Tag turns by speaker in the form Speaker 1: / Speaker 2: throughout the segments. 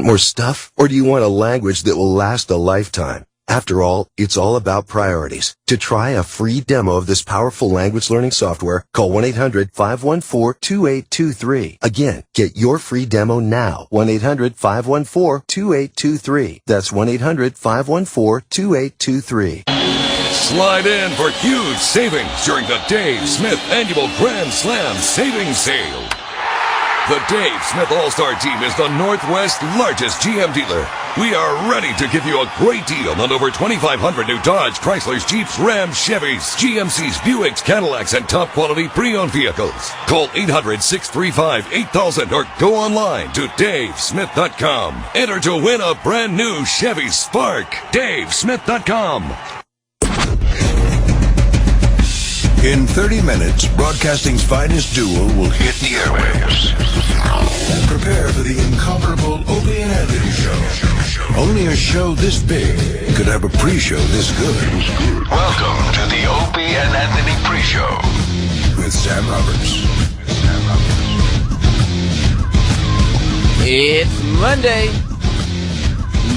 Speaker 1: More stuff? Or do you want a language that will last a lifetime? After all, it's all about priorities. To try a free demo of this powerful language learning software, call 1-800-514-2823. Again, get your free demo now. 1-800-514-2823. That's 1-800-514-2823.
Speaker 2: Slide in for huge savings during the Dave Smith Annual Grand Slam Savings Sale. The Dave Smith All-Star Team is the Northwest's largest GM dealer. We are ready to give you a great deal on over 2,500 new Dodge, Chryslers, Jeeps, Rams, Chevys, GMCs, Buicks, Cadillacs, and top-quality pre-owned vehicles. Call 800-635-8000 or go online to davesmith.com. Enter to win a brand new Chevy Spark. davesmith.com.
Speaker 3: In 30 minutes, broadcasting's finest duo will hit the airwaves. And prepare for the incomparable Opie and Anthony Show. Only a show this big could have a pre-show this good. Welcome to the Opie and Anthony pre-show with Sam Roberts.
Speaker 4: It's Monday.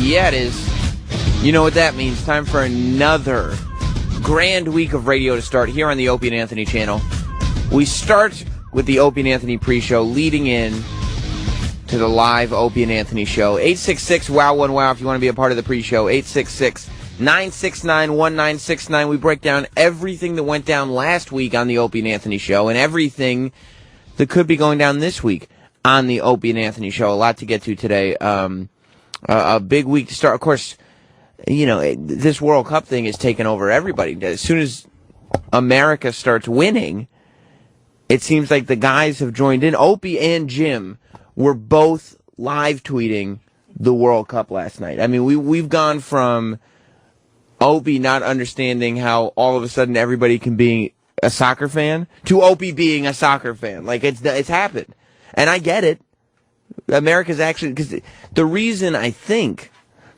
Speaker 4: Yeah, it is. You know what that means. Time for another grand week of radio to start here on the Opie and Anthony channel. We start with the Opie and Anthony pre-show, leading in to the live Opie and Anthony show. 866-WOW-1-WOW if you want to be a part of the pre-show. 866-969-1969. We break down everything that went down last week on the Opie and Anthony show and everything that could be going down this week on the Opie and Anthony show. A lot to get to today. A big week to start. Of course, you know, this World Cup thing is taking over everybody. As soon as America starts winning, it seems like the guys have joined in. Opie and Jim were both live tweeting the World Cup last night. I mean, we've gone from Opie not understanding how all of a sudden everybody can be a soccer fan to Opie being a soccer fan. Like, it's happened. And I get it. America's actually, because the reason I think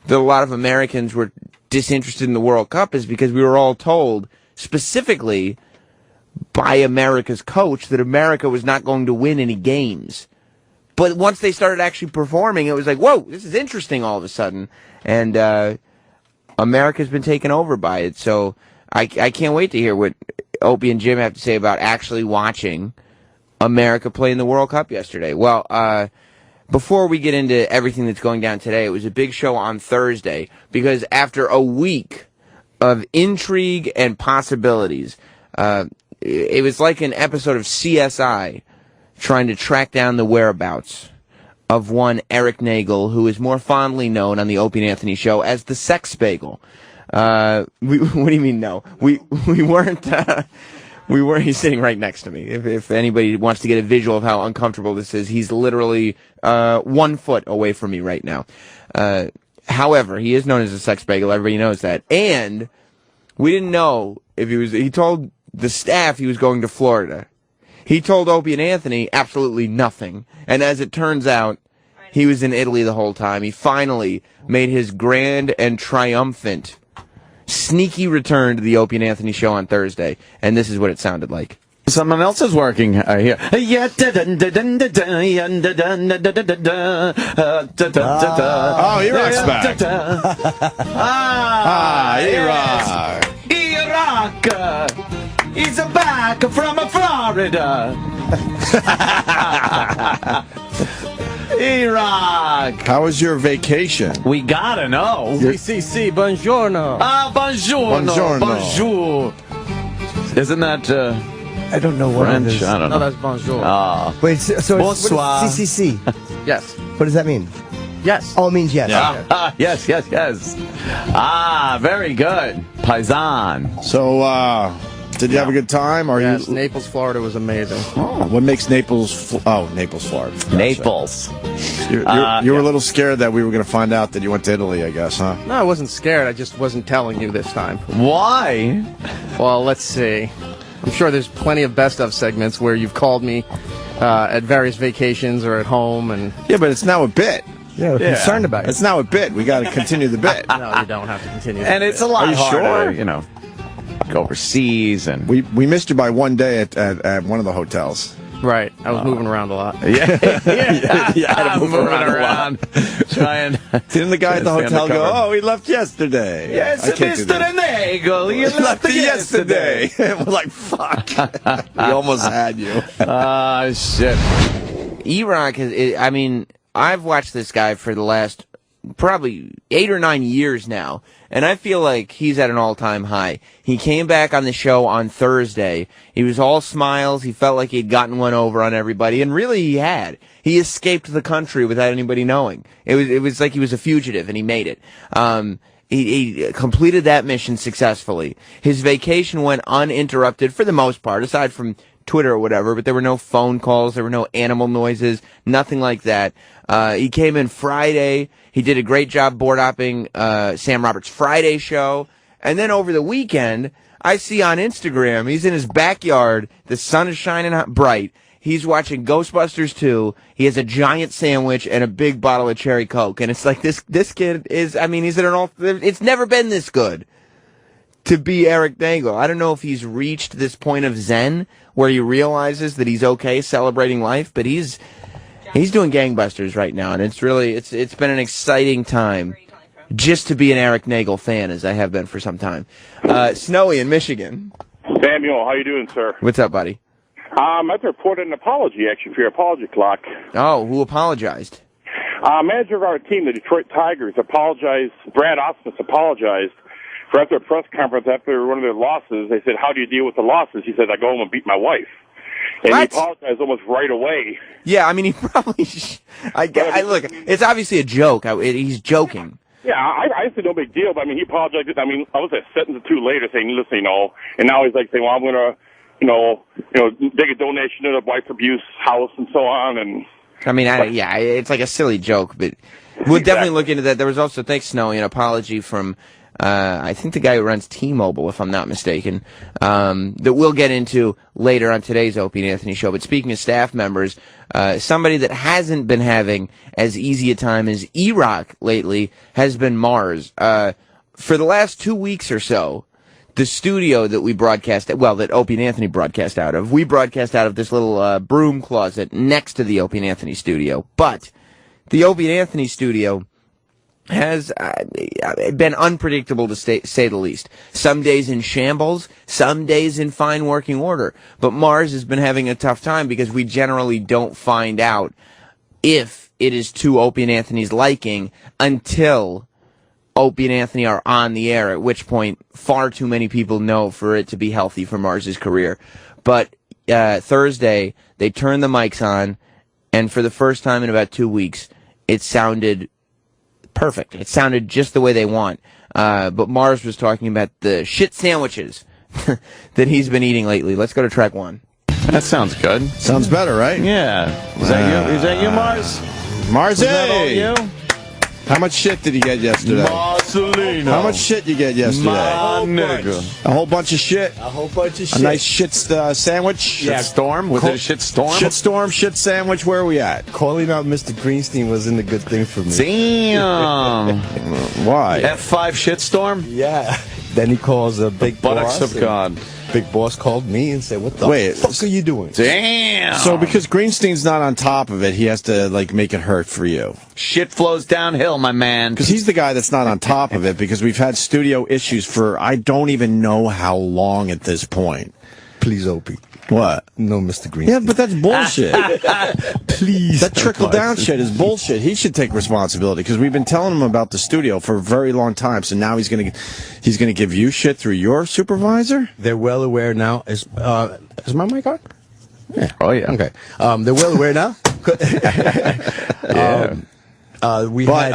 Speaker 4: that a lot of Americans were disinterested in the World Cup is because we were all told, specifically by America's coach, that America was not going to win any games. But once they started actually performing, it was like, whoa, this is interesting all of a sudden. And America's been taken over by it. So I can't wait to hear what Opie and Jim have to say about actually watching America play in the World Cup yesterday. Well, before we get into everything that's going down today, it was a big show on Thursday because after a week of intrigue and possibilities, it was like an episode of CSI trying to track down the whereabouts of one Eric Nagel, who is more fondly known on the Opie and Anthony show as the Sex Bagel. What do you mean, no? We weren't... He's sitting right next to me. If anybody wants to get a visual of how uncomfortable this is, he's literally 1 foot away from me right now. However, he is known as a sex bagel. Everybody knows that. And we didn't know if he told the staff he was going to Florida. He told Opie and Anthony absolutely nothing. And as it turns out, he was in Italy the whole time. He finally made his grand and triumphant sneaky return to the Opie and Anthony show on Thursday, and this is what it sounded like.
Speaker 5: Someone else is working here.
Speaker 6: Oh, he rocks back.
Speaker 5: He rock. He's back from Florida. E-Rock!
Speaker 6: How was your vacation?
Speaker 5: We gotta know.
Speaker 7: Si, buongiorno.
Speaker 5: Buongiorno. Bonjour. Isn't that,
Speaker 7: I don't know what
Speaker 5: French?
Speaker 7: it is.
Speaker 5: I don't know.
Speaker 7: No, that's bonjour.
Speaker 8: Wait, so
Speaker 5: Bonsoir.
Speaker 8: it's CCC?
Speaker 7: Yes.
Speaker 8: What does that mean?
Speaker 7: Yes.
Speaker 8: Oh, it means yes.
Speaker 5: Yeah. Yes. Very good. Paisan.
Speaker 6: So, did you have a good time?
Speaker 7: Yes, Naples, Florida was amazing.
Speaker 6: Oh, what makes Naples, Naples, Florida.
Speaker 5: Naples.
Speaker 6: You were a little scared that we were going to find out that you went to Italy, I guess, huh?
Speaker 7: No, I wasn't scared. I just wasn't telling you this time.
Speaker 5: Why?
Speaker 7: Well, let's see. I'm sure there's plenty of best-of segments where you've called me at various vacations or at home. And
Speaker 6: Yeah, but it's now a bit.
Speaker 8: Yeah, we're concerned about it.
Speaker 6: It's now a bit. We got to continue the bit.
Speaker 7: No, you don't have to continue.
Speaker 5: And it's a lot
Speaker 6: Are you
Speaker 5: harder,
Speaker 6: sure?
Speaker 5: Go overseas and...
Speaker 6: We missed you by one day at one of the hotels.
Speaker 7: Right. I was moving around a lot.
Speaker 5: Yeah, I had to move around. Trying.
Speaker 6: Didn't the guy at the hotel go, "Oh, he left yesterday"?
Speaker 5: Yes,
Speaker 6: I can't do
Speaker 5: Mr.
Speaker 6: that.
Speaker 5: Nagel, he left yesterday.
Speaker 6: We're like, fuck. We almost had you.
Speaker 5: Ah, shit.
Speaker 4: E-Rock I mean, I've watched this guy for the last probably 8 or 9 years now, and I feel like he's at an all-time high. He came back on the show on Thursday. He was all smiles. He felt like he'd gotten one over on everybody, and really he had. He escaped the country without anybody knowing. It was like he was a fugitive, and he made it. He completed that mission successfully. His vacation went uninterrupted for the most part, aside from Twitter or whatever, but there were no phone calls, there were no animal noises, nothing like that. He came in Friday. He did a great job board-hopping Sam Roberts' Friday show. And then over the weekend, I see on Instagram, he's in his backyard, the sun is shining bright. He's watching Ghostbusters 2. He has a giant sandwich and a big bottle of cherry Coke. And it's like, this kid is, I mean, he's at it's never been this good to be Eric Nagel. I don't know if he's reached this point of zen where he realizes that he's okay celebrating life, but he's doing gangbusters right now, and it's been an exciting time just to be an Eric Nagel fan, as I have been for some time. Snowy in Michigan.
Speaker 9: Samuel, how you doing, sir?
Speaker 4: What's up, buddy?
Speaker 9: I'd like to report an apology, actually, for your apology clock.
Speaker 4: Oh, who apologized?
Speaker 9: Manager of our team, the Detroit Tigers, apologized. Brad Osmus apologized for after a press conference after one of their losses. They said, "How do you deal with the losses?" He said, "I go home and beat my wife." And
Speaker 4: What?
Speaker 9: he apologized almost right away.
Speaker 4: Yeah, I mean, he probably. Look, it's obviously a joke. He's joking.
Speaker 9: Yeah, I said no big deal, but I mean, he apologized. I mean, I was a sentence or two later saying, "Listen, and now he's like saying, well, I'm gonna, take a donation to the wife abuse house and so on." And
Speaker 4: I mean, it's like a silly joke, but we'll definitely look into that. There was also, thanks Snowy, an apology from. I think the guy who runs T-Mobile, if I'm not mistaken, that we'll get into later on today's Opie and Anthony show. But speaking of staff members, somebody that hasn't been having as easy a time as E-Rock lately has been Mars. For the last 2 weeks or so, the studio that we broadcast at, that Opie and Anthony broadcast out of, we broadcast out of this little broom closet next to the Opie and Anthony studio. But the Opie and Anthony studio has been unpredictable, to say the least. Some days in shambles, some days in fine working order. But Mars has been having a tough time because we generally don't find out if it is to Opie and Anthony's liking until Opie and Anthony are on the air, at which point far too many people know for it to be healthy for Mars's career. But Thursday, they turned the mics on, and for the first time in about 2 weeks, it sounded perfect. It sounded just the way they want. But Mars was talking about the shit sandwiches that he's been eating lately. Let's go to track 1.
Speaker 5: That sounds good.
Speaker 6: Sounds better, right?
Speaker 5: Yeah. Is that you, Mars?
Speaker 6: Mars,
Speaker 5: Is that all you?
Speaker 6: How much shit did you get yesterday?
Speaker 5: Marcelino.
Speaker 6: How much shit you get yesterday?
Speaker 5: My nigga.
Speaker 6: A whole bunch of shit.
Speaker 8: A whole bunch of shit.
Speaker 6: A nice shit sandwich.
Speaker 5: Yeah. Storm? Was it a shit storm?
Speaker 6: Shit storm, shit sandwich. Where are we at?
Speaker 8: Calling out Mr. Greenstein wasn't a good thing for me.
Speaker 5: Damn.
Speaker 6: Why?
Speaker 5: F5 shit storm?
Speaker 8: Yeah. Then he calls a big
Speaker 5: Buttocks
Speaker 8: boss.
Speaker 5: of God.
Speaker 8: Big boss called me and said, "What the fuck are you doing?"
Speaker 5: Damn.
Speaker 6: So because Greenstein's not on top of it, he has to make it hurt for you.
Speaker 5: Shit flows downhill, my man.
Speaker 6: Because he's the guy that's not on top of it, because we've had studio issues for I don't even know how long at this point.
Speaker 8: Please, Opie.
Speaker 6: What?
Speaker 8: No, Mr. Greenstein.
Speaker 6: Yeah, but that's bullshit.
Speaker 8: Please.
Speaker 6: That trickle-down shit is bullshit. He should take responsibility, because we've been telling him about the studio for a very long time, so now he's gonna give you shit through your supervisor?
Speaker 8: They're well aware now. Is my mic on?
Speaker 6: Yeah.
Speaker 5: Oh, yeah.
Speaker 8: Okay. They're well aware now.
Speaker 5: Yeah.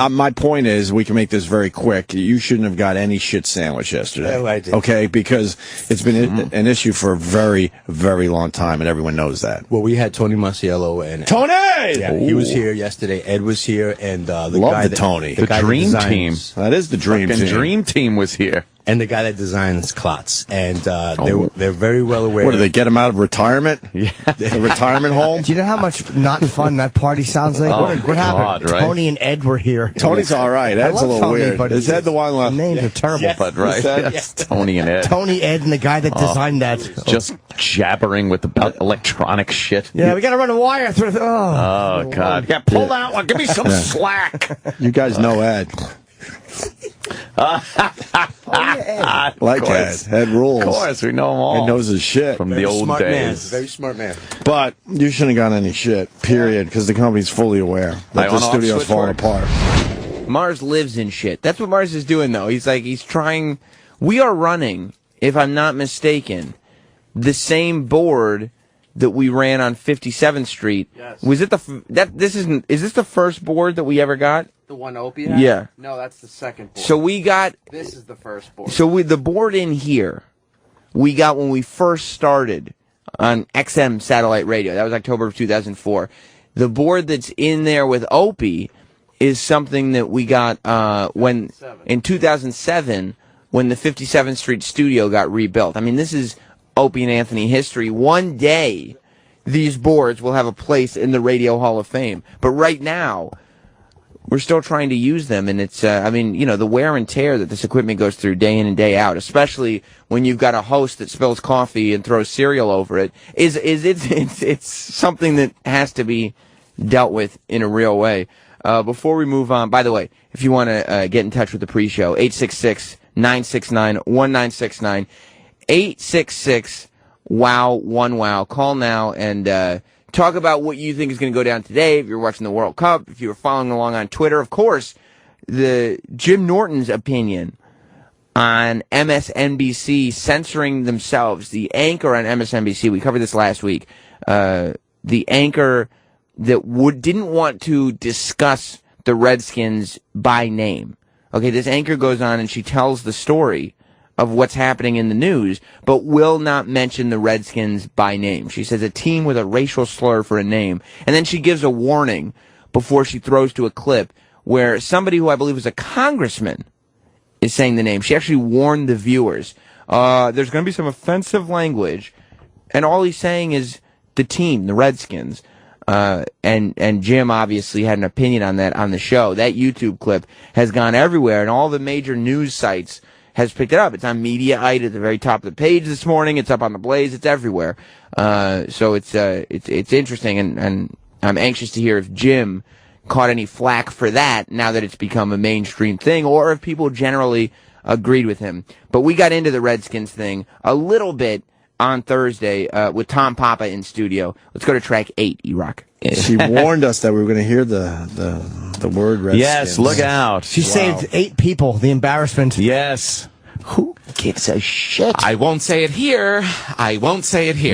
Speaker 6: My point is, we can make this very quick. You shouldn't have got any shit sandwich yesterday.
Speaker 8: Oh, I did.
Speaker 6: Okay, because it's been an issue for a very, very long time, and everyone knows that.
Speaker 8: Well, we had Tony Marciello and
Speaker 6: Tony!
Speaker 8: Yeah, he was here yesterday. Ed was here, and the
Speaker 6: Love
Speaker 8: guy
Speaker 6: the Tony.
Speaker 8: the guy that
Speaker 5: dream
Speaker 8: designs-
Speaker 5: team.
Speaker 6: That is the dream
Speaker 5: Fucking
Speaker 6: team.
Speaker 5: dream team was here.
Speaker 8: and the guy that designed this Klotz. And they're very well aware.
Speaker 6: What, do they get him out of retirement?
Speaker 8: Yeah.
Speaker 6: A retirement home?
Speaker 10: Do you know how much not fun that party sounds like? What happened?
Speaker 5: right?
Speaker 10: Tony and Ed were here.
Speaker 6: Tony's all right. Ed's a little
Speaker 10: Tony,
Speaker 6: weird.
Speaker 10: but
Speaker 6: Is Ed the one left?
Speaker 10: Names are terrible.
Speaker 8: Yes.
Speaker 5: But right, yes. Tony and Ed.
Speaker 10: Tony, Ed, and the guy that designed that.
Speaker 5: Just jabbering with about electronic shit.
Speaker 10: Yeah, we got to run a wire through.
Speaker 5: Oh, God. Yeah, pull that one. Give me some slack.
Speaker 6: You guys know Ed.
Speaker 10: Ed.
Speaker 6: Like Ed. Ed rules.
Speaker 5: Of course, we know him all.
Speaker 6: Ed knows his shit.
Speaker 5: From the old
Speaker 8: smart man.
Speaker 5: days.
Speaker 8: Very smart man.
Speaker 6: But you shouldn't have got any shit, period, because the company's fully aware that the
Speaker 5: On-off
Speaker 6: studio's
Speaker 5: switch
Speaker 6: falling
Speaker 5: work.
Speaker 6: apart.
Speaker 4: Mars lives in shit. That's what Mars is doing, though. He's trying. We are running, if I'm not mistaken, the same board that we ran on 57th Street.
Speaker 7: Yes.
Speaker 4: Was it is this the first board that we ever got?
Speaker 7: The one Opie had?
Speaker 4: Yeah.
Speaker 7: No, that's the second board.
Speaker 4: So we got.
Speaker 7: This is the first board.
Speaker 4: So the board in here, we got when we first started on XM satellite radio. That was October of 2004. The board that's in there with Opie is something that we got when in 2007 when the 57th Street studio got rebuilt. I mean, this is Opie and Anthony history. One day, these boards will have a place in the Radio Hall of Fame. But right now, we're still trying to use them, and it's, the wear and tear that this equipment goes through day in and day out, especially when you've got a host that spills coffee and throws cereal over it, it's something that has to be dealt with in a real way. Before we move on, by the way, if you want to get in touch with the pre-show, 866-969-1969, 866-WOW-1WOW. Call now and talk about what you think is going to go down today. If you're watching the World Cup, if you were following along on Twitter, of course, the Jim Norton's opinion on MSNBC censoring themselves. The anchor on MSNBC, we covered this last week, the anchor that didn't want to discuss the Redskins by name. Okay, this anchor goes on and she tells the story of what's happening in the news, but will not mention the Redskins by name. She says a team with a racial slur for a name, and then she gives a warning before she throws to a clip where somebody who I believe is a congressman is saying the name. She actually warned the viewers, there's going to be some offensive language, and all he's saying is the team, the Redskins. And Jim obviously had an opinion on that on the show. That YouTube clip has gone everywhere, and all the major news sites has picked it up. It's on Mediaite at the very top of the page this morning. It's up on the Blaze. It's everywhere. So it's interesting, and I'm anxious to hear if Jim caught any flack for that now that it's become a mainstream thing, or if people generally agreed with him. But we got into the Redskins thing a little bit on Thursday with Tom Papa in studio. Let's go to track 8, E-Rock.
Speaker 6: She warned us that we were going to hear the word Redskins.
Speaker 5: Yes, look out.
Speaker 10: She saved 8 people. The embarrassment.
Speaker 5: Yes.
Speaker 4: Who gives a shit?
Speaker 11: I won't say it here.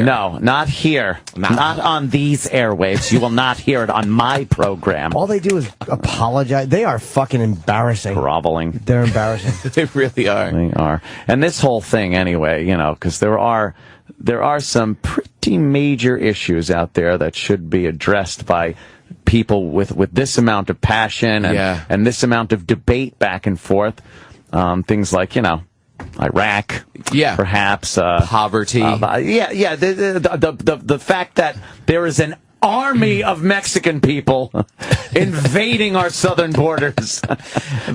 Speaker 5: No, not here. Not on these airwaves. You will not hear it on my program.
Speaker 10: All they do is apologize. They are fucking embarrassing.
Speaker 5: Groveling.
Speaker 10: They're embarrassing.
Speaker 11: They really are.
Speaker 5: They are. And this whole thing, anyway, because there are some pretty major issues out there that should be addressed by people with this amount of passion and this amount of debate back and forth. Things like, Iraq, perhaps
Speaker 11: poverty.
Speaker 5: The fact that there is an army of Mexican people invading our southern borders,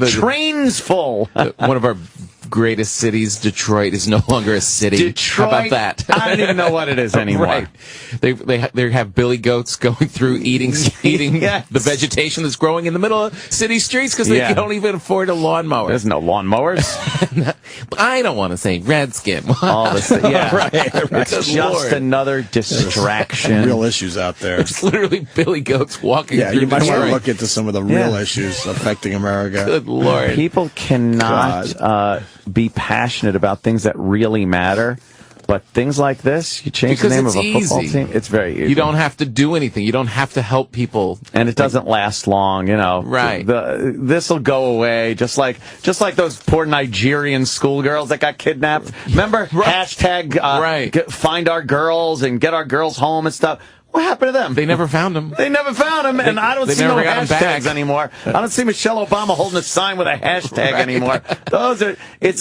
Speaker 5: trains full.
Speaker 11: One of our greatest cities, Detroit, is no longer a city.
Speaker 5: Detroit,
Speaker 11: how about that?
Speaker 5: I don't even know what it is anymore.
Speaker 11: Right. They have billy goats going through eating
Speaker 5: Yes.
Speaker 11: the vegetation that's growing in the middle of city streets because they don't even afford a lawnmower.
Speaker 5: There's no lawnmowers.
Speaker 11: I don't want to say Redskin.
Speaker 5: All this,
Speaker 6: Right.
Speaker 5: It's
Speaker 11: Good
Speaker 5: just
Speaker 11: Lord.
Speaker 5: another distraction.
Speaker 6: Real issues out there.
Speaker 11: It's literally billy goats walking through
Speaker 6: You might want to
Speaker 11: Detroit.
Speaker 6: look into some of the real issues affecting America.
Speaker 11: Good Lord.
Speaker 5: People cannot be passionate about things that really matter, but things like this, you change
Speaker 11: Because
Speaker 5: the name
Speaker 11: it's
Speaker 5: of a football
Speaker 11: easy.
Speaker 5: team. It's very easy.
Speaker 11: You don't have to do anything. You don't have to help people.
Speaker 5: And it doesn't last long,
Speaker 11: Right.
Speaker 5: This will go away, just like those poor Nigerian schoolgirls that got kidnapped. Remember? Hashtag
Speaker 11: Right.
Speaker 5: find our girls and get our girls home and stuff. What happened to them?
Speaker 11: They never found him.
Speaker 5: They never found him, and I don't see no hashtags anymore. I don't see Michelle Obama holding a sign with a hashtag anymore. Those are they're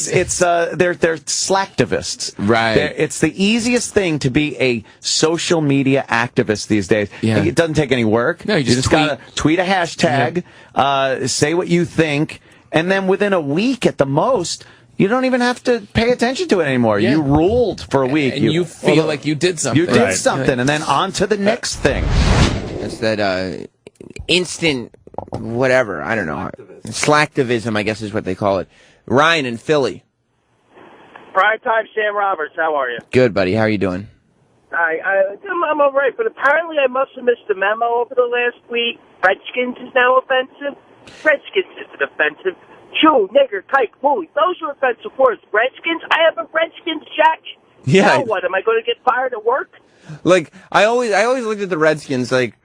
Speaker 5: slacktivists.
Speaker 4: Right.
Speaker 5: It's the easiest thing to be a social media activist these days.
Speaker 11: Yeah.
Speaker 5: It doesn't take any work.
Speaker 11: No, you just
Speaker 5: gotta tweet a hashtag, say what you think, and then within a week at the most, you don't even have to pay attention to it anymore.
Speaker 11: Yeah.
Speaker 5: You ruled for a week.
Speaker 11: And you feel like you did something.
Speaker 5: You did something, and then on to the next thing.
Speaker 4: It's that instant whatever. I don't know. Slacktivism, I guess is what they call it. Ryan in Philly.
Speaker 12: Prime time, Sam Roberts. How are you?
Speaker 4: Good, buddy. How are you doing?
Speaker 12: I'm all right, but apparently I must have missed a memo over the last week. Redskins is now offensive. Redskins isn't offensive. Jew, nigger, kike, bully. Those are offensive words. Redskins? I have a Redskins jacket.
Speaker 4: Yeah.
Speaker 12: Now what? Am I going to get fired at work?
Speaker 4: Like, I always looked at the Redskins like,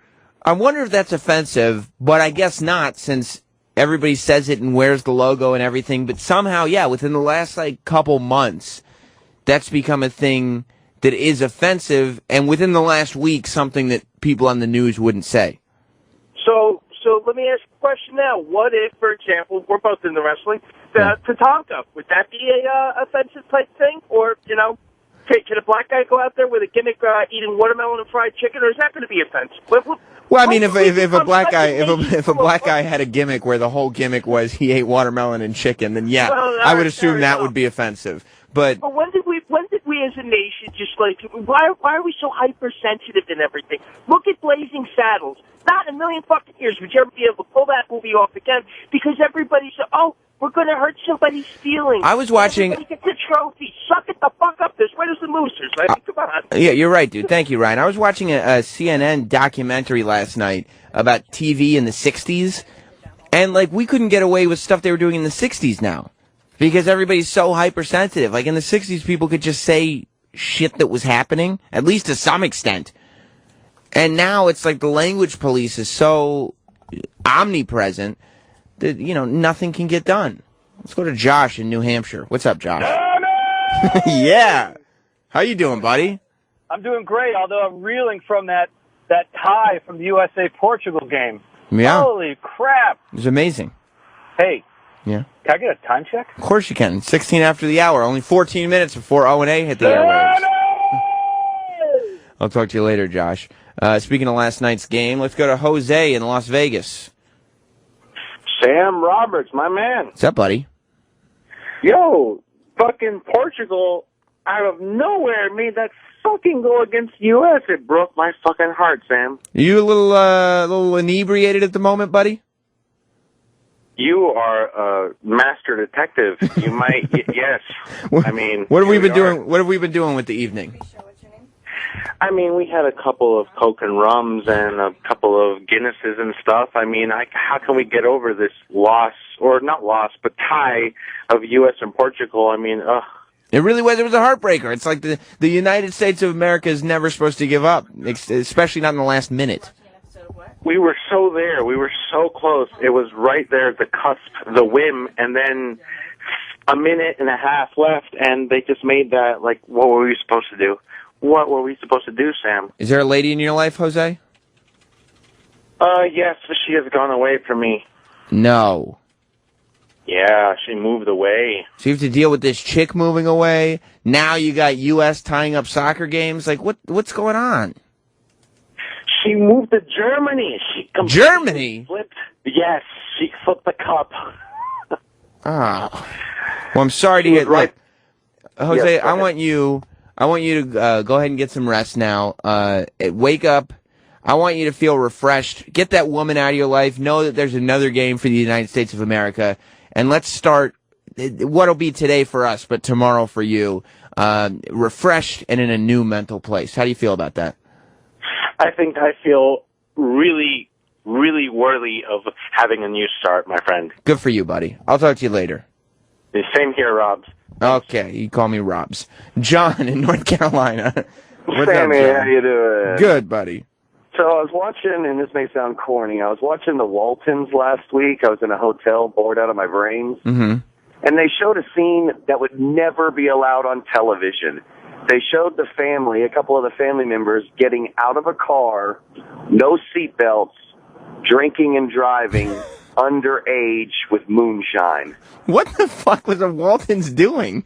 Speaker 4: I wonder if that's offensive, but I guess not, since everybody says it and wears the logo and everything. But somehow, yeah, within the last, couple months, that's become a thing that is offensive, and within the last week, something that people on the news wouldn't say.
Speaker 12: So let me ask you a question now. What if, for example, we're both in the wrestling, Tatanka, would that be a offensive type thing? Or, can a black guy go out there with a gimmick eating watermelon and fried chicken, or is that going to be offensive?
Speaker 4: Well, I mean, if a black guy had a gimmick where the whole gimmick was he ate watermelon and chicken, then yeah, I would assume that would be offensive. But
Speaker 12: when did we as a nation just why are we so hypersensitive and everything? Look at Blazing Saddles. Not in a million fucking years would you ever be able to pull that movie off again, because everybody said, "Oh, we're going to hurt somebody's feelings."
Speaker 4: I was watching.
Speaker 12: Everybody gets a trophy. Suck it the fuck up. There's winners and losers. I mean, come on.
Speaker 4: Yeah, you're right, dude. Thank you, Ryan. I was watching a CNN documentary last night about TV in the '60s, and we couldn't get away with stuff they were doing in the '60s now, because everybody's so hypersensitive. Like in the '60s, people could just say shit that was happening, at least to some extent. And now it's like the language police is so omnipresent that, nothing can get done. Let's go to Josh in New Hampshire. What's up, Josh? Yeah. How you doing, buddy?
Speaker 13: I'm doing great, although I'm reeling from that tie from the USA-Portugal game.
Speaker 4: Yeah.
Speaker 13: Holy crap.
Speaker 4: It was amazing.
Speaker 13: Hey.
Speaker 4: Yeah.
Speaker 13: Can I get a time check?
Speaker 4: Of course you can. 16 after the hour. Only 14 minutes before O&A hit the airwaves. I'll talk to you later, Josh. Speaking of last night's game, let's go to Jose in Las Vegas.
Speaker 14: Sam Roberts, my man.
Speaker 4: What's up, buddy?
Speaker 14: Yo, fucking Portugal, out of nowhere, made that fucking goal against the U.S. It broke my fucking heart, Sam.
Speaker 4: Are you a little inebriated at the moment, buddy?
Speaker 14: You are a master detective. You might, yes. I mean,
Speaker 4: what have we been doing? What have we been doing with the evening?
Speaker 14: I mean, we had a couple of Coke and Rums and a couple of Guinnesses and stuff. I mean, how can we get over this loss, or not loss, but tie of U.S. and Portugal? I mean,
Speaker 4: It really was. It was a heartbreaker. It's like the United States of America is never supposed to give up, especially not in the last minute.
Speaker 14: We were so there. We were so close. It was right there at the cusp, the whim, and then a minute and a half left, and they just made that, what were we supposed to do? What were we supposed to do, Sam?
Speaker 4: Is there a lady in your life, Jose?
Speaker 14: Yes, she has gone away from me.
Speaker 4: No.
Speaker 14: Yeah, she moved away.
Speaker 4: So you have to deal with this chick moving away. Now you got U.S. tying up soccer games. What's going on?
Speaker 14: She moved to Germany.
Speaker 4: Germany?
Speaker 14: Flipped. Yes, she flipped the cup.
Speaker 4: Well, I'm sorry to hear.
Speaker 14: Right.
Speaker 4: Jose,
Speaker 14: Yes,
Speaker 4: I want you to go ahead and get some rest now. Wake up. I want you to feel refreshed. Get that woman out of your life. Know that there's another game for the United States of America. And let's start what'll be today for us, but tomorrow for you, refreshed and in a new mental place. How do you feel about that?
Speaker 14: I think I feel really, really worthy of having a new start, my friend.
Speaker 4: Good for you, buddy. I'll talk to you later.
Speaker 14: The same here, Robs.
Speaker 4: Okay, you call me Robs. John in North Carolina. What's
Speaker 15: Sammy,
Speaker 4: up, John?
Speaker 15: how you doing?
Speaker 4: Good, buddy.
Speaker 15: So I was watching, and this may sound corny, I was watching the Waltons last week. I was in a hotel, bored out of my brains.
Speaker 4: Mm-hmm.
Speaker 15: And they showed a scene that would never be allowed on television. they showed the family, a couple of the family members, getting out of a car, no seatbelts, drinking and driving, underage with moonshine.
Speaker 4: What the fuck was the Waltons doing?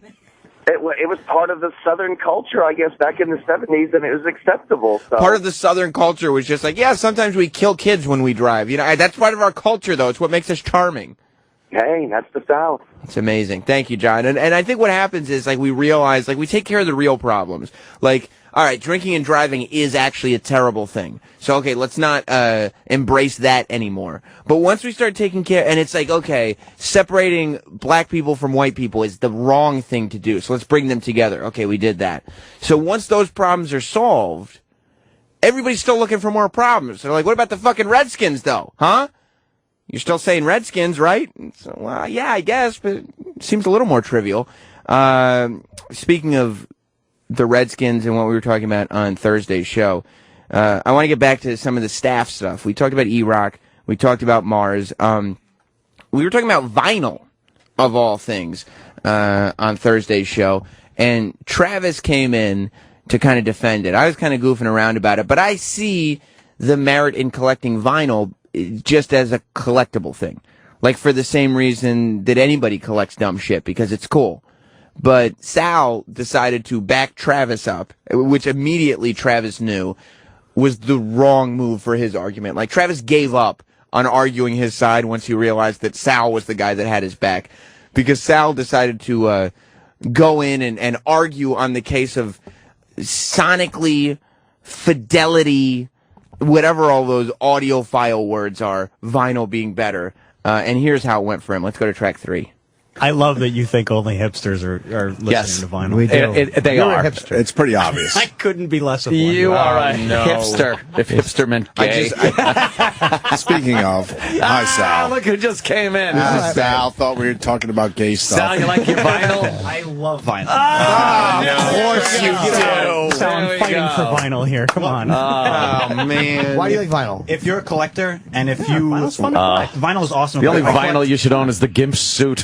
Speaker 15: It was part of the Southern culture, I guess, back in the 70s, and it was acceptable. So.
Speaker 4: Part of the Southern culture was just like, yeah, sometimes we kill kids when we drive. You know, that's part of our culture, though. It's what makes us charming.
Speaker 15: Hey, that's the South.
Speaker 4: It's amazing. Thank you, John. And I think what happens is, like, we realize, like, we take care of the real problems. Like, all right, drinking and driving is actually a terrible thing. So, okay, let's not embrace that anymore. But once we start taking care, and it's like, okay, separating black people from white people is the wrong thing to do. So let's bring them together. Okay, we did that. So once those problems are solved, everybody's still looking for more problems. They're like, what about the fucking Redskins, though? Huh? You're still saying Redskins, right? So, well, yeah, I guess, but it seems a little more trivial. Speaking of the Redskins and what we were talking about on Thursday's show, I want to get back to some of the staff stuff. We talked about E-Rock. We talked about Mars. We were talking about vinyl, of all things, on Thursday's show. And Travis came in to kind of defend it. I was kind of goofing around about it, but I see the merit in collecting vinyl just as a collectible thing. Like, for the same reason that anybody collects dumb shit, because it's cool. But Sal decided to back Travis up, which immediately Travis knew was the wrong move for his argument. Like, Travis gave up on arguing his side once he realized that Sal was the guy that had his back. Because Sal decided to go in and argue on the case of sonically, fidelity, whatever all those audiophile words are, vinyl being better. And here's how it went for him. Let's go to track 3.
Speaker 16: I love that you think only hipsters are listening to vinyl.
Speaker 5: We do. They are.
Speaker 10: A hipster.
Speaker 6: It's pretty obvious.
Speaker 16: I couldn't be less of one.
Speaker 5: You are a hipster. If hipster meant gay.
Speaker 6: Speaking of, hi, Sal.
Speaker 5: Look who just came in.
Speaker 6: Sal thought we were talking about gay stuff.
Speaker 5: Sal, you like your vinyl?
Speaker 16: I love vinyl.
Speaker 6: Of course you do.
Speaker 16: So I'm fighting for vinyl here. Come on.
Speaker 4: Oh, man.
Speaker 10: Why do you like vinyl?
Speaker 16: If you're a collector, and if you...
Speaker 10: vinyl's fun to collect.
Speaker 16: Vinyl is awesome.
Speaker 5: The only vinyl you should own is the Gimp suit.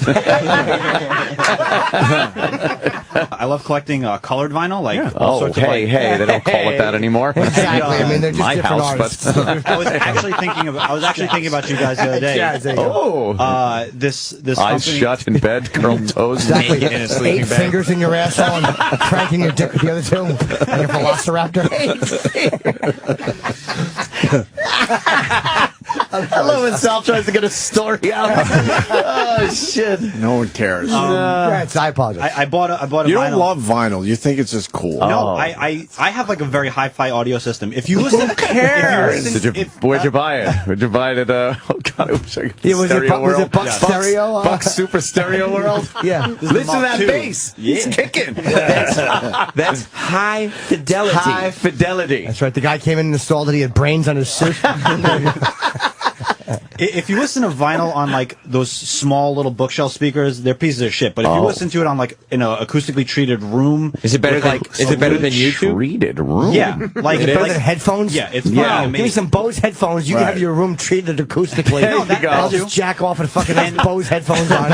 Speaker 16: I love collecting colored vinyl. Like all sorts of, like,
Speaker 5: they don't call it that anymore.
Speaker 10: Exactly. I mean, they're just
Speaker 5: My
Speaker 10: different
Speaker 5: house,
Speaker 10: artists.
Speaker 5: but
Speaker 16: I was actually thinking about you guys the other day.
Speaker 10: Jazz, there you go.
Speaker 16: This
Speaker 5: eyes
Speaker 16: company,
Speaker 5: shut in bed, curled toes.
Speaker 10: Exactly.
Speaker 16: naked in a sleeping
Speaker 10: 8
Speaker 16: bag.
Speaker 10: fingers in your asshole and cranking your dick with the other 2. Like a velociraptor.
Speaker 5: I love when Sal tries to get a story out. Oh shit!
Speaker 6: No one cares.
Speaker 10: I apologize.
Speaker 16: I bought a
Speaker 6: You
Speaker 16: vinyl.
Speaker 6: don't love vinyl. You think it's just cool.
Speaker 16: No, I have like a very hi-fi audio system. If you listen,
Speaker 6: Who cares?
Speaker 5: Where'd you buy it? Where'd you buy it at? Oh God, I wish I could.
Speaker 10: Yeah, was it Buck
Speaker 16: Yeah.
Speaker 10: Stereo?
Speaker 5: Buck Super Stereo World.
Speaker 10: Yeah.
Speaker 5: Listen to that bass. He's kicking.
Speaker 4: That's high fidelity.
Speaker 5: High fidelity.
Speaker 10: That's right. The guy came in and installed it. He had brains on his suit.
Speaker 16: If you listen to vinyl on like those small little bookshelf speakers, they're pieces of shit. But if you listen to it on like in an acoustically treated room,
Speaker 4: Is it better than YouTube?
Speaker 5: Treated room.
Speaker 16: Yeah, like
Speaker 10: Is it better than headphones?
Speaker 16: Yeah, it's
Speaker 10: Give
Speaker 16: amazing.
Speaker 10: me some Bose headphones. You can have your room treated acoustically.
Speaker 16: There you go.
Speaker 10: I'll just jack off and fucking have Bose headphones on.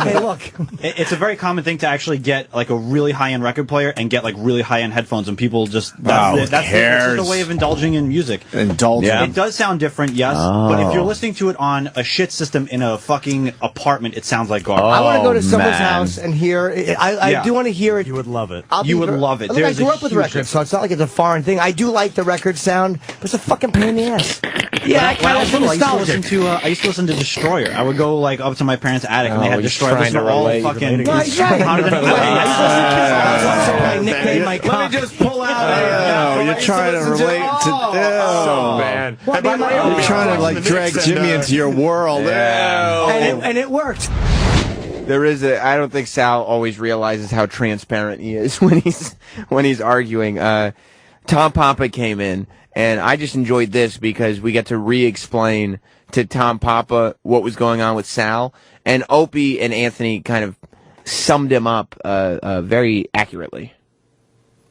Speaker 10: Hey, look.
Speaker 16: It's a very common thing to actually get like a really high-end record player and get like really high-end headphones, and people just that's just a way of indulging in music.
Speaker 6: Indulging.
Speaker 16: Yeah. It does sound different, yes, but if you're listening to it on a shit system in a fucking apartment, it sounds like garbage.
Speaker 10: I want to go to someone's house and hear it. I do want to hear it.
Speaker 16: You would love it.
Speaker 10: You would love it. Look, I grew up with records, so it's not like it's a foreign thing. I do like the record sound, but it's a fucking pain in the ass. Yeah, I kind of nostalgic.
Speaker 16: I used to listen to Destroyer. I would go like up to my parents' attic and they had Destroyer.
Speaker 4: Trying to relate.
Speaker 16: Fucking.
Speaker 10: Let
Speaker 5: me just pull out.
Speaker 6: You're trying to relate to.
Speaker 5: Oh man!
Speaker 6: You're trying to like drag Jimmy into your world.
Speaker 10: And it worked.
Speaker 4: There is I don't think Sal always realizes how transparent he is when he's arguing. Tom Papa came in, and I just enjoyed this because we get to re-explain to Tom Papa what was going on with Sal, and Opie and Anthony kind of summed him up very accurately.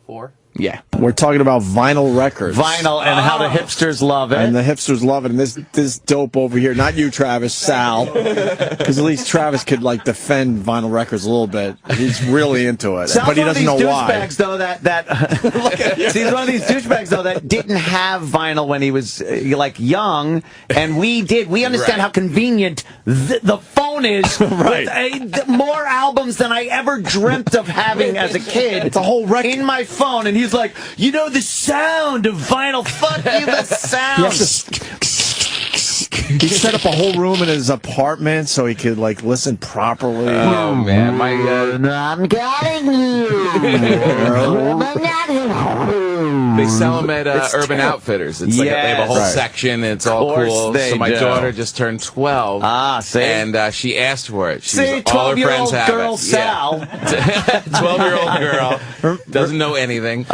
Speaker 11: 4.
Speaker 4: Yeah.
Speaker 6: We're talking about vinyl records.
Speaker 5: Vinyl and how the hipsters love it.
Speaker 6: And the hipsters love it. And this dope over here, not you, Travis, Sal, because at least Travis could like defend vinyl records a little bit. He's really into it,
Speaker 5: Sal's
Speaker 6: but he doesn't know why.
Speaker 5: Douchebags, though, he's one of these douchebags though that didn't have vinyl when he was like young, and we did. We understand how convenient the phone is. With more albums than I ever dreamt of having as a kid.
Speaker 6: It's a whole record
Speaker 5: in my phone, and he's like, you know the sound of vinyl. Fuck you, the sound.
Speaker 6: He set up a whole room in his apartment so he could like listen properly.
Speaker 11: Oh man, my
Speaker 10: I'm getting you.
Speaker 11: They sell them at Urban Outfitters. It's like they have a whole section, and it's all cool. So my daughter just turned 12. And she asked for it. All her friends have
Speaker 5: girl
Speaker 11: it.
Speaker 5: Sal.
Speaker 11: 12-year-old girl doesn't know anything.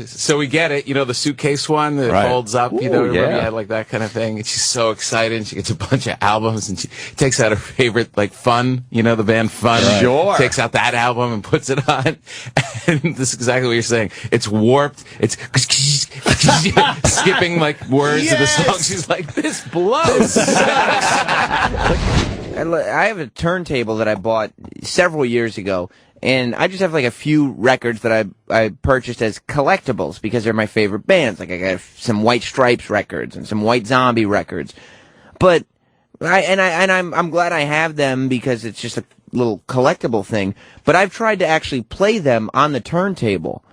Speaker 11: So we get it. You know, the suitcase one that folds up. You know, remember you had like that kind of thing. And she's so excited. And she gets a bunch of albums, and she takes out her favorite, like Fun. You know, the band Fun.
Speaker 5: Sure.
Speaker 11: Takes out that album and puts it on. And this is exactly what you're saying. It's warped. It's skipping like words of the song. She's like, this blows.
Speaker 4: I have a turntable that I bought several years ago, and I just have like a few records that I purchased as collectibles because they're my favorite bands. Like I got some White Stripes records and some White Zombie records, but I'm glad I have them because it's just a little collectible thing. But I've tried to actually play them on the turntable.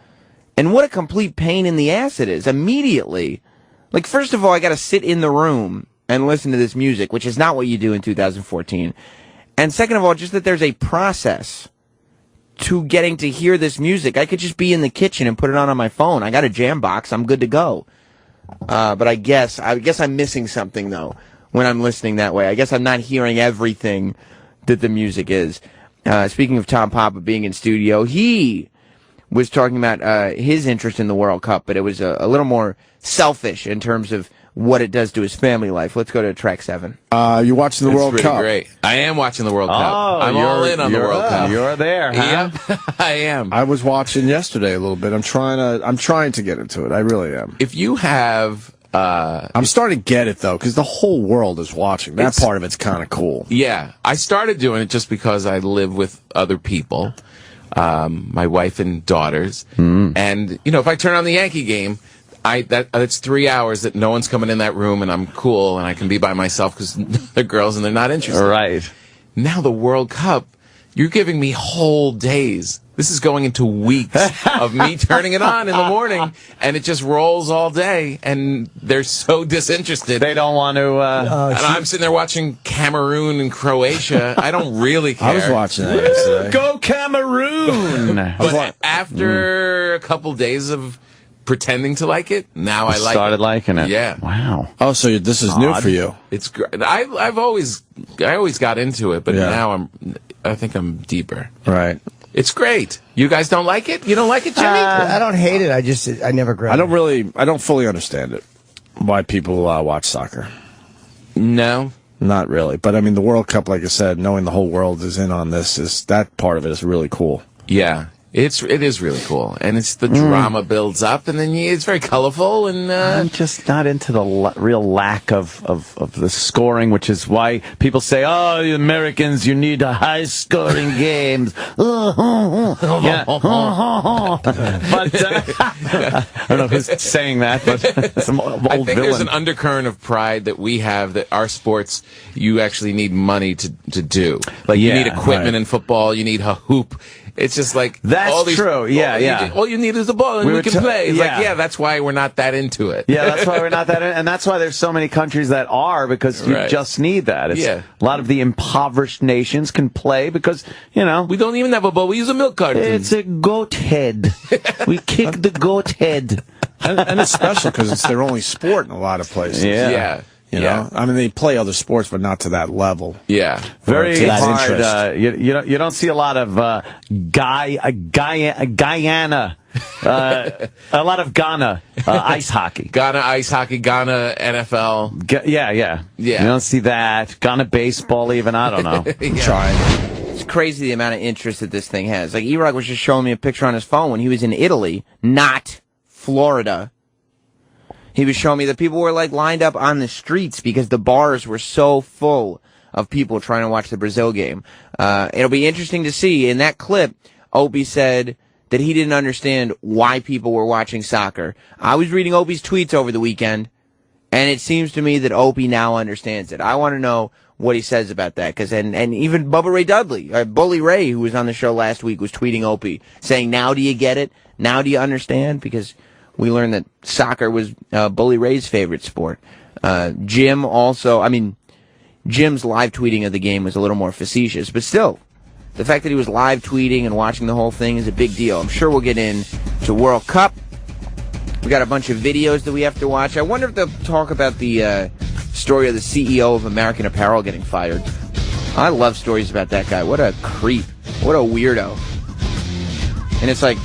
Speaker 4: And what a complete pain in the ass it is, immediately. Like, first of all, I gotta sit in the room and listen to this music, which is not what you do in 2014. And second of all, just that there's a process to getting to hear this music. I could just be in the kitchen and put it on my phone. I got a jam box, I'm good to go. But I guess I'm missing something, though, when I'm listening that way. I guess I'm not hearing everything that the music is. Speaking of Tom Papa being in studio, he was talking about his interest in the World Cup, but it was a little more selfish in terms of what it does to his family life. Let's go to track 7.
Speaker 6: You're watching the World Cup.
Speaker 11: Great. I am watching the World Cup. I'm all in on the World Cup.
Speaker 5: You're there, huh?
Speaker 11: Yep, I am.
Speaker 6: I was watching yesterday a little bit. I'm trying to get into it. I really am.
Speaker 11: If you have...
Speaker 6: I'm starting to get it, though, because the whole world is watching. That part of it's kind of cool.
Speaker 11: Yeah. I started doing it just because I live with other people. My wife and daughters, and you know, if I turn on the Yankee game, that's 3 hours that no one's coming in that room, and I'm cool, and I can be by myself because they're girls and they're not interested.
Speaker 5: Right.
Speaker 11: Now the World Cup, you're giving me whole days. This is going into weeks of me turning it on in the morning, and it just rolls all day, and they're so disinterested.
Speaker 5: They don't want to...
Speaker 11: and I'm sitting there watching Cameroon and Croatia. I don't really care.
Speaker 6: I was watching that yesterday.
Speaker 5: Go Cameroon!
Speaker 11: But after a couple days of pretending to like it, now I like it.
Speaker 5: Started liking it.
Speaker 11: Yeah.
Speaker 5: Wow.
Speaker 6: Oh, so this is new for you.
Speaker 11: It's great. I always got into it, but now I think I'm deeper.
Speaker 6: Right.
Speaker 11: It's great. You guys don't like it? You don't like it, Jimmy?
Speaker 10: I don't hate it. I never grabbed it.
Speaker 6: I don't fully understand it. Why people watch soccer.
Speaker 11: No.
Speaker 6: Not really. But I mean, the World Cup, like I said, knowing the whole world is in on this, that part of it is really cool.
Speaker 11: Yeah. It is really cool, and it's the drama builds up, and then it's very colorful. And
Speaker 5: I'm just not into the real lack of the scoring, which is why people say, "Oh, you Americans, you need a high-scoring games." Yeah. But I don't know who's saying that, but some old
Speaker 11: I think
Speaker 5: villain.
Speaker 11: there's an undercurrent of pride that we have that our sports, you actually need money to do. Like you need equipment in football, you need a hoop. It's just like
Speaker 5: that's
Speaker 11: all these,
Speaker 5: true. Yeah,
Speaker 11: all you need is the ball, and we can play. It's like, that's why we're not that into it.
Speaker 5: Yeah, that's why we're not that, and that's why there's so many countries that are, because you just need that. A lot of the impoverished nations can play because we
Speaker 11: don't even have a ball. We use a milk carton.
Speaker 5: It's a goat head. We kick the goat head,
Speaker 6: and it's special because it's their only sport in a lot of places.
Speaker 11: Yeah.
Speaker 6: You know, I mean, they play other sports, but not to that level.
Speaker 11: Yeah,
Speaker 5: very hard. You don't see a lot of Guyana, a lot of Ghana ice hockey.
Speaker 11: Ghana ice hockey, Ghana NFL.
Speaker 5: Yeah. You don't see that. Ghana baseball, even. I don't know.
Speaker 6: Trying.
Speaker 4: It's crazy the amount of interest that this thing has. Like, E-Rock was just showing me a picture on his phone when he was in Italy, not Florida. He was showing me that people were, like, lined up on the streets because the bars were so full of people trying to watch the Brazil game. It'll be interesting to see. In that clip, Opie said that he didn't understand why people were watching soccer. I was reading Opie's tweets over the weekend, and it seems to me that Opie now understands it. I want to know what he says about that, because and even Bubba Ray Dudley, Bully Ray, who was on the show last week, was tweeting Opie saying, "Now do you get it? Now do you understand?" Because we learned that soccer was Bully Ray's favorite sport. Jim also, Jim's live tweeting of the game was a little more facetious, but still, the fact that he was live tweeting and watching the whole thing is a big deal. I'm sure we'll get into World Cup. We got a bunch of videos that we have to watch. I wonder if they'll talk about the story of the CEO of American Apparel getting fired. I love stories about that guy. What a creep. What a weirdo. And it's like,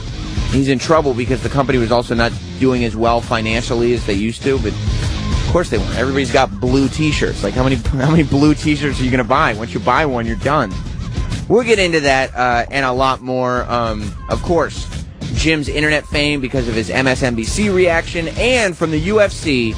Speaker 4: he's in trouble because the company was also not doing as well financially as they used to, but of course they weren't. Everybody's got blue t-shirts. Like, how many blue t-shirts are you going to buy? Once you buy one, you're done. We'll get into that and a lot more. Of course, Jim's internet fame because of his MSNBC reaction, and from the UFC,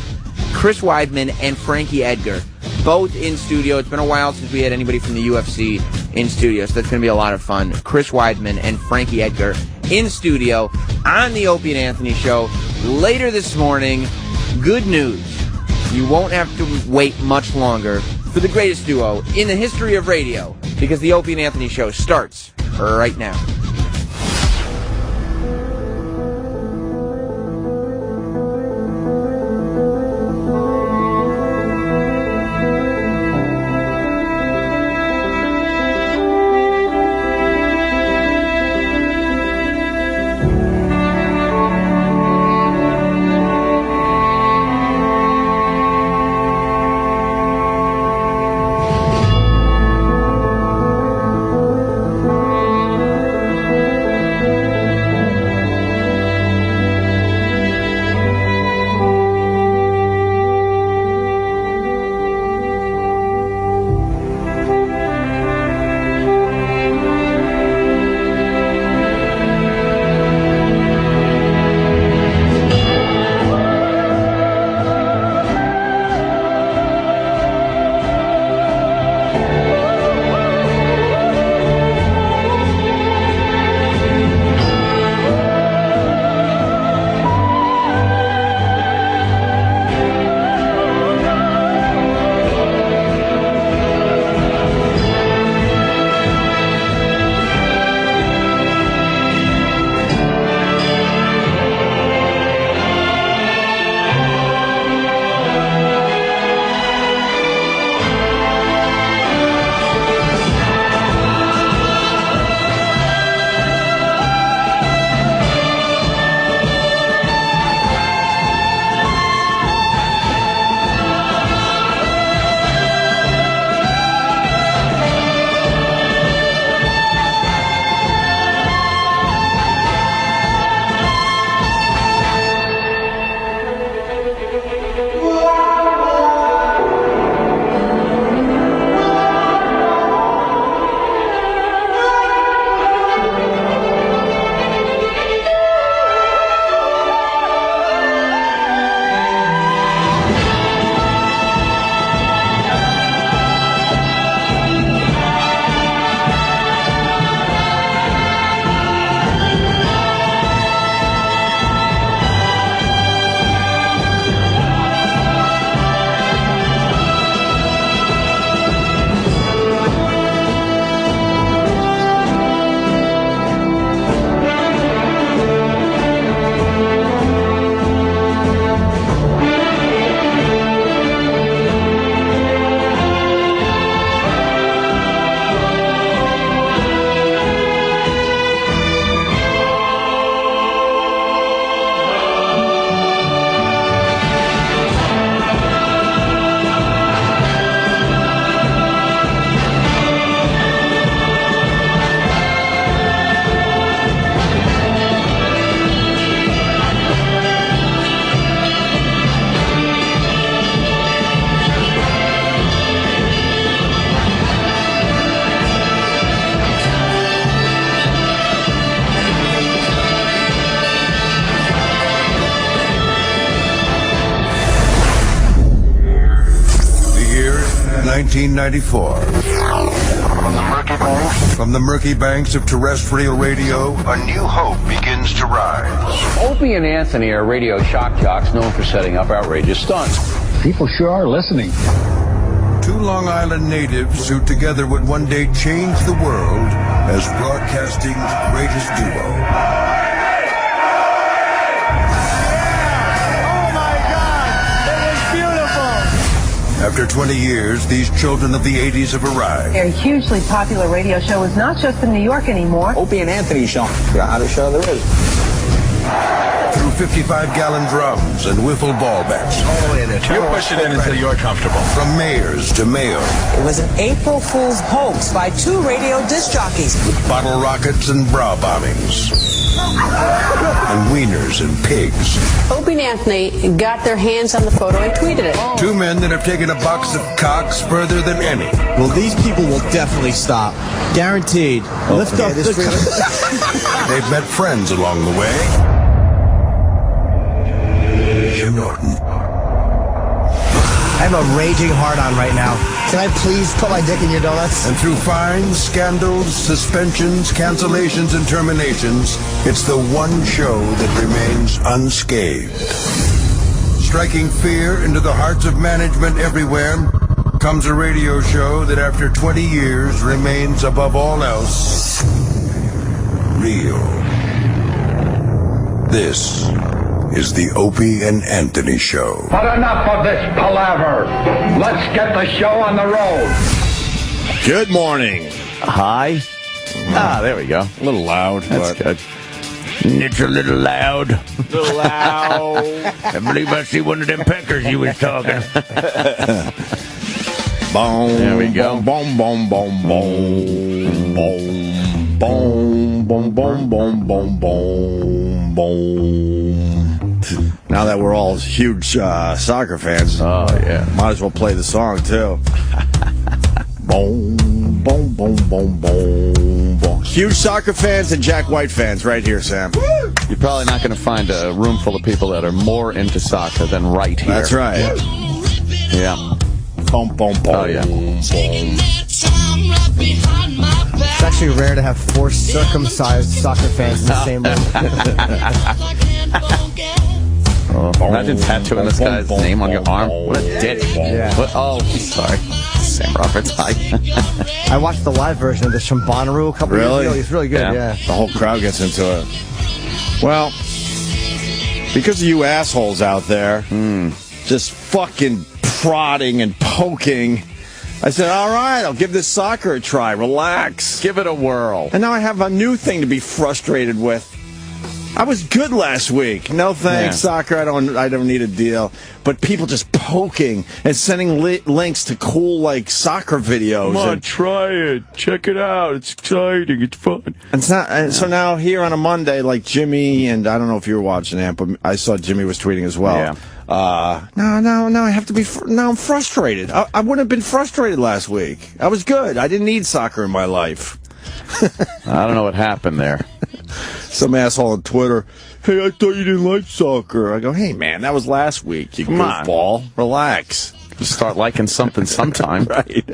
Speaker 4: Chris Weidman and Frankie Edgar, both in studio. It's been a while since we had anybody from the UFC in studio, so that's going to be a lot of fun. Chris Weidman and Frankie Edgar in studio on the Opie and Anthony Show later this morning. Good news. You won't have to wait much longer for the greatest duo in the history of radio, because the Opie and Anthony Show starts right now.
Speaker 3: 1994. From the murky banks of terrestrial radio, a new hope begins to rise.
Speaker 17: Opie and Anthony are radio shock jocks known for setting up outrageous stunts. People sure are listening.
Speaker 3: Two Long Island natives who together would one day change the world as broadcasting's greatest duo.
Speaker 18: Oh my God! It was beautiful!
Speaker 3: After 20 years, these children of the 80s have arrived.
Speaker 19: Their hugely popular radio show is not just in New York anymore.
Speaker 17: Opie and Anthony show. The hottest show there is.
Speaker 3: Through 55-gallon drums and wiffle ball bets.
Speaker 17: You push it in until you're comfortable.
Speaker 3: From mayors to mayor.
Speaker 20: It was an April Fool's hoax by two radio disc jockeys.
Speaker 3: With bottle rockets and bra bombings. And wieners and pigs.
Speaker 21: Opie and Anthony got their hands on the photo and tweeted it.
Speaker 3: Two men that have taken a box of cocks further than any.
Speaker 6: Well, these people will definitely stop. Guaranteed. Lift up this
Speaker 3: They've met friends along the way. Jim Norton.
Speaker 10: I have a raging hard-on right now. Can I please put my dick in your donuts?
Speaker 3: And through fines, scandals, suspensions, cancellations, and terminations, it's the one show that remains unscathed. Striking fear into the hearts of management everywhere comes a radio show that after 20 years remains above all else real. This is the Opie and Anthony Show.
Speaker 17: But enough of this palaver. Let's get the show on the road.
Speaker 6: Good morning.
Speaker 5: Hi. There we go.
Speaker 6: A little loud.
Speaker 5: That's good. It's a little loud.
Speaker 6: A little loud.
Speaker 5: I believe I see one of them peckers you was talking.
Speaker 6: Boom.
Speaker 5: There we go.
Speaker 6: Boom, boom, boom, boom, boom, boom, boom, boom, boom, boom, boom. Now that we're all huge soccer fans,
Speaker 5: yeah,
Speaker 6: might as well play the song too. Boom, boom, boom, boom, boom, boom. Huge soccer fans and Jack White fans right here, Sam.
Speaker 5: You're probably not going to find a room full of people that are more into soccer than right here.
Speaker 6: That's right.
Speaker 5: Yeah.
Speaker 6: Boom, boom, boom.
Speaker 5: Oh, yeah.
Speaker 6: Boom.
Speaker 10: It's actually rare to have four circumcised soccer fans in the same room.
Speaker 5: Imagine tattooing this guy's name on your arm. What a dick.
Speaker 10: Yeah.
Speaker 5: Sorry. Sam Roberts. Hi.
Speaker 10: I watched the live version of this from Bonnaroo a couple years ago. It's really good, yeah.
Speaker 6: The whole crowd gets into it. Well, because of you assholes out there, just fucking prodding and poking, I said, all right, I'll give this soccer a try. Relax.
Speaker 5: Give it a whirl.
Speaker 6: And now I have a new thing to be frustrated with. I was good last week. No thanks, soccer. I don't need a deal. But people just poking and sending links to cool soccer videos.
Speaker 5: Come on, try it. Check it out. It's exciting. It's fun.
Speaker 6: So now here on a Monday, Jimmy, and I don't know if you were watching that, but I saw Jimmy was tweeting as well.
Speaker 5: Yeah.
Speaker 6: Now I have to be. Now I'm frustrated. I wouldn't have been frustrated last week. I was good. I didn't need soccer in my life.
Speaker 5: I don't know what happened there.
Speaker 6: Some asshole on Twitter, hey, I thought you didn't like soccer. I go, hey, man, that was last week. You goofball. Relax.
Speaker 5: Just start liking something sometime.
Speaker 6: Right.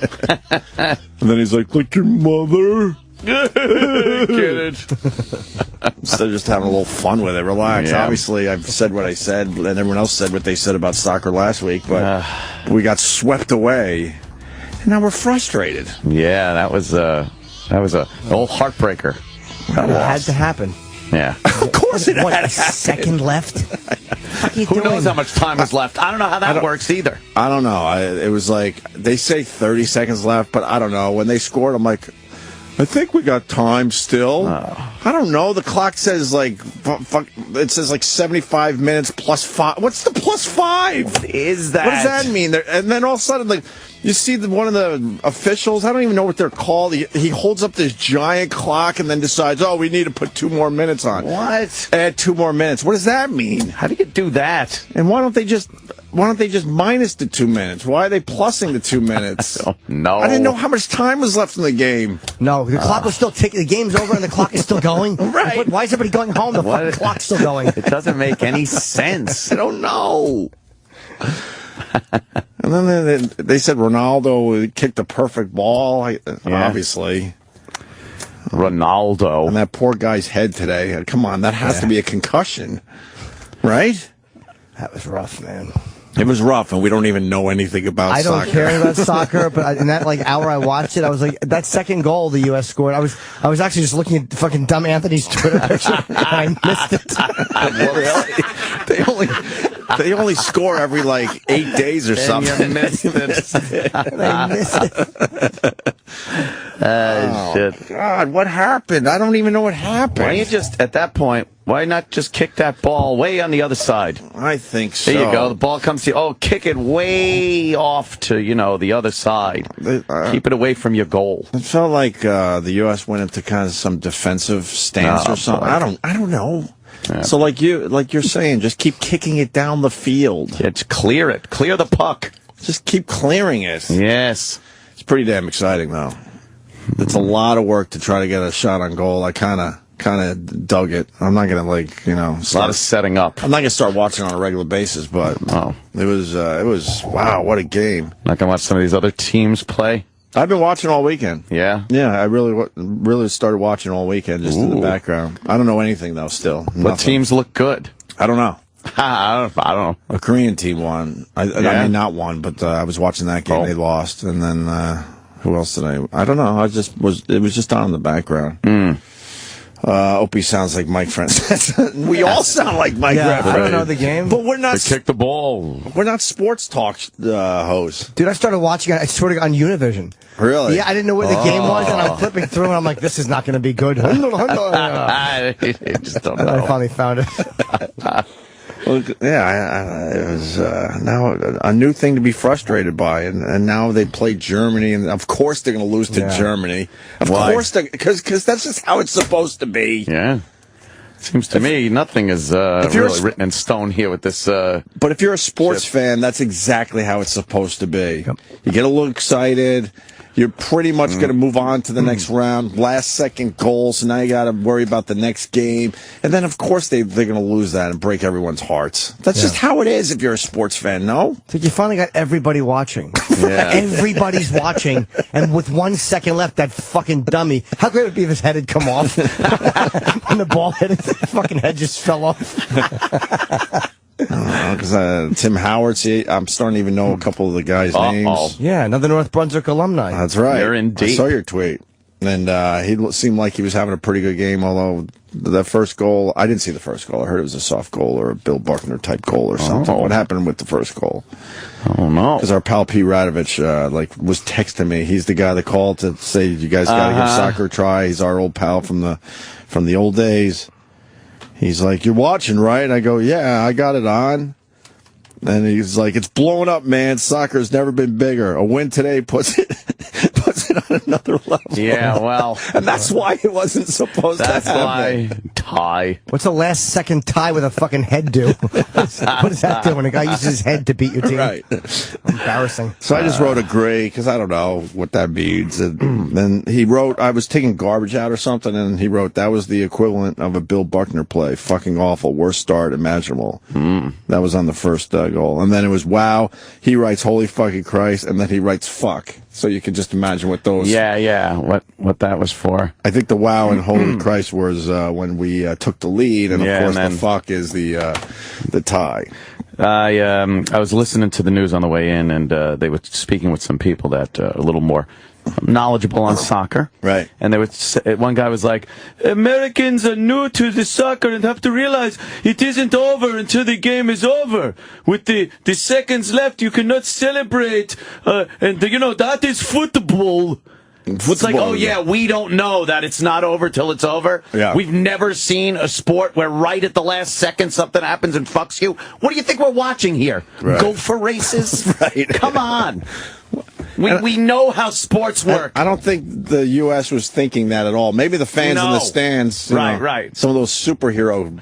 Speaker 6: And then he's like your mother?
Speaker 5: Get it.
Speaker 6: Instead of just having a little fun with it. Relax.
Speaker 5: Yeah.
Speaker 6: Obviously, I've said what I said, and everyone else said what they said about soccer last week, but we got swept away, and now we're frustrated.
Speaker 5: Yeah, that was an old heartbreaker.
Speaker 10: It had to happen.
Speaker 5: Yeah.
Speaker 6: Of course it had to happen.
Speaker 10: Second left?
Speaker 5: Who knows how much time is left? I don't know how that works either.
Speaker 6: I don't know. It was they say 30 seconds left, but I don't know. When they scored, I'm like, I think we got time still. I don't know. The clock says it says 75 minutes plus 5. What's the plus 5?
Speaker 5: What is that?
Speaker 6: What does that mean? And then all of a sudden, you see one of the officials, I don't even know what they're called. He holds up this giant clock and then decides, we need to put 2 more minutes on.
Speaker 5: What?
Speaker 6: Add 2 more minutes. What does that mean?
Speaker 5: How do you do that?
Speaker 6: And why don't they just minus the 2 minutes? Why are they plussing the 2 minutes?
Speaker 5: I don't know.
Speaker 6: I didn't know how much time was left in the game.
Speaker 10: No, the clock was still ticking. The game's over and the clock is still going.
Speaker 6: Right.
Speaker 10: Why is everybody going home? The fucking clock's still going.
Speaker 5: It doesn't make any sense.
Speaker 6: I don't know. And And then they said Ronaldo kicked a perfect ball, obviously.
Speaker 5: Ronaldo.
Speaker 6: And that poor guy's head today. Come on, that has to be a concussion, right?
Speaker 10: That was rough, man.
Speaker 6: It was rough, and we don't even know anything about soccer.
Speaker 10: I don't care about soccer, but in that hour I watched it, I was like, that second goal the U.S. scored, I was actually just looking at fucking dumb Anthony's Twitter picture, and I missed it.
Speaker 6: Really? They only score every 8 days or something.
Speaker 5: You missed it.
Speaker 10: I missed it.
Speaker 5: Shit.
Speaker 6: God, what happened? I don't even know what happened.
Speaker 5: Why you just, at that point, why not just kick that ball way on the other side?
Speaker 6: I think so.
Speaker 5: There you go. The ball comes to you. Oh, kick it way off to, the other side. Keep it away from your goal.
Speaker 6: It felt like the U.S. went into kind of some defensive stance or something.
Speaker 5: Boy.
Speaker 6: I don't know.
Speaker 5: Yeah.
Speaker 6: So like you're saying, just keep kicking it down the field.
Speaker 5: It's clear it. Clear the puck.
Speaker 6: Just keep clearing it.
Speaker 5: Yes.
Speaker 6: It's pretty damn exciting, though. It's a lot of work to try to get a shot on goal. I kind of dug it. I'm not gonna
Speaker 5: a lot of setting up.
Speaker 6: I'm not gonna start watching on a regular basis, but it was wow, what a game.
Speaker 5: Not gonna watch some of these other teams play.
Speaker 6: I've been watching all weekend.
Speaker 5: Yeah,
Speaker 6: I really started watching all weekend just in the background. I don't know anything though. Still,
Speaker 5: what teams look good?
Speaker 6: I don't know.
Speaker 5: I don't know.
Speaker 6: A Korean team won. I mean, not won, but I was watching that game. They lost, and then who else did I don't know. It was just on in the background. Opie sounds like Mike Francis. We all sound like Mike Francis.
Speaker 10: I don't know the game.
Speaker 6: But we're not...
Speaker 5: They kick the ball.
Speaker 6: We're not sports talk hosts.
Speaker 10: Dude, I started watching it, I swear to God, on Univision.
Speaker 6: Really?
Speaker 10: Yeah, I didn't know where the game was, and I'm flipping through, and I'm like, this is not going to be good.
Speaker 5: I just don't know.
Speaker 10: And I finally found it.
Speaker 6: Well, yeah, it was now a new thing to be frustrated by, and now they play Germany, and of course they're going to lose to Germany. Of course, because that's just how it's supposed to be.
Speaker 5: Yeah. Seems to me nothing is really written in stone here with this.
Speaker 6: But if you're a sports fan, that's exactly how it's supposed to be. Yep. You get a little excited. You're pretty much going to move on to the next round. Last second goal, so now you got to worry about the next game. And then, of course, they're going to lose that and break everyone's hearts. That's just how it is if you're a sports fan, no?
Speaker 10: So you finally got everybody watching.
Speaker 5: Yeah.
Speaker 10: Everybody's watching, and with 1 second left, that fucking dummy. How great would it be if his head had come off? When the ball hit his fucking head just fell off.
Speaker 6: Because Tim Howard, I'm starting to even know a couple of the guys' names.
Speaker 10: Yeah, another North Brunswick alumni.
Speaker 6: That's right.
Speaker 5: They're in deep.
Speaker 6: I saw your tweet. And he seemed like he was having a pretty good game, although the first goal, I didn't see the first goal. I heard it was a soft goal or a Bill Buckner type goal or something. What happened with the first goal?
Speaker 5: Oh, no.
Speaker 6: Because our pal P. Radovich was texting me. He's the guy that called to say, you guys got to give soccer a try. He's our old pal from the old days. He's like, you're watching, right? I go, yeah, I got it on. And he's like, it's blowing up, man. Soccer's never been bigger. A win today puts it on another level.
Speaker 5: Yeah, well.
Speaker 6: And that's why it wasn't supposed to happen.
Speaker 5: That's why. Tie.
Speaker 10: What's the last second tie with a fucking head do? What does that do when a guy uses his head to beat your team?
Speaker 6: Right.
Speaker 10: Embarrassing.
Speaker 6: So I just wrote agree, because I don't know what that means. And then he wrote, I was taking garbage out or something, and he wrote, that was the equivalent of a Bill Buckner play. Fucking awful. Worst start imaginable. That was on the first goal. And then it was, wow. He writes, holy fucking Christ. And then he writes, fuck. So you can just imagine what those...
Speaker 5: Yeah. What that was for.
Speaker 6: I think the wow and holy Christ was when we took the lead, and of course the fuck is the tie.
Speaker 5: I was listening to the news on the way in, and they were speaking with some people that are a little more knowledgeable on soccer.
Speaker 6: Right.
Speaker 5: And one guy was like, Americans are new to the soccer and have to realize it isn't over until the game is over. With the seconds left, you cannot celebrate. And that is football. It's like, oh yeah, we don't know that it's not over till it's over.
Speaker 6: Yeah.
Speaker 5: We've never seen a sport where right at the last second something happens and fucks you. What do you think we're watching here?
Speaker 6: Right.
Speaker 5: Gopher races?
Speaker 6: Right.
Speaker 5: Come on. We know how sports work.
Speaker 6: I don't think the U.S. was thinking that at all. Maybe the fans in the stands.
Speaker 5: Right.
Speaker 6: Some of those superhero...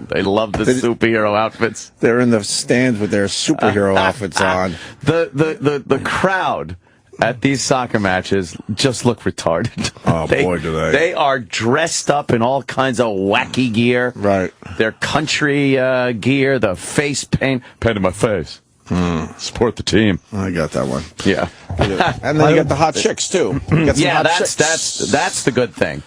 Speaker 5: They love the superhero outfits.
Speaker 6: They're in the stands with their superhero outfits on.
Speaker 5: The crowd at these soccer matches just look retarded.
Speaker 6: Oh, boy, do they.
Speaker 5: They are dressed up in all kinds of wacky gear.
Speaker 6: Right.
Speaker 5: Their country gear, the face paint. Painted my face. Support the team.
Speaker 6: I got that one.
Speaker 5: Yeah.
Speaker 6: And then you got the hot chicks, too. You got some hot chicks.
Speaker 5: That's the good thing.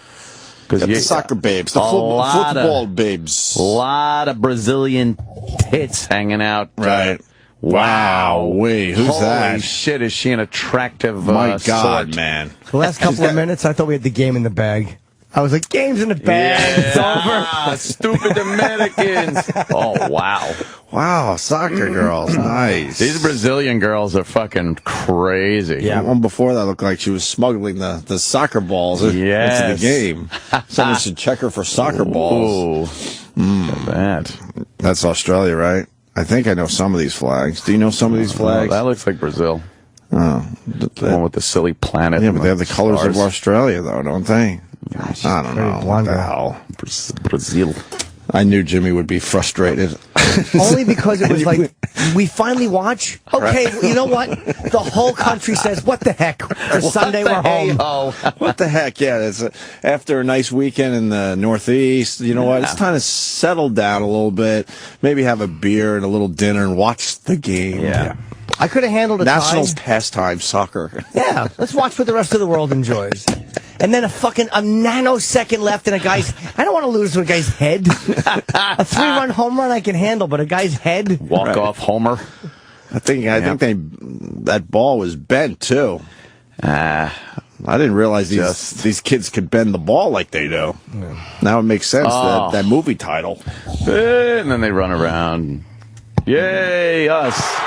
Speaker 6: Because you got the soccer babes, the football babes.
Speaker 5: A lot of Brazilian tits hanging out.
Speaker 6: Right. Wow. Wait, who's that?
Speaker 5: Holy shit, is she an attractive
Speaker 6: My God,
Speaker 5: sort?
Speaker 6: man.
Speaker 10: The last couple of minutes, I thought we had the game in the bag. I was like, game's in the bag. It's over.
Speaker 5: Stupid Americans. Oh, wow.
Speaker 6: Wow, soccer girls. Nice.
Speaker 5: These Brazilian girls are fucking crazy.
Speaker 6: Yeah, one before that looked like she was smuggling the soccer balls into the game. Someone should check her for soccer balls. That's Australia, right? I think I know some of these flags. Do you know some of these flags?
Speaker 5: That looks like Brazil.
Speaker 6: Oh.
Speaker 5: The one with the silly planet.
Speaker 6: Yeah, but they have the colors
Speaker 5: stars.
Speaker 6: of Australia, though, don't they?
Speaker 10: Gosh,
Speaker 6: I don't know. What the hell?
Speaker 5: Brazil.
Speaker 6: I knew Jimmy would be frustrated.
Speaker 10: Only because it was like, we finally watch? Okay, well, you know what? The whole country says, what the heck? It's Sunday, we're home.
Speaker 6: What the heck? Yeah, it's after a nice weekend in the Northeast, you know what? It's time to settle down a little bit, maybe have a beer and a little dinner and watch the game.
Speaker 10: Yeah. I could have handled a
Speaker 6: National
Speaker 10: tie.
Speaker 6: pastime, soccer.
Speaker 10: Yeah, let's watch what the rest of the world enjoys. And then a nanosecond left and a guy's... I don't want to lose to a guy's head. A 3-run home run I can handle, but a guy's head...
Speaker 5: Walk-off homer.
Speaker 6: I think that ball was bent, too. I didn't realize these kids could bend the ball like they do. Yeah. Now it makes sense, that movie title.
Speaker 5: And then they run around. Yay, us.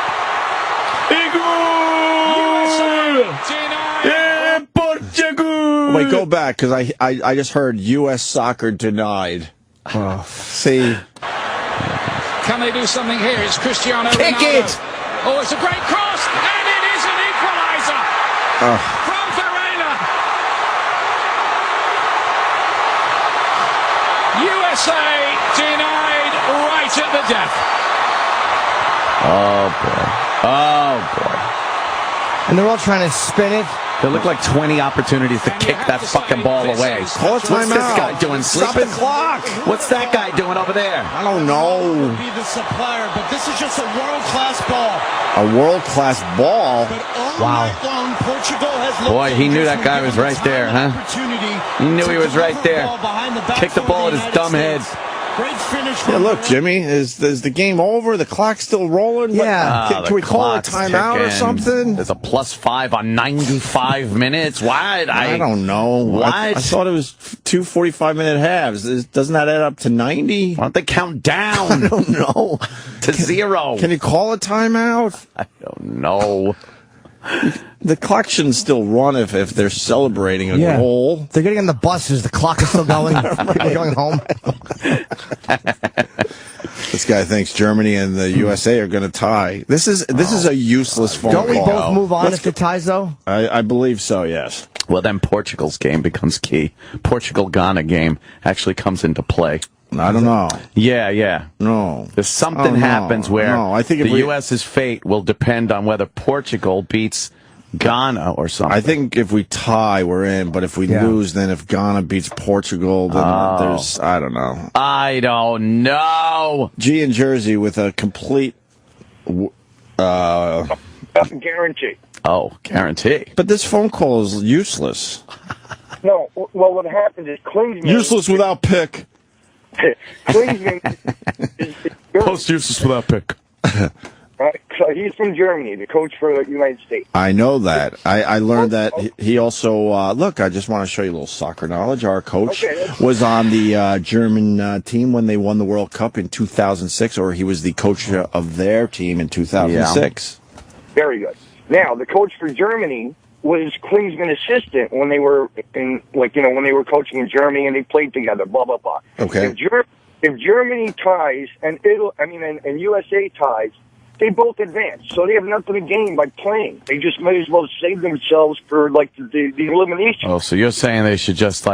Speaker 6: Wait, go back, because I just heard U.S. soccer denied. See?
Speaker 1: Can they do something here? It's Cristiano
Speaker 10: Kick
Speaker 1: Ronaldo.
Speaker 10: it!
Speaker 1: Oh, it's a great cross, and it is an equaliser from Varela. USA denied right at the death.
Speaker 5: Oh, boy. Oh, boy.
Speaker 10: And they're all trying to spin it.
Speaker 5: There look like 20 opportunities to kick that fucking ball away.
Speaker 6: Call a timeout.
Speaker 5: What's this guy doing?
Speaker 6: Stop the clock.
Speaker 5: What's that guy doing over there?
Speaker 6: I don't know.
Speaker 18: Be the supplier, but this is just a world-class ball.
Speaker 6: A world-class ball?
Speaker 18: Wow. Long, Portugal has
Speaker 5: Boy, he knew that guy was right there, huh? He knew he was right there. Kick the ball at his dumb head.
Speaker 18: Great finish.
Speaker 6: Yeah, look, Jimmy, is the game over? The clock's still rolling?
Speaker 10: Yeah.
Speaker 6: Can we call a timeout or something?
Speaker 5: There's a +5 on 95 minutes. Why?
Speaker 6: I don't know.
Speaker 5: What?
Speaker 6: I thought it was 2 45-minute halves. Doesn't that add up to 90?
Speaker 5: Why don't they count down?
Speaker 6: I don't know.
Speaker 5: To 0.
Speaker 6: Can you call a timeout?
Speaker 5: I don't know.
Speaker 6: The clock shouldn't still run if they're celebrating a goal.
Speaker 10: They're getting on the buses. The clock is still going. People going home.
Speaker 6: This guy thinks Germany and the USA are going to tie. This is a useless phone call.
Speaker 10: Don't we both move on if it ties, though?
Speaker 6: I believe so, yes.
Speaker 5: Well, then Portugal's game becomes key. Portugal-Ghana game actually comes into play.
Speaker 6: I don't know.
Speaker 5: Yeah.
Speaker 6: No.
Speaker 5: There's something happens where
Speaker 6: I think
Speaker 5: the U.S.'s fate will depend on whether Portugal beats Ghana or something.
Speaker 6: I think if we tie, we're in. But if we lose, then if Ghana beats Portugal, then there's... I don't know.
Speaker 5: I don't know.
Speaker 6: G in Jersey with a complete...
Speaker 12: Guarantee.
Speaker 5: Oh, guarantee.
Speaker 6: But this phone call is useless.
Speaker 12: No, well, what happens is Klinsmann...
Speaker 6: Useless without pick.
Speaker 12: Klinsmann is
Speaker 5: Post useless without pick.
Speaker 12: Right? So he's from Germany, the coach for the United States.
Speaker 6: I know that. I learned that he also... look, I just want to show you a little soccer knowledge. Our coach was on the German team when they won the World Cup in 2006, or he was the coach of their team in 2006.
Speaker 12: Yeah. Very good. Now, the coach for Germany was Klinsmann assistant when they were when they were coaching in Germany and they played together, blah, blah, blah.
Speaker 6: Okay.
Speaker 12: If Germany ties and USA ties, they both advance. So they have nothing to gain by playing. They just may as well save themselves for the elimination.
Speaker 5: Oh, so you're saying they should just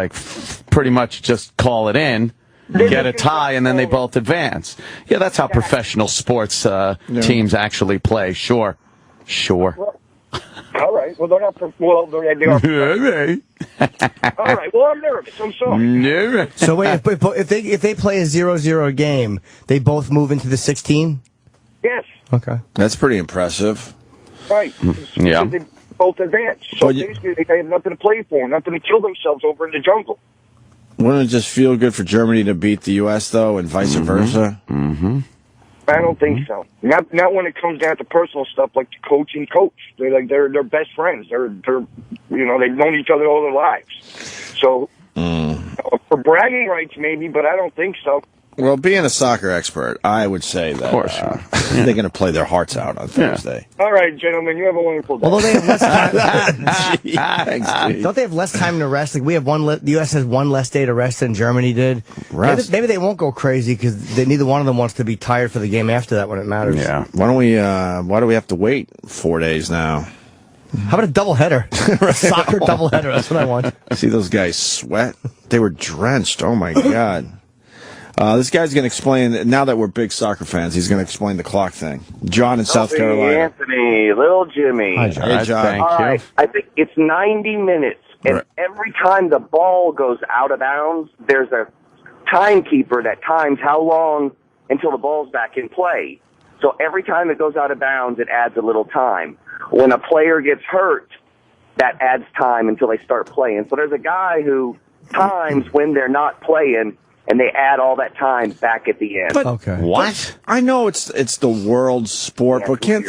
Speaker 5: pretty much just call it in, get a tie, and then they both advance. Yeah, that's how professional sports teams actually play. Sure.
Speaker 12: Well, all right. Well, they're not. Well, they are. All right. Well, I'm nervous. I'm sorry.
Speaker 10: So wait, if they play a 0-0 game, they both move into the 16?
Speaker 12: Yes.
Speaker 10: Okay.
Speaker 6: That's pretty impressive.
Speaker 2: Right.
Speaker 5: Yeah.
Speaker 2: They both advanced. So basically, they have nothing to play for, nothing to kill themselves over in the jungle.
Speaker 6: Wouldn't it just feel good for Germany to beat the U.S., though, and vice versa?
Speaker 5: Mm-hmm.
Speaker 2: I don't think so. Not when it comes down to personal stuff like the coach and coach. They're best friends. They've known each other all their lives. So for bragging rights, maybe, but I don't think so.
Speaker 6: Well, being a soccer expert, I would say that they're going to play their hearts out on Thursday.
Speaker 2: All right, gentlemen, you have a wonderful day.
Speaker 10: Although they have less time,
Speaker 6: Thanks, Steve.
Speaker 10: don't they have less time to rest? Like we have the U.S. has one less day to rest than Germany did. Maybe they won't go crazy because neither one of them wants to be tired for the game after that when it matters.
Speaker 6: Yeah. Why do we have to wait 4 days now?
Speaker 10: How about a doubleheader? Soccer doubleheader. That's what I want.
Speaker 6: See those guys sweat? They were drenched. Oh my God. This guy's going to explain, now that we're big soccer fans, he's going to explain the clock thing. John in South Carolina.
Speaker 15: Anthony, little Jimmy.
Speaker 6: Hi, John. Hey, John.
Speaker 15: All right, I think it's 90 minutes, and every time the ball goes out of bounds, there's a timekeeper that times how long until the ball's back in play. So every time it goes out of bounds, it adds a little time. When a player gets hurt, that adds time until they start playing. So there's a guy who times when they're not playing, and they add all that time back at the end.
Speaker 6: But, what? I know it's the world sport, but can't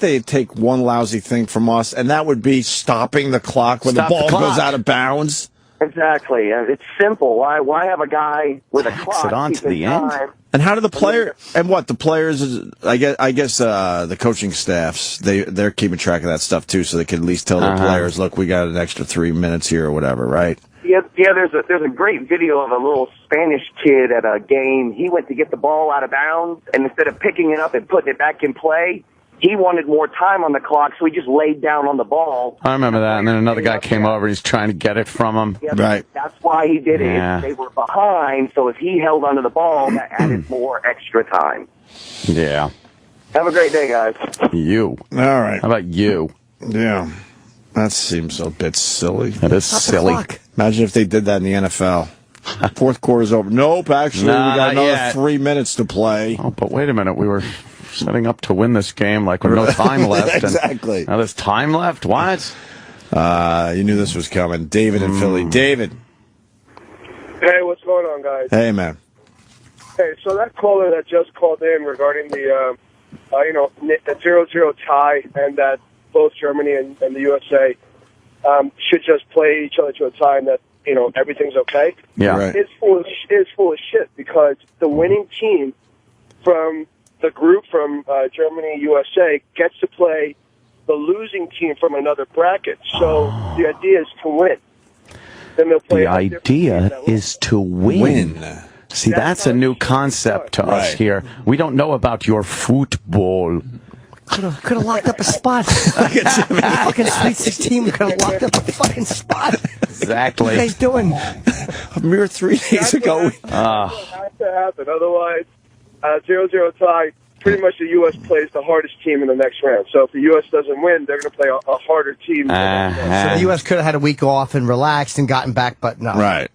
Speaker 6: they take one lousy thing from us, and that would be stopping the clock when the ball goes out of bounds?
Speaker 15: Exactly. It's simple. Why have a guy with a clock?
Speaker 6: It on to the end.
Speaker 15: Time?
Speaker 6: And how do the player and what the players? I guess the coaching staffs they're keeping track of that stuff too, so they can at least tell the players, look, we got an extra 3 minutes here or whatever, right?
Speaker 15: Yeah. There's a great video of a little Spanish kid at a game. He went to get the ball out of bounds, and instead of picking it up and putting it back in play, he wanted more time on the clock, so he just laid down on the ball.
Speaker 5: I remember that, and then another guy came over, and he's trying to get it from him.
Speaker 15: Yeah, right. That's why he did it.
Speaker 5: Yeah.
Speaker 15: They were behind, so if he held onto the ball, that added more extra time.
Speaker 5: Yeah.
Speaker 15: Have a great day, guys.
Speaker 5: You.
Speaker 6: All right.
Speaker 5: How about you?
Speaker 6: Yeah. That seems a bit silly.
Speaker 5: That is silly.
Speaker 6: Imagine if they did that in the NFL. Fourth quarter's over. Nope, actually, we got another 3 minutes to play.
Speaker 5: Oh, but wait a minute. We were setting up to win this game like with no time left.
Speaker 6: Exactly.
Speaker 5: And now there's time left? What?
Speaker 6: You knew this was coming. David in Philly. David.
Speaker 22: Hey, what's going on, guys?
Speaker 6: Hey, man.
Speaker 22: Hey, so that caller that just called in regarding the 0-0 tie and that both Germany and the USA should just play each other to a tie and that, everything's okay.
Speaker 5: Yeah. Right.
Speaker 22: It's full of shit because the winning team from the group from Germany, USA gets to play the losing team from another bracket. So the idea is to win. Then they'll play
Speaker 5: The idea is to win. See, that's a new concept to us here. We don't know about your football.
Speaker 10: Could have locked up a spot. Fucking Sweet 16, we could have locked up a fucking spot.
Speaker 5: Exactly.
Speaker 10: What are you guys doing?
Speaker 6: A mere 3 days ago.
Speaker 22: It has to happen. Otherwise, 0-0 tie, pretty much the U.S. plays the hardest team in the next round. So if the U.S. doesn't win, they're going to play a harder team.
Speaker 10: So the U.S. could have had a week off and relaxed and gotten back, but no.
Speaker 6: Right.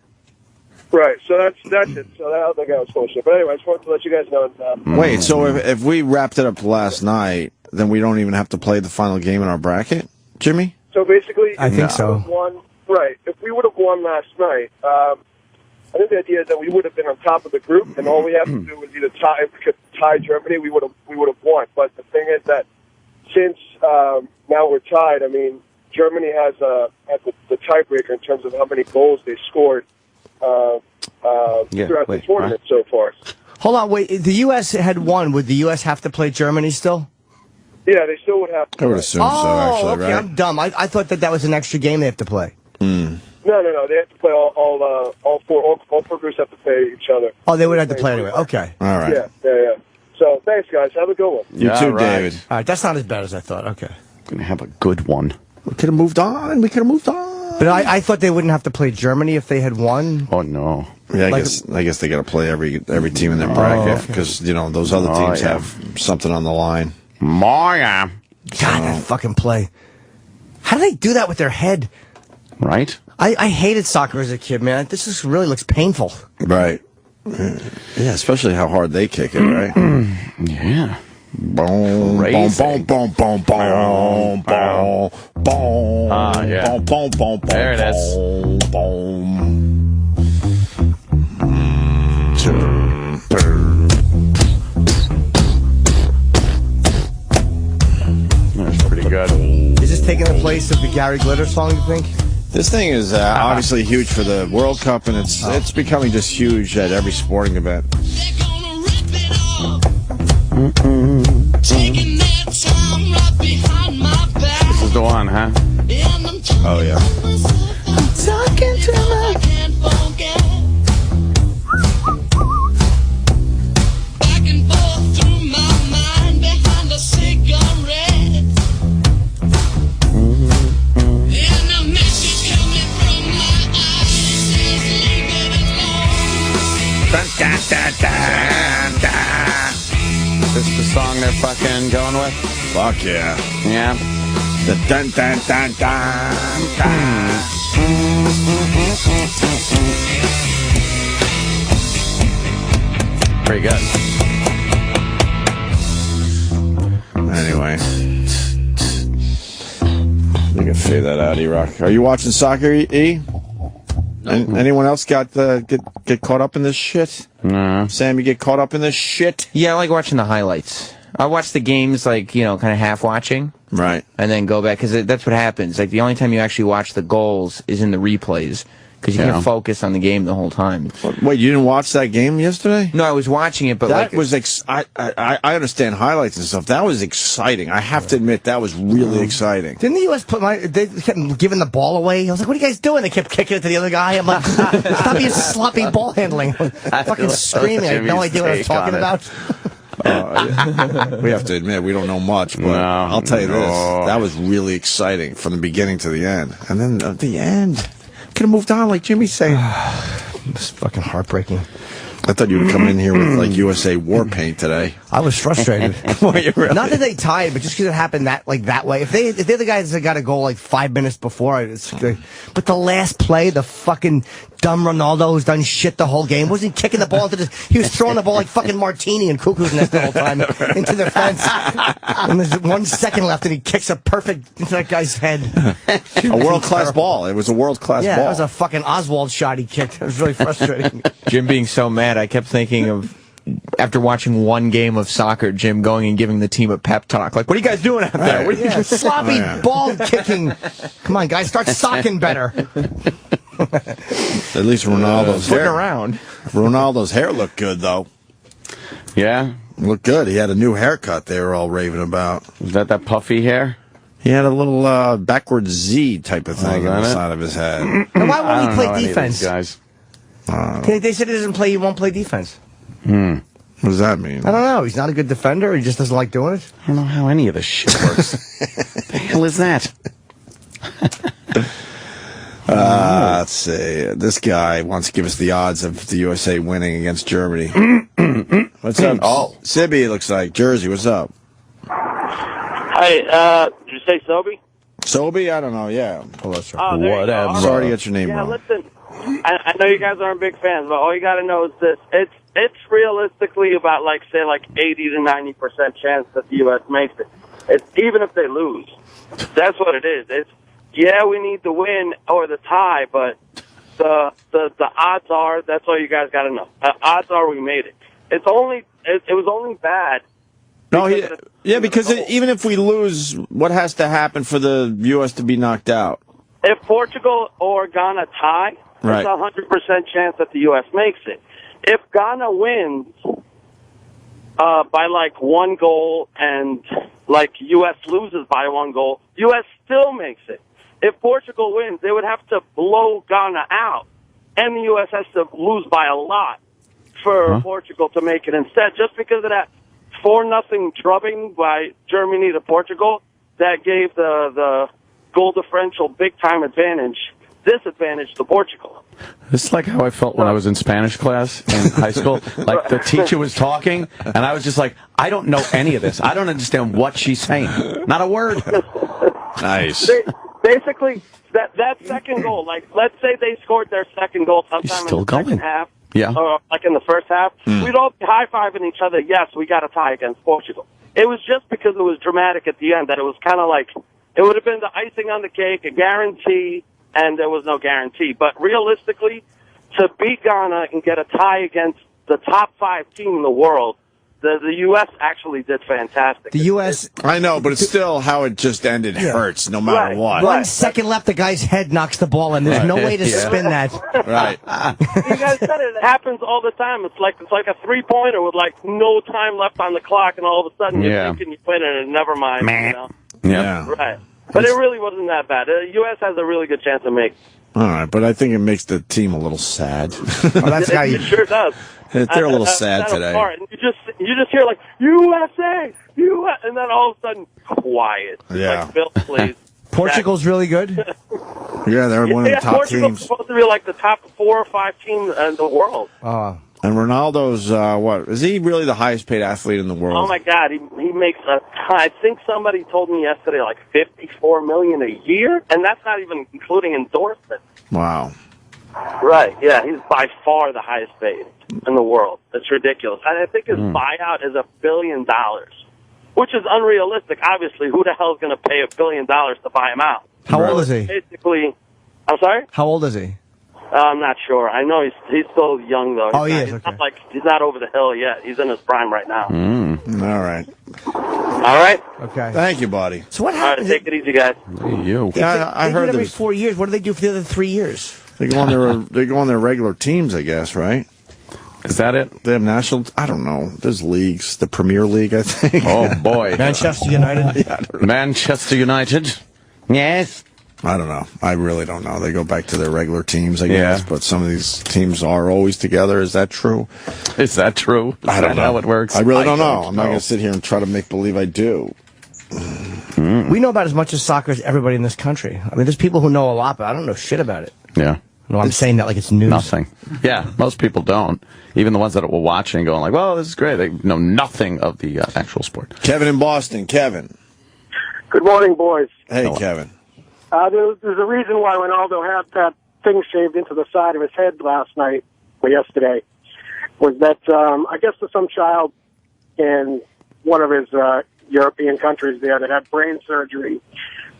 Speaker 22: Right, so that's it. So I don't think I was bullshit. But anyway, I just wanted to let you guys know.
Speaker 6: Wait, so if we wrapped it up last night, then we don't even have to play the final game in our bracket, Jimmy?
Speaker 22: So basically,
Speaker 10: I think so.
Speaker 22: If we would have won last night, I think the idea is that we would have been on top of the group, and all we have to do is either tie Germany. We would have won. But the thing is that since now we're tied, I mean, Germany has the tiebreaker in terms of how many goals they scored throughout the tournament so far.
Speaker 10: Hold on, wait. The U.S. had won. Would the U.S. have to play Germany still?
Speaker 22: Yeah, they still would have to.
Speaker 6: I would assume so, actually,
Speaker 10: okay,
Speaker 6: right?
Speaker 10: I'm dumb. I thought that was an extra game they have to play.
Speaker 22: No. They have to play all four groups have to play each other.
Speaker 10: Oh, they would have to play anyway. Okay.
Speaker 6: All right.
Speaker 22: Yeah. So thanks, guys. Have a good one.
Speaker 6: You too, David.
Speaker 10: All right, that's not as bad as I thought. Okay.
Speaker 5: Gonna have a good one.
Speaker 6: We could have moved on.
Speaker 10: But I thought they wouldn't have to play Germany if they had won.
Speaker 5: Oh no.
Speaker 6: Yeah, I guess they got to play every team in their bracket because those other teams have something on the line.
Speaker 5: Maya.
Speaker 10: God, that fucking play. How do they do that with their head?
Speaker 5: Right.
Speaker 10: I hated soccer as a kid, man. This just really looks painful.
Speaker 6: Right. Yeah, especially how hard they kick it, right?
Speaker 5: Yeah.
Speaker 6: Boom, boom, boom, boom, boom, boom, boom, boom.
Speaker 5: Ah, yeah.
Speaker 6: Boom, boom, boom, boom,
Speaker 5: There it is.
Speaker 6: boom,
Speaker 5: That's pretty good.
Speaker 10: Is this taking the place of the Gary Glitter song, you think?
Speaker 6: This thing is obviously huge for the World Cup, and it's becoming just huge at every sporting event.
Speaker 5: This is the one, huh?
Speaker 6: Oh, yeah.
Speaker 18: Talking to my back and forth through my mind behind a cigarette. And a message coming from my eyes says leave it alone.
Speaker 5: Is this the song they're fucking going with?
Speaker 6: Fuck yeah.
Speaker 5: Yeah.
Speaker 6: The dun dun dun dun dun.
Speaker 5: Pretty good.
Speaker 6: Anyway. You can figure that out, E-Rock. Are you watching soccer, E? Anyone else get caught up in this shit?
Speaker 5: No.
Speaker 6: Sam, you get caught up in this shit?
Speaker 4: Yeah, I like watching the highlights. I watch the games, like, kind of half watching.
Speaker 6: Right.
Speaker 4: And then go back, because that's what happens. Like, the only time you actually watch the goals is in the replays, because you can't focus on the game the whole time.
Speaker 6: Wait, you didn't watch that game yesterday?
Speaker 4: No, I was watching it, but
Speaker 6: that was I understand highlights and stuff. That was exciting. I have to admit, that was really exciting.
Speaker 10: Didn't the U.S. they kept giving the ball away? I was like, what are you guys doing? They kept kicking it to the other guy. I'm like, stop being sloppy ball handling. Fucking screaming. I had no idea what I was talking about.
Speaker 6: We have to admit, we don't know much, but I'll tell you this. That was really exciting from the beginning to the end. And then at the end, could have moved on like Jimmy's saying.
Speaker 10: It's fucking heartbreaking.
Speaker 6: I thought you would come in here with like USA war paint today.
Speaker 10: I was frustrated.
Speaker 6: Really?
Speaker 10: Not that they tied, but just because it happened that way. If they're the guys that got a goal like 5 minutes before, but the last play, the fucking dumb Ronaldo who's done shit the whole game wasn't kicking the ball into the. He was throwing the ball like fucking Martini and Cuckoo's Nest the whole time into the fence. And there's 1 second left, and he kicks a perfect into that guy's head.
Speaker 6: A world-class ball. It was a world-class ball.
Speaker 10: Yeah, it was a fucking Oswald shot he kicked. It was really frustrating.
Speaker 4: Jim being so mad, I kept thinking of, after watching one game of soccer, Jim going and giving the team a pep talk. Like, what are you guys doing out there? What are you
Speaker 10: sloppy ball kicking. Come on, guys, start socking better.
Speaker 6: At least Ronaldo's hair.
Speaker 4: Around.
Speaker 6: Ronaldo's hair looked good, though.
Speaker 5: Yeah?
Speaker 6: Looked good. He had a new haircut they were all raving about.
Speaker 5: Was that puffy hair?
Speaker 6: He had a little backwards Z type of thing on the side of his head.
Speaker 10: Now, why won't he play defense?
Speaker 5: Guys.
Speaker 10: They said he doesn't play. He won't play defense.
Speaker 6: What does that mean?
Speaker 10: I don't know. He's not a good defender. He just doesn't like doing it.
Speaker 5: I don't know how any of this shit works. The hell is that?
Speaker 6: Let's see. This guy wants to give us the odds of the USA winning against Germany. What's up? Oh, Sibby, it looks like. Jersey, what's up?
Speaker 12: Hey, did you say Sobe?
Speaker 6: Sobe? I don't know. Yeah. Hello, sir.
Speaker 12: Oh, there you go.
Speaker 6: Whatever. Sorry to get your name
Speaker 12: yeah,
Speaker 6: wrong.
Speaker 12: Listen, I know you guys aren't big fans, but all you got to know is this. It's realistically about, 80 to 90% chance that the U.S. makes it. It's even if they lose. That's what it is. It's, yeah, we need the win or the tie, but the odds are, that's all you guys got to know. Odds are we made it. It was only bad.
Speaker 6: No, because even if we lose, what has to happen for the U.S. to be knocked out?
Speaker 12: If Portugal or Ghana tie,
Speaker 6: right,
Speaker 12: it's 100% chance that the U.S. makes it. If Ghana wins by 1 goal and U.S. loses by 1 goal, U.S. still makes it. If Portugal wins, they would have to blow Ghana out, and the U.S. has to lose by a lot for Portugal to make it instead, just because of that 4-0 drubbing by Germany to Portugal that gave the goal differential big-time disadvantage to Portugal.
Speaker 5: This is like how I felt when I was in Spanish class in high school. Like, the teacher was talking, and I was just like, I don't know any of this. I don't understand what she's saying. Not a word.
Speaker 6: Nice.
Speaker 12: Basically, that second goal, let's say they scored their second goal sometime in the second half.
Speaker 5: Yeah.
Speaker 12: Or in the first half, we'd all be high-fiving each other, yes, we got a tie against Portugal. it was just because it was dramatic at the end that it was kind of like, it would have been the icing on the cake, a guarantee, and there was no guarantee. But realistically, to beat Ghana and get a tie against the top 5 team in the world, the U.S. actually did fantastic.
Speaker 10: The U.S.
Speaker 6: I know, but it's still how it just ended hurts, no matter what.
Speaker 10: 1 second left, the guy's head knocks the ball in. There's no way to spin that.
Speaker 6: Right.
Speaker 12: You guys said it happens all the time. It's like a 3-pointer with like no time left on the clock, and all of a sudden you're thinking you win it, and never mind. You know?
Speaker 6: Yeah.
Speaker 12: Right. But it really wasn't that bad. The U.S. has a really good chance of making.
Speaker 6: All right, but I think it makes the team a little sad.
Speaker 12: It sure does.
Speaker 6: They're a little sad today.
Speaker 12: And you just hear like USA, and then all of a sudden quiet.
Speaker 6: Yeah.
Speaker 12: Like, Bill, please.
Speaker 10: Portugal's really good.
Speaker 6: Yeah, they're one of the top
Speaker 12: Portugal's
Speaker 6: teams.
Speaker 12: supposed to be like the top 4 or 5 team in the world.
Speaker 6: And Ronaldo's, what? Is he really the highest paid athlete in the world?
Speaker 12: Oh my God, he makes a ton. I think somebody told me yesterday like $54 million a year, and that's not even including endorsements.
Speaker 6: Wow.
Speaker 12: Right, yeah, he's by far the highest paid in the world. It's ridiculous. And I think his buyout is $1 billion, which is unrealistic. Obviously, who the hell is going to pay $1 billion to buy him out?
Speaker 10: How old is he?
Speaker 12: Basically, I'm sorry?
Speaker 10: How old is he?
Speaker 12: I'm not sure. I know he's still young, though.
Speaker 10: Oh, he is, okay.
Speaker 12: He's not over the hill yet. He's in his prime right now.
Speaker 6: All right.
Speaker 12: All right?
Speaker 10: Okay.
Speaker 6: Thank you, buddy.
Speaker 10: So what
Speaker 12: All right,
Speaker 10: happens?
Speaker 12: take it easy, guys.
Speaker 5: You.
Speaker 6: Yeah, I
Speaker 10: They do
Speaker 6: heard
Speaker 10: it every
Speaker 6: there's-
Speaker 10: 4 years. What do they do for the other 3 years?
Speaker 6: They go on their regular teams, I guess, right?
Speaker 5: Is that it?
Speaker 6: They have national. I don't know. There's leagues. The Premier League, I think.
Speaker 5: Oh boy.
Speaker 10: Manchester United.
Speaker 5: Manchester United. Yes.
Speaker 6: I don't know. I really don't know. They go back to their regular teams, I guess. But some of these teams are always together. Is that true?
Speaker 5: Is that true?
Speaker 6: I don't know
Speaker 5: how it works.
Speaker 6: I really don't know. I'm not going to sit here and try to make believe I do.
Speaker 10: We know about as much as soccer as everybody in this country. I mean, there's people who know a lot, but I don't know shit about it.
Speaker 5: Yeah.
Speaker 10: No, I'm saying that like it's news.
Speaker 5: Nothing. Yeah, most people don't. Even the ones that were watching going like, well, this is great. They know nothing of the actual sport.
Speaker 6: Kevin in Boston. Kevin.
Speaker 8: Good morning, boys.
Speaker 6: Hey,
Speaker 5: Hello.
Speaker 6: Kevin.
Speaker 8: There's a reason why Ronaldo had that thing shaved into the side of his head last night or yesterday. Was that I guess there's some child in one of his European countries there that had brain surgery,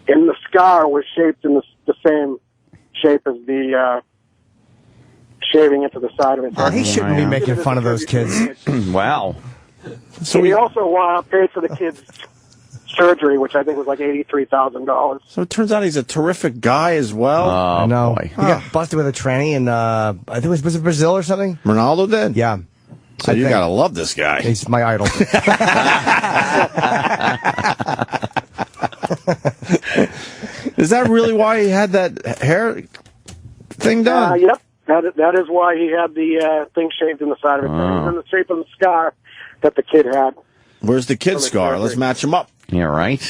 Speaker 8: and the scar was shaped in the same shape as the shaving into the side of his head.
Speaker 10: He shouldn't be making fun of those kids.
Speaker 5: Wow.
Speaker 8: So he also paid for the kid's surgery, which I think was like $83,000.
Speaker 6: So it turns out he's a terrific guy as well.
Speaker 10: I know. He got busted with a tranny in, I think was it Brazil or something?
Speaker 6: Ronaldo did?
Speaker 10: Yeah.
Speaker 6: So you got to love this guy.
Speaker 10: He's my idol.
Speaker 6: Is that really why he had that hair thing done?
Speaker 8: Yep. That is why he had the thing shaved in the side of his head. It was in the shape of the scar that the kid had.
Speaker 6: Where's the kid scar? Let's match him up.
Speaker 5: Yeah, right.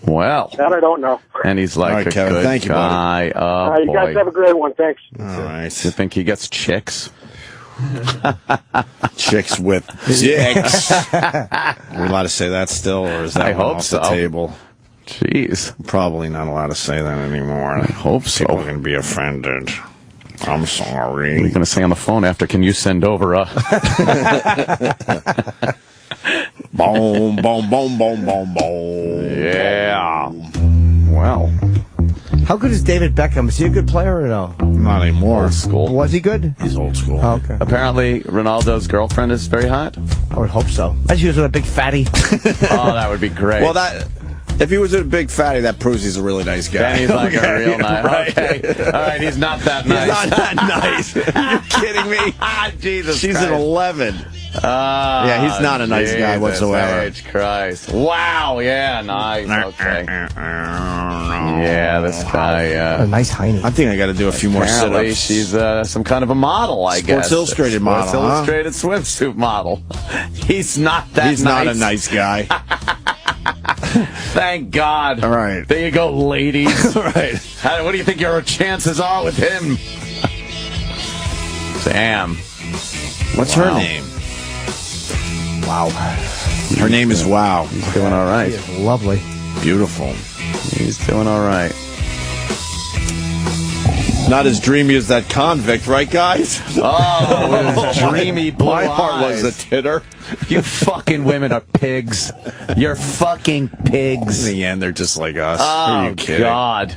Speaker 5: Well.
Speaker 8: That I don't know.
Speaker 5: And he's like
Speaker 6: All right,
Speaker 5: a
Speaker 6: Kevin,
Speaker 5: good
Speaker 6: thank you,
Speaker 5: guy.
Speaker 8: You
Speaker 5: Oh,
Speaker 8: guys
Speaker 5: boy.
Speaker 8: have a great one. Thanks.
Speaker 6: All right.
Speaker 5: You think he gets chicks?
Speaker 6: Chicks with dicks. Are we allowed to say that still, or is that
Speaker 5: I
Speaker 6: one
Speaker 5: hope
Speaker 6: off
Speaker 5: so.
Speaker 6: the table?
Speaker 5: Jeez.
Speaker 6: Probably not allowed to say that anymore.
Speaker 5: I hope so.
Speaker 6: People are going to be offended. I'm sorry.
Speaker 5: What are you going to say on the phone after? Can you send over a...
Speaker 6: Boom, boom, boom, boom, boom, boom.
Speaker 5: Yeah. Well.
Speaker 10: How good is David Beckham? Is he a good player or no?
Speaker 6: Not anymore.
Speaker 5: Old school.
Speaker 10: Was he good?
Speaker 6: He's old school.
Speaker 10: Oh, okay.
Speaker 5: Apparently, Ronaldo's girlfriend is very hot.
Speaker 10: I would hope so. As usual, a big fatty.
Speaker 5: Oh, that would be great.
Speaker 6: Well, if he was a big fatty, that proves he's a really nice guy.
Speaker 5: Then he's like a real nice.
Speaker 6: Right.
Speaker 5: Okay. All right, he's not that nice.
Speaker 6: He's not that nice. You're kidding me?
Speaker 5: Jesus
Speaker 6: She's
Speaker 5: Christ.
Speaker 6: an 11. Yeah, he's not a nice guy
Speaker 5: Jesus
Speaker 6: whatsoever.
Speaker 5: H. Christ. Wow, yeah, nice. Okay. Yeah, this guy,
Speaker 10: A nice hiney.
Speaker 6: I think I got to do a few more
Speaker 5: apparently
Speaker 6: sit-ups.
Speaker 5: she's some kind of a model, I guess.
Speaker 6: Sports Illustrated model,
Speaker 5: Sports
Speaker 6: huh?
Speaker 5: Illustrated swimsuit model. He's not that
Speaker 6: He's
Speaker 5: nice.
Speaker 6: not a nice guy.
Speaker 5: Thank God.
Speaker 6: All right.
Speaker 5: There you go, ladies.
Speaker 6: Right.
Speaker 5: What do you think your chances are with him? Damn.
Speaker 6: What's
Speaker 5: Wow.
Speaker 6: her name? Wow. Her name is Wow.
Speaker 5: He's doing all right.
Speaker 10: Lovely.
Speaker 6: Beautiful.
Speaker 5: He's doing all right.
Speaker 6: Not as dreamy as that convict, right, guys?
Speaker 5: Oh, with his dreamy blue
Speaker 6: My heart
Speaker 5: eyes.
Speaker 6: was a titter.
Speaker 5: You fucking women are pigs. You're fucking pigs.
Speaker 6: In the end, they're just like us. Who
Speaker 5: Oh,
Speaker 6: are you kidding?
Speaker 5: God.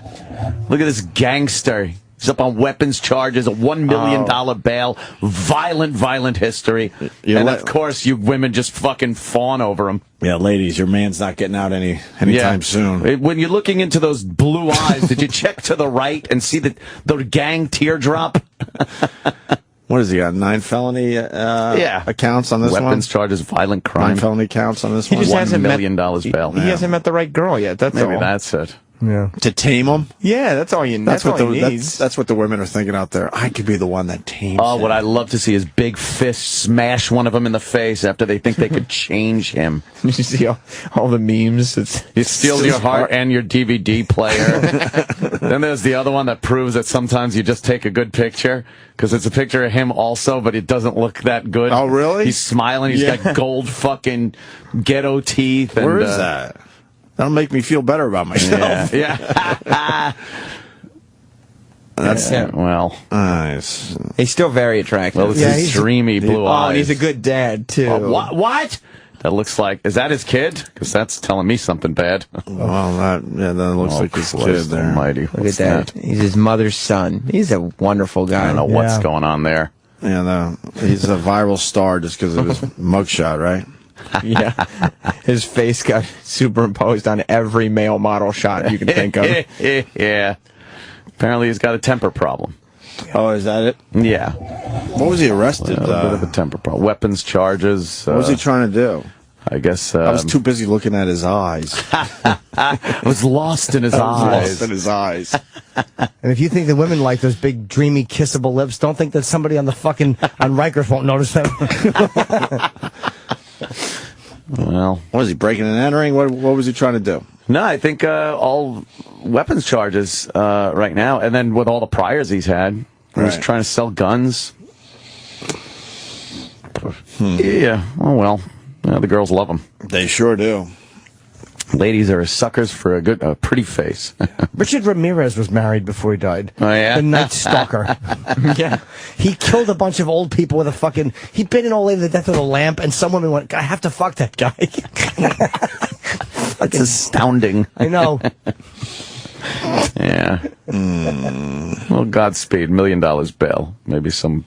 Speaker 5: Look at this gangster. He's up on weapons charges, a $1 million bail, violent history. Of course, you women just fucking fawn over him.
Speaker 6: Yeah, ladies, your man's not getting out anytime soon.
Speaker 5: When you're looking into those blue eyes, did you check to the right and see the gang teardrop?
Speaker 6: What has he got? 9 felony accounts on this one?
Speaker 5: Weapons charges, violent crime.
Speaker 6: 9 felony counts on this
Speaker 4: He
Speaker 6: one?
Speaker 4: just
Speaker 5: $1
Speaker 4: hasn't
Speaker 5: million bail.
Speaker 4: He hasn't met the right girl yet. That's
Speaker 5: Maybe
Speaker 4: all.
Speaker 5: that's it.
Speaker 10: Yeah.
Speaker 6: To tame them?
Speaker 4: Yeah, that's all you. That's
Speaker 6: what
Speaker 4: all he needs.
Speaker 6: that's what the women are thinking out there. I could be the one that tames
Speaker 5: Oh,
Speaker 6: him.
Speaker 5: what I'd love to see is big fist smash one of them in the face after they think they could change him.
Speaker 4: You see all the memes.
Speaker 5: It steals your heart and your DVD player. Then there's the other one that proves that sometimes you just take a good picture because it's a picture of him also, but it doesn't look that good.
Speaker 6: Oh, really?
Speaker 5: He's smiling. He's got gold fucking ghetto teeth.
Speaker 6: Where is that? That'll make me feel better about myself.
Speaker 5: Yeah.
Speaker 6: That's
Speaker 5: well.
Speaker 6: Nice.
Speaker 4: He's still very attractive.
Speaker 5: Well, it's his dreamy blue eyes.
Speaker 4: Oh, and he's a good dad too.
Speaker 5: What? That looks like. Is that his kid? Because that's telling me something bad.
Speaker 6: Well, that looks like his kid there.
Speaker 5: Almighty.
Speaker 4: Look at that. He's his mother's son. He's a wonderful guy.
Speaker 5: I don't know what's going on there.
Speaker 6: Yeah, he's a viral star just because of his mugshot, right?
Speaker 4: Yeah. His face got superimposed on every male model shot you can think of.
Speaker 5: Yeah. Apparently he's got a temper problem.
Speaker 6: Oh, is that it?
Speaker 5: Yeah.
Speaker 6: What was he arrested?
Speaker 5: A bit of a temper problem. Weapons charges.
Speaker 6: What was he trying to do?
Speaker 5: I guess...
Speaker 6: I was too busy looking at his eyes.
Speaker 5: I was lost in his eyes.
Speaker 6: Lost in his eyes.
Speaker 10: And if you think the women like those big, dreamy, kissable lips, don't think that somebody on Rikers won't notice them.
Speaker 5: Well,
Speaker 6: what was he breaking and entering? What was he trying to do?
Speaker 5: No, I think all weapons charges right now, and then with all the priors he's had, he's trying to sell guns. Yeah. Oh well. Yeah, the girls love him.
Speaker 6: They sure do.
Speaker 5: Ladies are suckers for a pretty face.
Speaker 10: Richard Ramirez was married before he died.
Speaker 5: Oh, yeah?
Speaker 10: The Night Stalker. Yeah. He killed a bunch of old people with a fucking... He bit an old lady to death with a lamp, and some women went, I have to fuck that guy.
Speaker 5: That's astounding.
Speaker 10: I know.
Speaker 5: Yeah. Well, Godspeed. $1 million bail. Maybe some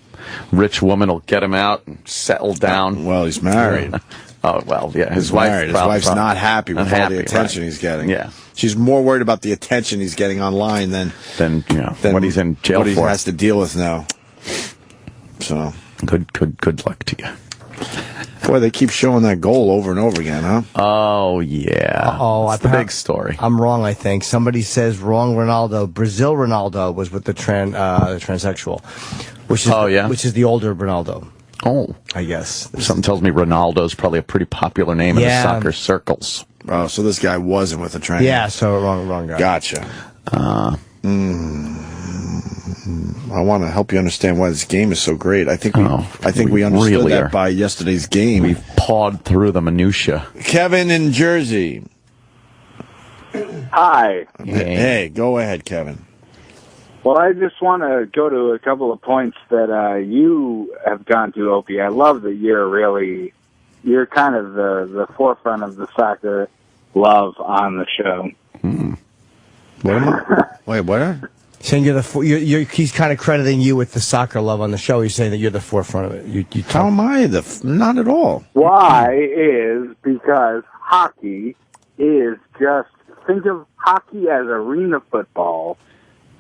Speaker 5: rich woman will get him out and settle down.
Speaker 6: Well, he's married.
Speaker 5: Oh, well, yeah. His
Speaker 6: wife's not happy with all the attention he's getting.
Speaker 5: Yeah.
Speaker 6: She's more worried about the attention he's getting online than
Speaker 5: what he's in jail
Speaker 6: what he
Speaker 5: for.
Speaker 6: has to deal with now. So
Speaker 5: good luck to you.
Speaker 6: Boy, they keep showing that goal over and over again, huh?
Speaker 5: Oh, yeah.
Speaker 10: It's
Speaker 5: the big story.
Speaker 10: I'm wrong, I think. Somebody says wrong Ronaldo. Brazil Ronaldo was with the transsexual, which is the older Ronaldo.
Speaker 5: Oh.
Speaker 10: I guess.
Speaker 5: Something tells me Ronaldo's probably a pretty popular name in the soccer circles.
Speaker 6: Oh, so this guy wasn't with a trans.
Speaker 10: Yeah, so wrong guy.
Speaker 6: Gotcha. I want to help you understand why this game is so great. I think we understood
Speaker 5: really
Speaker 6: that by yesterday's game.
Speaker 5: We've pawed through the minutia.
Speaker 6: Kevin in Jersey.
Speaker 7: Hi.
Speaker 6: Hey, go ahead, Kevin.
Speaker 7: Well, I just want to go to a couple of points that you have gone to, Opie. I love that you're kind of the forefront of the soccer love on the show.
Speaker 6: What am I? Wait, what?
Speaker 10: Saying he's kind of crediting you with the soccer love on the show. He's saying that you're the forefront of it.
Speaker 6: How am I not at all?
Speaker 7: Why is because hockey is just, think of hockey as arena football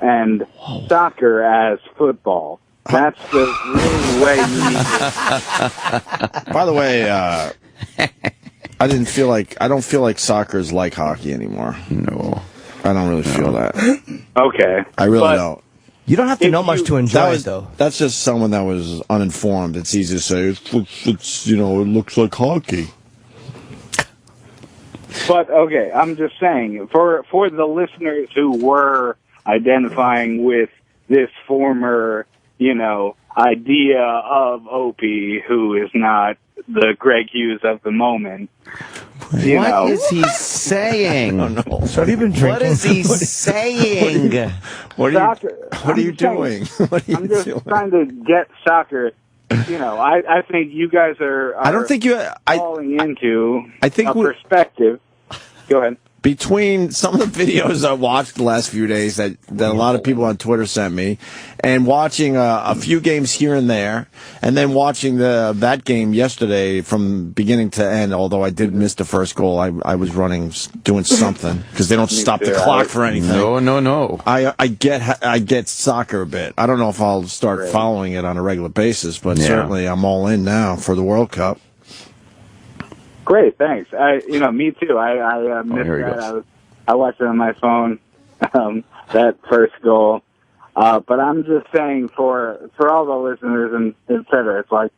Speaker 7: and soccer as football. That's the real way you need it.
Speaker 6: By the way, I don't feel like soccer is like hockey anymore.
Speaker 5: No.
Speaker 6: I don't really feel that.
Speaker 7: Okay.
Speaker 6: I really don't.
Speaker 10: You don't have to know much to enjoy it, though.
Speaker 6: That's just someone that was uninformed. It's easy to say, it looks like hockey.
Speaker 7: But, okay, I'm just saying, for the listeners who were identifying with this former, idea of Opie, who is not the Greg Hughes of the moment,
Speaker 5: What is he saying?
Speaker 6: I don't know.
Speaker 10: So have you been drinking?
Speaker 5: What is he saying?
Speaker 6: What are you doing? What are you
Speaker 7: I'm just
Speaker 6: doing?
Speaker 7: trying to get soccer. I think you guys are
Speaker 6: I don't think you.
Speaker 7: falling into
Speaker 6: I think
Speaker 7: a perspective. Go ahead.
Speaker 6: Between some of the videos I watched the last few days that a lot of people on Twitter sent me, and watching a few games here and there, and then watching that game yesterday from beginning to end, although I did miss the first goal, I was doing something, because they don't stop the clock for anything.
Speaker 5: No.
Speaker 6: I get soccer a bit. I don't know if I'll start following it on a regular basis, but certainly I'm all in now for the World Cup.
Speaker 7: Great, thanks. Me too. I missed that. I watched it on my phone. That first goal. But I'm just saying for all the listeners and et cetera, it's like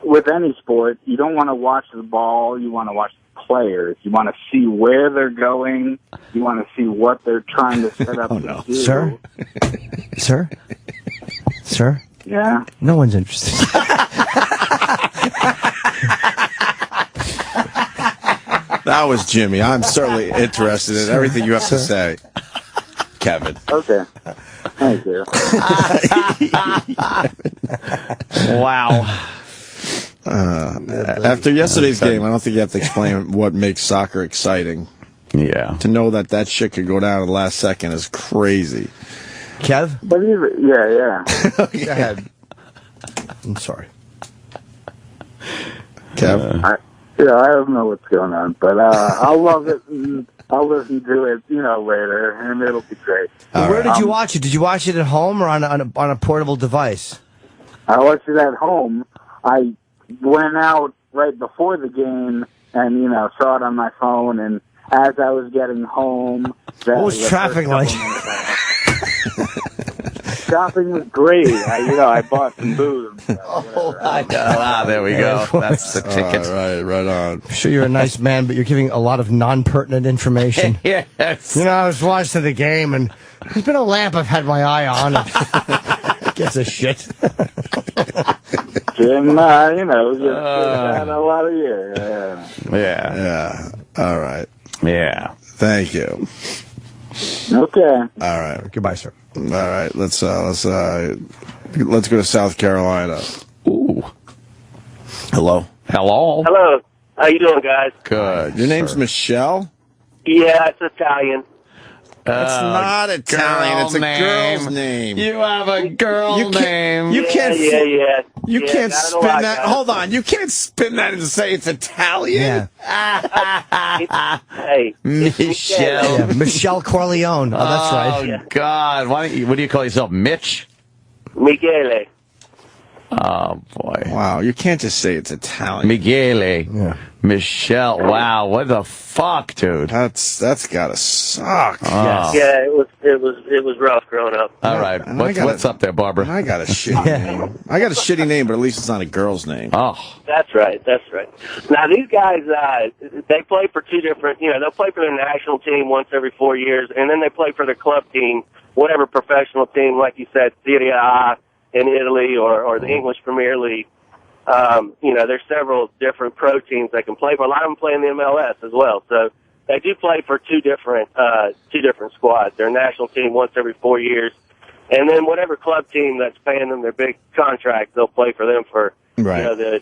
Speaker 7: with any sport, you don't want to watch the ball. You want to watch the players. You want to see where they're going. You want to see what they're trying to set up to do.
Speaker 10: Sir.
Speaker 7: Yeah.
Speaker 10: No one's interested.
Speaker 6: That was Jimmy. I'm certainly interested in everything you have to say, Kevin.
Speaker 7: Okay. Thank you.
Speaker 5: Wow.
Speaker 6: After yesterday's game, I don't think you have to explain what makes soccer exciting.
Speaker 5: Yeah.
Speaker 6: To know that shit could go down at the last second is crazy.
Speaker 10: Kev?
Speaker 7: But yeah.
Speaker 10: Go ahead. I'm sorry.
Speaker 6: Kev?
Speaker 7: I don't know what's going on, but I'll love it. And I'll listen to it, later, and it'll be great.
Speaker 10: Where did you watch it? Did you watch it at home or on a portable device?
Speaker 7: I watched it at home. I went out right before the game and, saw it on my phone, and as I was getting home...
Speaker 10: What was traffic like?
Speaker 7: Shopping was great. I bought some booze.
Speaker 5: There we go. That's the ticket.
Speaker 6: Right on.
Speaker 10: I'm sure you're a nice man, but you're giving a lot of non-pertinent information.
Speaker 5: Yes.
Speaker 10: I was watching the game, and there's been a lamp I've had my eye on. Gives a shit.
Speaker 7: Jim, just had a lot of years.
Speaker 6: Yeah. All right.
Speaker 5: Yeah.
Speaker 6: Thank you.
Speaker 7: Okay.
Speaker 6: All right.
Speaker 10: Goodbye, sir.
Speaker 6: All right. Let's go to South Carolina.
Speaker 5: Ooh.
Speaker 6: Hello.
Speaker 5: Hello.
Speaker 12: Hello. How you doing, guys?
Speaker 6: Good. Your name's Michelle?
Speaker 12: Yeah, it's Italian.
Speaker 6: It's not Italian. It's a girl's name.
Speaker 5: You have a girl name.
Speaker 6: You can't.
Speaker 12: Yeah.
Speaker 6: You can't spin that. Hold on. You can't spin that and say it's Italian.
Speaker 12: Hey,
Speaker 5: Michelle.
Speaker 10: Yeah, Michelle Corleone. Oh, that's right.
Speaker 5: Oh God. What do you call yourself, Mitch?
Speaker 12: Michele.
Speaker 5: Oh boy.
Speaker 6: Wow. You can't just say it's Italian.
Speaker 5: Michele.
Speaker 10: Yeah.
Speaker 5: Michelle. Wow. What the fuck, dude?
Speaker 6: That's gotta suck.
Speaker 5: Oh.
Speaker 12: Yeah, it was rough growing up.
Speaker 5: All right. What's up there, Barbara?
Speaker 6: I got a shitty name. I got a shitty name, but at least it's not a girl's name.
Speaker 5: Oh.
Speaker 12: That's right. Now these guys, they play for two different. They'll play for their national team once every 4 years, and then they play for their club team, whatever professional team, like you said, Serie A in Italy or the English Premier League. There's several different pro teams they can play for. A lot of them play in the MLS as well. So they do play for two different squads. Their national team once every 4 years, and then whatever club team that's paying them their big contract, they'll play for them for the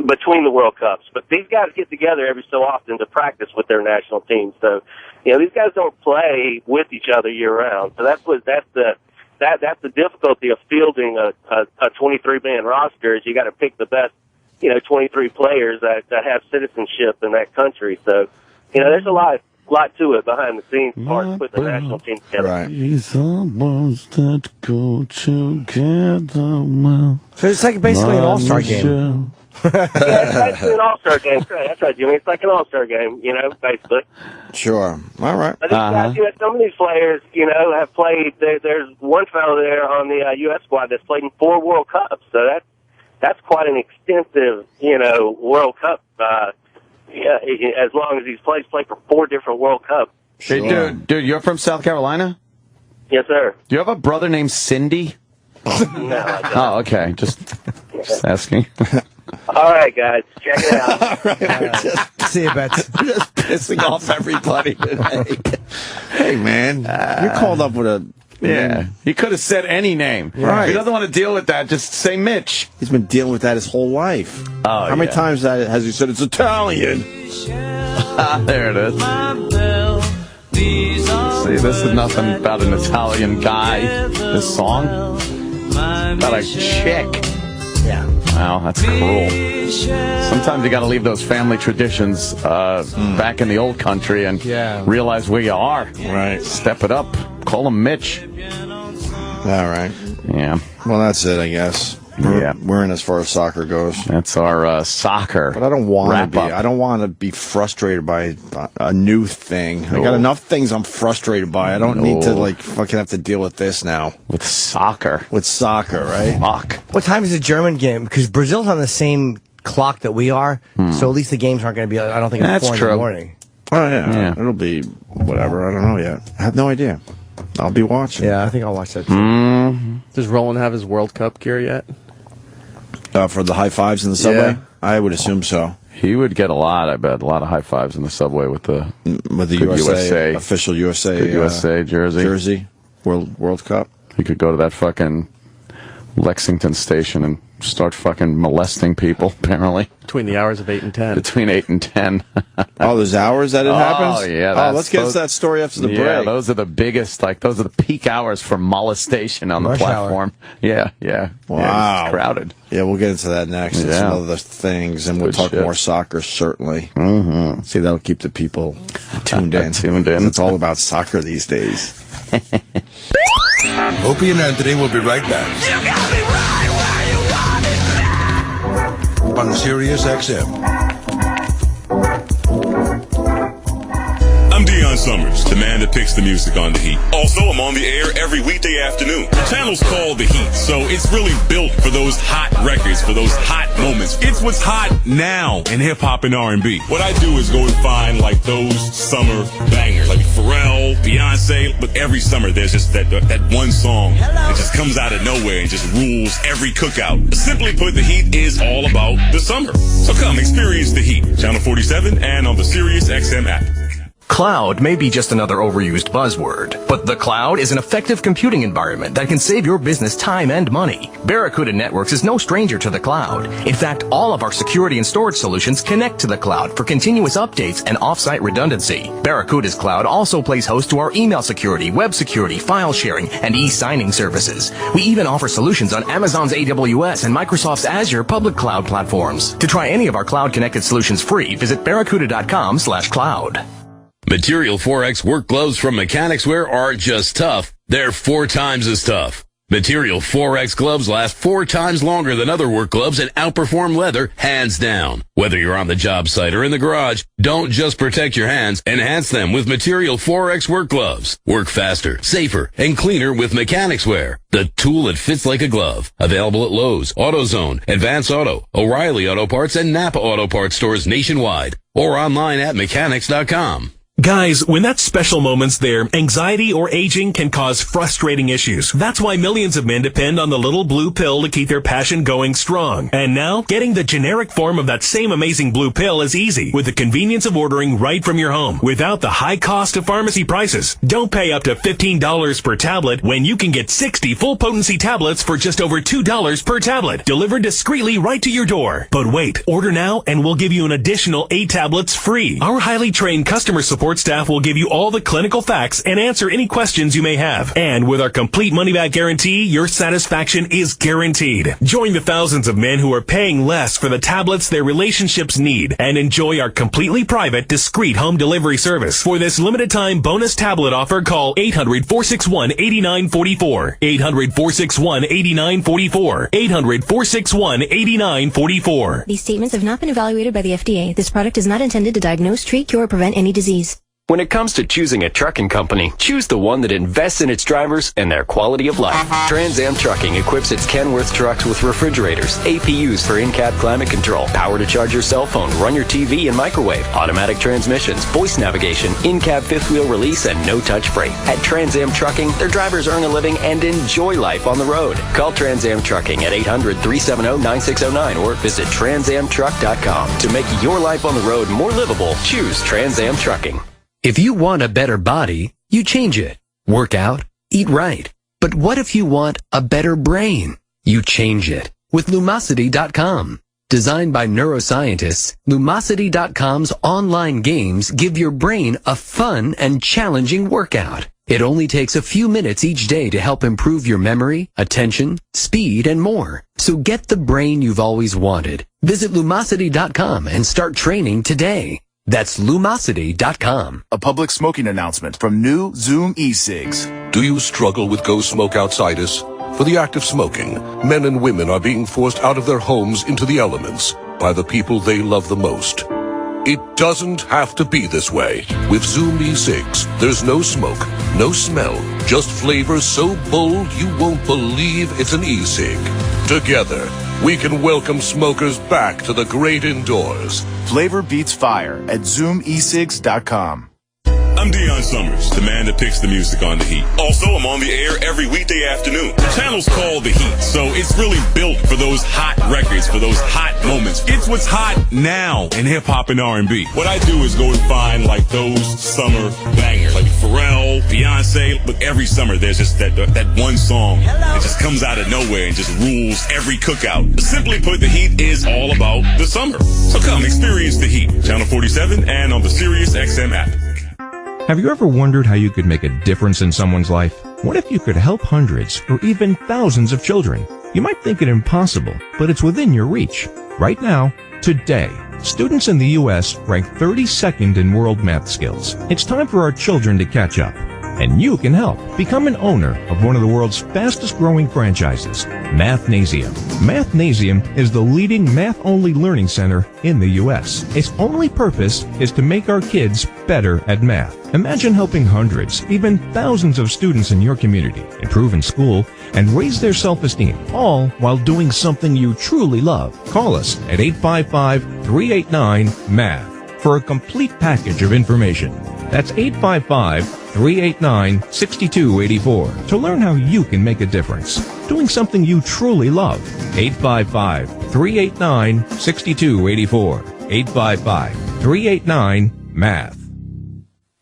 Speaker 12: between the World Cups. But these guys get together every so often to practice with their national teams. So these guys don't play with each other year round. So that's the difficulty of fielding a 23-man roster is you got to pick the best, 23 players that have citizenship in that country. So, there's a lot to it behind the scenes part of putting the national team together.
Speaker 6: Right.
Speaker 5: These are words that go together well.
Speaker 10: So it's like basically an all-star game.
Speaker 12: Yeah, it's basically an all-star game. That's right, Jimmy. It's like an all-star game, basically.
Speaker 6: Sure. All right.
Speaker 12: But these guys, some of these players, have played. There's one fellow there on the U.S. squad that's played in 4 World Cups. So that's quite an extensive, World Cup. As long as he's played for 4 different World Cups.
Speaker 5: Sure. Hey, dude, you're from South Carolina?
Speaker 12: Yes, sir.
Speaker 5: Do you have a brother named Cindy?
Speaker 12: No, I don't.
Speaker 5: Oh, okay. Just asking.
Speaker 12: All right, guys, check it out.
Speaker 6: All right.
Speaker 10: See you, Bets.
Speaker 5: Just pissing off everybody today.
Speaker 6: Hey, man, you're called up with a...
Speaker 5: Yeah, he could have said any name.
Speaker 6: Right.
Speaker 5: If he doesn't want to deal with that, just say Mitch.
Speaker 6: He's been dealing with that his whole life.
Speaker 5: Oh,
Speaker 6: How many times has he said it's Italian?
Speaker 5: There it is. See, this is nothing about an Italian guy. This song about a chick.
Speaker 10: Yeah.
Speaker 5: Wow, that's cruel. Sometimes you got to leave those family traditions back in the old country and realize where you are.
Speaker 6: Right.
Speaker 5: Step it up. Call him Mitch.
Speaker 6: All right.
Speaker 5: Yeah.
Speaker 6: Well, that's it, I guess. We're in as far as soccer goes.
Speaker 5: That's our soccer.
Speaker 6: But I don't want to be.
Speaker 5: wrap-up.
Speaker 6: I don't want to be frustrated by a new thing. I got enough things I'm frustrated by. I don't need to fucking have to deal with this now.
Speaker 5: With soccer.
Speaker 6: With soccer, right?
Speaker 5: Fuck.
Speaker 10: What time is the German game? Because Brazil's on the same clock that we are, so at least the games aren't going to be, I don't think, at 4 in the morning.
Speaker 6: Oh, yeah. It'll be whatever. I don't know yet. I have no idea. I'll be watching.
Speaker 10: Yeah, I think I'll watch that too.
Speaker 9: Does Roland have his World Cup gear yet?
Speaker 6: For the high fives in the subway? I would assume so.
Speaker 5: He would get I bet, a lot of high fives in the subway with the
Speaker 6: USA official USA
Speaker 5: jersey.
Speaker 6: World Cup.
Speaker 5: He could go to that fucking Lexington station and start fucking molesting people, apparently.
Speaker 9: Between the hours of 8 and 10.
Speaker 5: Between 8 and 10.
Speaker 6: Oh, there's hours that it happens?
Speaker 5: Oh, yeah.
Speaker 6: Let's get to that story after the break.
Speaker 5: Yeah, those are the biggest, those are the peak hours for molestation on the platform. Yeah.
Speaker 6: Wow.
Speaker 5: Yeah, it's crowded.
Speaker 6: Yeah, we'll get into that next and some other things, and we'll talk more soccer, certainly.
Speaker 5: Mm-hmm.
Speaker 6: See, that'll keep the people tuned in. It's all about soccer these days.
Speaker 3: Opie and Anthony will be right back.
Speaker 18: You got me right where you want it.
Speaker 3: On Sirius XM.
Speaker 13: I'm Deion Summers, the man that picks the music on The Heat. Also, I'm on the air every weekday afternoon. The channel's called The Heat, so it's really built for those hot records, for those hot moments. It's what's hot now in hip-hop and R&B. What I do is go and find, those summer bangers, like Pharrell, Beyonce, but every summer there's just that one song that just comes out of nowhere and just rules every cookout. Simply put, The Heat is all about the summer. So come, experience The Heat, Channel 47 and on the Sirius XM app.
Speaker 23: Cloud may be just another overused buzzword, but the cloud is an effective computing environment that can save your business time and money. Barracuda Networks is no stranger to the cloud. In fact, all of our security and storage solutions connect to the cloud for continuous updates and off-site redundancy. Barracuda's cloud also plays host to our email security, web security, file sharing, and e-signing services. We even offer solutions on Amazon's AWS and Microsoft's Azure public cloud platforms. To try any of our cloud-connected solutions free, visit barracuda.com/cloud.
Speaker 24: Material 4X work gloves from Mechanics Wear aren't just tough, they're 4 times as tough. Material 4X gloves last 4 times longer than other work gloves and outperform leather, hands down. Whether you're on the job site or in the garage, don't just protect your hands, enhance them with Material 4X work gloves. Work faster, safer, and cleaner with Mechanics Wear, the tool that fits like a glove. Available at Lowe's, AutoZone, Advance Auto, O'Reilly Auto Parts, and Napa Auto Parts stores nationwide, or online at mechanics.com.
Speaker 25: Guys, when that special moment's there, anxiety or aging can cause frustrating issues. That's why millions of men depend on the little blue pill to keep their passion going strong. And now, getting the generic form of that same amazing blue pill is easy, with the convenience of ordering right from your home, without the high cost of pharmacy prices. Don't pay up to $15 per tablet when you can get 60 full-potency tablets for just over $2 per tablet, delivered discreetly right to your door. But wait, order now and we'll give you an additional 8 tablets free. Our highly trained customer support staff will give you all the clinical facts and answer any questions you may have. And with our complete money-back guarantee, your satisfaction is guaranteed. Join the thousands of men who are paying less for the tablets their relationships need and enjoy our completely private, discreet home delivery service. For this limited-time bonus tablet offer, call 800-461-8944. 800-461-8944. 800-461-8944.
Speaker 26: These statements have not been evaluated by the FDA. This product is not intended to diagnose, treat, cure, or prevent any disease.
Speaker 23: When it comes to choosing a trucking company, choose the one that invests in its drivers and their quality of life. Trans Am Trucking equips its Kenworth trucks with refrigerators, APUs for in-cab climate control, power to charge your cell phone, run your TV and microwave, automatic transmissions, voice navigation, in-cab fifth wheel release, and no-touch freight. At Trans Am Trucking, their drivers earn a living and enjoy life on the road. Call Trans Am Trucking at 800-370-9609 or visit transamtruck.com. To make your life on the road more livable, choose Trans Am Trucking.
Speaker 11: If you want a better body, you change it. Work out, eat right. But what if you want a better brain? You change it with Lumosity.com. Designed by neuroscientists, Lumosity.com's online games give your brain a fun and challenging workout. It only takes a few minutes each day to help improve your memory, attention, speed, and more. So get the brain you've always wanted. Visit Lumosity.com and start training today. That's Lumosity.com.
Speaker 14: A public smoking announcement from new Zoom e-cigs.
Speaker 16: Do you struggle with Go Smoke Outsitis? For the act of smoking, men and women are being forced out of their homes into the elements by the people they love the most. It doesn't have to be this way. With Zoom e-cigs, there's no smoke, no smell, just flavor so bold you won't believe it's an e-cig. Together, we can welcome smokers back to the great indoors.
Speaker 14: Flavor beats fire at ZoomEcigs.com.
Speaker 13: I'm Deion Summers, the man that picks the music on the Heat. Also, I'm on the air every weekday afternoon. The channel's called The Heat, so it's really built for those hot records, for those hot moments. It's what's hot now in hip-hop and R&B. What I do is go and find, like, those summer bangers, like Pharrell, Beyonce. Look, every summer there's just that one song that just comes out of nowhere and just rules every cookout. Simply put, The Heat is all about the summer. So come experience The Heat, Channel 47 and on the Sirius XM app.
Speaker 19: Have you ever wondered how you could make a difference in someone's life? What if you could help hundreds or even thousands of children? You might think it impossible, but it's within your reach. Right now, today, students in the U.S. rank 32nd in world math skills. It's time for our children to catch up. And you can help. Become an owner of one of the world's fastest growing franchises, Mathnasium. Mathnasium is the leading math-only learning center in the U.S. Its only purpose is to make our kids better at math. Imagine helping hundreds, even thousands of students in your community improve in school and raise their self-esteem, all while doing something you truly love. Call us at 855-389-MATH for a complete package of information. That's 855-389-6284 to learn how you can make a difference, doing something you truly love. 855-389-6284. 855-389-MATH.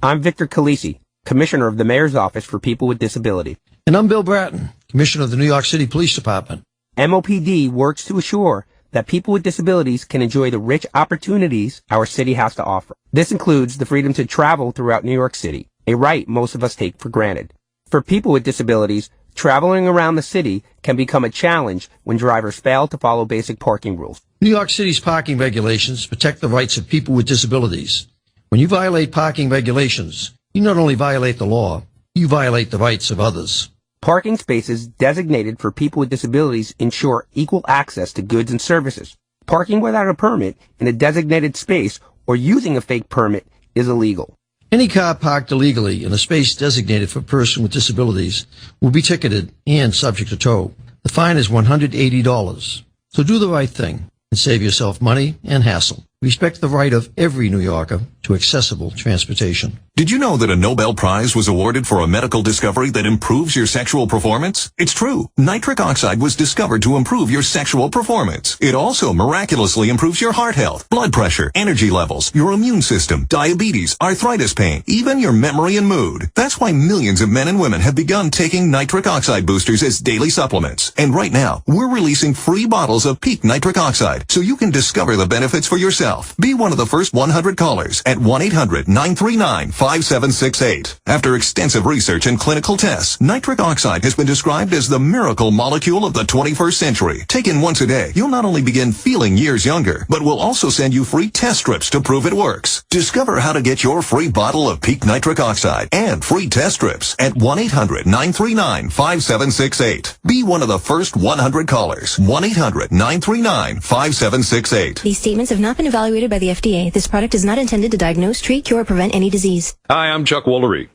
Speaker 20: I'm Victor Calisi, Commissioner of the Mayor's Office for People with Disability.
Speaker 26: And I'm Bill Bratton, Commissioner of the New York City Police Department.
Speaker 20: MOPD works to assure that people with disabilities can enjoy the rich opportunities our city has to offer. This includes the freedom to travel throughout New York City, a right most of us take for granted. For people with disabilities, traveling around the city can become a challenge when drivers fail to follow basic parking rules.
Speaker 26: New York City's parking regulations protect the rights of people with disabilities. When you violate parking regulations, you not only violate the law, you violate the rights of others.
Speaker 20: Parking spaces designated for people with disabilities ensure equal access to goods and services. Parking without a permit in a designated space or using a fake permit is illegal.
Speaker 26: Any car parked illegally in a space designated for a person with disabilities will be ticketed and subject to tow. The fine is $180. So do the right thing and save yourself money and hassle. Respect the right of every New Yorker to accessible transportation.
Speaker 27: Did you know that a Nobel Prize was awarded for a medical discovery that improves your sexual performance? It's true. Nitric oxide was discovered to improve your sexual performance. It also miraculously improves your heart health, blood pressure, energy levels, your immune system, diabetes, arthritis pain, even your memory and mood. That's why millions of men and women have begun taking nitric oxide boosters as daily supplements. And right now, we're releasing free bottles of Peak Nitric Oxide so you can discover the benefits for yourself. Be one of the first 100 callers at 1-800-939-5768. After extensive research and clinical tests, nitric oxide has been described as the miracle molecule of the 21st century. Taken once a day, you'll not only begin feeling years younger, but we'll also send you free test strips to prove it works. Discover how to get your free bottle of Peak Nitric Oxide and free test strips at 1-800-939-5768. Be one of the first 100 callers. 1-800-939-5768.
Speaker 28: These statements have not been evaluated
Speaker 1: evaluated by the FDA. This product is not intended to diagnose, treat, cure, or prevent any disease.
Speaker 2: Hi, I'm Chuck Woolery.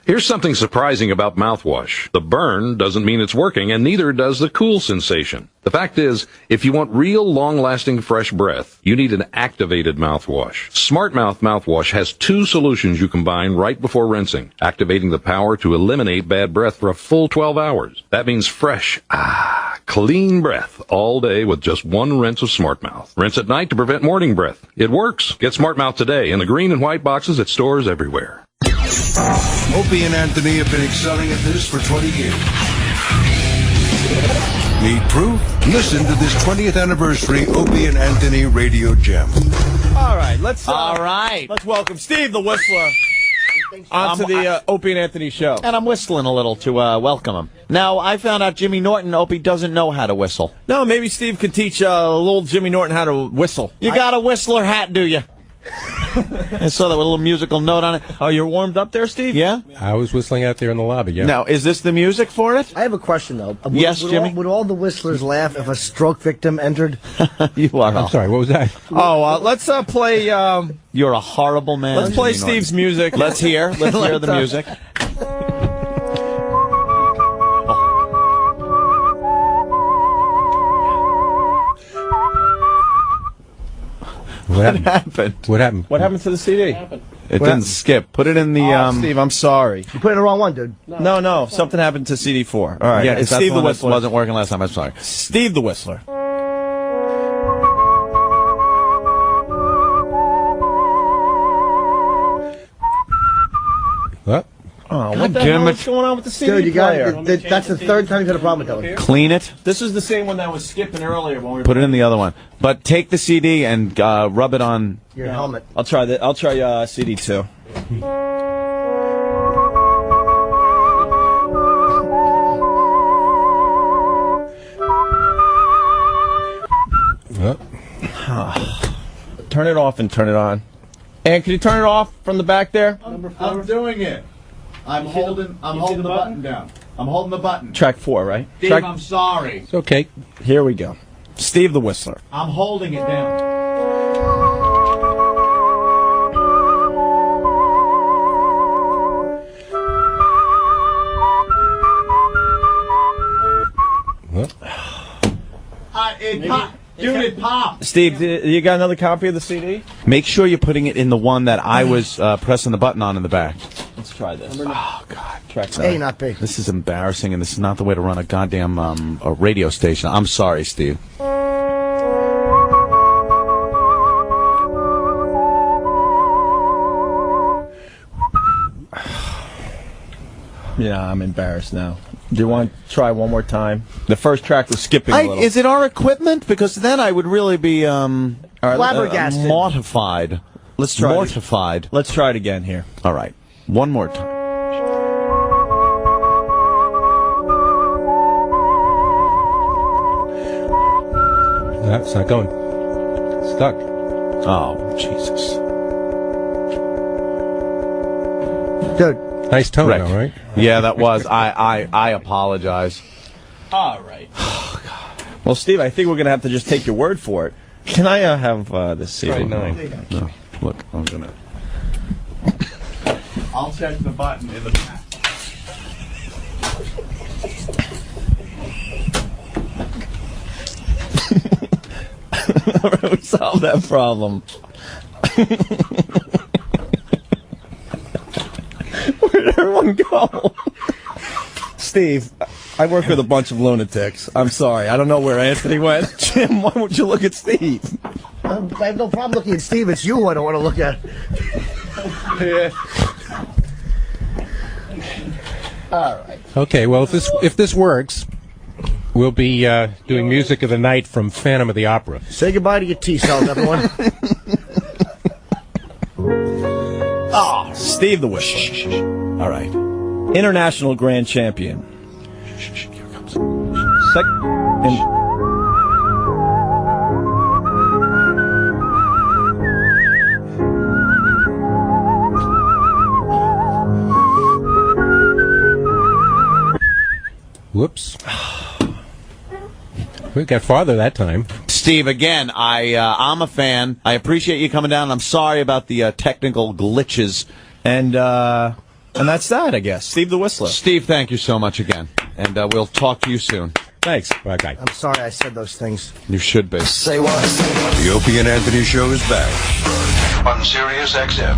Speaker 2: Here's something surprising about mouthwash. The burn doesn't mean it's working, and neither does the cool sensation. The fact is, if you want real long-lasting fresh breath, you need an activated mouthwash. Smart Mouth mouthwash has 2 solutions you combine right before rinsing, activating the power to eliminate bad breath for a full 12 hours. That means fresh, clean breath all day with just 1 rinse of Smart Mouth. Rinse at night to prevent morning breath. It works. Get Smart Mouth today in the green and white boxes at stores everywhere.
Speaker 3: Opie and Anthony have been excelling at this for 20 years. Need proof? Listen to this 20th anniversary Opie and Anthony radio gem.
Speaker 8: All right, let's welcome Steve the Whistler onto the Opie and Anthony show.
Speaker 5: And I'm whistling a little to welcome him. Now, I found out Jimmy Norton, Opie, doesn't know how to whistle.
Speaker 8: No, maybe Steve could teach little Jimmy Norton how to whistle.
Speaker 5: You got a whistler hat, do you? I saw that with a little musical note on it.
Speaker 8: Oh, you're warmed up there, Steve?
Speaker 5: Yeah?
Speaker 15: I was whistling out there in the lobby, yeah.
Speaker 8: Now, is this the music for it?
Speaker 10: I have a question, though.
Speaker 5: Yes, Jimmy?
Speaker 10: Would all the whistlers laugh if a stroke victim entered?
Speaker 5: You are.
Speaker 15: I'm sorry, what was that?
Speaker 8: Oh, let's play...
Speaker 5: You're a horrible man.
Speaker 8: Let's play
Speaker 5: Jimmy
Speaker 8: Steve's music. Let's hear the music.
Speaker 15: What
Speaker 8: happened?
Speaker 15: What happened?
Speaker 8: What happened to the CD?
Speaker 5: It didn't skip. Put it in the...
Speaker 8: Steve, I'm sorry.
Speaker 10: You put in the wrong one, dude.
Speaker 8: No, something happened to CD4. All right,
Speaker 5: yeah,
Speaker 8: it's
Speaker 5: Steve
Speaker 8: Steve
Speaker 5: the
Speaker 8: the Whistler.
Speaker 5: Wasn't working last time, I'm sorry.
Speaker 8: Steve the Whistler.
Speaker 15: What?
Speaker 8: Oh, what the hell is going on with the CD
Speaker 10: Dude, you
Speaker 8: player?
Speaker 10: that's the third time you've had a problem with that one.
Speaker 5: Clean it.
Speaker 8: This is the same one that was skipping earlier when we were
Speaker 5: Put it in the other one. But take the CD and rub it on...
Speaker 10: Your helmet.
Speaker 8: I'll try that. I'll try CD2. Turn it off and turn it on. And can you turn it off from the back there?
Speaker 17: I'm doing it. I'm holding the button down. I'm holding the button.
Speaker 8: Track 4, right?
Speaker 17: Steve, I'm sorry.
Speaker 15: It's okay.
Speaker 8: Here we go. Steve the Whistler.
Speaker 17: I'm holding it down. Dude, it popped.
Speaker 8: Steve, you got another copy of the CD?
Speaker 5: Make sure you're putting it in the one that I was pressing the button on in the back.
Speaker 8: Let's try this.
Speaker 5: Oh, God.
Speaker 8: Track
Speaker 10: A, not B.
Speaker 5: This is embarrassing, and this is not the way to run a goddamn a radio station. I'm sorry, Steve.
Speaker 8: Yeah, I'm embarrassed now. Do you want to try one more time? The first track was skipping a little.
Speaker 5: Is it our equipment? Because then I would really be
Speaker 10: flabbergasted.
Speaker 5: Mortified.
Speaker 8: Let's try
Speaker 5: mortified.
Speaker 8: Let's try it again here.
Speaker 5: All right. One more time.
Speaker 15: That's not going. Stuck.
Speaker 5: Oh, Jesus.
Speaker 10: Dude.
Speaker 15: Nice tone,
Speaker 5: Right.
Speaker 15: though, right?
Speaker 5: Yeah, that was. I apologize.
Speaker 8: All right. Oh, God. Well, Steve, I think we're going to have to just take your word for it. Can I have this CD?
Speaker 15: Try 9.
Speaker 5: No. Look, I'm going to...
Speaker 17: I'll check the button in the back.
Speaker 8: We solved that problem. Where'd everyone go? Steve, I work with a bunch of lunatics. I'm sorry. I don't know where Anthony went. Jim, why would you look at Steve?
Speaker 10: I have no problem looking at Steve. It's you I don't want to look at.
Speaker 8: Yeah. All right.
Speaker 15: Okay, well, if this works, we'll be doing music of the night from Phantom of the Opera.
Speaker 10: Say goodbye to your T-cells, everyone.
Speaker 8: Oh, Steve the Whistler. All right. International Grand Champion. Here comes.
Speaker 15: Whoops. We got farther that time.
Speaker 4: Steve, again, I'm a fan. I appreciate you coming down. I'm sorry about the technical glitches.
Speaker 8: And that's that, I guess. Steve the Whistler.
Speaker 4: Steve, thank you so much again. And we'll talk to you soon.
Speaker 8: Thanks. Bye.
Speaker 10: I'm sorry I said those things.
Speaker 4: You should be.
Speaker 10: Say what?
Speaker 3: The Opie and Anthony Show is back on Sirius XM.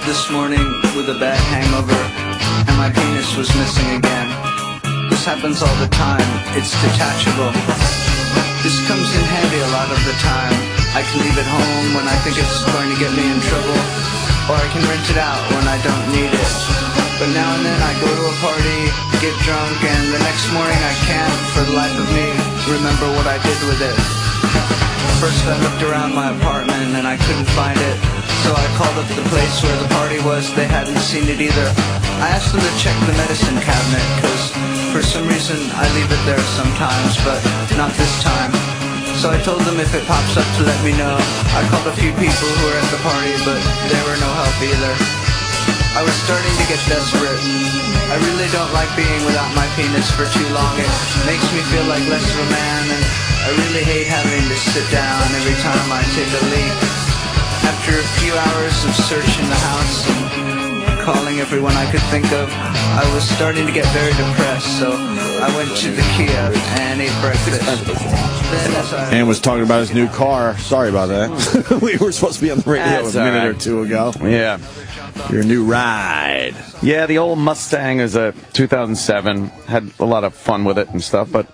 Speaker 6: This morning with a bad hangover, and my penis was missing again. This happens all the time, it's detachable. This comes in handy a lot of the time. I can leave it home when I think it's going to get me in trouble, or I can rent it out when I don't need it. But now and then I go to a party, get drunk, and the next morning I can't, for the life of me, remember what I did with it. First I looked around my apartment and I couldn't find it, so I called up the place where the party was. They hadn't seen it either. I asked them to check the medicine cabinet, cause for some reason I leave it there sometimes, but not this time. So I told them if it pops up to let me know. I called a few people who were at the party, but they were no help either. I was starting to get desperate. I really don't like being without my penis for too long. It makes me feel like less of a man, and I really hate having to sit down every time I take a leak. After a few hours of searching the house and calling everyone I could think of, I was starting to get very depressed, so I went to the Kia and ate breakfast.
Speaker 8: And was talking about his new car. Sorry about that. We were supposed to be on the radio a minute or two ago.
Speaker 5: Yeah.
Speaker 8: Your new ride.
Speaker 5: Yeah, the old Mustang is a 2007. Had a lot of fun with it and stuff, but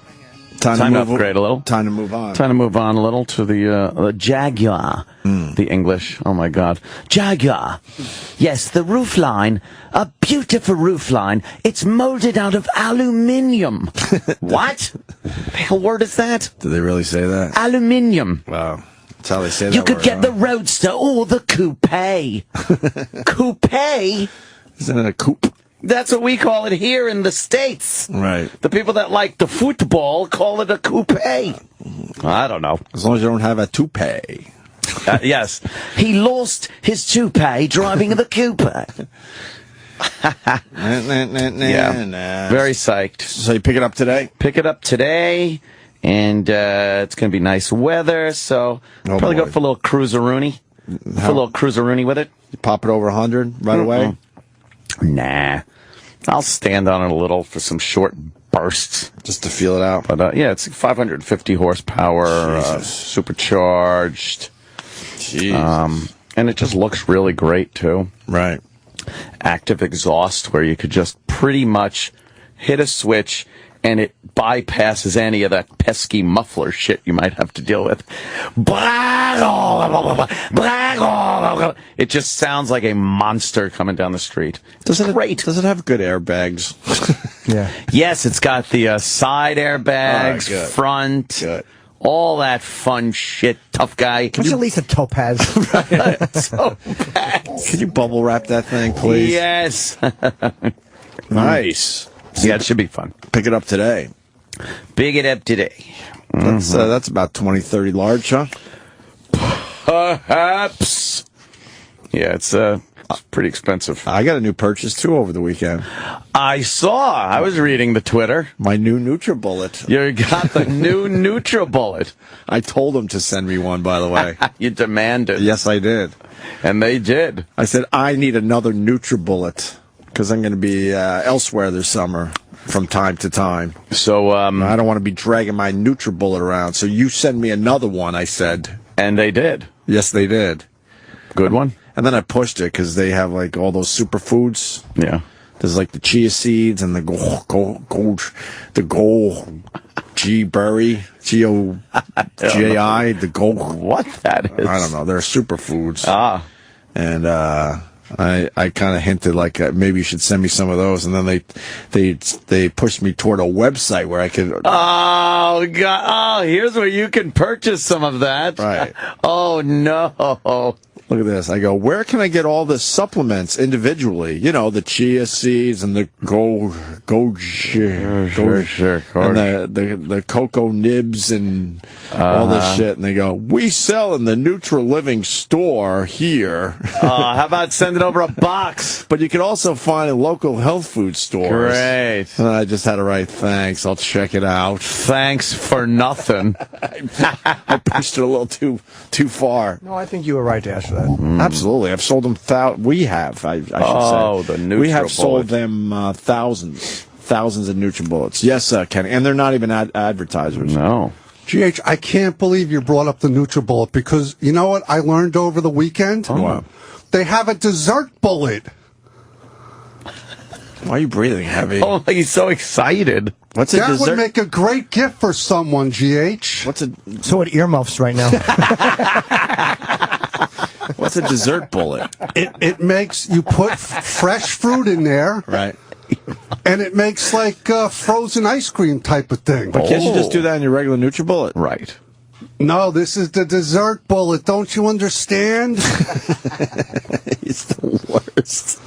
Speaker 5: time to upgrade a little.
Speaker 8: Time to move on.
Speaker 5: Time to move on a little to the Jaguar. The English. Oh, my God. Jaguar. Yes, the roofline. A beautiful roofline. It's molded out of aluminium. What? The hell word is that?
Speaker 8: Did they really say that?
Speaker 5: Aluminium.
Speaker 8: Wow. That's how they say that.
Speaker 5: You could
Speaker 8: word,
Speaker 5: get the Roadster or the Coupe. Coupe?
Speaker 8: Isn't it a coupe?
Speaker 5: That's what we call it here in the States.
Speaker 8: Right.
Speaker 5: The people that like the football call it a coupe. I don't know.
Speaker 8: As long as you don't have a toupee.
Speaker 5: Yes. He lost his toupee driving the coupe. Yeah. Very psyched.
Speaker 8: So you pick it up today?
Speaker 5: Pick it up today, and it's going to be nice weather, so probably go for a little cruiser-rooney. For a little cruiser-rooney with it.
Speaker 8: You pop it over 100 right away?
Speaker 5: Nah. I'll stand on it a little for some short bursts.
Speaker 8: Just to feel it out?
Speaker 5: But yeah, it's 550 horsepower, supercharged.
Speaker 8: Jeez.
Speaker 5: And it just looks really great, too.
Speaker 8: Right.
Speaker 5: Active exhaust, where you could just pretty much hit a switch and it bypasses any of that pesky muffler shit you might have to deal with. It just sounds like a monster coming down the street.
Speaker 8: Does it have good airbags?
Speaker 10: Yeah.
Speaker 5: Yes, it's got the side airbags,
Speaker 8: good.
Speaker 5: front,
Speaker 8: Good.
Speaker 5: all that fun shit. Tough guy.
Speaker 10: What's at least a topaz?
Speaker 8: Can you bubble wrap that thing, please?
Speaker 5: Yes.
Speaker 8: Nice.
Speaker 5: Yeah, it should be fun.
Speaker 8: Pick it up today.
Speaker 5: Pick it up today.
Speaker 8: That's about 20, 30 large, huh?
Speaker 5: Perhaps. Yeah, it's pretty expensive.
Speaker 8: I got a new purchase, too, over the weekend.
Speaker 5: I saw. I was reading the Twitter.
Speaker 8: My new NutriBullet.
Speaker 5: You got the new NutriBullet.
Speaker 8: I told them to send me one, by the way.
Speaker 5: You demanded.
Speaker 8: Yes, I did.
Speaker 5: And they did.
Speaker 8: I said, I need another NutriBullet, because I'm going to be elsewhere this summer from time to time.
Speaker 5: So
Speaker 8: I don't want to be dragging my NutriBullet around. So you send me another one, I said.
Speaker 5: And they did.
Speaker 8: Yes, they did.
Speaker 5: Good one.
Speaker 8: And then I pushed it because they have like all those superfoods.
Speaker 5: Yeah.
Speaker 8: There's like the chia seeds and the G-berry, G-O-G-I, the gold.
Speaker 5: What that is?
Speaker 8: I don't know. They're superfoods.
Speaker 5: Ah.
Speaker 8: And I kind of hinted like maybe you should send me some of those, and then they pushed me toward a website where I could.
Speaker 5: Oh God! Oh, here's where you can purchase some of that.
Speaker 8: Right.
Speaker 5: Oh no!
Speaker 7: Look at this. I go, where can I get all the supplements individually? You know, the chia seeds and the and the cocoa nibs and all this shit. And they go, we sell in the Nutri-Living store here.
Speaker 5: How about sending over a box?
Speaker 7: But you can also find in local health food stores.
Speaker 5: Great.
Speaker 7: And I just had to write, thanks, I'll check it out.
Speaker 5: Thanks for nothing.
Speaker 7: I pushed it a little too far.
Speaker 10: No, I think you were right to ask for that.
Speaker 7: Absolutely. I've sold them, we have, I should say.
Speaker 5: Oh, the NutriBullet.
Speaker 7: We have sold them thousands of NutriBullets. Yes, Kenny. And they're not even advertisers.
Speaker 5: No.
Speaker 9: GH, I can't believe you brought up the NutriBullet because you know what I learned over the weekend?
Speaker 7: What?
Speaker 9: They have a dessert bullet.
Speaker 7: Why are you breathing heavy?
Speaker 5: Oh, he's so excited.
Speaker 7: What's a
Speaker 9: that
Speaker 7: dessert?
Speaker 9: would make a great gift for someone, GH.
Speaker 10: So it earmuffs right now.
Speaker 7: What's a dessert bullet?
Speaker 9: It makes you put fresh fruit in there.
Speaker 7: Right.
Speaker 9: And it makes like frozen ice cream type of thing.
Speaker 7: But can't you just do that in your regular NutriBullet?
Speaker 5: Right.
Speaker 9: No, this is the dessert bullet. Don't you understand?
Speaker 7: It's the worst.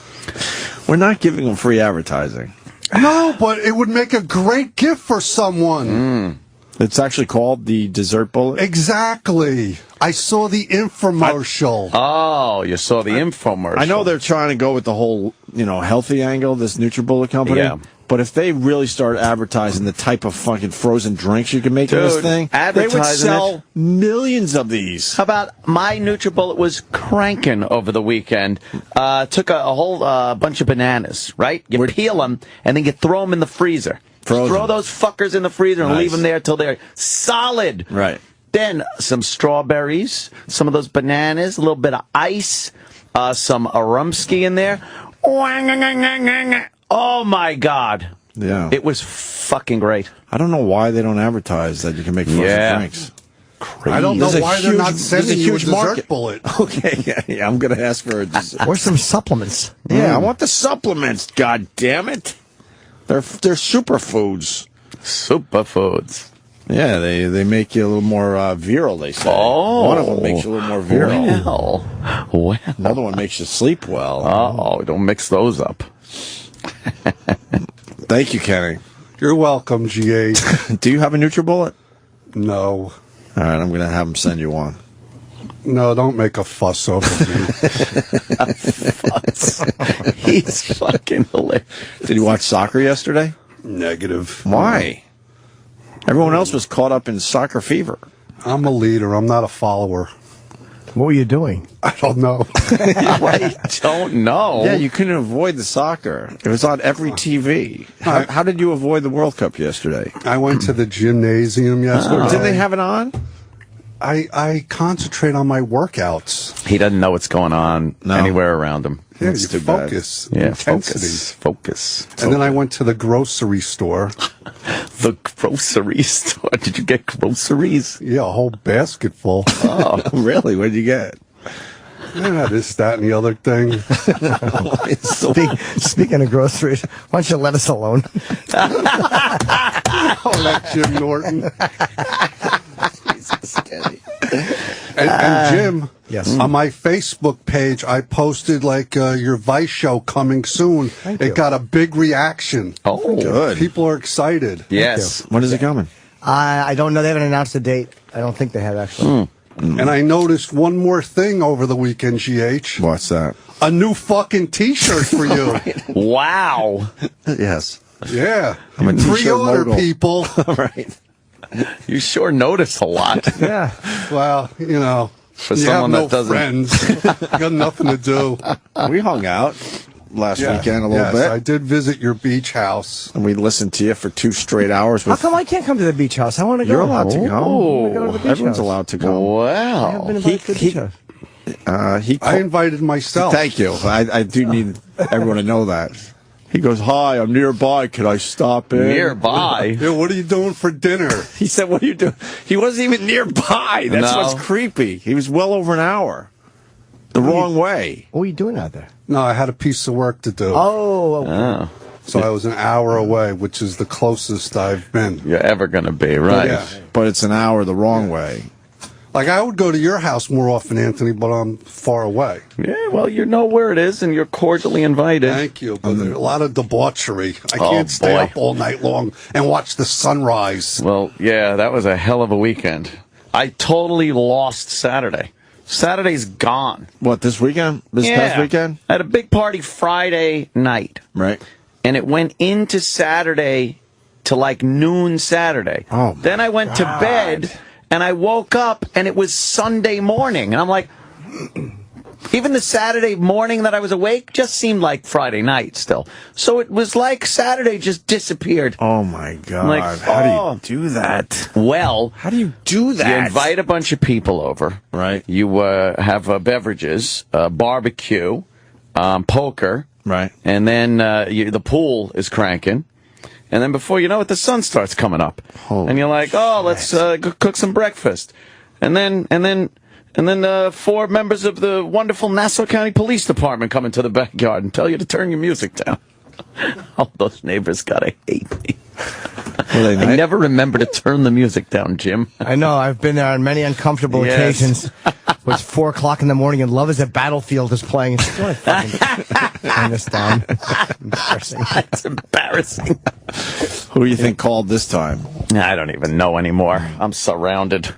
Speaker 7: We're not giving them free advertising.
Speaker 9: No, but it would make a great gift for someone.
Speaker 7: It's actually called the dessert bullet?
Speaker 9: Exactly. I saw the infomercial.
Speaker 5: Oh, you saw the infomercial.
Speaker 7: I know they're trying to go with the whole, healthy angle, this NutriBullet company.
Speaker 5: Yeah.
Speaker 7: But if they really start advertising the type of fucking frozen drinks you can make in this thing, they would sell millions of these.
Speaker 5: How about my NutriBullet was cranking over the weekend? Took a whole bunch of bananas, right? You peel them, and then you throw them in the freezer. Throw those fuckers in the freezer and leave them there till they're solid.
Speaker 7: Right.
Speaker 5: Then some strawberries, some of those bananas, a little bit of ice, some Arumski in there. Oh, my God.
Speaker 7: Yeah.
Speaker 5: It was fucking great.
Speaker 7: I don't know why they don't advertise that you can make frozen drinks. Crazy.
Speaker 9: I don't know why they're not sending you a dessert
Speaker 7: market.
Speaker 9: bullet.
Speaker 7: Okay, yeah, I'm going to ask for a dessert.
Speaker 10: Or some supplements.
Speaker 7: Yeah, I want the supplements, god damn it. They're superfoods.
Speaker 5: Superfoods.
Speaker 7: Yeah, they make you a little more virile, they say.
Speaker 5: Oh.
Speaker 7: One of them makes you a little more virile.
Speaker 5: Well.
Speaker 7: Another one makes you sleep well.
Speaker 5: Oh, don't mix those up.
Speaker 7: Thank you, Kenny.
Speaker 9: You're welcome, GA.
Speaker 7: Do you have a NutriBullet?
Speaker 9: No.
Speaker 7: All right, I'm going to have them send you one.
Speaker 9: No, don't make a fuss over me.
Speaker 5: He's fucking hilarious.
Speaker 7: Did you watch soccer yesterday?
Speaker 9: Negative.
Speaker 7: Why? Everyone else was caught up in soccer fever.
Speaker 9: I'm a leader. I'm not a follower.
Speaker 10: What were you doing?
Speaker 9: I don't know.
Speaker 5: I don't know.
Speaker 7: Yeah, you couldn't avoid the soccer. It was on every TV. How did you avoid the World Cup yesterday?
Speaker 9: I went to the gymnasium yesterday.
Speaker 7: Didn't they have it on?
Speaker 9: I concentrate on my workouts.
Speaker 5: He doesn't know what's going on anywhere around him.
Speaker 9: Yeah,
Speaker 7: That's
Speaker 9: you
Speaker 7: too bad.
Speaker 9: focus.
Speaker 5: Yeah,
Speaker 9: Intensity.
Speaker 5: focus.
Speaker 9: And then I went to the grocery store.
Speaker 5: The grocery store? Did you get groceries?
Speaker 9: Yeah, a whole basket full.
Speaker 7: Oh, really? What did you get?
Speaker 9: Yeah, this, that, and the other thing.
Speaker 10: Speaking of groceries, why don't you let us alone?
Speaker 9: Oh, that Jim Norton.
Speaker 7: Jesus, Kenny.
Speaker 9: And Jim,
Speaker 10: yes.
Speaker 9: On my Facebook page, I posted your Vice show coming soon. It got a big reaction.
Speaker 5: Oh,
Speaker 7: good.
Speaker 9: People are excited.
Speaker 5: Yes.
Speaker 7: When is it coming?
Speaker 10: I don't know. They haven't announced a date. I don't think they have, actually.
Speaker 9: And I noticed one more thing over the weekend, GH.
Speaker 7: What's that?
Speaker 9: A new fucking T-shirt for you.
Speaker 5: Wow.
Speaker 7: Yes.
Speaker 9: Yeah.
Speaker 7: I'm a T-shirt
Speaker 9: Pre-order,
Speaker 7: mogul.
Speaker 9: people.
Speaker 7: Right.
Speaker 5: You sure notice a lot.
Speaker 10: Yeah.
Speaker 9: Well,
Speaker 5: For
Speaker 9: you
Speaker 5: someone
Speaker 9: have no
Speaker 5: that doesn't.
Speaker 9: friends. You got nothing to do.
Speaker 7: We hung out last weekend a little bit.
Speaker 9: I did visit your beach house.
Speaker 7: And we listened to you for 2 straight hours.
Speaker 10: How come I can't come to the beach house? I want to go.
Speaker 7: You're allowed to go.
Speaker 10: I wanna go to the beach
Speaker 7: Everyone's
Speaker 10: house.
Speaker 7: allowed to go.
Speaker 5: Wow.
Speaker 10: I haven't been invited to the beach house.
Speaker 9: I invited myself.
Speaker 7: Thank you. I do need everyone to know that. He goes, hi, I'm nearby. Can I stop in?
Speaker 5: Nearby?
Speaker 9: Yeah, what are you doing for dinner?
Speaker 7: He said, what are you doing? He wasn't even nearby. That's
Speaker 5: No.
Speaker 7: what's creepy. He was well over an hour. The wrong way.
Speaker 10: What are you doing out there?
Speaker 9: No, I had a piece of work to do.
Speaker 10: Oh, okay.
Speaker 9: So I was an hour away, which is the closest I've been.
Speaker 5: You're ever going to be, right?
Speaker 9: Yeah.
Speaker 7: But it's an hour the wrong way.
Speaker 9: Like, I would go to your house more often, Anthony, but I'm far away.
Speaker 5: Yeah, well, you know where it is, and you're cordially invited.
Speaker 9: Thank you, but there's a lot of debauchery. I can't stay up all night long and watch the sunrise.
Speaker 5: Well, yeah, that was a hell of a weekend. I totally lost Saturday. Saturday's gone.
Speaker 7: What, this weekend? This past weekend?
Speaker 5: I had a big party Friday night.
Speaker 7: Right.
Speaker 5: And it went into Saturday to like noon Saturday.
Speaker 7: Oh,
Speaker 5: then I went to bed, and I woke up, and it was Sunday morning. And I'm like, even the Saturday morning that I was awake just seemed like Friday night still. So it was like Saturday just disappeared.
Speaker 7: Oh, my God.
Speaker 5: Like,
Speaker 7: how do you do that?
Speaker 5: Well,
Speaker 7: how do you do that?
Speaker 5: You invite a bunch of people over.
Speaker 7: Right.
Speaker 5: You have beverages, barbecue, poker.
Speaker 7: Right.
Speaker 5: And then the pool is cranking. And then before you know it, the sun starts coming up. And you're like, oh, let's cook some breakfast. And then 4 members of the wonderful Nassau County Police Department come into the backyard and tell you to turn your music down. All those neighbors gotta hate me. I never remember to turn the music down, Jim.
Speaker 10: I know. I've been there on many uncomfortable occasions. It's 4 o'clock in the morning and Love Is a Battlefield is playing. It's still fucking turn this down. Embarrassing.
Speaker 5: It's embarrassing.
Speaker 7: Who do you think called this time?
Speaker 5: I don't even know anymore. I'm surrounded.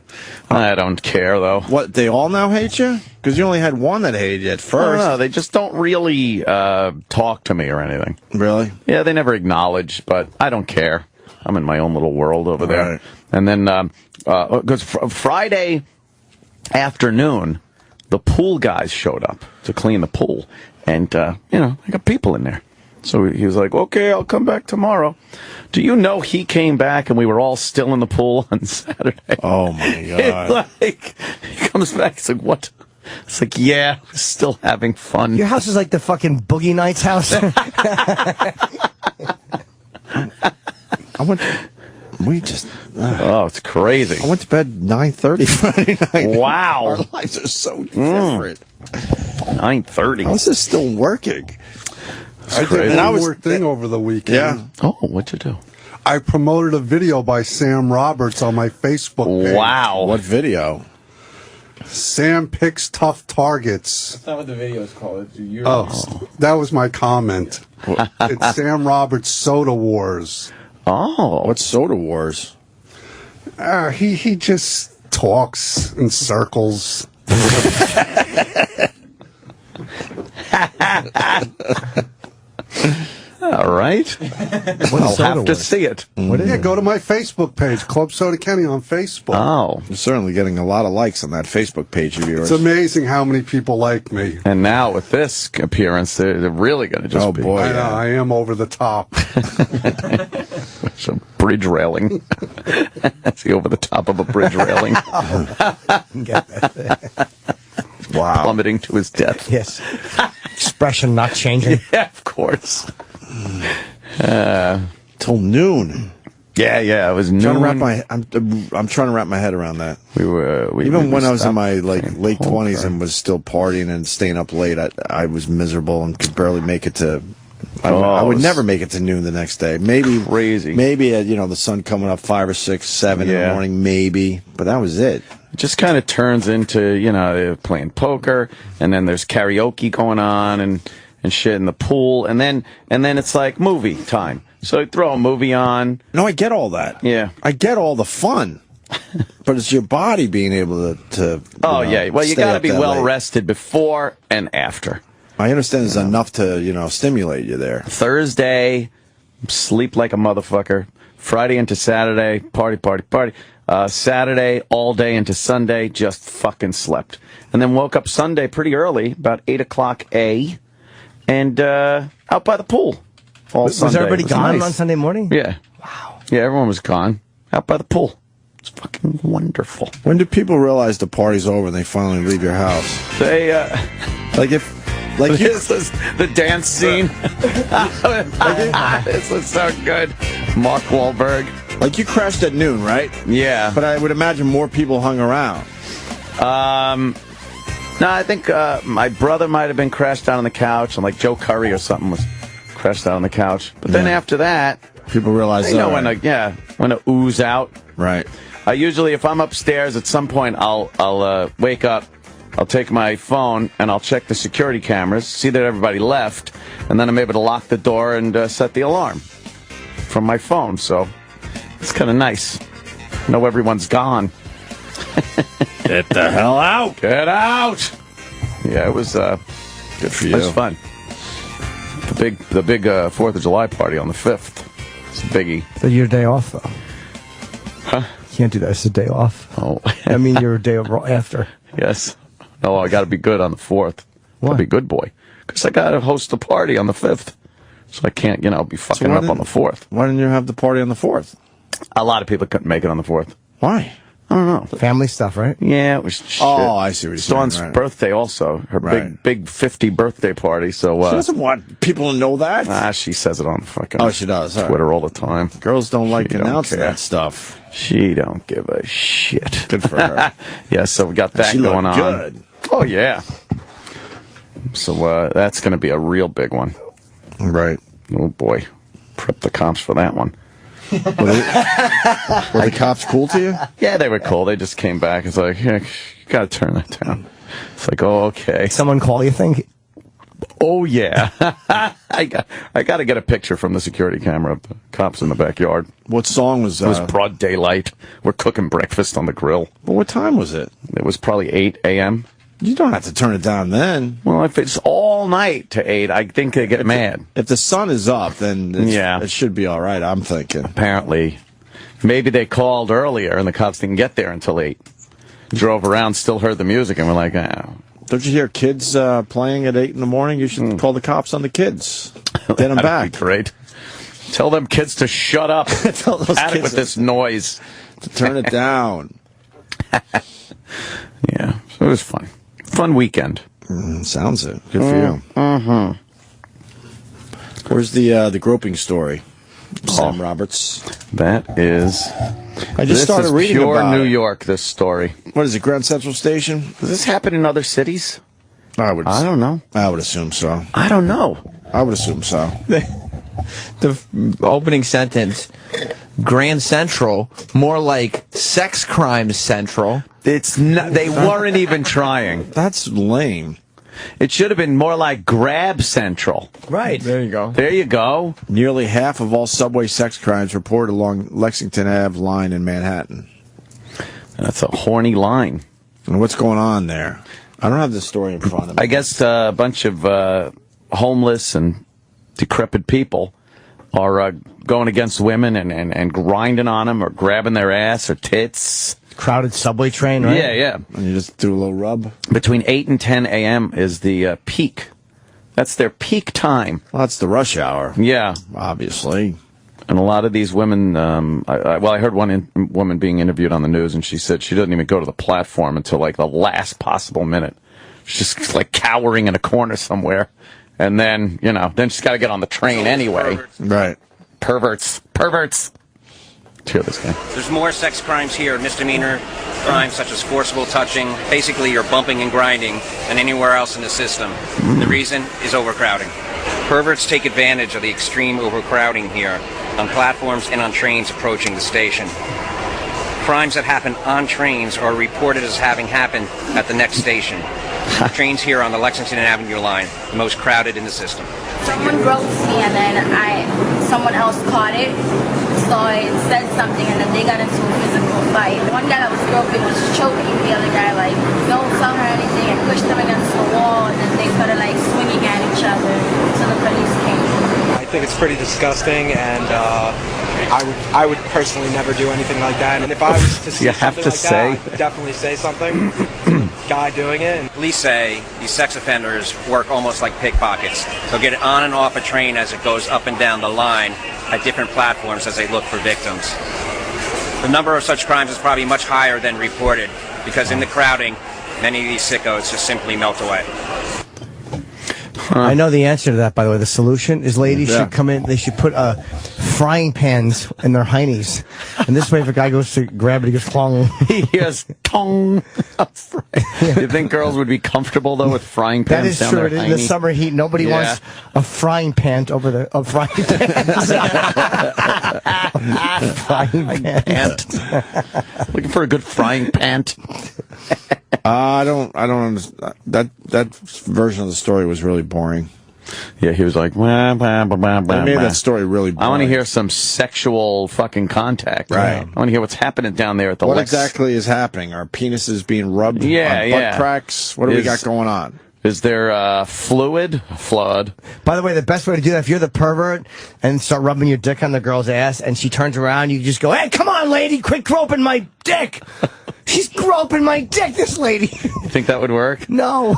Speaker 5: I don't care, though.
Speaker 7: What, they all now hate you? Because you only had one that hated you at first.
Speaker 5: No, they just don't really talk to me or anything.
Speaker 7: Really?
Speaker 5: Yeah, they never acknowledge, but I don't care. I'm in my own little world over there.
Speaker 7: Right.
Speaker 5: And then, because Friday afternoon, the pool guys showed up to clean the pool. And, I got people in there. So he was like, okay, I'll come back tomorrow. Do you know he came back and we were all still in the pool on Saturday?
Speaker 7: Oh, my God.
Speaker 5: He comes back, he's like, what? It's like, yeah, we're still having fun.
Speaker 10: Your house is like the fucking Boogie Nights house.
Speaker 5: Oh, it's crazy.
Speaker 7: I went to bed 9:30 Friday night.
Speaker 5: Wow.
Speaker 7: Our lives are so different.
Speaker 5: 9:30.
Speaker 7: How's this still working?
Speaker 9: I did one more thing over the weekend.
Speaker 7: Yeah.
Speaker 5: Oh, what'd you do?
Speaker 9: I promoted a video by Sam Roberts on my Facebook page.
Speaker 5: Wow.
Speaker 7: What video?
Speaker 9: Sam picks tough targets.
Speaker 8: That's not what the video is called.
Speaker 9: That was my comment. It's Sam Roberts Soda Wars.
Speaker 5: Oh.
Speaker 7: What's Soda Wars?
Speaker 9: He just talks in circles.
Speaker 5: All right. I'll have to see it.
Speaker 9: Go to my Facebook page, Club Soda Kenny on Facebook.
Speaker 5: Oh.
Speaker 7: You're certainly getting a lot of likes on that Facebook page of yours.
Speaker 9: It's amazing how many people like me.
Speaker 5: And now with this appearance, they're really going to just be.
Speaker 7: Boy,
Speaker 9: I know, I am over the top.
Speaker 5: Some bridge railing. See, over the top of a bridge railing.
Speaker 10: Get that.
Speaker 7: Wow.
Speaker 5: Plummeting to his death.
Speaker 10: Yes. Expression not changing.
Speaker 5: Yeah, of course.
Speaker 7: Till noon.
Speaker 5: Yeah, it was noon.
Speaker 7: I'm trying to wrap my head around that.
Speaker 5: Even
Speaker 7: when I was in my late 20s and was still partying and staying up late, I was miserable and could barely make it to. I would never make it to noon the next day. Maybe
Speaker 5: crazy.
Speaker 7: Maybe the sun coming up 5 or 6, 7 in the morning. Maybe, but that was it.
Speaker 5: It just kind of turns into they're playing poker, and then there's karaoke going on and shit in the pool, and then it's like movie time. So you throw a movie on.
Speaker 7: No, I get all that.
Speaker 5: Yeah,
Speaker 7: I get all the fun, but it's your body being able to
Speaker 5: yeah. Well, you got to be well rested before and after.
Speaker 7: I understand there's enough to stimulate you there.
Speaker 5: Thursday, sleep like a motherfucker. Friday into Saturday, party. Saturday all day into Sunday, just fucking slept. And then woke up Sunday pretty early, about 8 o'clock and out by the pool all Sunday.
Speaker 10: Was everybody gone
Speaker 5: nice.
Speaker 10: on Sunday morning?
Speaker 5: Yeah. Wow. Yeah, everyone was gone. Out by the pool. It's fucking wonderful.
Speaker 7: When do people realize the party's over and they finally leave your house?
Speaker 5: They,
Speaker 7: this
Speaker 5: is the dance scene. This was so good. Mark Wahlberg.
Speaker 7: Like, you crashed at noon, right?
Speaker 5: Yeah.
Speaker 7: But I would imagine more people hung around.
Speaker 5: No, I think my brother might have been crashed out on the couch, and like Joe Curry or something was crashed out on the couch. But then after that,
Speaker 7: people realized
Speaker 5: when to ooze out.
Speaker 7: Right.
Speaker 5: I usually, if I'm upstairs, at some point, I'll wake up, I'll take my phone, and I'll check the security cameras, see that everybody left, and then I'm able to lock the door and set the alarm from my phone. So it's kind of nice. Know everyone's gone.
Speaker 7: Get the hell out!
Speaker 5: Get out! Yeah, it was good for you. It was fun. The big 4th of July party on the 5th. It's a biggie.
Speaker 10: So your day off, though.
Speaker 5: Huh?
Speaker 10: You can't do that. It's a day off.
Speaker 5: Oh.
Speaker 10: I mean, your day after.
Speaker 5: Yes. No, I got to be good on the 4th.
Speaker 10: Why?
Speaker 5: Got to be good boy. Because I got to host a party on the 5th. So I can't, be fucking up on the 4th.
Speaker 7: Why didn't you have the party on the 4th?
Speaker 5: A lot of people couldn't make it on the 4th.
Speaker 7: Why?
Speaker 5: I don't know.
Speaker 10: Family stuff, right?
Speaker 5: Yeah, it was shit.
Speaker 7: Oh, I see what you're saying.
Speaker 5: Dawn's birthday also. Her big 50 birthday party. So
Speaker 7: she doesn't want people to know that.
Speaker 5: She says it on fucking
Speaker 7: she does.
Speaker 5: Twitter all the time.
Speaker 7: Girls don't like announcing that stuff.
Speaker 5: She don't give a shit.
Speaker 7: Good for her.
Speaker 5: Yeah, so we got that going on. Good. Oh, yeah. So that's going to be a real big one.
Speaker 7: Right.
Speaker 5: Oh, boy. Prep the cops for that one.
Speaker 7: Were the cops cool to you?
Speaker 5: Yeah, they were cool. They just came back. It's like, yeah, you got to turn that down. It's like, oh, okay.
Speaker 10: Someone call you, think?
Speaker 5: Oh, yeah. I got to get a picture from the security camera of the cops in the backyard.
Speaker 7: What song was that?
Speaker 5: It was broad daylight. We're cooking breakfast on the grill.
Speaker 7: But what time was it?
Speaker 5: It was probably 8 a.m.
Speaker 7: You don't have to turn it down then.
Speaker 5: Well, if it's all night to 8, I think they get mad.
Speaker 7: If the sun is up, then it should be all right, I'm thinking.
Speaker 5: Apparently. Maybe they called earlier and the cops didn't get there until 8. Drove around, still heard the music, and we're like,
Speaker 7: Don't you hear kids playing at 8 in the morning? You should call the cops on the kids. Get them back.
Speaker 5: That'd be great. Tell them kids to shut up.
Speaker 7: Tell those
Speaker 5: At
Speaker 7: kids
Speaker 5: it with this noise.
Speaker 7: To turn it down.
Speaker 5: Yeah, so it was fun. Fun weekend.
Speaker 7: Sounds it. Good for you.
Speaker 5: Mm-hmm.
Speaker 7: Where's the groping story? Sam Roberts.
Speaker 5: That is...
Speaker 7: I just started reading
Speaker 5: pure
Speaker 7: about
Speaker 5: New
Speaker 7: it.
Speaker 5: York, this story.
Speaker 7: What is it, Grand Central Station?
Speaker 5: Does this happen in other cities?
Speaker 7: I don't
Speaker 5: know.
Speaker 7: I would assume so.
Speaker 5: I don't know.
Speaker 7: I would assume so.
Speaker 12: The opening sentence, Grand Central, more like sex crimes central.
Speaker 5: It's not, they weren't even trying.
Speaker 7: That's lame.
Speaker 5: It should have been more like Grab Central.
Speaker 10: Right.
Speaker 7: There you go.
Speaker 5: There you go.
Speaker 7: Nearly half of all subway sex crimes reported along Lexington Ave line in Manhattan.
Speaker 5: That's a horny line.
Speaker 7: And what's going on there? I don't have this story in front of me.
Speaker 5: I guess a bunch of homeless and decrepit people are going against women and grinding on them or grabbing their ass or tits.
Speaker 10: Crowded subway train, right?
Speaker 5: Yeah.
Speaker 7: And you just do a little rub?
Speaker 5: Between 8 and 10 a.m. is the peak. That's their peak time.
Speaker 7: Well, that's the rush hour.
Speaker 5: Yeah.
Speaker 7: Obviously.
Speaker 5: And a lot of these women, I heard one woman being interviewed on the news, and she said she doesn't even go to the platform until, like, the last possible minute. She's just, like, cowering in a corner somewhere. And then, then she's got to get on the train anyway.
Speaker 7: Right.
Speaker 5: Perverts. Hear this guy.
Speaker 18: There's more sex crimes here, misdemeanor crimes such as forcible touching. Basically, you're bumping and grinding than anywhere else in the system. The reason is overcrowding. Perverts take advantage of the extreme overcrowding here on platforms and on trains approaching the station. Crimes that happen on trains are reported as having happened at the next station. Trains here on the Lexington Avenue line, the most crowded in the system.
Speaker 21: Someone groped me and then someone else caught it. So it said something and then they got into a physical fight. One guy that was groping was choking the other guy, like, don't tell her anything, and pushed them against the wall, and then they started like swinging at each other until the police came.
Speaker 22: I think it's pretty disgusting, and I would personally never do anything like that. And if I was to see something like that, I would definitely say something. Guy doing it.
Speaker 18: Police say these sex offenders work almost like pickpockets. They'll get on and off a train as it goes up and down the line at different platforms as they look for victims. The number of such crimes is probably much higher than reported because in the crowding, many of these sickos just simply melt away.
Speaker 10: I know the answer to that, by the way. The solution is ladies should come in, they should put a frying pans in their heinies. And this way, if a guy goes to grab it, he goes clong.
Speaker 5: He goes tong. You think girls would be comfortable though with frying pans?
Speaker 10: That is
Speaker 5: down
Speaker 10: true.
Speaker 5: their
Speaker 10: In the
Speaker 5: hiney?
Speaker 10: summer heat, nobody wants a frying pan over a frying pan.
Speaker 5: Frying pan. Looking for a good frying pan.
Speaker 7: I don't understand. That version of the story was really boring.
Speaker 5: Yeah, he was like, wah, wah, wah, wah,
Speaker 7: They made
Speaker 5: wah.
Speaker 7: that story really boring.
Speaker 5: I want to hear some sexual fucking contact.
Speaker 7: Right.
Speaker 5: I want to hear what's happening down there at the
Speaker 7: What
Speaker 5: Lex.
Speaker 7: exactly is happening? Are penises being rubbed
Speaker 5: Yeah,
Speaker 7: on
Speaker 5: yeah.
Speaker 7: butt cracks? What do we got going on?
Speaker 5: Is there fluid? Flood?
Speaker 10: By the way, the best way to do that, if you're the pervert and start rubbing your dick on the girl's ass and she turns around, you just go, hey, come on, lady, quit groping my dick. She's groping my dick, this lady.
Speaker 5: You think that would work?
Speaker 10: No.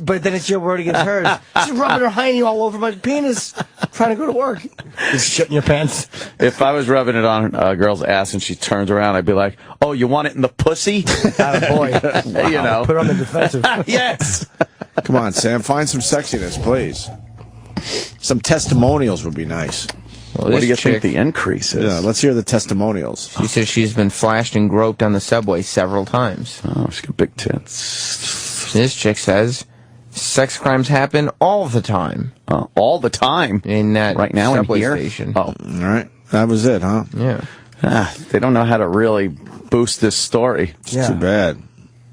Speaker 10: But then it's your word against hers. She's rubbing her hiney all over my penis, trying to go to work. Just shitting your pants.
Speaker 5: If I was rubbing it on a girl's ass and she turns around, I'd be like, oh, you want it in the pussy?
Speaker 10: Attaboy.
Speaker 5: You know.
Speaker 10: Put her on the defensive.
Speaker 5: Yes.
Speaker 7: Come on, Sam, find some sexiness, please. Some testimonials would be nice.
Speaker 12: Well,
Speaker 5: What do you
Speaker 12: this
Speaker 5: think
Speaker 12: chick-
Speaker 5: the increase is?
Speaker 7: Yeah, let's hear the testimonials.
Speaker 12: She says she's been flashed and groped on the subway several times.
Speaker 5: Oh, she's got big tits.
Speaker 12: This chick says sex crimes happen all the time.
Speaker 5: All the time?
Speaker 12: In that
Speaker 5: Right now in
Speaker 12: subway
Speaker 5: here?
Speaker 12: station.
Speaker 5: Oh.
Speaker 7: All right. That was it, huh?
Speaker 12: Yeah.
Speaker 5: They don't know how to really boost this story.
Speaker 7: It's too bad.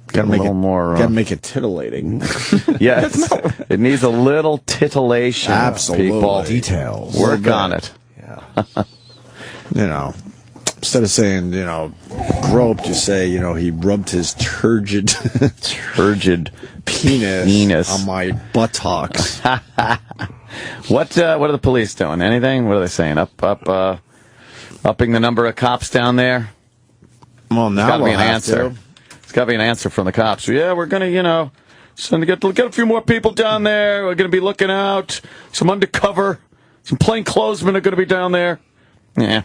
Speaker 7: Gotta
Speaker 5: a
Speaker 7: make
Speaker 5: little
Speaker 7: it
Speaker 5: more.
Speaker 7: Gotta make it titillating.
Speaker 5: Yes. It needs a little titillation.
Speaker 7: Absolutely.
Speaker 5: People.
Speaker 10: Details.
Speaker 5: Work on it.
Speaker 7: You know, instead of saying, groped, you say, he rubbed his turgid penis on my buttocks.
Speaker 5: What are the police doing? Anything? What are they saying? Upping the number of cops down there?
Speaker 7: Well, now
Speaker 5: It's got to be
Speaker 7: we'll
Speaker 5: an
Speaker 7: have
Speaker 5: answer.
Speaker 7: to.
Speaker 5: It's got to be an answer from the cops. Yeah, we're gonna, send get a few more people down there. We're gonna be looking out. Some undercover, some plainclothesmen are gonna be down there. Yeah,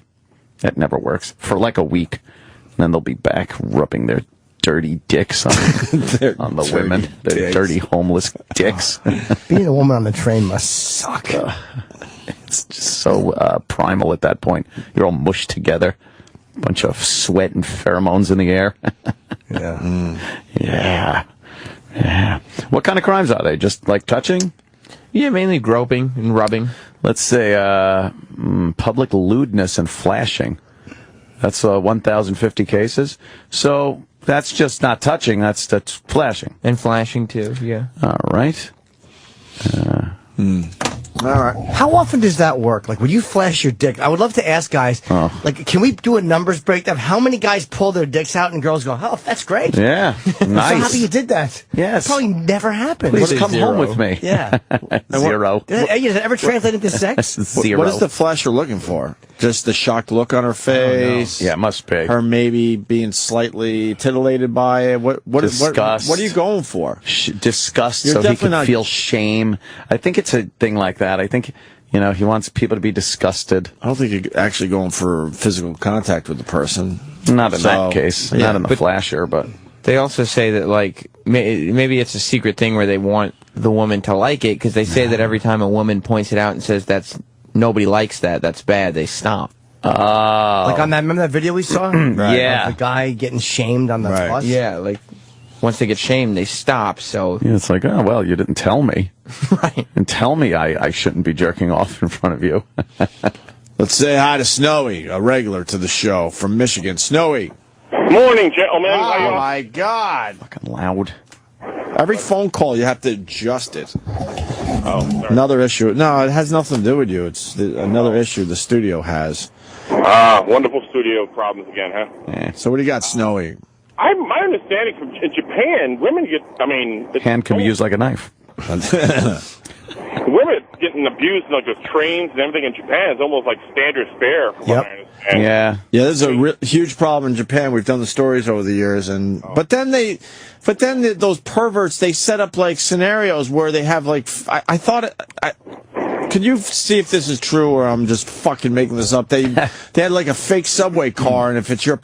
Speaker 5: that never works for like a week. And then they'll be back rubbing their dirty dicks on, on the women. Their dirty homeless dicks.
Speaker 10: Being a woman on the train must suck.
Speaker 5: It's just so primal at that point. You're all mushed together. Bunch of sweat and pheromones in the air. Yeah. What kind of crimes are they? Just like touching?
Speaker 12: Yeah, mainly groping and rubbing.
Speaker 5: Let's say public lewdness and flashing. That's 1,050 cases. So that's just not touching. That's flashing.
Speaker 12: And flashing, too, yeah.
Speaker 5: All right.
Speaker 7: All right.
Speaker 10: How often does that work? Like, when you flash your dick, I would love to ask guys, like, can we do a numbers breakdown? How many guys pull their dicks out and girls go, oh, that's great.
Speaker 5: Yeah,
Speaker 10: I'm
Speaker 5: nice.
Speaker 10: so happy you did that.
Speaker 5: Yes.
Speaker 10: It probably never happened.
Speaker 5: Please come home with me.
Speaker 10: Yeah.
Speaker 5: Zero.
Speaker 10: Does that ever translate into sex?
Speaker 5: Zero.
Speaker 7: What is the flasher looking for? Just the shocked look on her face?
Speaker 5: Yeah, it must be.
Speaker 7: Her maybe being slightly titillated by it? What
Speaker 5: Disgust.
Speaker 7: What are you going for?
Speaker 5: Disgust,
Speaker 7: You're
Speaker 5: so he
Speaker 7: definitely
Speaker 5: can
Speaker 7: not-
Speaker 5: feel shame. I think it's a thing like that. I think, he wants people to be disgusted.
Speaker 7: I don't think you're actually going for physical contact with the person.
Speaker 5: Not in that case.
Speaker 7: Yeah.
Speaker 5: Not in the flasher, but...
Speaker 12: They also say that, like, maybe it's a secret thing where they want the woman to like it, because they say that every time a woman points it out and says nobody likes that's bad, they stop.
Speaker 10: Like on that, remember that video we saw?
Speaker 5: Yeah.
Speaker 10: Of the guy getting shamed on the bus?
Speaker 12: Yeah, like, once they get shamed, they stop, so...
Speaker 5: Yeah, it's like, oh, well, you didn't tell me.
Speaker 12: Right.
Speaker 5: And tell me I shouldn't be jerking off in front of you.
Speaker 7: Let's say hi to Snowy, a regular to the show from Michigan. Snowy.
Speaker 11: Morning, gentlemen.
Speaker 7: Oh, my God.
Speaker 5: Fucking loud.
Speaker 7: Every phone call, you have to adjust it.
Speaker 11: Oh, sorry.
Speaker 7: Another issue. No, it has nothing to do with you. It's another issue the studio has.
Speaker 11: Wonderful studio problems again, huh?
Speaker 5: Yeah.
Speaker 7: So what do you got, Snowy?
Speaker 11: My understanding from in Japan, women get,
Speaker 5: Hand can be used like a knife.
Speaker 11: women getting abused like with trains and everything in Japan is almost like standard fare, from what I understand.
Speaker 5: Yeah.
Speaker 7: Yeah, this is a huge problem in Japan. We've done the stories over the years, but then those perverts, they set up like scenarios where they have like I thought Can you see if this is true or I'm just fucking making this up? They had like a fake subway car, and if it's your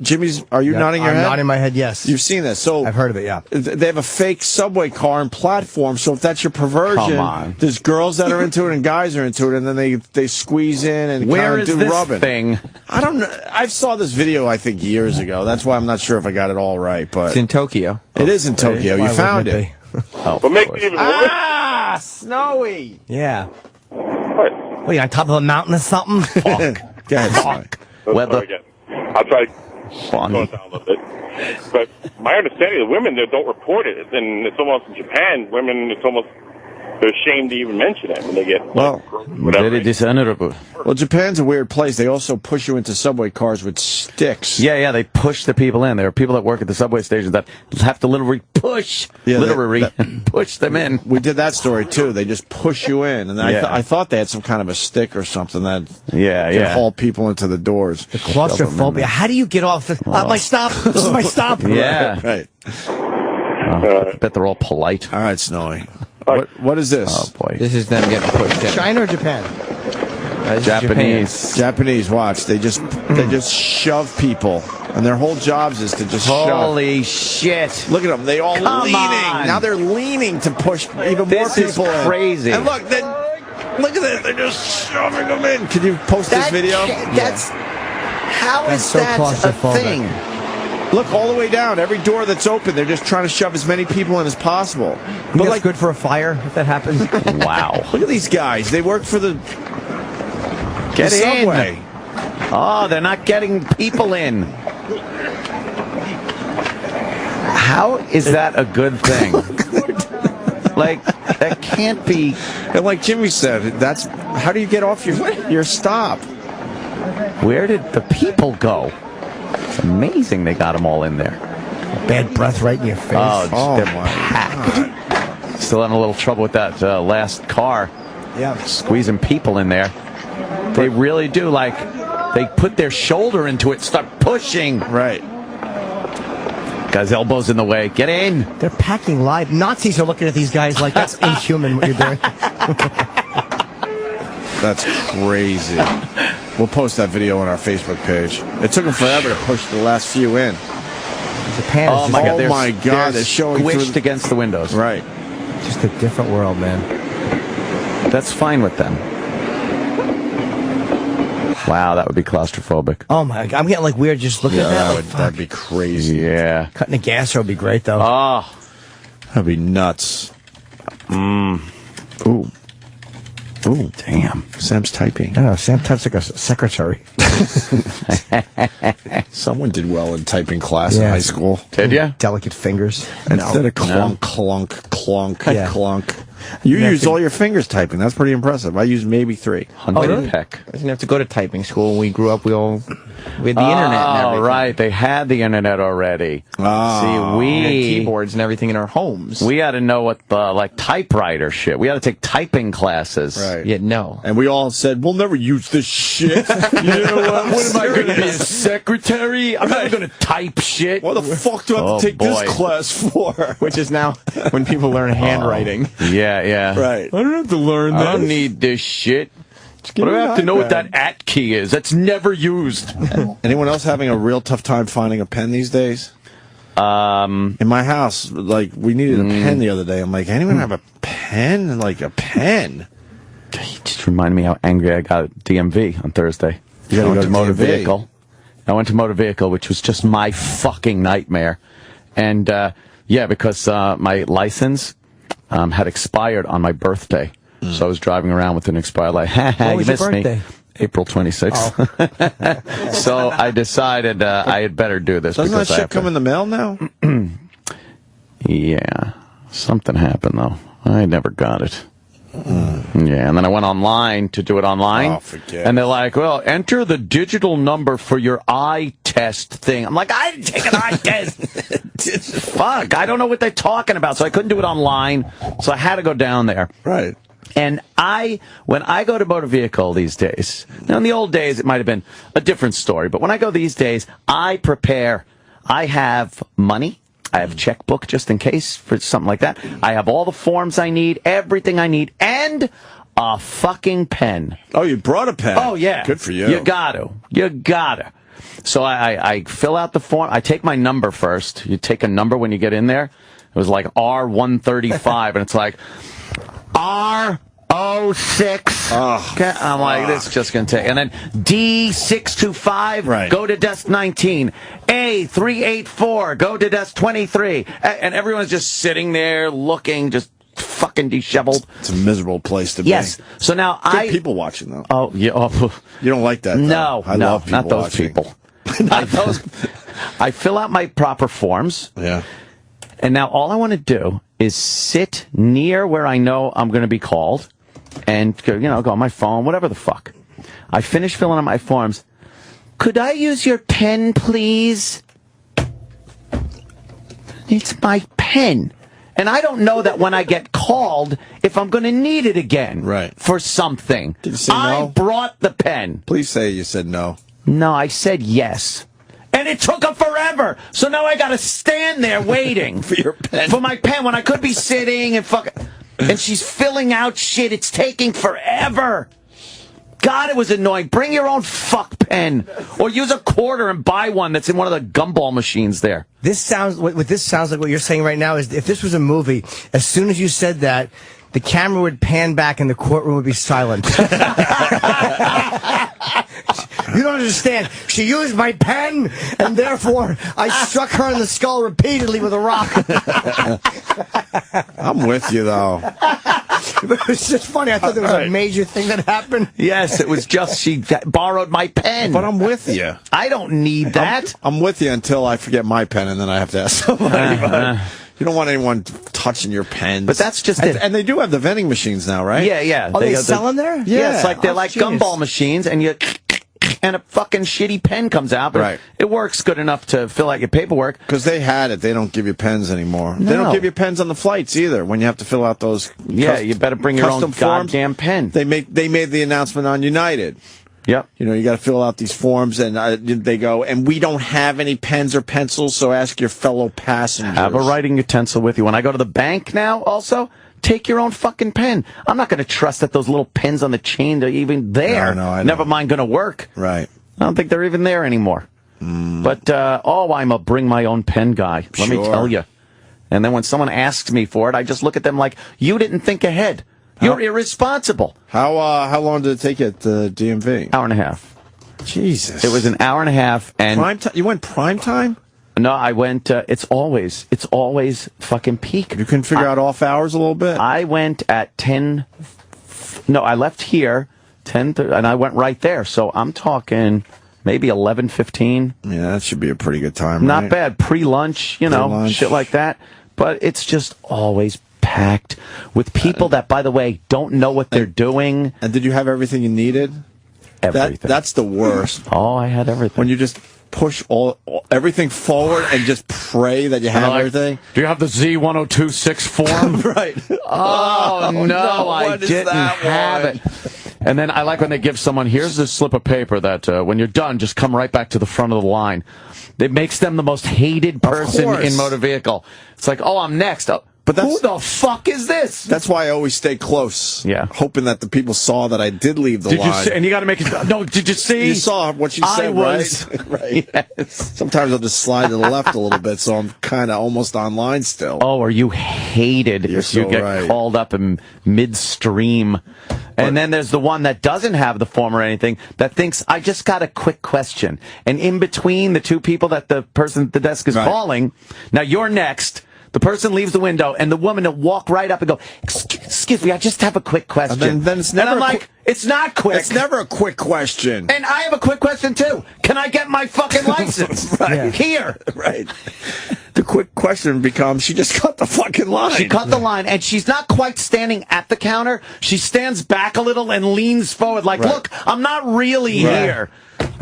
Speaker 7: Jimmy's, are you nodding your head?
Speaker 10: I'm nodding my head, yes.
Speaker 7: You've seen this. So
Speaker 10: I've heard of it, yeah.
Speaker 7: They have a fake subway car and platform, so if that's your perversion,
Speaker 5: Come on.
Speaker 7: there's girls that are into it and guys are into it, and then they squeeze in and
Speaker 5: Where is
Speaker 7: do
Speaker 5: this
Speaker 7: rubbing.
Speaker 5: thing?
Speaker 7: I don't know. I saw this video, I think, years ago. That's why I'm not sure if I got it all right. But
Speaker 12: It's in Tokyo.
Speaker 7: it is in Tokyo. You found it.
Speaker 5: Oh,
Speaker 11: What makes it even worse?
Speaker 4: Ah, snowy.
Speaker 10: Yeah.
Speaker 11: What?
Speaker 10: Wait, on top of a mountain or something?
Speaker 7: Fuck. Go ahead, Sly.
Speaker 5: Weather.
Speaker 11: Again. I'll try to
Speaker 5: Funny.
Speaker 11: slow it down a little bit. But my understanding is women that don't report it. And it's almost in Japan, women, it's almost, they're ashamed to even mention it when they get,
Speaker 7: Well,
Speaker 11: whatever.
Speaker 5: Very dishonorable.
Speaker 7: Well, Japan's a weird place. They also push you into subway cars with sticks.
Speaker 5: Yeah, they push the people in. There are people that work at the subway stations that have to literally push, push them in.
Speaker 7: We did that story too. They just push you in, and I thought they had some kind of a stick or something that could haul people into the doors.
Speaker 10: The claustrophobia. How do you get off? My stop. This is my stop.
Speaker 5: Yeah.
Speaker 7: Right.
Speaker 5: I bet they're all polite.
Speaker 7: All right, Snowy. What is this?
Speaker 5: Oh boy.
Speaker 12: This is them getting pushed in.
Speaker 10: China or Japan?
Speaker 5: Japanese.
Speaker 7: Japanese. Watch. They just shove people, and their whole jobs is to just
Speaker 5: Holy shit!
Speaker 7: Look at them. They all
Speaker 5: Come
Speaker 7: leaning.
Speaker 5: on.
Speaker 7: Now they're leaning to push even more
Speaker 5: This is
Speaker 7: people in.
Speaker 5: crazy.
Speaker 7: And look at this. They're just shoving them in. Can you post this video?
Speaker 10: How is so that a thing?
Speaker 7: Look all the way down. Every door that's open, they're just trying to shove as many people in as possible.
Speaker 10: But like good for a fire if that happens.
Speaker 5: Wow.
Speaker 7: Look at these guys. They work for the
Speaker 5: Get in.
Speaker 7: subway.
Speaker 5: Oh, they're not getting people in. How is that a good thing? Like, that can't be.
Speaker 7: And like Jimmy said, that's how do you get off your stop?
Speaker 5: Where did the people go? It's amazing they got them all in there.
Speaker 10: Bad breath right in your face.
Speaker 5: Oh, they're packed. Still having a little trouble with that last car.
Speaker 10: Yeah.
Speaker 5: Squeezing people in there. They really do. Like, they put their shoulder into it, start pushing.
Speaker 7: Right.
Speaker 5: Guy's elbows in the way. Get in.
Speaker 10: They're packing live. Nazis are looking at these guys like, that's inhuman what you're doing.
Speaker 7: That's crazy. We'll post that video on our Facebook page. It took them forever to push the last few in.
Speaker 10: Japan is
Speaker 5: Oh
Speaker 7: my God, they're showing
Speaker 5: squished
Speaker 7: through
Speaker 5: against the windows.
Speaker 7: Right.
Speaker 10: Just a different world, man.
Speaker 5: That's fine with them. Wow, that would be claustrophobic.
Speaker 10: Oh my God, I'm getting like weird just looking at that.
Speaker 7: That'd be crazy.
Speaker 5: Yeah.
Speaker 10: Cutting the gas would be great though.
Speaker 5: Oh.
Speaker 7: That'd be nuts. Ooh.
Speaker 5: Ooh, damn.
Speaker 7: Sam's typing.
Speaker 10: I don't know, Sam types like a secretary.
Speaker 7: Someone did well in typing class in high school.
Speaker 5: Did ya?
Speaker 10: Delicate fingers.
Speaker 7: Instead of clunk, clunk,
Speaker 10: Yeah.
Speaker 7: clunk. You use all your fingers typing. That's pretty impressive. I use maybe 3.
Speaker 5: 100 peck.
Speaker 12: I didn't have to go to typing school. When we grew up, we had the internet and everything.
Speaker 5: Right. They had the internet already. See,
Speaker 12: We had keyboards and everything in our homes.
Speaker 5: we had to know what the typewriter shit. We had to take typing classes.
Speaker 7: Right.
Speaker 12: Yet no.
Speaker 7: And we all said, we'll never use this shit. You know what?
Speaker 5: What am I going to be, a secretary? I'm not going to type shit.
Speaker 7: What the fuck do I have to take this class for?
Speaker 12: Which is now when people learn handwriting.
Speaker 5: Yeah, yeah.
Speaker 7: Right.
Speaker 5: I don't have to learn that. I don't need this shit. What do I have to know what that @ key is? That's never used.
Speaker 7: Anyone else having a real tough time finding a pen these days? In my house, like, we needed a pen the other day. I'm like, anyone have a pen? Like, a pen?
Speaker 5: Just remind me how angry I got at DMV on Thursday.
Speaker 7: You gotta
Speaker 5: I went
Speaker 7: go
Speaker 5: to
Speaker 7: to
Speaker 5: motor
Speaker 7: DMV.
Speaker 5: vehicle. I went to motor vehicle, which was just my fucking nightmare. And, because my license had expired on my birthday. So I was driving around with an expired license.
Speaker 10: When
Speaker 5: You
Speaker 10: was your
Speaker 5: missed me.
Speaker 10: birthday?
Speaker 5: April 26th. So I decided I had better do this.
Speaker 7: Doesn't that
Speaker 5: because I
Speaker 7: shit
Speaker 5: have to-
Speaker 7: come in the mail now?
Speaker 5: Yeah. Something happened, though. I never got it. Yeah, and then I went online to do it online.
Speaker 7: Oh, forget
Speaker 5: and they're like, well, enter the digital number for your eye test thing. I'm like, I didn't take an eye test. Fuck, I don't know what they're talking about. So I couldn't do it online. So I had to go down there.
Speaker 7: Right.
Speaker 5: And when I go to motor vehicle these days, now in the old days it might have been a different story, but when I go these days, I prepare. I have money. I have a checkbook just in case for something like that. I have all the forms I need, everything I need, and a fucking pen.
Speaker 7: Oh, you brought a pen?
Speaker 5: Oh, yeah.
Speaker 7: Good for you.
Speaker 5: You gotta. So I fill out the form. I take my number first. You take a number when you get in there. It was like R135, and it's like R06. Okay, I'm like, this is just going to take. And then D625, go to desk 19. A384, go to desk 23. And everyone's just sitting there looking, just fucking disheveled.
Speaker 7: It's a miserable place to be.
Speaker 5: Yes. So now
Speaker 7: Good people watching, though.
Speaker 5: Oh, yeah. Oh.
Speaker 7: You don't like that, though.
Speaker 5: No,
Speaker 7: I love people
Speaker 5: not those
Speaker 7: watching.
Speaker 5: people. I fill out my proper forms.
Speaker 7: Yeah.
Speaker 5: And now all I want to do is sit near where I know I'm going to be called and, go on my phone, whatever the fuck. I finish filling out my forms. Could I use your pen, please? It's my pen. And I don't know that when I get called, if I'm going to need it again for something.
Speaker 7: Did you say no?
Speaker 5: I brought the pen.
Speaker 7: Please say you said no.
Speaker 5: No, I said yes. And it took them forever. So now I got to stand there waiting
Speaker 7: for your pen.
Speaker 5: For my pen when I could be sitting and fucking. And she's filling out shit. It's taking forever. God, it was annoying. Bring your own fuck pen. Or use a quarter and buy one that's in one of the gumball machines there.
Speaker 10: This sounds what this sounds like what you're saying right now is if this was a movie, as soon as you said that, the camera would pan back and the courtroom would be silent. You don't understand. She used my pen, and therefore I struck her in the skull repeatedly with a rock.
Speaker 7: I'm with you, though.
Speaker 10: It was just funny. I thought there was a major thing that happened.
Speaker 5: Yes, it was just she borrowed my pen.
Speaker 7: But I'm with you.
Speaker 5: I don't need that.
Speaker 7: I'm with you until I forget my pen, and then I have to ask somebody about it. You don't want anyone touching your pens.
Speaker 5: But that's just it.
Speaker 7: And they do have the vending machines now, right?
Speaker 5: Yeah.
Speaker 10: Oh, they sell them there?
Speaker 5: Yeah, it's like they're like
Speaker 10: genius.
Speaker 5: gumball machines, and a fucking shitty pen comes out, but it works good enough to fill out your paperwork.
Speaker 7: Because they had it. They don't give you pens anymore.
Speaker 5: No.
Speaker 7: They don't give you pens on the flights either when you have to fill out those
Speaker 5: you better bring your own
Speaker 7: custom forms.
Speaker 5: goddamn pen.
Speaker 7: They made the announcement on United.
Speaker 5: Yep.
Speaker 7: You got to fill out these forms, and they go, and we don't have any pens or pencils, so ask your fellow passengers.
Speaker 5: Have a writing utensil with you. When I go to the bank now, also, take your own fucking pen. I'm not going to trust that those little pins on the chain are even there.
Speaker 7: No, I know.
Speaker 5: Never mind going to work.
Speaker 7: Right.
Speaker 5: I don't think they're even there anymore. But, I'm a bring my own pen guy. Let me tell you. And then when someone asks me for it, I just look at them like, you didn't think ahead. You're irresponsible.
Speaker 7: How long did it take you at the DMV?
Speaker 5: Hour and a half.
Speaker 7: Jesus.
Speaker 5: It was an hour and a half. And
Speaker 7: prime time? You went prime time?
Speaker 5: No, I went, it's always fucking peak.
Speaker 7: You couldn't figure out off hours a little bit?
Speaker 5: I went at 10, I left here 10:30, and I went right there. So I'm talking maybe 11:15.
Speaker 7: Yeah, that should be a pretty good time,
Speaker 5: Not
Speaker 7: right?
Speaker 5: bad. Pre-lunch, shit like that. But it's just always packed with people that, by the way, don't know what they're doing.
Speaker 7: And did you have everything you needed?
Speaker 5: Everything.
Speaker 7: That's the worst.
Speaker 5: Oh, I had everything.
Speaker 7: When you just push everything forward and just pray that you have everything.
Speaker 5: Do you have the Z1026 form?
Speaker 7: Right.
Speaker 5: Oh, no, I didn't have it. And then I like when they give someone, here's this slip of paper that when you're done, just come right back to the front of the line. It makes them the most hated person in motor vehicle. It's like, oh, I'm next. But who the fuck is this?
Speaker 7: That's why I always stay close.
Speaker 5: Yeah.
Speaker 7: Hoping that the people saw that I did leave the line.
Speaker 5: And you got to make it. No, did you see?
Speaker 7: You saw what you said, right? Right.
Speaker 5: Yes.
Speaker 7: Sometimes I'll just slide to the left a little bit, so I'm kind of almost online still.
Speaker 5: Oh, are you hated if you get called up in midstream? And then there's the one that doesn't have the form or anything that thinks, I just got a quick question. And in between the two people that the person at the desk is calling, now you're next. The person leaves the window, and the woman will walk right up and go, excuse me, I just have a quick question.
Speaker 7: And then it's never
Speaker 5: and I'm like, it's not quick.
Speaker 7: It's never a quick question.
Speaker 5: And I have a quick question, too. Can I get my fucking license? Here.
Speaker 7: Right. The quick question becomes, she just cut the fucking line.
Speaker 5: She cut the line, and she's not quite standing at the counter. She stands back a little and leans forward like, look, I'm not really here.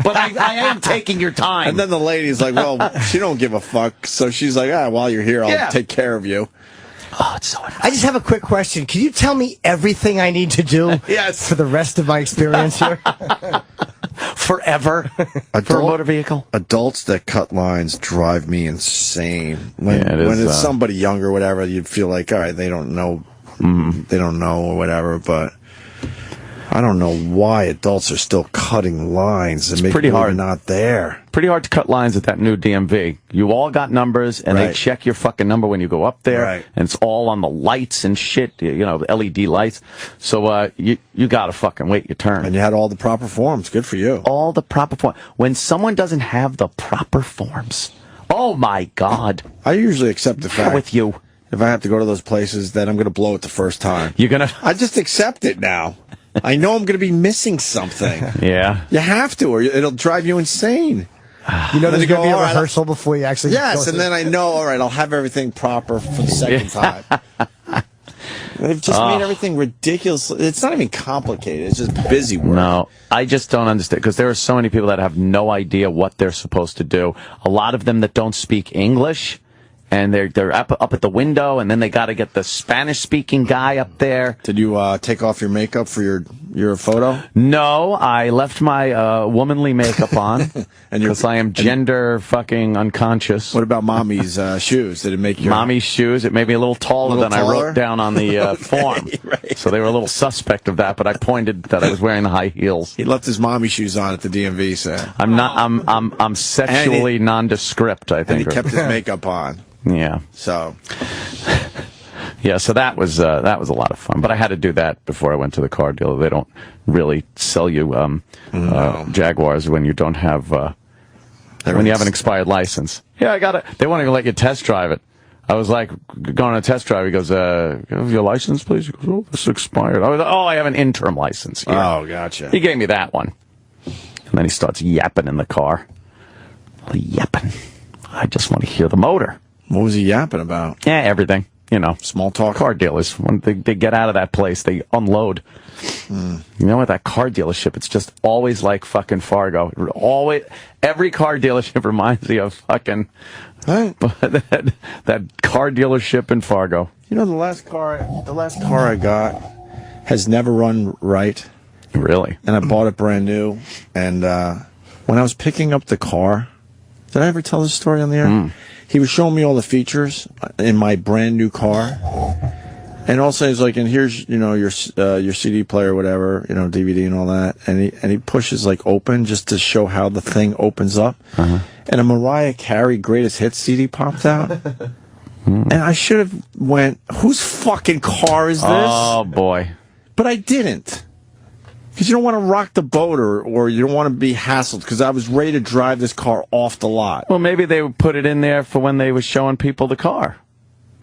Speaker 5: But I am taking your time.
Speaker 7: And then the lady's like, well, she don't give a fuck. So she's like, while you're here, I'll take care of you.
Speaker 5: Oh, it's so annoying.
Speaker 10: I just have a quick question. Can you tell me everything I need to do for the rest of my experience here?
Speaker 5: Forever? For a motor vehicle?
Speaker 7: Adults that cut lines drive me insane. When it's somebody younger or whatever, you'd feel like, all right, they don't know. They don't know or whatever, but I don't know why adults are still cutting lines and making
Speaker 5: pretty hard.
Speaker 7: not there.
Speaker 5: Pretty hard to cut lines at that new DMV. You all got numbers, and they check your fucking number when you go up there, and it's all on the lights and shit, the LED lights. So you got to fucking wait your turn.
Speaker 7: And you had all the proper forms. Good for you.
Speaker 5: All the proper forms. When someone doesn't have the proper forms, oh my God.
Speaker 7: I usually accept the fact.
Speaker 5: With you.
Speaker 7: If I have to go to those places, then I'm going to blow it the first time.
Speaker 5: You're going to?
Speaker 7: I just accept it now. I know I'm going to be missing something.
Speaker 5: Yeah.
Speaker 7: You have to, or it'll drive you insane.
Speaker 10: You know, there's going to be a
Speaker 7: right,
Speaker 10: rehearsal before you actually
Speaker 7: Yes, and then I know, all right, I'll have everything proper for the second time. They've just made everything ridiculous. It's not even complicated. It's just busy work.
Speaker 5: No, I just don't understand, because there are so many people that have no idea what they're supposed to do. A lot of them that don't speak English. And they're up at the window, and then they got to get the Spanish-speaking guy up there.
Speaker 7: Did you take off your makeup for your photo?
Speaker 5: No, I left my womanly makeup on because I am gender fucking unconscious.
Speaker 7: What about mommy's shoes? Did it make your
Speaker 5: mommy's shoes? It made me a little taller than I wrote down on the form.
Speaker 7: Right.
Speaker 5: So they were a little suspect of that, but I pointed that I was wearing the high heels.
Speaker 7: He left his mommy shoes on at the DMV, sir.
Speaker 5: I'm not. I'm sexually nondescript, I think.
Speaker 7: And he kept his makeup on.
Speaker 5: Yeah.
Speaker 7: So.
Speaker 5: Yeah, so that was a lot of fun. But I had to do that before I went to the car dealer. They don't really sell you Jaguars when you don't have when you have an expired license. Yeah, I got it. They won't even let you test drive it. I was like, going on a test drive. He goes, your license, please? He goes, oh, this is expired. I was like, I have an interim license here.
Speaker 7: Oh, gotcha.
Speaker 5: He gave me that one. And then he starts yapping in the car. Yapping. I just want to hear the motor.
Speaker 7: What was he yapping about?
Speaker 5: Yeah, everything. You know,
Speaker 7: small talk.
Speaker 5: Car dealers, when they get out of that place, they unload. You know, at that car dealership, it's just always like fucking Fargo. Always, every car dealership reminds me of fucking that car dealership in Fargo.
Speaker 7: You know, the last car I got has never run right.
Speaker 5: Really?
Speaker 7: And I bought it brand new. And when I was picking up the car, did I ever tell this story on the air? He was showing me all the features in my brand new car, and also he's like, "And here's your CD player, whatever, DVD and all that." And he pushes like open just to show how the thing opens up, and a Mariah Carey Greatest Hits CD popped out, and I should have went, "Whose fucking car is this?"
Speaker 5: Oh boy!
Speaker 7: But I didn't. Because you don't want to rock the boat or you don't want to be hassled, because I was ready to drive this car off the lot.
Speaker 5: Well, maybe they would put it in there for when they were showing people the car.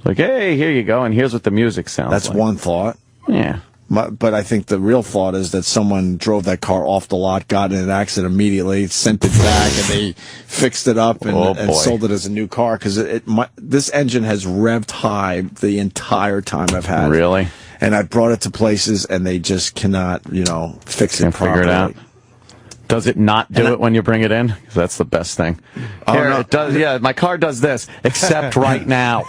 Speaker 5: Like, hey, here you go, and here's what the music sounds like.
Speaker 7: That's one thought.
Speaker 5: Yeah.
Speaker 7: But I think the real thought is that someone drove that car off the lot, got in an accident immediately, sent it back, and they fixed it up and sold it as a new car, because this engine has revved high the entire time I've had it.
Speaker 5: Really?
Speaker 7: And I brought it to places, and they just cannot, fix it properly.
Speaker 5: Figure it out. Does it not do it when you bring it in? 'Cause that's the best thing.
Speaker 7: Oh,
Speaker 5: Here,
Speaker 7: no.
Speaker 5: it does. Yeah, my car does this, except right now.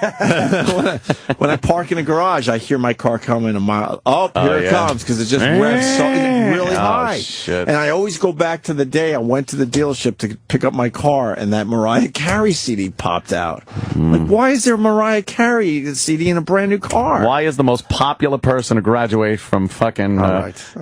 Speaker 7: When I park in a garage, I hear my car coming a mile. Oh, here it comes, because it just revs so really high.
Speaker 5: Shit.
Speaker 7: And I always go back to the day I went to the dealership to pick up my car, and that Mariah Carey CD popped out. Like, why is there a Mariah Carey CD in a brand new car?
Speaker 5: Why is the most popular person to graduate from fucking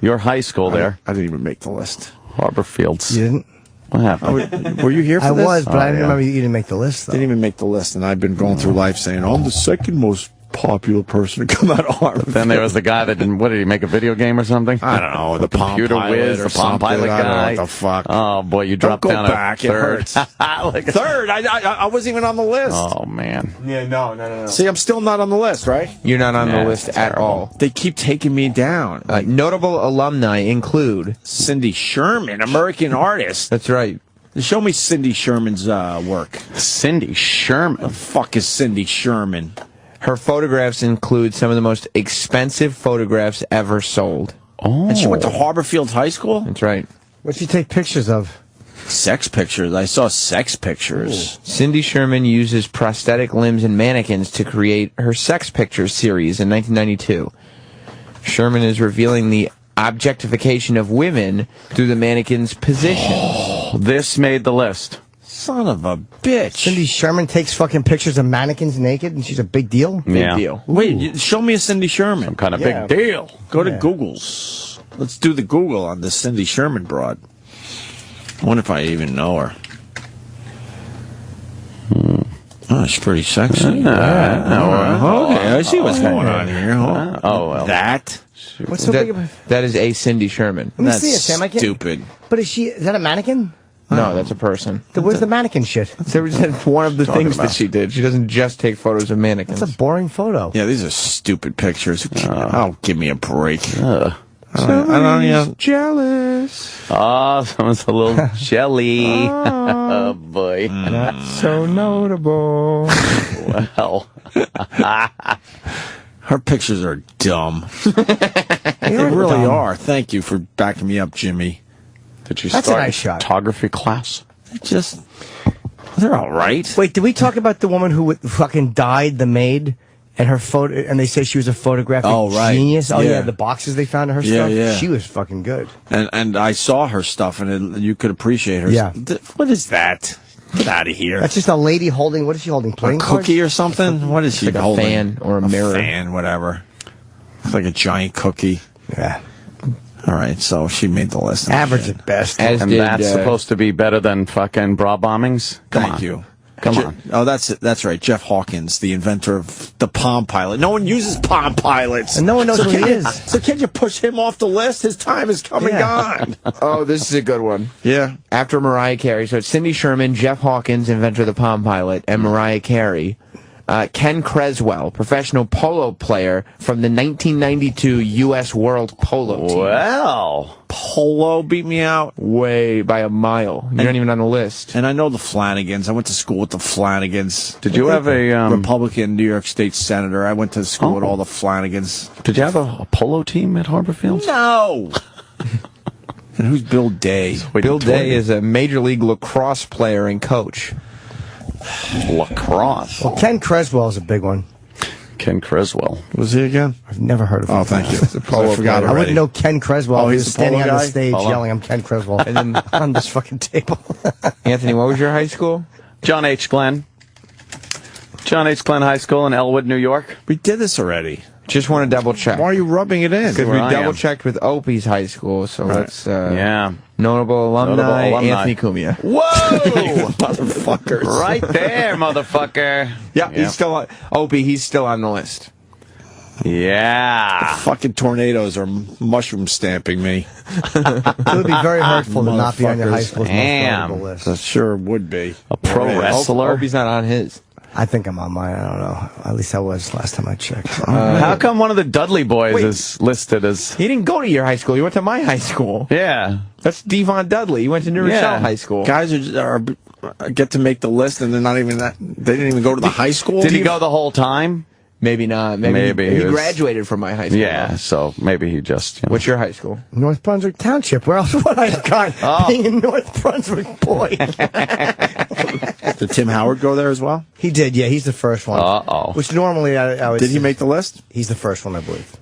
Speaker 5: your high school there?
Speaker 7: I didn't even make the list.
Speaker 5: Harbor Fields.
Speaker 10: You didn't?
Speaker 5: What happened?
Speaker 7: Were you here for this?
Speaker 10: I was, but I didn't remember you didn't make the list, though.
Speaker 7: Didn't even make the list, and I've been going through life saying, I'm the second most popular person to come out of Harbor Fields.
Speaker 5: Then there was the guy that didn't, what did he make, a video game or something?
Speaker 7: I don't know, the
Speaker 5: computer
Speaker 7: Palm
Speaker 5: whiz,
Speaker 7: Pilot or
Speaker 5: the Palm Pilot
Speaker 7: something. I don't know
Speaker 5: guy.
Speaker 7: what the fuck.
Speaker 5: Oh, boy, you dropped
Speaker 7: Don't
Speaker 5: down
Speaker 7: go back,
Speaker 5: a third.
Speaker 7: it hurts. Third? I wasn't even on the list.
Speaker 5: Oh, man.
Speaker 8: Yeah, no.
Speaker 7: See, I'm still not on the list, right?
Speaker 12: You're not on the list at all.
Speaker 7: They keep taking me down.
Speaker 12: Notable alumni include
Speaker 7: Cindy Sherman, American artist.
Speaker 12: That's right.
Speaker 7: Show me Cindy Sherman's work.
Speaker 5: Cindy Sherman?
Speaker 7: The fuck is Cindy Sherman?
Speaker 12: Her photographs include some of the most expensive photographs ever sold.
Speaker 5: Oh.
Speaker 7: And she went to Harbor Fields High School?
Speaker 12: That's right.
Speaker 10: What'd she take pictures of?
Speaker 7: Sex pictures. I saw sex pictures.
Speaker 12: Ooh. Cindy Sherman uses prosthetic limbs and mannequins to create her Sex Pictures series in 1992. Sherman is revealing the objectification of women through the mannequin's position.
Speaker 5: This made the list.
Speaker 7: Son of a bitch.
Speaker 10: Cindy Sherman takes fucking pictures of mannequins naked, and she's a big deal?
Speaker 5: Yeah.
Speaker 12: Big deal.
Speaker 7: Wait, show me a Cindy Sherman.
Speaker 5: Some kind of big deal.
Speaker 7: Go to Google's. Let's do the Google on this Cindy Sherman broad. I wonder if I even know her. Oh, she's pretty sexy. Okay, I see what's going on here.
Speaker 5: Well.
Speaker 7: That?
Speaker 10: What's so big about
Speaker 12: That is a Cindy Sherman.
Speaker 10: Let me see it, Sam. I can't.
Speaker 7: Stupid.
Speaker 10: But is that a mannequin?
Speaker 12: No, that's a person.
Speaker 10: Where's the mannequin shit?
Speaker 12: There was one of the things that she did. She doesn't just take photos of mannequins.
Speaker 10: That's a boring photo.
Speaker 7: Yeah, these are stupid pictures. Oh, give me a break. I don't
Speaker 12: jealous.
Speaker 5: Oh, someone's a little jelly. Oh, boy.
Speaker 12: Not so notable.
Speaker 5: Well.
Speaker 7: Her pictures are dumb. They really are. Thank you for backing me up, Jimmy.
Speaker 5: Did you
Speaker 10: That's a
Speaker 5: start
Speaker 10: nice shot.
Speaker 5: photography class?
Speaker 7: They're all right.
Speaker 10: Wait, did we talk about the woman who fucking died, the maid, and her photo? And they say she was a photographic genius. Oh yeah, the boxes they found of her stuff.
Speaker 7: Yeah.
Speaker 10: She was fucking good.
Speaker 7: And I saw her stuff, and you could appreciate her.
Speaker 10: Yeah.
Speaker 7: What is that? Get out of here.
Speaker 10: That's just a lady holding. What is she holding? Playing
Speaker 7: a cookie or something? What is she
Speaker 12: like
Speaker 7: holding?
Speaker 12: A fan or a mirror.
Speaker 7: Fan, whatever. It's like a giant cookie.
Speaker 10: Yeah.
Speaker 7: All right, so she made the list.
Speaker 10: Average at best.
Speaker 5: And that's supposed to be better than fucking bra bombings?
Speaker 7: Thank you.
Speaker 5: Come on.
Speaker 7: Oh, that's right. Jeff Hawkins, the inventor of the Palm Pilot. No one uses Palm Pilots.
Speaker 10: And no one knows who he is.
Speaker 7: So can't you push him off the list? His time is come and gone.
Speaker 12: Oh, this is a good one.
Speaker 7: Yeah.
Speaker 12: After Mariah Carey. So it's Cindy Sherman, Jeff Hawkins, inventor of the Palm Pilot, and Mariah Carey. Ken Creswell, professional polo player from the 1992 U.S. World Polo Team.
Speaker 7: Well, polo beat me out
Speaker 12: way by a mile. You're not even on the list.
Speaker 7: And I know the Flanagans. I went to school with the Flanagans.
Speaker 5: Did you have a
Speaker 7: Republican New York State senator? I went to school with all the Flanagans.
Speaker 5: Did you have a polo team at Harbor Fields?
Speaker 7: No. And who's Bill Day?
Speaker 12: Bill Day is a major league lacrosse player and coach.
Speaker 5: Lacrosse.
Speaker 10: Well, Ken Creswell is a big one.
Speaker 5: Ken Creswell.
Speaker 7: Was he again?
Speaker 10: I've never heard of him.
Speaker 7: Oh, thank you.
Speaker 10: I forgot. I wouldn't know Ken Creswell.
Speaker 7: Oh,
Speaker 10: He
Speaker 7: he's
Speaker 10: was
Speaker 7: the polo
Speaker 10: standing on the
Speaker 7: guy?
Speaker 10: stage
Speaker 7: Polo.
Speaker 10: yelling, "I'm Ken Creswell," and then on this fucking table.
Speaker 12: Anthony, what was your high school?
Speaker 5: John H. Glenn. John H. Glenn High School in Elwood, New York.
Speaker 7: We did this already.
Speaker 12: Just want to double check.
Speaker 7: Why are you rubbing it in?
Speaker 12: Because we
Speaker 5: Where I
Speaker 12: double
Speaker 5: am.
Speaker 12: checked with Opie's high school, so let's
Speaker 5: Yeah.
Speaker 12: notable alumni,
Speaker 5: Notable alumni.
Speaker 12: Anthony Cumia.
Speaker 5: Whoa!
Speaker 7: Motherfuckers.
Speaker 5: Right there, motherfucker.
Speaker 12: Yeah, he's still on. Opie, he's still on the list.
Speaker 5: Yeah.
Speaker 7: Fucking tornadoes are mushroom stamping me.
Speaker 10: It would be very hurtful to not be on your high
Speaker 7: Motherfuckers.
Speaker 10: school's most
Speaker 5: Damn.
Speaker 10: notable list.
Speaker 7: That sure would be.
Speaker 5: A pro wrestler.
Speaker 12: Opie's not on his.
Speaker 10: I think I'm on mine. I don't know. At least I was last time I checked.
Speaker 5: How come one of the Dudley boys is listed as...
Speaker 12: He didn't go to your high school. He went to my high school.
Speaker 5: Yeah.
Speaker 12: That's Devon Dudley. He went to New Rochelle High School.
Speaker 7: Guys are get to make the list, and they're not even that. They didn't even go to the high school.
Speaker 5: Did he go the whole time?
Speaker 12: Maybe not. Maybe he graduated from my high school.
Speaker 5: Yeah, so maybe he just...
Speaker 12: What's your high school?
Speaker 10: North Brunswick Township. Where else would I have gone? Being a North Brunswick boy.
Speaker 7: Did Tim Howard go there as well?
Speaker 10: He did, yeah. He's the first one.
Speaker 5: Uh-oh.
Speaker 10: Which normally I would...
Speaker 7: Did he make the list?
Speaker 10: He's the first one, I believe.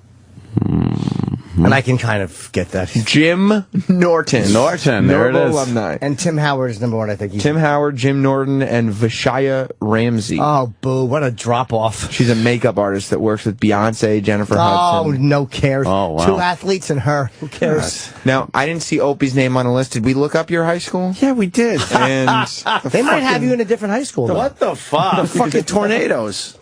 Speaker 10: And I can kind of get that.
Speaker 12: Jim Norton.
Speaker 5: Norton, there it
Speaker 12: Notable
Speaker 5: is.
Speaker 12: alumni.
Speaker 10: And Tim Howard is number one, I think.
Speaker 12: Tim Howard, Jim Norton, and Vashaya Ramsey.
Speaker 10: Oh, boo. What a drop-off.
Speaker 12: She's a makeup artist that works with Beyonce, Jennifer
Speaker 10: Oh,
Speaker 12: Hudson.
Speaker 10: no cares.
Speaker 5: Oh, wow.
Speaker 10: 2 athletes and her. Who cares?
Speaker 12: Now, I didn't see Opie's name on the list. Did we look up your high school?
Speaker 7: Yeah, we did.
Speaker 12: And
Speaker 10: They might have you in a different high school, though.
Speaker 7: What the fuck? The fucking tornadoes.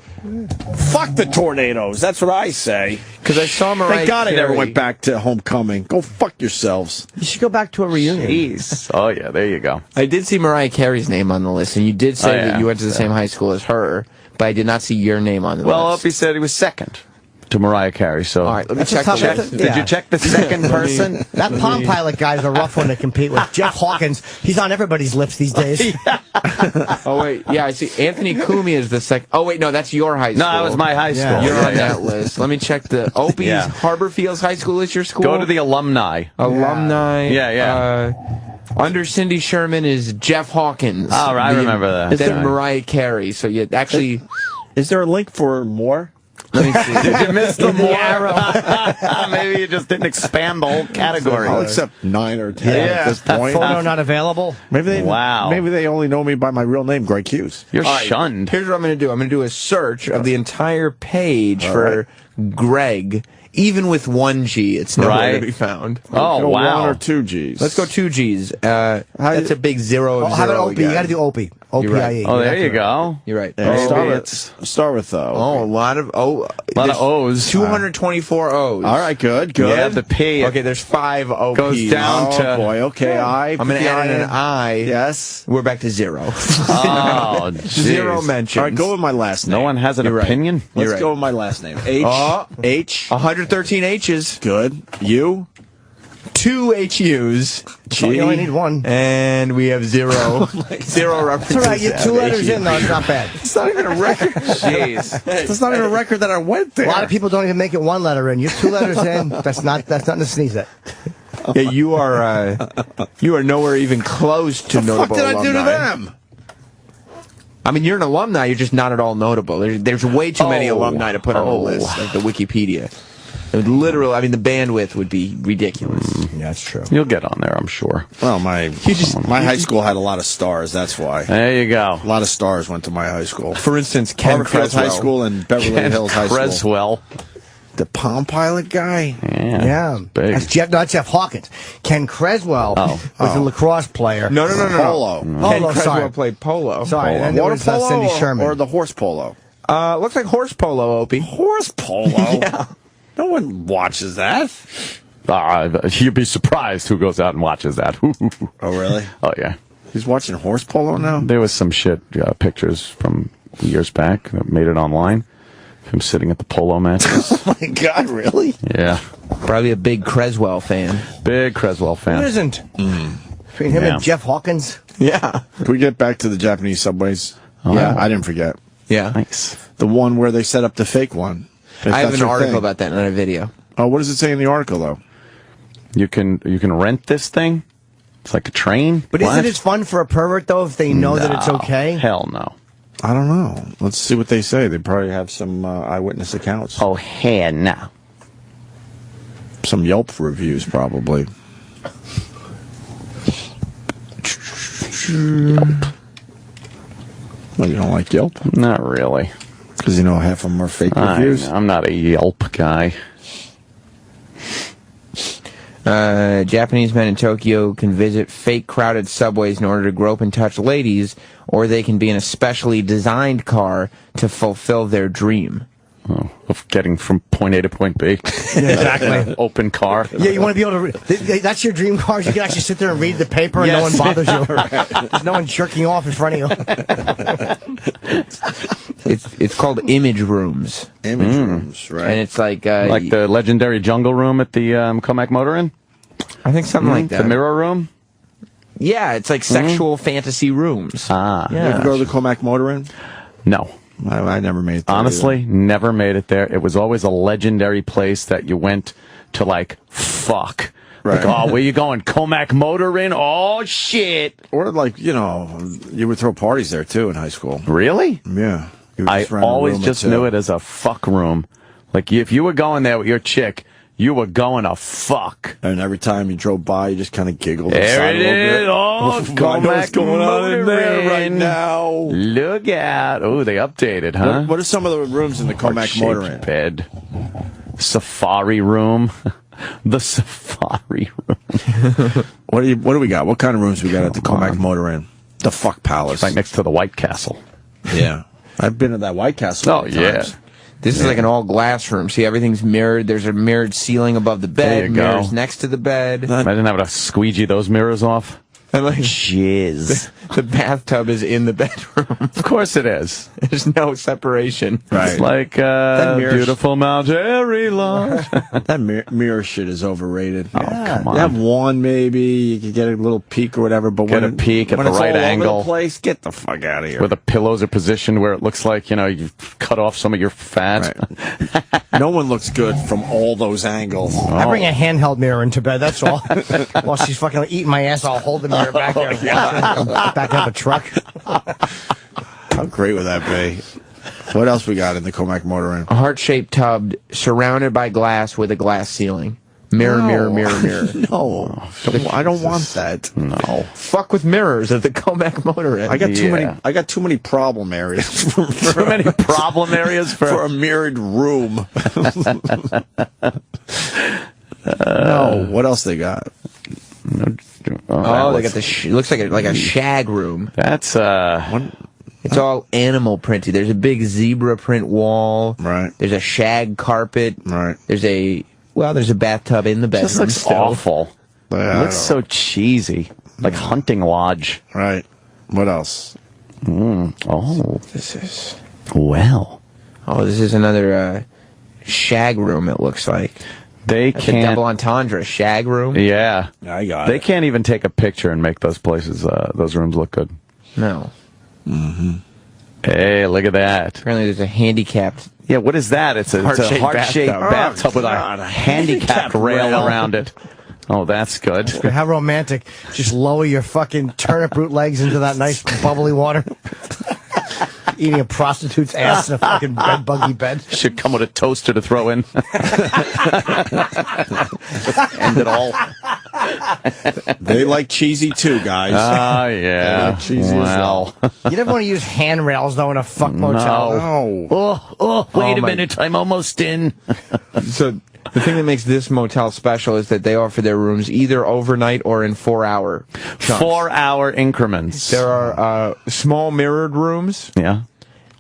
Speaker 7: Fuck the tornadoes. That's what I say.
Speaker 12: because I saw Mariah
Speaker 7: Thank God I never
Speaker 12: Carey.
Speaker 7: went back to homecoming. Go fuck yourselves.
Speaker 10: You should go back to a reunion.
Speaker 5: Jeez. Oh, yeah, there you go.
Speaker 12: I did see Mariah Carey's name on the list, and you did say that you went to the same high school as her, but I did not see your name on the
Speaker 5: Well,
Speaker 12: list.
Speaker 5: Opie said he was second to Mariah Carey, so...
Speaker 12: All right, let me
Speaker 10: That's a
Speaker 12: check
Speaker 10: tough-
Speaker 12: the
Speaker 10: that's
Speaker 12: list.
Speaker 10: a-
Speaker 5: Did you check the second person?
Speaker 10: That Palm Pilot guy's a rough one to compete with. Jeff Hawkins, he's on everybody's lips these days.
Speaker 12: Oh, wait. Yeah, I see. Anthony Cumia is the second. Oh, wait, no, that's your high school.
Speaker 5: No, that was my high school.
Speaker 12: You're on
Speaker 5: Yeah.
Speaker 12: that list. Let me check the... Opie's
Speaker 5: Yeah.
Speaker 12: Harbor Fields High School is your school?
Speaker 5: Go to the alumni.
Speaker 12: Alumni.
Speaker 5: Yeah.
Speaker 12: Under Cindy Sherman is Jeff Hawkins.
Speaker 5: Oh, right, I remember that.
Speaker 12: Then
Speaker 5: Yeah.
Speaker 12: Mariah Carey. So, yeah, actually...
Speaker 7: Is there a link for more?
Speaker 12: Let me see.
Speaker 5: Did you miss the arrow? Maybe you just didn't expand the whole category.
Speaker 7: I'll accept 9 or 10 at this point.
Speaker 10: Photo not available.
Speaker 7: Maybe they only know me by my real name, Greg Hughes.
Speaker 5: You're
Speaker 12: All right,
Speaker 5: shunned.
Speaker 12: Here's what I'm going to do. I'm going to do a search of the entire page for Greg. Even with 1 G, it's nowhere to be found.
Speaker 5: Oh, wow.
Speaker 7: 1 or 2 G's.
Speaker 12: Let's go 2 G's. That's a big 0 of 0.
Speaker 10: How about Opie?
Speaker 12: Again.
Speaker 10: You got to do Opie.
Speaker 12: You're right.
Speaker 10: OPIE.
Speaker 5: Oh, there you go.
Speaker 12: You're right.
Speaker 7: Start with O.
Speaker 12: Oh, a lot of
Speaker 5: O's.
Speaker 12: 224 O's.
Speaker 7: All right, good.
Speaker 5: Yeah, the P.
Speaker 12: Okay, there's 5 OPs.
Speaker 5: Goes down to...
Speaker 7: boy, okay, I.
Speaker 12: I'm going to add in an I.
Speaker 7: Yes.
Speaker 12: We're back to 0.
Speaker 5: Oh, jeez.
Speaker 12: 0 mentions.
Speaker 7: All right, go with my last name.
Speaker 5: No one has an opinion?
Speaker 7: Let's go with my last name. H.
Speaker 12: 113 H's.
Speaker 7: Good. U.
Speaker 12: 2 HUs.
Speaker 10: G. You only need 1.
Speaker 12: And we have 0. 0 references.
Speaker 10: It's all right. You're 2 letters in, though. It's not bad.
Speaker 7: It's not even a record.
Speaker 12: Jeez.
Speaker 7: It's not even a record that I went there.
Speaker 10: A lot of people don't even make it 1 letter in. You're 2 letters in. That's nothing to sneeze at.
Speaker 12: Yeah, you are nowhere even close to notable
Speaker 7: What did I do to
Speaker 12: alumni.
Speaker 7: them?
Speaker 12: I mean, you're an alumni. You're just not at all notable. There's way too many alumni to put on a list, like the Wikipedia. It would literally, I mean, the bandwidth would be ridiculous.
Speaker 10: Yeah, that's true.
Speaker 5: You'll get on there, I'm sure.
Speaker 7: Well, my high school had a lot of stars. That's why.
Speaker 5: There you go.
Speaker 7: A lot of stars went to my high school.
Speaker 12: For instance, Ken
Speaker 7: Harvard
Speaker 12: Creswell.
Speaker 7: High School and Beverly Hills High School.
Speaker 5: Creswell.
Speaker 7: The Palm Pilot guy.
Speaker 10: Yeah.
Speaker 5: Big.
Speaker 10: That's Jeff Hawkins. Ken Creswell was a lacrosse player.
Speaker 12: No.
Speaker 7: Polo.
Speaker 12: Ken Creswell
Speaker 10: sorry.
Speaker 12: played polo.
Speaker 10: Sorry,
Speaker 7: Polo.
Speaker 10: and there
Speaker 7: Water
Speaker 10: was
Speaker 7: polo
Speaker 10: Cindy Sherman.
Speaker 7: or the horse polo?
Speaker 12: Looks like horse polo, Opie.
Speaker 7: Horse polo?
Speaker 12: Yeah.
Speaker 7: No one watches that.
Speaker 5: You'd be surprised who goes out and watches that.
Speaker 7: Oh, really?
Speaker 5: Oh, yeah.
Speaker 7: He's watching horse polo now?
Speaker 5: There was some shit pictures from years back that made it online. Him sitting at the polo matches.
Speaker 7: Oh, my God, really?
Speaker 5: Yeah.
Speaker 12: Probably a big Creswell fan.
Speaker 5: Big Creswell fan.
Speaker 10: Who isn't? Between him and Jeff Hawkins?
Speaker 12: Yeah.
Speaker 7: Can we get back to the Japanese subways?
Speaker 5: Oh.
Speaker 7: Yeah, I didn't forget.
Speaker 12: Yeah.
Speaker 5: Nice.
Speaker 7: The one where they set up the fake one.
Speaker 12: I have an article about that, not a video.
Speaker 7: Oh, what does it say in the article, though?
Speaker 5: You can rent this thing. It's like a train.
Speaker 10: But isn't it fun for a pervert, though, if they know that it's okay?
Speaker 5: Hell no.
Speaker 7: I don't know. Let's see what they say. They probably have some eyewitness accounts.
Speaker 5: Oh, hell no.
Speaker 7: Some Yelp reviews, probably. Well, you don't like Yelp?
Speaker 5: Not really.
Speaker 7: Because you know half of them are fake reviews?
Speaker 5: I'm not a Yelp guy.
Speaker 12: Japanese men in Tokyo can visit fake crowded subways in order to grope and touch ladies, or they can be in a specially designed car to fulfill their dream.
Speaker 5: Oh, of getting from point A to point B.
Speaker 10: Yeah, exactly.
Speaker 5: Open car.
Speaker 10: Yeah, you want to be able to... That's your dream car. You can actually sit there and read the paper and no one bothers you. There's no one jerking off in front of you.
Speaker 12: It's called image rooms.
Speaker 7: Image rooms, right.
Speaker 12: And it's like
Speaker 5: the legendary jungle room at the Comac Motor Inn?
Speaker 12: I think something like that.
Speaker 5: The mirror room?
Speaker 12: Yeah, it's like sexual fantasy rooms.
Speaker 5: Ah.
Speaker 7: You ever go to the Comac Motor Inn?
Speaker 5: No.
Speaker 7: I never made it there.
Speaker 5: Honestly, never made it there. It was always a legendary place that you went to, like, fuck.
Speaker 7: Right.
Speaker 5: Like, oh, where you going? Comac Motor Inn? Oh, shit.
Speaker 7: Or, like, you know, you would throw parties there, too, in high school.
Speaker 5: Really?
Speaker 7: Yeah.
Speaker 5: I always just knew it as a fuck room. Like, if you were going there with your chick, you were going to fuck.
Speaker 7: And every time you drove by, you just kind of giggled.
Speaker 5: There it is. Oh,
Speaker 7: I know what's going on in there right now.
Speaker 5: Look out. Oh, they updated, huh?
Speaker 7: What are some of the rooms in the Comac Motor Inn?
Speaker 5: Bed. Safari room. The safari room.
Speaker 7: What do we got? What kind of rooms we got at the Comac Motor Inn? The Fuck Palace.
Speaker 5: Right next to the White Castle.
Speaker 7: Yeah. I've been to that White Castle.
Speaker 5: Oh, yeah.
Speaker 12: This is like an all-glass room. See, everything's mirrored. There's a mirrored ceiling above the bed.
Speaker 5: There you go.
Speaker 12: Mirrors next to the bed.
Speaker 5: Imagine having to squeegee those mirrors off.
Speaker 12: And like,
Speaker 5: jizz.
Speaker 12: The bathtub is in the bedroom.
Speaker 5: Of course it is.
Speaker 12: There's no separation.
Speaker 7: Right.
Speaker 5: It's like beautiful Mount Airy Lodge.
Speaker 7: That mirror shit is overrated.
Speaker 5: Oh, come on.
Speaker 7: You have one, maybe. You could get a little peek or whatever. But
Speaker 5: Get a peek at
Speaker 7: when
Speaker 5: the
Speaker 7: it's
Speaker 5: right
Speaker 7: all
Speaker 5: angle.
Speaker 7: over the place, get the fuck out of here.
Speaker 5: Where the pillows are positioned where it looks like, you know, you've cut off some of your fat.
Speaker 7: Right. No one looks good from all those angles.
Speaker 10: I bring a handheld mirror into bed, that's all. While she's fucking eating my ass, I'll hold the mirror back there. Back of a truck.
Speaker 7: How great would that be? What else we got in the Comac Motor Inn?
Speaker 12: A heart-shaped tub surrounded by glass with a glass ceiling. Mirror, mirror, mirror, mirror.
Speaker 7: No, I don't want that.
Speaker 5: No.
Speaker 12: Fuck with mirrors at the Comac Motor Inn.
Speaker 7: I got too many. I got too many problem areas.
Speaker 5: Too many problem areas
Speaker 7: for a mirrored room. No. What else they got?
Speaker 12: They got the. Looks like a shag room.
Speaker 5: That's
Speaker 12: It's all animal printed. There's a big zebra print wall.
Speaker 7: Right.
Speaker 12: There's a shag carpet.
Speaker 7: Right.
Speaker 12: There's a bathtub in the bedroom.
Speaker 5: Just looks
Speaker 12: still.
Speaker 5: awful.
Speaker 7: Yeah,
Speaker 5: It looks so cheesy, like hunting lodge.
Speaker 7: Right. What else?
Speaker 5: Oh,
Speaker 12: This is.
Speaker 5: well.
Speaker 12: Oh, this is another shag room. It looks like
Speaker 5: They
Speaker 12: That's a
Speaker 5: can't.
Speaker 12: double entendre shag room.
Speaker 5: Yeah,
Speaker 7: I got
Speaker 5: they
Speaker 7: it.
Speaker 5: can't even take a picture and make those places, those rooms look good.
Speaker 12: No.
Speaker 5: Hey, look at that.
Speaker 12: Apparently, there's a handicapped.
Speaker 5: Yeah, what is that? It's a
Speaker 12: Heart-shaped
Speaker 5: heart-shaped
Speaker 12: bathtub.
Speaker 5: bathtub with
Speaker 7: God,
Speaker 5: a handicapped rail around it. Oh, that's good.
Speaker 10: How romantic. Just lower your fucking turnip root legs into that nice bubbly water. Eating a prostitute's ass in a fucking bed buggy bed.
Speaker 5: Should come with a toaster to throw in. End it all.
Speaker 7: They like cheesy too, guys.
Speaker 5: Oh, yeah.
Speaker 7: They like cheesy as well.
Speaker 10: You never want to use handrails, though, in a fuck motel.
Speaker 7: No.
Speaker 5: Wait a minute. I'm almost in.
Speaker 12: So the thing that makes this motel special is that they offer their rooms either overnight or in 4-hour chunks.
Speaker 5: 4-hour increments.
Speaker 12: There are small mirrored rooms.
Speaker 5: Yeah.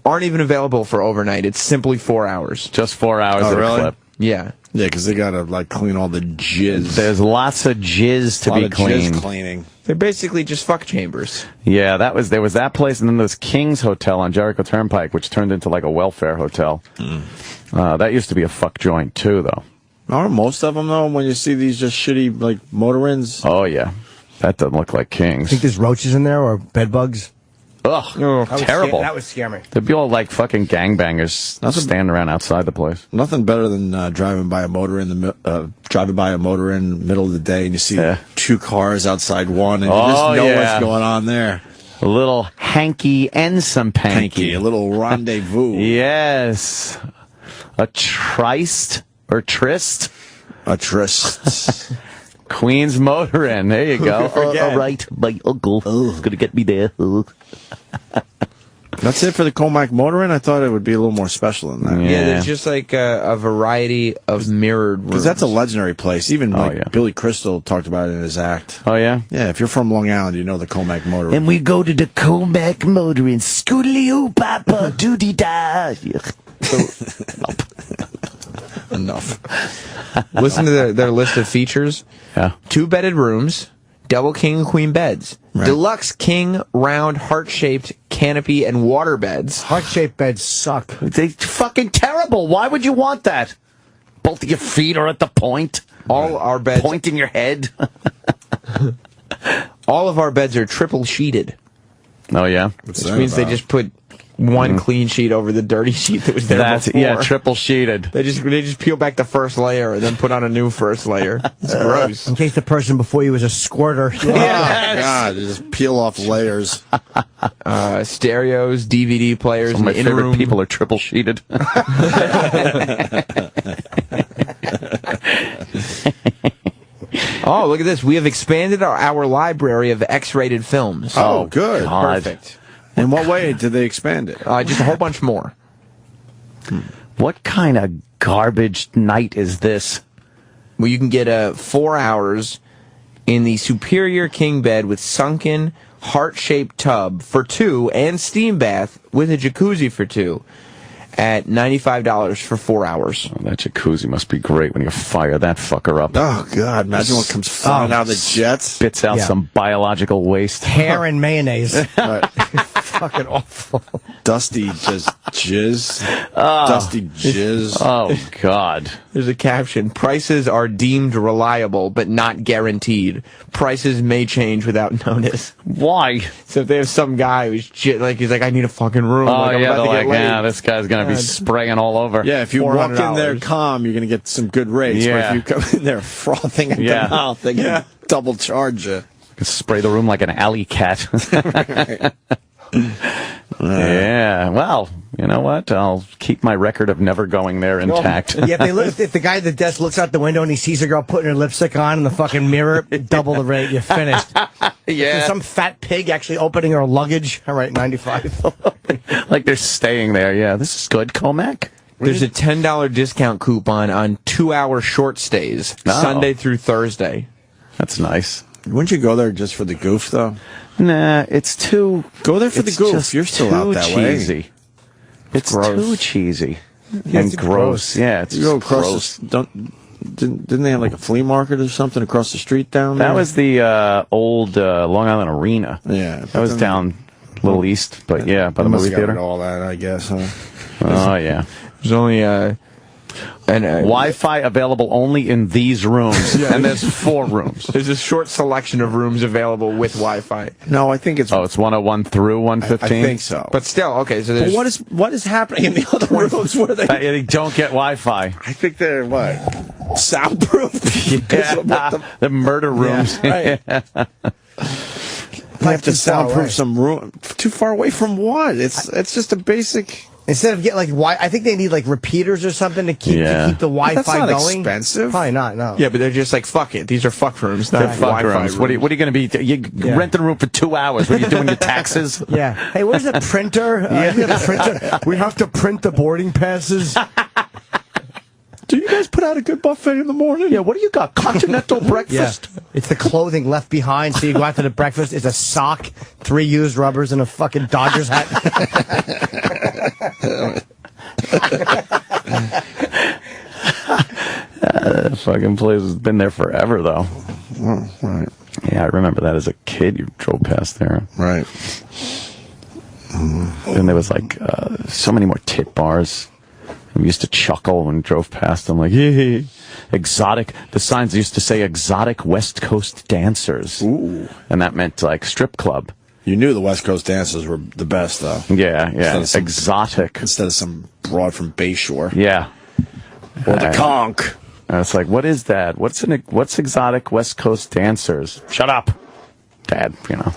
Speaker 12: Aren't even available for overnight. It's simply 4 hours.
Speaker 5: Just 4 hours
Speaker 7: Oh,
Speaker 5: at
Speaker 7: really?
Speaker 5: a clip.
Speaker 12: Yeah.
Speaker 7: Yeah, because they gotta like clean all the jizz.
Speaker 5: There's lots of jizz to
Speaker 7: a lot
Speaker 5: be
Speaker 7: of
Speaker 5: cleaned.
Speaker 7: jizz cleaning.
Speaker 12: They're basically just fuck chambers.
Speaker 5: Yeah, there was that place, and then there's King's Hotel on Jericho Turnpike, which turned into like a welfare hotel. That used to be a fuck joint too, though.
Speaker 7: Aren't most of them though? When you see these just shitty like motor inns.
Speaker 5: Oh yeah, that doesn't look like King's.
Speaker 10: Think there's roaches in there or bed bugs?
Speaker 5: Ugh, terrible.
Speaker 10: That would scare me.
Speaker 5: There'd be all like fucking gangbangers standing around outside the place.
Speaker 7: Nothing better than driving by a motor in middle of the day, and you see two cars outside one, and you just know what's going on there.
Speaker 5: A little hanky and some panky.
Speaker 7: A little rendezvous.
Speaker 5: Yes, a tryst or tryst.
Speaker 7: A tryst.
Speaker 5: Queen's Motor Inn. There you go.
Speaker 7: All
Speaker 5: right, my uncle is gonna get me there.
Speaker 7: That's it for the Comac Motor Inn? I thought it would be a little more special than that.
Speaker 12: Yeah, there's just like a variety of mirrored rooms.
Speaker 7: Because that's a legendary place. Even Billy Crystal talked about it in his act.
Speaker 5: Oh, yeah?
Speaker 7: Yeah, if you're from Long Island, you know the Comac Motor Inn.
Speaker 5: And we go to the Comac Motor Inn. Scoodly-oo, papa, doody-da.
Speaker 7: Enough.
Speaker 12: Listen to their list of features.
Speaker 5: Yeah.
Speaker 12: 2-bedded rooms, double king and queen beds, deluxe king round heart-shaped canopy and water beds.
Speaker 10: Heart-shaped beds suck.
Speaker 5: They fucking terrible. Why would you want that? Both of your feet are at the point.
Speaker 12: All our beds
Speaker 5: point in your head.
Speaker 12: All of our beds are triple sheeted.
Speaker 5: Oh yeah,
Speaker 12: which means they just put one clean sheet over the dirty sheet that was there before.
Speaker 5: Yeah, triple sheeted.
Speaker 12: They just peel back the first layer and then put on a new first layer. It's gross.
Speaker 10: In case the person before you was a squirter.
Speaker 7: Yes. God, they just peel off layers.
Speaker 12: Stereos, DVD players.
Speaker 5: Some of my
Speaker 12: in the
Speaker 5: favorite
Speaker 12: room.
Speaker 5: people are triple sheeted.
Speaker 12: Oh, look at this. We have expanded our library of X-rated films.
Speaker 7: Oh, good.
Speaker 5: God.
Speaker 12: Perfect.
Speaker 7: In what way did they expand it?
Speaker 12: Just a whole bunch more.
Speaker 5: What kind of garbage night is this?
Speaker 12: Well, you can get 4 hours in the superior king bed with sunken, heart-shaped tub for 2 and steam bath with a jacuzzi for 2 at $95 for 4 hours.
Speaker 5: Oh, that jacuzzi must be great when you fire that fucker up.
Speaker 7: Oh, God. Imagine what comes flying out of the jets.
Speaker 5: Spits out some biological waste.
Speaker 10: Hair and mayonnaise. Fucking awful.
Speaker 7: Dusty just jizz. Dusty jizz.
Speaker 5: Oh, God.
Speaker 12: There's a caption. Prices are deemed reliable, but not guaranteed. Prices may change without notice.
Speaker 5: Why?
Speaker 12: So if they have some guy who's he's like, I need a fucking room.
Speaker 5: Oh,
Speaker 12: like, I'm
Speaker 5: yeah,
Speaker 12: about
Speaker 5: they're
Speaker 12: to
Speaker 5: like,
Speaker 12: get laid.
Speaker 5: yeah, this guy's going to be spraying all over.
Speaker 7: Yeah, if you walk in there
Speaker 12: $400.
Speaker 7: calm, you're going to get some good rates.
Speaker 5: Yeah.
Speaker 7: But if you come in there frothing at the mouth, they can double charge you.
Speaker 5: Spray the room like an alley cat. Yeah, well, you know what? I'll keep my record of never going there intact.
Speaker 10: Yeah, if the guy at the desk looks out the window and he sees a girl putting her lipstick on in the fucking mirror, double the rate, you're finished.
Speaker 5: Yeah.
Speaker 10: If there's some fat pig actually opening her luggage. All right, 95.
Speaker 5: Like they're staying there. Yeah, this is good, Comac.
Speaker 12: There's a $10 discount coupon on 2-hour short stays, Sunday through Thursday.
Speaker 5: That's nice.
Speaker 7: Wouldn't you go there just for the goof, though?
Speaker 5: Nah, it's too...
Speaker 7: Go there for the goof. You're still out that
Speaker 5: cheesy.
Speaker 7: way.
Speaker 5: It's
Speaker 7: gross.
Speaker 5: too cheesy.
Speaker 7: Yeah,
Speaker 5: and
Speaker 7: it's
Speaker 5: gross. Yeah, it's
Speaker 7: you go
Speaker 5: just
Speaker 7: across
Speaker 5: gross.
Speaker 7: Didn't they have like a flea market or something across the street down there?
Speaker 5: That was the old Long Island Arena.
Speaker 7: Yeah.
Speaker 5: That was down a little east, but yeah, by the movie theater.
Speaker 7: All that, I guess, huh?
Speaker 5: Oh, yeah.
Speaker 12: There's only
Speaker 5: Wi-Fi available only in these rooms, and there's 4 rooms.
Speaker 12: There's a short selection of rooms available with Wi-Fi.
Speaker 7: No, I think it's...
Speaker 5: Oh, it's 101 through 115?
Speaker 7: I think so.
Speaker 12: But still, okay, so there's...
Speaker 7: But what is happening in the other rooms where
Speaker 5: They don't get Wi-Fi.
Speaker 7: I think they're, what, soundproof?
Speaker 5: Yeah, the murder rooms.
Speaker 7: Yeah, right. They have to soundproof some room. Too far away from what? It's just a basic...
Speaker 10: Instead of getting I think they need like repeaters or something to keep the Wi-Fi
Speaker 7: That's not
Speaker 10: going.
Speaker 7: expensive.
Speaker 10: Probably not. No.
Speaker 12: Yeah, but they're just like, fuck it. These are fuck rooms, not
Speaker 5: They're fuck
Speaker 12: Wi-Fi
Speaker 5: rooms. What are you going to be? You renting a room for 2 hours. What are you doing? Your taxes?
Speaker 10: Yeah. Hey, where's the printer? We have to print the boarding passes.
Speaker 7: Do you guys put out a good buffet in the morning?
Speaker 5: Yeah, what do you got? Continental breakfast?
Speaker 10: Yeah. It's the clothing left behind, so you go out to the breakfast. It's a sock, 3 used rubbers, and a fucking Dodgers hat.
Speaker 5: Fucking place has been there forever, though.
Speaker 7: Oh, right.
Speaker 5: Yeah, I remember that as a kid. You drove past there.
Speaker 7: Right.
Speaker 5: And there was like so many more tit bars. We used to chuckle when we drove past them, like, hey, exotic. The signs used to say exotic West Coast dancers.
Speaker 7: Ooh.
Speaker 5: And that meant like strip club.
Speaker 7: You knew the West Coast dancers were the best, though.
Speaker 5: Yeah, yeah. Exotic.
Speaker 7: Instead of some broad from Bayshore.
Speaker 5: Yeah.
Speaker 7: Or the conch.
Speaker 5: And it's like, what is that? What's exotic West Coast dancers? Shut up, Dad. You know,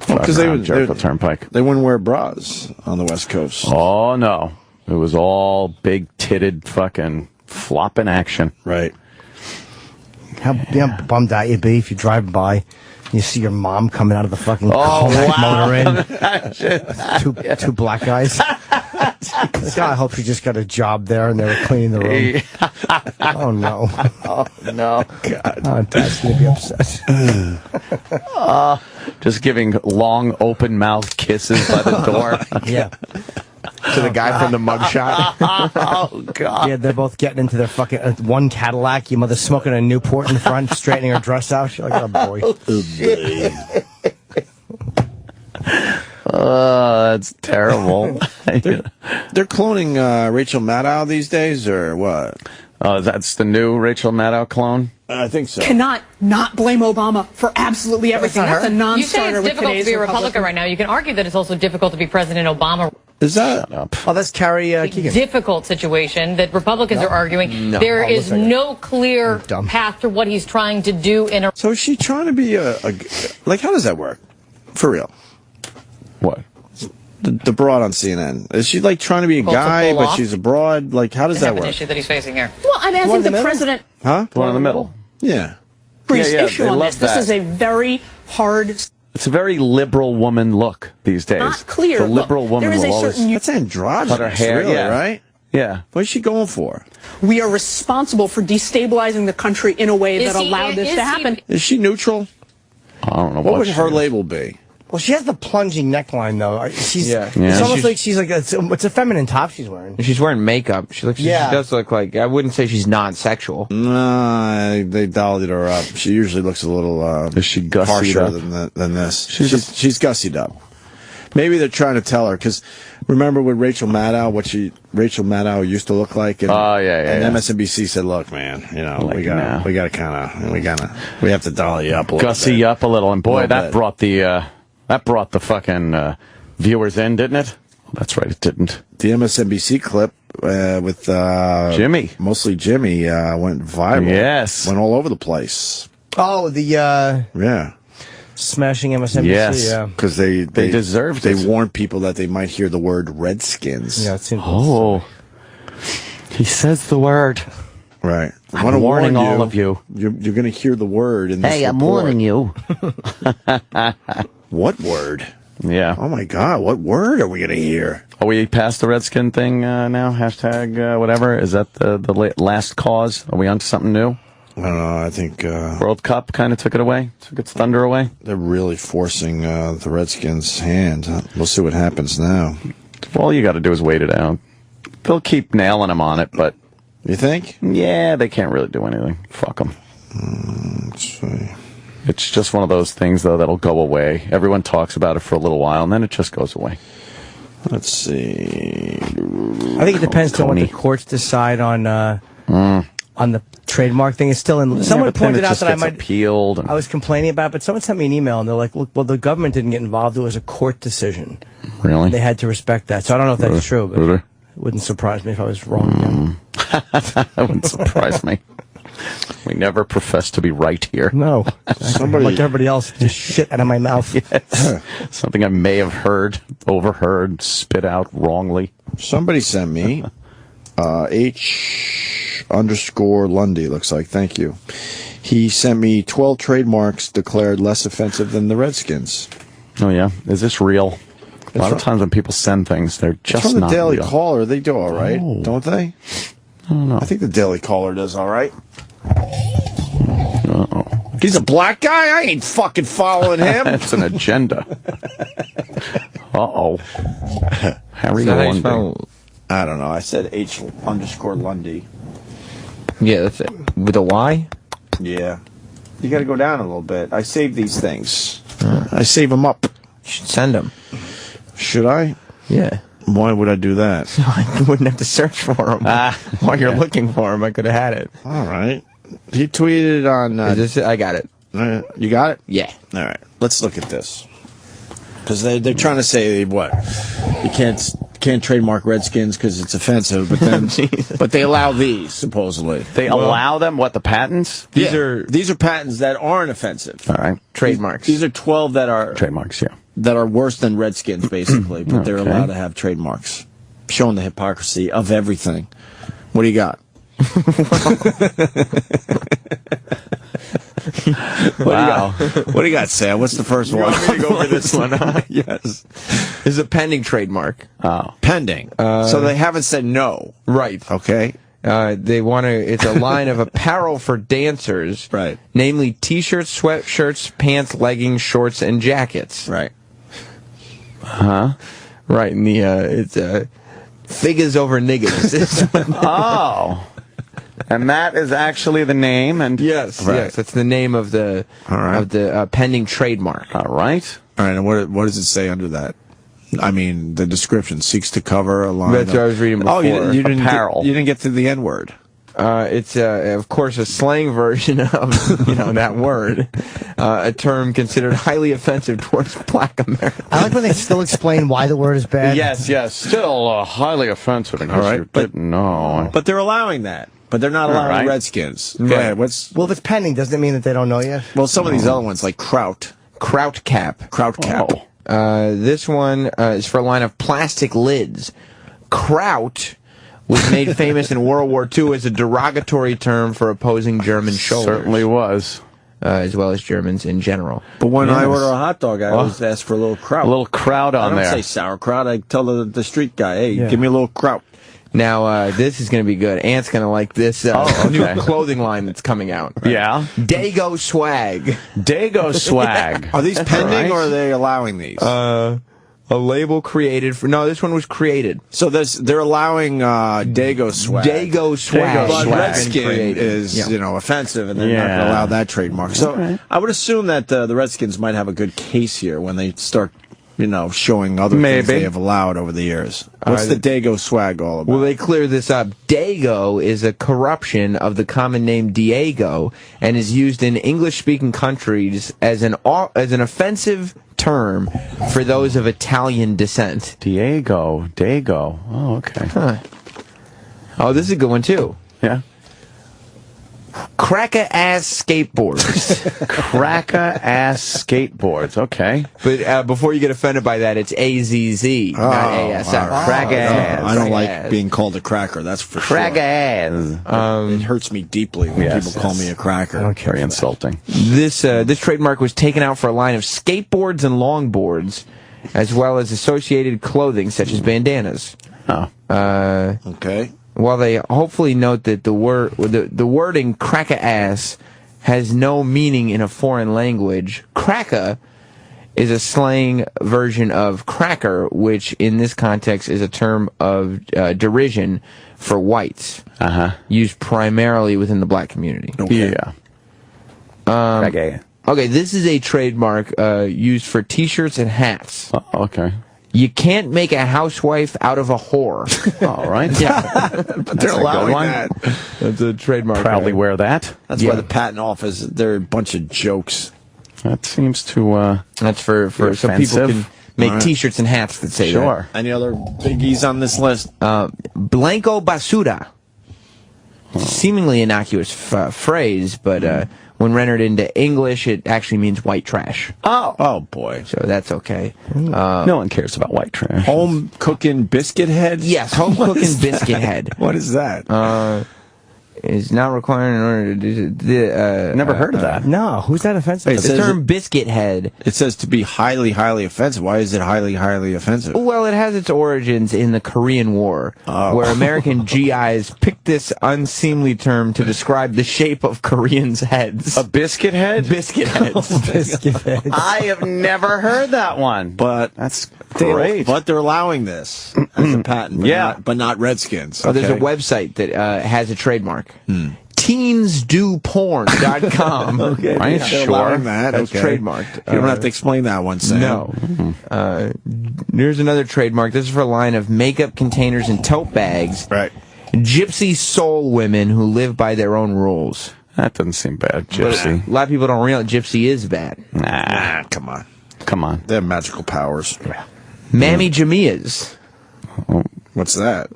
Speaker 7: because
Speaker 5: Jericho Turnpike.
Speaker 7: They wouldn't wear bras on the West Coast.
Speaker 5: Oh no, it was all big titted fucking flopping action.
Speaker 7: Right.
Speaker 10: How bummed out you'd be if you drive by. You see your mom coming out of the fucking motor inn. Two black guys. God, I hope she just got a job there and they were cleaning the room. Oh, no.
Speaker 5: Oh, no.
Speaker 10: God. Oh, Dad's going to be upset.
Speaker 5: Just giving long, open-mouthed kisses by the door.
Speaker 10: Yeah.
Speaker 12: To the guy from the mugshot.
Speaker 5: Oh, God.
Speaker 10: Yeah, they're both getting into their fucking one Cadillac. Your mother's smoking a Newport in the front, straightening her dress out. She's like, oh, boy.
Speaker 5: That's terrible.
Speaker 7: They're cloning Rachel Maddow these days, or what?
Speaker 5: That's the new Rachel Maddow clone?
Speaker 7: I think so.
Speaker 13: Cannot not blame Obama for absolutely everything. That's a non-starter.
Speaker 14: You say it's difficult to be a Republican right now. You can argue that it's also difficult to be President Obama.
Speaker 7: Is that?
Speaker 10: Oh, that's Carrie Keegan.
Speaker 14: Difficult situation that Republicans are arguing.
Speaker 10: No,
Speaker 14: there is no clear path to what he's trying to do in a...
Speaker 7: So is she trying to be like, how does that work? For real.
Speaker 5: What?
Speaker 7: The broad on CNN. Is she like trying to be a guy, but she's a broad? Like, how does that
Speaker 14: An
Speaker 7: work?
Speaker 14: issue that he's facing here.
Speaker 13: Well, I'm asking the president.
Speaker 7: Huh?
Speaker 5: The one in the middle.
Speaker 7: Yeah.
Speaker 13: Issue on this. This is a very hard.
Speaker 5: It's a very liberal woman look these days.
Speaker 13: Not clear.
Speaker 5: The liberal woman will always
Speaker 7: That's androgynous,
Speaker 5: cut her hair,
Speaker 7: really,
Speaker 5: yeah.
Speaker 7: right?
Speaker 5: Yeah.
Speaker 7: What's she going for?
Speaker 13: We are responsible for destabilizing the country in a way that allowed this to happen.
Speaker 7: Is she neutral?
Speaker 5: I don't know.
Speaker 7: What would her label be?
Speaker 10: Well, she has the plunging neckline, though. She's,
Speaker 12: Yeah.
Speaker 10: It's almost like she's like, it's a feminine top she's wearing.
Speaker 12: She's wearing makeup. She does look like, I wouldn't say she's non-sexual.
Speaker 7: No, they dolled her up. She usually looks a little
Speaker 5: Is she gussied
Speaker 7: harsher
Speaker 5: up?
Speaker 7: than this. She's gussied up. Maybe they're trying to tell her, because remember with Rachel Maddow, Rachel Maddow used to look like? And, and MSNBC said, look, man, you know,
Speaker 5: Like
Speaker 7: we have to doll you up a little
Speaker 5: Gussy
Speaker 7: bit.
Speaker 5: you up a little, and boy, that
Speaker 7: bit.
Speaker 5: brought the fucking viewers in, didn't it? That's right, it didn't.
Speaker 7: The MSNBC clip with
Speaker 5: Jimmy,
Speaker 7: mostly Jimmy, went viral.
Speaker 5: Yes,
Speaker 7: went all over the place.
Speaker 10: Oh,
Speaker 7: yeah.
Speaker 10: smashing MSNBC.
Speaker 5: Yes.
Speaker 10: Yeah.
Speaker 7: Because they
Speaker 5: deserved
Speaker 7: They
Speaker 5: it.
Speaker 7: warned people that they might hear the word Redskins.
Speaker 10: Yeah, it seems.
Speaker 5: Oh. He says the word.
Speaker 7: Right. I
Speaker 5: I'm
Speaker 7: want to
Speaker 5: warning
Speaker 7: warn
Speaker 5: all of you.
Speaker 7: You're going to hear the word in this
Speaker 5: Hey, I'm
Speaker 7: report.
Speaker 5: warning you.
Speaker 7: What word?
Speaker 5: Yeah.
Speaker 7: Oh, my God. What word are we going to hear?
Speaker 5: Are we past the Redskin thing now? Hashtag whatever. Is that the last cause? Are we on to something new?
Speaker 7: I don't know. I think
Speaker 5: World Cup kind of took it away. Took its thunder away.
Speaker 7: they're really forcing the Redskins' hand. We'll see what happens now.
Speaker 5: All you got to do is wait it out. They'll keep nailing them on it, but...
Speaker 7: You think?
Speaker 5: Yeah, they can't really do anything. Fuck them.
Speaker 7: Let's see.
Speaker 5: It's just one of those things, though, that'll go away. Everyone talks about it for a little while, and then it just goes away.
Speaker 7: Let's see.
Speaker 10: I think it depends on what the courts decide on the trademark thing. It's still in. Someone
Speaker 5: but then
Speaker 10: pointed
Speaker 5: it
Speaker 10: out
Speaker 5: just
Speaker 10: that I
Speaker 5: gets
Speaker 10: might.
Speaker 5: appealed.
Speaker 10: I was complaining about it, but someone sent me an email and they're like, "Look, well, the government didn't get involved. It was a court decision.
Speaker 5: Really?
Speaker 10: They had to respect that." So I don't know if that's true, but
Speaker 5: Really?
Speaker 10: it wouldn't surprise me if I was wrong. Again.
Speaker 5: That wouldn't surprise me. We never profess to be right here.
Speaker 10: No. Like everybody else, just shit out of my mouth.
Speaker 5: Yes. Something I may have heard, overheard, spit out wrongly.
Speaker 7: Somebody sent me H_Lundy, looks like. Thank you. He sent me 12 trademarks declared less offensive than the Redskins.
Speaker 5: Oh, yeah? Is this real? A lot of times when people send things, they're just
Speaker 7: from the
Speaker 5: not
Speaker 7: Daily
Speaker 5: real.
Speaker 7: Caller. They do all right,
Speaker 5: Oh.
Speaker 7: don't they?
Speaker 5: I don't know.
Speaker 7: I think the Daily Caller does all right.
Speaker 5: Uh-oh.
Speaker 7: He's a black guy? I ain't fucking following him.
Speaker 5: It's an agenda. Uh-oh. Harry
Speaker 12: Is that how you
Speaker 5: Lundy.
Speaker 12: spell-
Speaker 7: I don't know. I said H_Lundy.
Speaker 12: Yeah, that's it. With a Y?
Speaker 7: Yeah. You got to go down a little bit. I save these things. I save them up.
Speaker 12: You should send them.
Speaker 7: Should I?
Speaker 12: Yeah.
Speaker 7: Why would I do that?
Speaker 12: I wouldn't have to search for them. While you're looking for them, I could have had it.
Speaker 7: All right. He tweeted on...
Speaker 12: Is this it? I got it.
Speaker 7: You got it?
Speaker 12: Yeah.
Speaker 7: All right. Let's look at this. Because they're trying to say, what? You can't trademark Redskins because it's offensive, but then but they allow these, supposedly.
Speaker 5: They allow them, what, the patents?
Speaker 7: These are patents that aren't offensive.
Speaker 5: All right.
Speaker 12: Trademarks.
Speaker 7: These are 12 that are...
Speaker 5: Trademarks, yeah.
Speaker 7: That are worse than Redskins, basically, but they're
Speaker 5: Okay.
Speaker 7: allowed to have trademarks. Showing the hypocrisy of everything. What do you got?
Speaker 5: Wow.
Speaker 7: What do you got, Sam? What's the first one?
Speaker 12: Want me to go over this one?
Speaker 7: Yes.
Speaker 12: This is a pending trademark.
Speaker 5: Oh.
Speaker 7: Pending. So they haven't said no.
Speaker 12: Right.
Speaker 7: Okay.
Speaker 12: They want to. It's a line of apparel for dancers,
Speaker 7: Right.
Speaker 12: Namely, t-shirts, sweatshirts, pants, leggings, shorts, and jackets.
Speaker 7: Right.
Speaker 5: Huh?
Speaker 12: Right. And it's figures over niggas.
Speaker 5: Oh. And that is actually the name, and
Speaker 12: Yes.
Speaker 7: Right.
Speaker 12: Yes. That's the name of the
Speaker 7: All right.
Speaker 12: of the pending trademark.
Speaker 5: all right.
Speaker 7: All right, and what does it say under that? I mean, the description seeks to cover a line.
Speaker 12: That's what I was reading before.
Speaker 7: Oh, you didn't
Speaker 5: Apparel.
Speaker 7: you didn't get to the N word.
Speaker 12: It's of course a slang version of that word, a term considered highly offensive towards Black Americans.
Speaker 10: I like when they still explain why the word is bad.
Speaker 5: Yes. Still highly offensive in case
Speaker 7: All right,
Speaker 5: you didn't know.
Speaker 7: But they're allowing that. But they're not allowing
Speaker 5: right.
Speaker 7: Redskins.
Speaker 12: Right.
Speaker 7: Go ahead. What's
Speaker 10: Well, if it's pending, doesn't it mean that they don't know yet?
Speaker 7: well? Some of these other ones like Kraut.
Speaker 12: Kraut cap.
Speaker 7: Kraut cap.
Speaker 5: Oh.
Speaker 12: This one is for a line of plastic lids. Kraut was made famous in World War II as a derogatory term for opposing German shoulders.
Speaker 5: Certainly was.
Speaker 12: As well as Germans in general.
Speaker 7: But when I
Speaker 5: Yes.
Speaker 7: order a hot dog, I always ask for a little Kraut.
Speaker 5: A little crowd
Speaker 7: I
Speaker 5: on
Speaker 7: don't
Speaker 5: there.
Speaker 7: say sauerkraut. I tell the street guy, hey, give me a little Kraut.
Speaker 12: Now, this is going to be good. Ant's going to like this new clothing line that's coming out.
Speaker 5: Yeah.
Speaker 12: Dago Swag.
Speaker 5: Dago swag.
Speaker 7: Are these pending
Speaker 5: Right.
Speaker 7: or are they allowing these?
Speaker 12: A label created for... No, this one was created.
Speaker 7: So they're allowing Dago swag.
Speaker 12: Dago Swag.
Speaker 7: But
Speaker 5: swag.
Speaker 7: Redskin
Speaker 12: Created.
Speaker 7: is,
Speaker 12: Yeah.
Speaker 7: offensive, and they're not
Speaker 5: Yeah.
Speaker 7: going to allow that trademark. So
Speaker 5: Okay.
Speaker 7: I would assume that the Redskins might have a good case here when they start, showing other things
Speaker 5: Maybe.
Speaker 7: they have allowed over the years. What's the Dago swag all about?
Speaker 12: Well, they clear this up. Dago is a corruption of the common name Diego and is used in English-speaking countries as an offensive term for those of Italian descent.
Speaker 5: Dago. Oh, okay.
Speaker 12: Huh. Oh, this is a good one, too.
Speaker 5: Yeah.
Speaker 12: Cracker-ass skateboards.
Speaker 5: Cracker-ass skateboards. Okay.
Speaker 12: But before you get offended by that, it's AZZ, not ASS. Cracker-ass.
Speaker 7: I don't like being called a cracker, that's for
Speaker 5: Cracker-ass.
Speaker 7: sure. It hurts me deeply when people call me a cracker.
Speaker 5: Very insulting.
Speaker 12: This trademark was taken out for a line of skateboards and longboards, as well as associated clothing such as bandanas.
Speaker 5: Oh.
Speaker 7: Okay.
Speaker 12: While they hopefully note that the wording "cracker ass" has no meaning in a foreign language, cracker is a slang version of cracker, which in this context is a term of derision for whites, used primarily within the black community.
Speaker 5: Okay. Yeah.
Speaker 12: Okay, this is a trademark used for T-shirts and hats.
Speaker 5: Okay.
Speaker 12: You can't make a housewife out of a whore.
Speaker 5: All right.
Speaker 12: Yeah.
Speaker 7: But they're allowing that.
Speaker 12: That's a trademark.
Speaker 5: Proudly wear that.
Speaker 7: That's why the patent office, they're a bunch of jokes.
Speaker 5: That seems to,
Speaker 12: That's for so people can make T-shirts and hats that say that.
Speaker 5: Sure.
Speaker 7: Any other biggies on this list?
Speaker 12: Blanco basura. Seemingly innocuous phrase, but when rendered into English, it actually means white trash.
Speaker 7: Oh boy.
Speaker 12: So that's okay.
Speaker 5: no one cares about white trash.
Speaker 7: Home cooking biscuit head?
Speaker 12: Yes, home cooking biscuit head.
Speaker 7: What is that?
Speaker 12: Is not required in order to do
Speaker 5: Never heard of that.
Speaker 10: No, who's that offensive?
Speaker 12: The term biscuit head.
Speaker 7: It says to be highly, highly offensive. Why is it highly, highly offensive?
Speaker 12: Well, it has its origins in the Korean War, where American GIs picked this unseemly term to describe the shape of Koreans' heads.
Speaker 7: A biscuit head?
Speaker 12: Biscuit heads.
Speaker 10: Biscuit heads.
Speaker 5: I have never heard that one.
Speaker 7: But
Speaker 5: that's great.
Speaker 7: But they're allowing this as a patent. But not Redskins.
Speaker 12: Oh, there's a website that has a trademark. Teensdoporn.com.
Speaker 7: Okay.
Speaker 5: Right?
Speaker 7: They're allowing that.
Speaker 12: That's trademarked.
Speaker 7: You don't have to explain that one, Sam.
Speaker 12: No. There's another trademark. This is for a line of makeup containers and tote bags.
Speaker 7: Right.
Speaker 12: Gypsy soul women who live by their own rules.
Speaker 5: That doesn't seem bad, Gypsy.
Speaker 12: But a lot of people don't realize Gypsy is bad.
Speaker 7: Nah, come on.
Speaker 5: Come on.
Speaker 7: They have magical powers.
Speaker 12: Mammy Jamia's.
Speaker 7: What's that?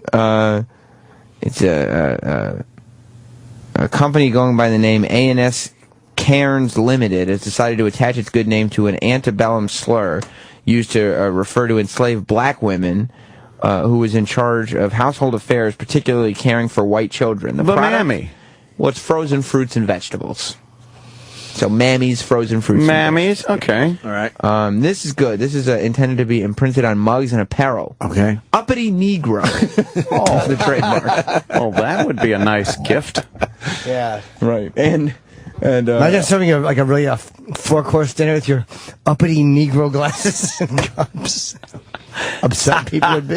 Speaker 12: It's a company going by the name A&S Cairns Limited has decided to attach its good name to an antebellum slur used to refer to enslaved black women who was in charge of household affairs, particularly caring for white children. The
Speaker 5: Mammy.
Speaker 12: Well, it's frozen fruits and vegetables. So Mammy's frozen fruits.
Speaker 5: Mammy's, okay.
Speaker 7: All right.
Speaker 12: This is good. This is intended to be imprinted on mugs and apparel.
Speaker 7: Okay.
Speaker 12: Uppity Negro. Oh, the trademark.
Speaker 5: Well, that would be a nice gift.
Speaker 10: Yeah.
Speaker 12: Right. And
Speaker 10: imagine serving a really four-course dinner with your uppity Negro glasses and cups. Upset people would be.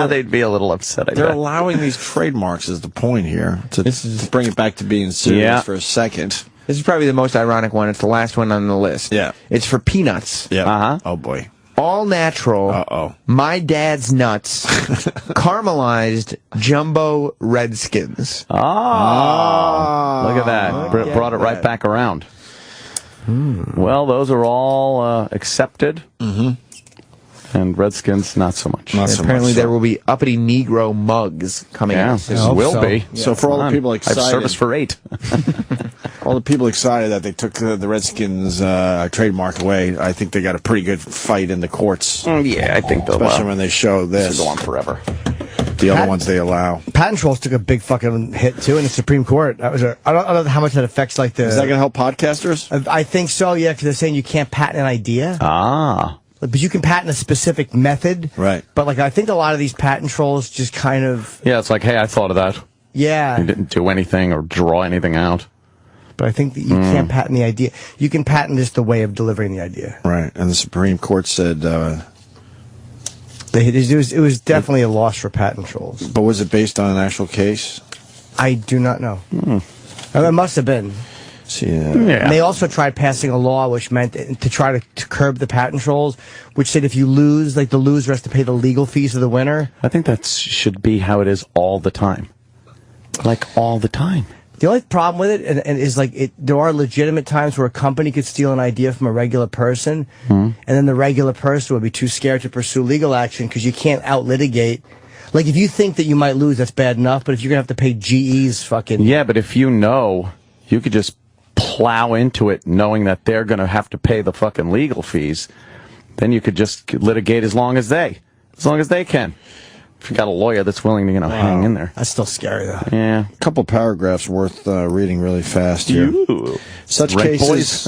Speaker 5: They'd be a little upset.
Speaker 7: They're allowing these trademarks is the point here. To bring it back to being serious for a second.
Speaker 12: This is probably the most ironic one. It's the last one on the list.
Speaker 7: Yeah.
Speaker 12: It's for peanuts.
Speaker 7: Yeah. Oh, boy.
Speaker 12: All natural. My dad's nuts. Caramelized jumbo Redskins.
Speaker 5: Look at that. Brought it right back around. Well, those are all accepted. And Redskins, not so much.
Speaker 12: Apparently there will be uppity Negro mugs coming out.
Speaker 5: There will be.
Speaker 7: So for all the people excited.
Speaker 5: I have service for 8.
Speaker 7: All the people excited that they took the Redskins trademark away, I think they got a pretty good fight in the courts.
Speaker 5: Yeah, I think they'll.
Speaker 7: Especially when they show this.
Speaker 5: Go on forever.
Speaker 7: The other ones they allow.
Speaker 10: Patent trolls took a big fucking hit too in the Supreme Court. That was I don't know how much that affects like the.
Speaker 7: Is that going to help podcasters?
Speaker 10: I think so. Yeah, because they're saying you can't patent an idea. But you can patent a specific method.
Speaker 7: Right.
Speaker 10: But like I think a lot of these patent trolls just kind of.
Speaker 5: Yeah, it's like, hey, I thought of that.
Speaker 10: Yeah.
Speaker 5: You didn't do anything or draw anything out.
Speaker 10: But I think that you can't patent the idea. You can patent just the way of delivering the idea.
Speaker 7: Right. And the Supreme Court said.
Speaker 10: It was definitely a loss for patent trolls.
Speaker 7: But was it based on an actual case?
Speaker 10: I do not know. It must have been.
Speaker 7: And
Speaker 10: they also tried passing a law which meant to try to curb the patent trolls, which said if you lose, like the loser has to pay the legal fees of the winner.
Speaker 5: I think that should be how it is all the time. Like all the time.
Speaker 10: The only problem with it and is like there are legitimate times where a company could steal an idea from a regular person, and then the regular person would be too scared to pursue legal action because you can't out-litigate. Like if you think that you might lose, that's bad enough, but if you're going to have to pay GE's fucking...
Speaker 5: Yeah, but if you know you could just plow into it knowing that they're going to have to pay the fucking legal fees. Then you could just litigate as long as they can. If you got a lawyer that's willing to, hang in there.
Speaker 10: That's still scary, though.
Speaker 5: Yeah.
Speaker 7: A couple paragraphs worth reading really fast here. Such
Speaker 5: Rent
Speaker 7: cases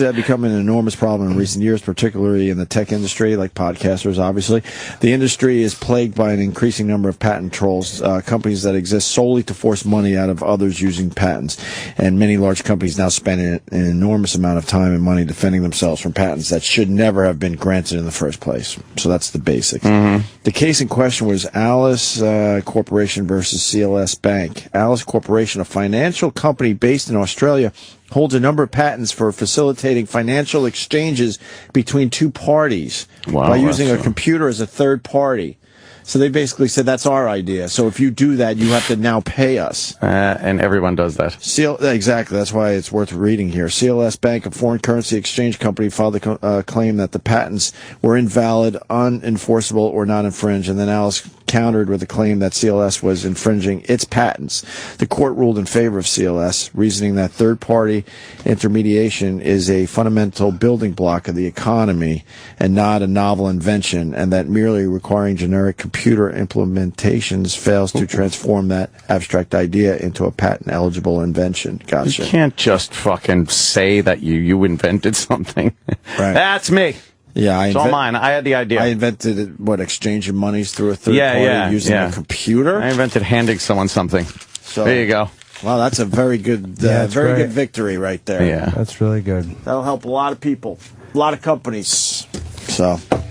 Speaker 7: have become an enormous problem in recent years, particularly in the tech industry, like podcasters, obviously. The industry is plagued by an increasing number of patent trolls, companies that exist solely to force money out of others using patents. And many large companies now spend an enormous amount of time and money defending themselves from patents that should never have been granted in the first place. So that's the basics. The case in question was Alice Corporation versus CLS Bank. Alice Corporation, a financial company based in Australia, holds a number of patents for facilitating financial exchanges between two parties by using a computer as a third party. So they basically said, that's our idea. So if you do that, you have to now pay us.
Speaker 5: And everyone does that.
Speaker 7: Exactly. That's why it's worth reading here. CLS Bank, a foreign currency exchange company, filed a claim that the patents were invalid, unenforceable, or not infringed. And then Alice countered with a claim that CLS was infringing its patents. The court ruled in favor of CLS, reasoning that third-party intermediation is a fundamental building block of the economy and not a novel invention, and that merely requiring generic computer implementations fails to transform that abstract idea into a patent-eligible invention. Gotcha.
Speaker 5: You can't just fucking say that you invented something.
Speaker 7: Right.
Speaker 5: That's me.
Speaker 7: Yeah,
Speaker 5: it's all mine. I had the idea.
Speaker 7: I invented exchanging monies through a third party using a computer.
Speaker 5: I invented handing someone something. So there you go.
Speaker 7: Wow, that's a very good, good victory right there.
Speaker 5: Yeah,
Speaker 10: that's really good.
Speaker 7: That'll help a lot of people, a lot of companies. So,
Speaker 5: well,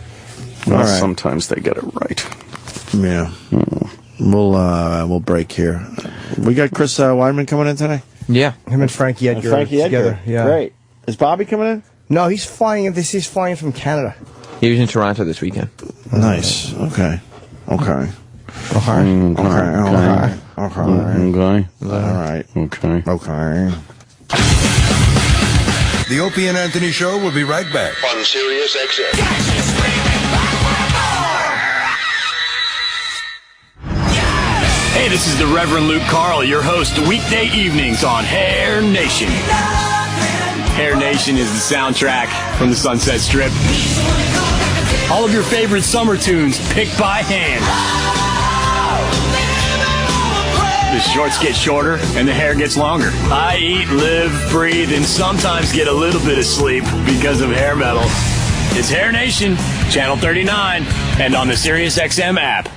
Speaker 7: all right.
Speaker 5: Sometimes they get it right.
Speaker 7: Yeah, we'll break here. We got Chris Weidman coming in today.
Speaker 10: Yeah, him and Frankie Edgar. Together. Yeah,
Speaker 7: great. Is Bobby coming in?
Speaker 10: No, he's flying. He's flying from Canada.
Speaker 12: He was in Toronto this weekend.
Speaker 7: Nice. Okay.
Speaker 5: All right.
Speaker 3: The Opie and Anthony Show will be right back on Sirius XM.
Speaker 16: Hey, this is the Reverend Luke Carl, your host weekday evenings on Hair Nation. Hair Nation is the soundtrack from the Sunset Strip. All of your favorite summer tunes picked by hand. The shorts get shorter and the hair gets longer. I eat, live, breathe, and sometimes get a little bit of sleep because of hair metal. It's Hair Nation, Channel 39, and on the SiriusXM app.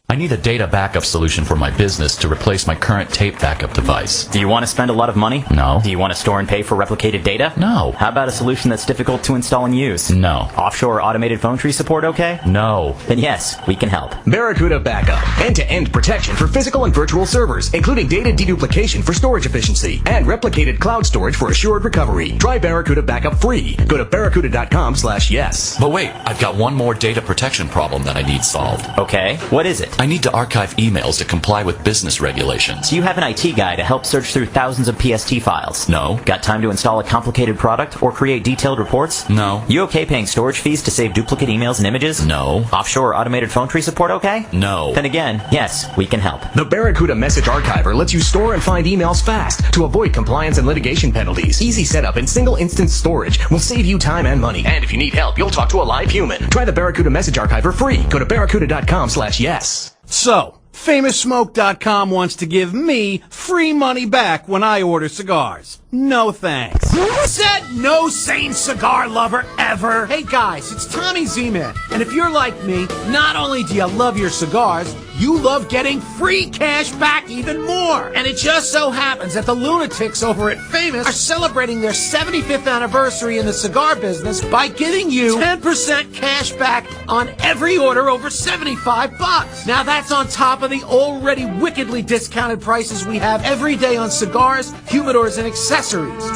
Speaker 19: I need a data backup solution for my business to replace my current tape backup device.
Speaker 20: Do you want to spend a lot of money?
Speaker 19: No.
Speaker 20: Do you want to store and pay for replicated data?
Speaker 19: No.
Speaker 20: How about a solution that's difficult to install and use?
Speaker 19: No.
Speaker 20: Offshore automated phone tree support okay?
Speaker 19: No.
Speaker 20: Then yes, we can help.
Speaker 23: Barracuda Backup. End-to-end protection for physical and virtual servers, including data deduplication for storage efficiency and replicated cloud storage for assured recovery. Try Barracuda Backup free. Go to barracuda.com/yes.
Speaker 19: But wait, I've got one more data protection problem that I need solved.
Speaker 20: Okay, what is it?
Speaker 19: I need to archive emails to comply with business regulations.
Speaker 20: Do you have an IT guy to help search through thousands of PST files?
Speaker 19: No.
Speaker 20: Got time to install a complicated product or create detailed reports?
Speaker 19: No.
Speaker 20: You okay paying storage fees to save duplicate emails and images?
Speaker 19: No.
Speaker 20: Offshore automated phone tree support okay?
Speaker 19: No.
Speaker 20: Then again, yes, we can help.
Speaker 23: The Barracuda Message Archiver lets you store and find emails fast to avoid compliance and litigation penalties. Easy setup and single instance storage will save you time and money. And if you need help, you'll talk to a live human. Try the Barracuda Message Archiver free. Go to barracuda.com/yes.
Speaker 24: So, FamousSmoke.com wants to give me free money back when I order cigars. No thanks. Said no sane cigar lover ever. Hey guys, it's Tommy Z-Man. And if you're like me, not only do you love your cigars, you love getting free cash back even more. And it just so happens that the lunatics over at Famous are celebrating their 75th anniversary in the cigar business by giving you 10% cash back on every order over $75. Now that's on top of the already wickedly discounted prices we have every day on cigars, humidors, and accessories.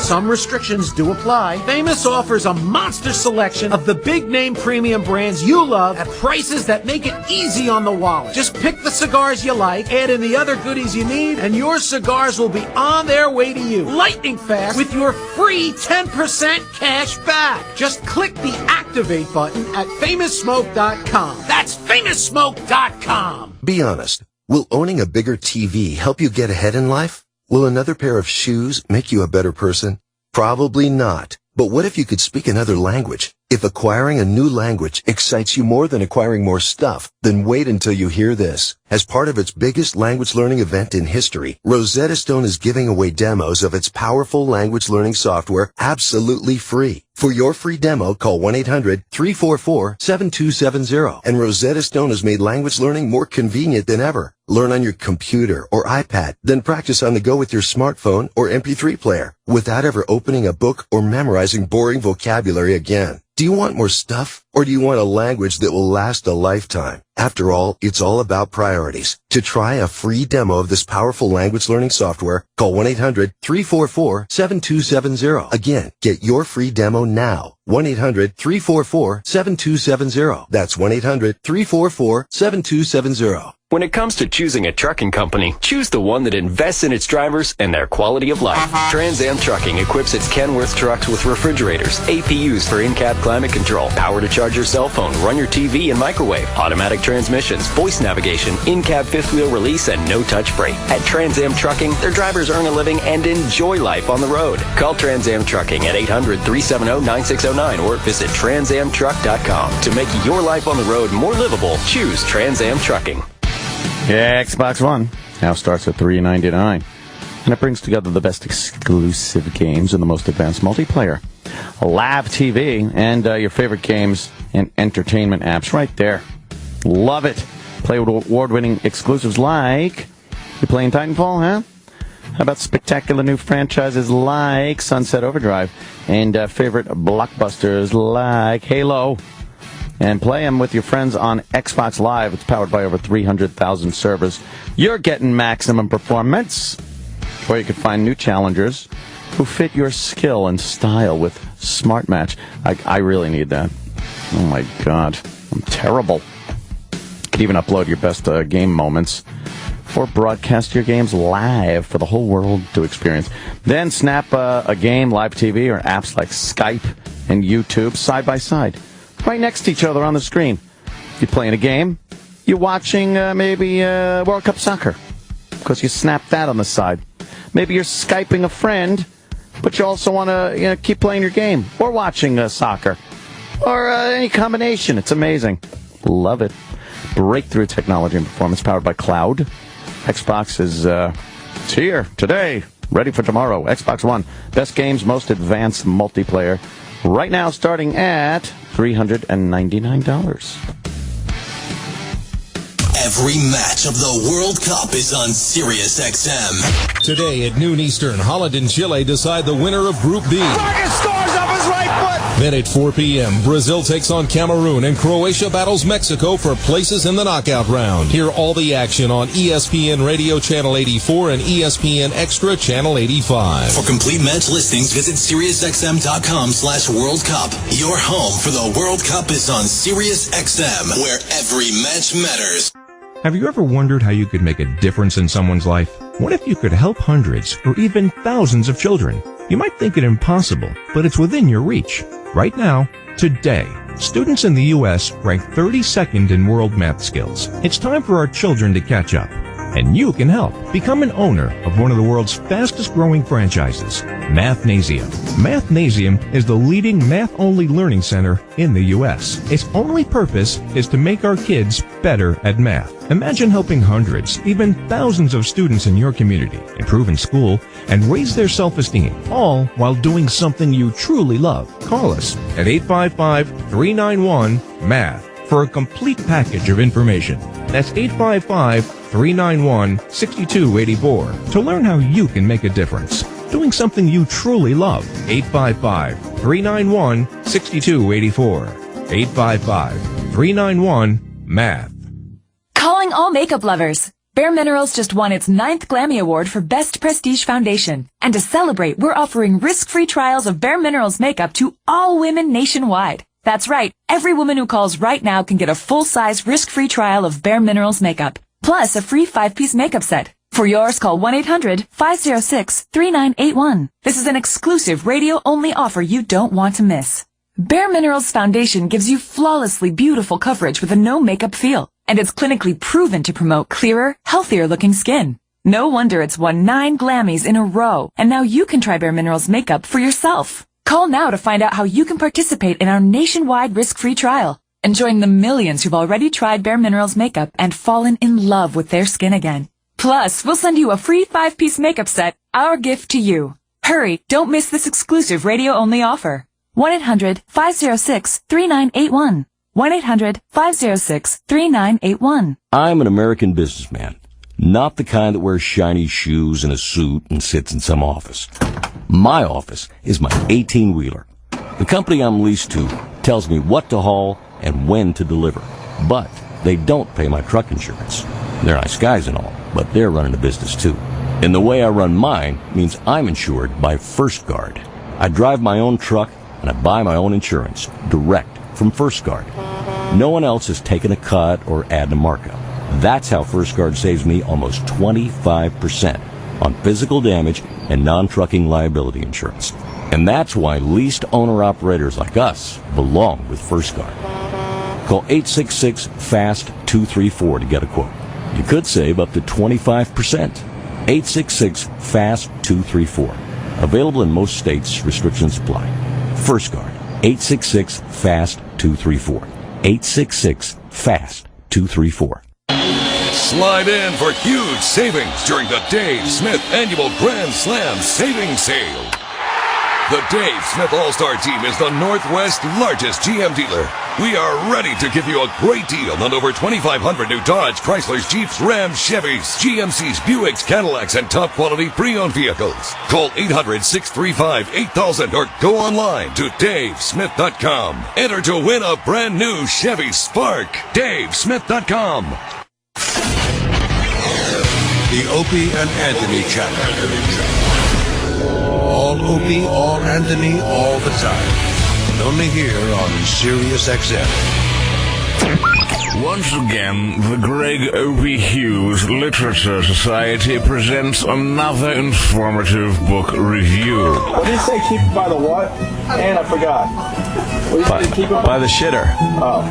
Speaker 24: Some restrictions do apply. Famous offers a monster selection of the big name premium brands you love at prices that make it easy on the wallet. Just pick the cigars you like, add in the other goodies you need, and your cigars will be on their way to you. Lightning fast with your free 10% cash back. Just click the activate button at FamousSmoke.com. That's FamousSmoke.com.
Speaker 3: Be honest.
Speaker 1: Will owning a bigger TV help you get ahead in life? Will another pair of shoes make you a better person? Probably not. But what if you could speak another language? If acquiring a new language excites you more than acquiring more stuff, then wait until you hear this. As part of its biggest language learning event in history, Rosetta Stone is giving away demos of its powerful language learning software absolutely free. For your free demo, call 1-800-344-7270. And Rosetta Stone has made language learning more convenient than ever. Learn on your computer or iPad, then practice on the go with your smartphone or MP3 player without ever opening a book or memorizing boring vocabulary again. Do you want more stuff, or do you want a language that will last a lifetime? After all, it's all about priorities. To try a free demo of this powerful language learning software, call 1-800-344-7270. Again, get your free demo now. 1-800-344-7270. That's 1-800-344-7270.
Speaker 23: When it comes to choosing a trucking company, choose the one that invests in its drivers and their quality of life. Trans Am Trucking equips its Kenworth trucks with refrigerators, APUs for in-cab climate control, power to charge your cell phone, run your TV and microwave, automatic transmissions, voice navigation, in-cab fifth wheel release, and no-touch freight. At Trans Am Trucking, their drivers earn a living and enjoy life on the road. Call Trans Am Trucking at 800-370-9609 or visit transamtruck.com. To make your life on the road more livable, choose Trans Am Trucking.
Speaker 5: Yeah, Xbox One now starts at $399, and it brings together the best exclusive games and the most advanced multiplayer, live TV, and your favorite games and entertainment apps right there. Love it. Play with award-winning exclusives like, you playing Titanfall, huh? How about spectacular new franchises like Sunset Overdrive and favorite blockbusters like Halo? And play them with your friends on Xbox Live. It's powered by over 300,000 servers. You're getting maximum performance. Or you can find new challengers who fit your skill and style with Smart Match. I really need that. Oh, my God. I'm terrible. You can even upload your best game moments or broadcast your games live for the whole world to experience. Then snap a game, live TV, or apps like Skype and YouTube side by side, right next to each other on the screen. You're playing a game, you're watching maybe World Cup soccer, because you snap that on the side. Maybe you're Skyping a friend, but you also want to keep playing your game, or watching soccer, or any combination. It's amazing. Love it. Breakthrough technology and performance powered by cloud. Xbox is it's here today, ready for tomorrow. Xbox One, best games, most advanced multiplayer. Right now, starting at $399.
Speaker 2: Every match of the World Cup is on Sirius XM.
Speaker 15: Today at noon Eastern, Holland and Chile decide the winner of Group B.
Speaker 24: Rocket scores off his right foot.
Speaker 15: Then at 4 p.m., Brazil takes on Cameroon and Croatia battles Mexico for places in the knockout round. Hear all the action on ESPN Radio Channel 84 and ESPN Extra Channel 85.
Speaker 2: For complete match listings, visit SiriusXM.com/World Cup. Your home for the World Cup is on Sirius XM, where every match matters.
Speaker 17: Have you ever wondered how you could make a difference in someone's life? What if you could help hundreds or even thousands of children? You might think it impossible, but it's within your reach. Right now, today, students in the U.S. rank 32nd in world math skills. It's time for our children to catch up. And you can help. Become an owner of one of the world's fastest growing franchises, Mathnasium. Mathnasium is the leading math-only learning center in the U.S. Its only purpose is to make our kids better at math. Imagine helping hundreds, even thousands of students in your community improve in school and raise their self-esteem, all while doing something you truly love. Call us at 855-391-MATH for a complete package of information. That's 855-391-6284 to learn how you can make a difference. Doing something you truly love. 855-391-6284. 855-391-MATH.
Speaker 25: Calling all makeup lovers. Bare Minerals just won its 9th Glammy Award for Best Prestige Foundation. And to celebrate, we're offering risk-free trials of Bare Minerals makeup to all women nationwide. That's right. Every woman who calls right now can get a full-size, risk-free trial of Bare Minerals makeup, plus a free 5-piece makeup set. For yours, call 1-800-506-3981. This is an exclusive radio-only offer you don't want to miss. Bare Minerals Foundation gives you flawlessly beautiful coverage with a no-makeup feel. And it's clinically proven to promote clearer, healthier-looking skin. No wonder it's won 9 Grammys in a row, and now you can try Bare Minerals makeup for yourself. Call now to find out how you can participate in our nationwide risk-free trial and join the millions who've already tried Bare Minerals makeup and fallen in love with their skin again. Plus, we'll send you a free 5-piece makeup set, our gift to you. Hurry, don't miss this exclusive radio-only offer. 1-800-506-3981. 1-800-506-3981.
Speaker 6: I'm an American businessman, not the kind that wears shiny shoes and a suit and sits in some office. My office is my 18-wheeler. The company I'm leased to tells me what to haul and when to deliver, but they don't pay my truck insurance. They're nice guys and all, but they're running a business too. And the way I run mine means I'm insured by First Guard. I drive my own truck and I buy my own insurance direct from First Guard. No one else has taken a cut or added a markup. That's how First Guard saves me almost 25% on physical damage and non-trucking liability insurance. And that's why leased owner-operators like us belong with First Guard. Call 866-FAST-234 to get a quote. You could save up to 25%. 866-FAST-234. Available in most states. Restrictions apply. First Guard. 866-FAST-234. 866-FAST-234.
Speaker 3: Slide in for huge savings during the Dave Smith Annual Grand Slam Savings Sale. The Dave Smith All-Star Team is the Northwest's largest GM dealer. We are ready to give you a great deal on over 2,500 new Dodge, Chryslers, Jeeps, Rams, Chevys, GMCs, Buicks, Cadillacs, and top-quality pre-owned vehicles. Call 800-635-8000 or go online to davesmith.com. Enter to win a brand new Chevy Spark. davesmith.com. The Opie and Anthony Channel. All Opie, all Anthony, all the time. Only here on Sirius XM.
Speaker 9: Once again, the Greg Opie Hughes Literature Society presents another informative book review.
Speaker 8: What did you say, keep it by the what? And I forgot. What did you say, keep it
Speaker 5: by the shitter.
Speaker 8: Oh.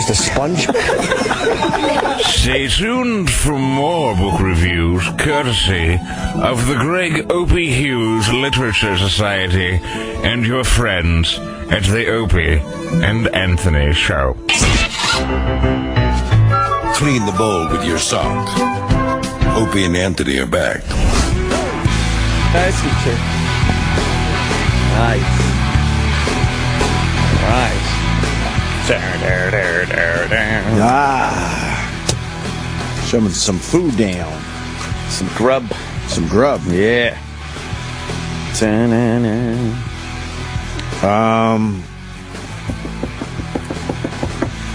Speaker 10: A sponge?
Speaker 9: Stay tuned for more book reviews courtesy of the Greg Opie Hughes Literature Society and your friends at the Opie and Anthony Show.
Speaker 3: Clean the bowl with your sock. Opie and Anthony are back.
Speaker 5: Nice feature. Nice. Nice.
Speaker 7: Shoving some food down.
Speaker 5: Some grub.
Speaker 7: Some grub.
Speaker 5: Yeah.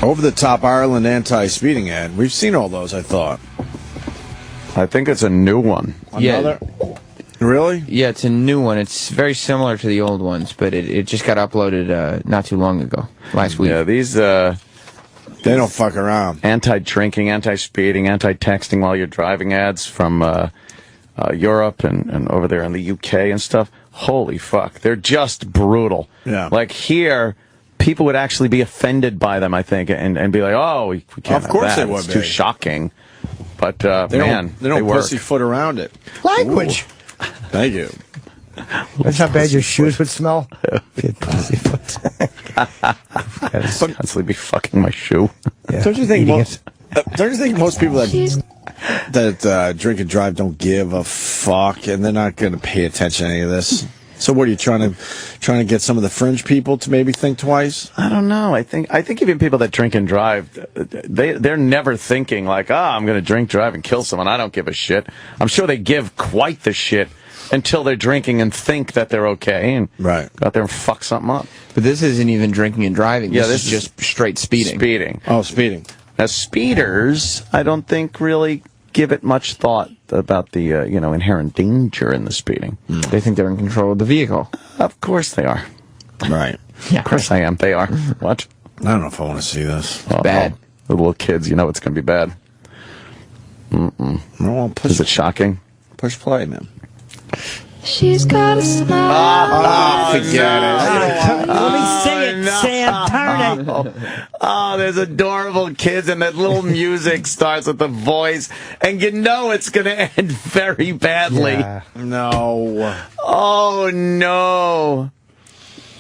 Speaker 7: Over-the-top Ireland anti-speeding ad. We've seen all those, I thought.
Speaker 5: I think it's a new one.
Speaker 7: Another?
Speaker 12: Yeah.
Speaker 7: Really?
Speaker 12: Yeah, it's a new one. It's very similar to the old ones, but it just got uploaded not too long ago, last week.
Speaker 5: Yeah, these...
Speaker 7: they don't fuck around.
Speaker 5: Anti-drinking, anti-speeding, anti-texting while you're driving ads from Europe and over there in the UK and stuff. Holy fuck. They're just brutal.
Speaker 7: Yeah.
Speaker 5: Like here, people would actually be offended by them, I think, and be like, oh, we can't
Speaker 7: Of course
Speaker 5: have that.
Speaker 7: they would
Speaker 5: It's
Speaker 7: be.
Speaker 5: too shocking. But,
Speaker 7: They
Speaker 5: man,
Speaker 7: don't
Speaker 5: work.
Speaker 7: pussyfoot around it.
Speaker 10: Language.
Speaker 7: Ooh. Thank you.
Speaker 10: That's how bad your shoes would smell.
Speaker 5: I'd constantly be fucking my shoe.
Speaker 10: Yeah.
Speaker 7: Don't you think most people that drink and drive don't give a fuck, and they're not going to pay attention to any of this? So what are you trying to get some of the fringe people to maybe think twice?
Speaker 5: I don't know. I think even people that drink and drive, they're never thinking like, I'm going to drink, drive, and kill someone. I don't give a shit. I'm sure they give quite the shit until they're drinking and think that they're okay and go out there and fuck something up.
Speaker 12: But this isn't even drinking and driving. This is just straight speeding.
Speaker 5: Speeding.
Speaker 7: Oh, speeding.
Speaker 5: Now, speeders, I don't think really give it much thought about the inherent danger in the speeding.
Speaker 12: They think they're in control of the vehicle.
Speaker 5: Of course they are.
Speaker 7: Right.
Speaker 5: Yeah, of course I am. They are. What?
Speaker 7: I don't know if I want to see this.
Speaker 12: Bad.
Speaker 5: The little kids, you know it's going to be bad.
Speaker 7: No,
Speaker 5: Is it shocking?
Speaker 7: Push play, man.
Speaker 4: She's got a smile.
Speaker 7: Forget it.
Speaker 10: Let me sing it, Sam. Turn it.
Speaker 5: Oh, there's adorable kids, and that little music starts with the voice, and you know it's going to end very badly.
Speaker 7: Yeah. No.
Speaker 5: Oh, no.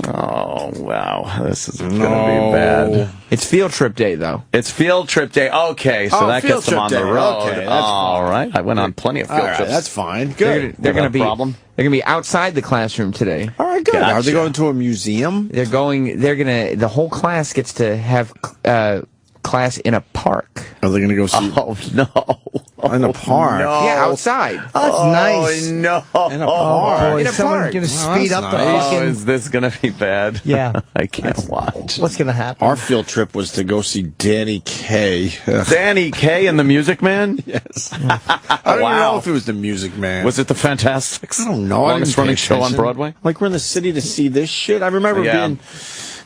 Speaker 5: Oh, wow. This is going to be bad.
Speaker 12: It's field trip day, though.
Speaker 5: It's field trip day. Okay, so that gets them on the road.
Speaker 7: Okay, that's
Speaker 5: all right. I went on plenty of field trips.
Speaker 7: That's fine. Good.
Speaker 12: They're going to be
Speaker 5: problem.
Speaker 12: They're going to be outside the classroom today.
Speaker 7: All right, good.
Speaker 5: Gotcha.
Speaker 7: Are they going to a museum?
Speaker 12: The whole class gets to have class in a park.
Speaker 7: Are they going to go see?
Speaker 5: Oh, no.
Speaker 7: In a park?
Speaker 5: No.
Speaker 12: Yeah, outside.
Speaker 10: Oh, that's nice.
Speaker 5: No.
Speaker 7: In a park.
Speaker 10: Boy,
Speaker 12: In a
Speaker 10: someone
Speaker 12: park.
Speaker 10: going to speed up the
Speaker 5: Oh,
Speaker 10: fucking...
Speaker 5: is this going to be bad?
Speaker 10: Yeah.
Speaker 5: I can't watch.
Speaker 10: What's going to happen?
Speaker 7: Our field trip was to go see Danny Kaye.
Speaker 5: Danny Kaye and the Music Man?
Speaker 7: Yes. I don't even know if it was the Music Man.
Speaker 5: Was it the Fantastics?
Speaker 7: I don't know.
Speaker 5: Longest running show on Broadway?
Speaker 7: Like, we're in the city to see this shit. I remember being...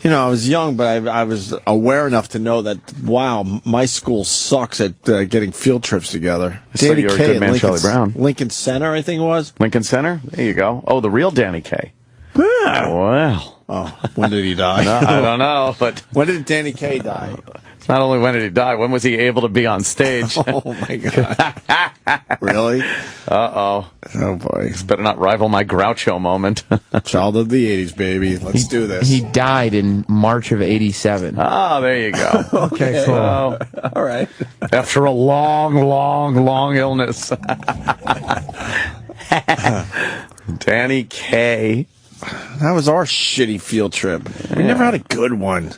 Speaker 7: I was young, but I was aware enough to know that, wow, my school sucks at getting field trips together.
Speaker 5: So
Speaker 7: Danny
Speaker 5: you're a
Speaker 7: Kaye
Speaker 5: good
Speaker 7: at
Speaker 5: man, Charlie Brown.
Speaker 7: Lincoln Center, I think it was.
Speaker 5: Lincoln Center? There you go. Oh, the real Danny Kaye. Yeah. Well.
Speaker 7: Oh, when did he die?
Speaker 5: No, I don't know, but...
Speaker 7: When did Danny Kaye die?
Speaker 5: It's not only when did he die, when was he able to be on stage?
Speaker 7: Oh, my God. Really?
Speaker 5: Uh-oh.
Speaker 7: Oh, boy.
Speaker 5: This better not rival my Groucho moment.
Speaker 7: Child of the 80s, baby. Let's do this.
Speaker 12: He died in March of '87.
Speaker 5: Oh, there you go.
Speaker 10: Okay, cool.
Speaker 7: All right.
Speaker 5: After a long, long, long illness. Danny Kaye.
Speaker 7: That was our shitty field trip. We never had a good one.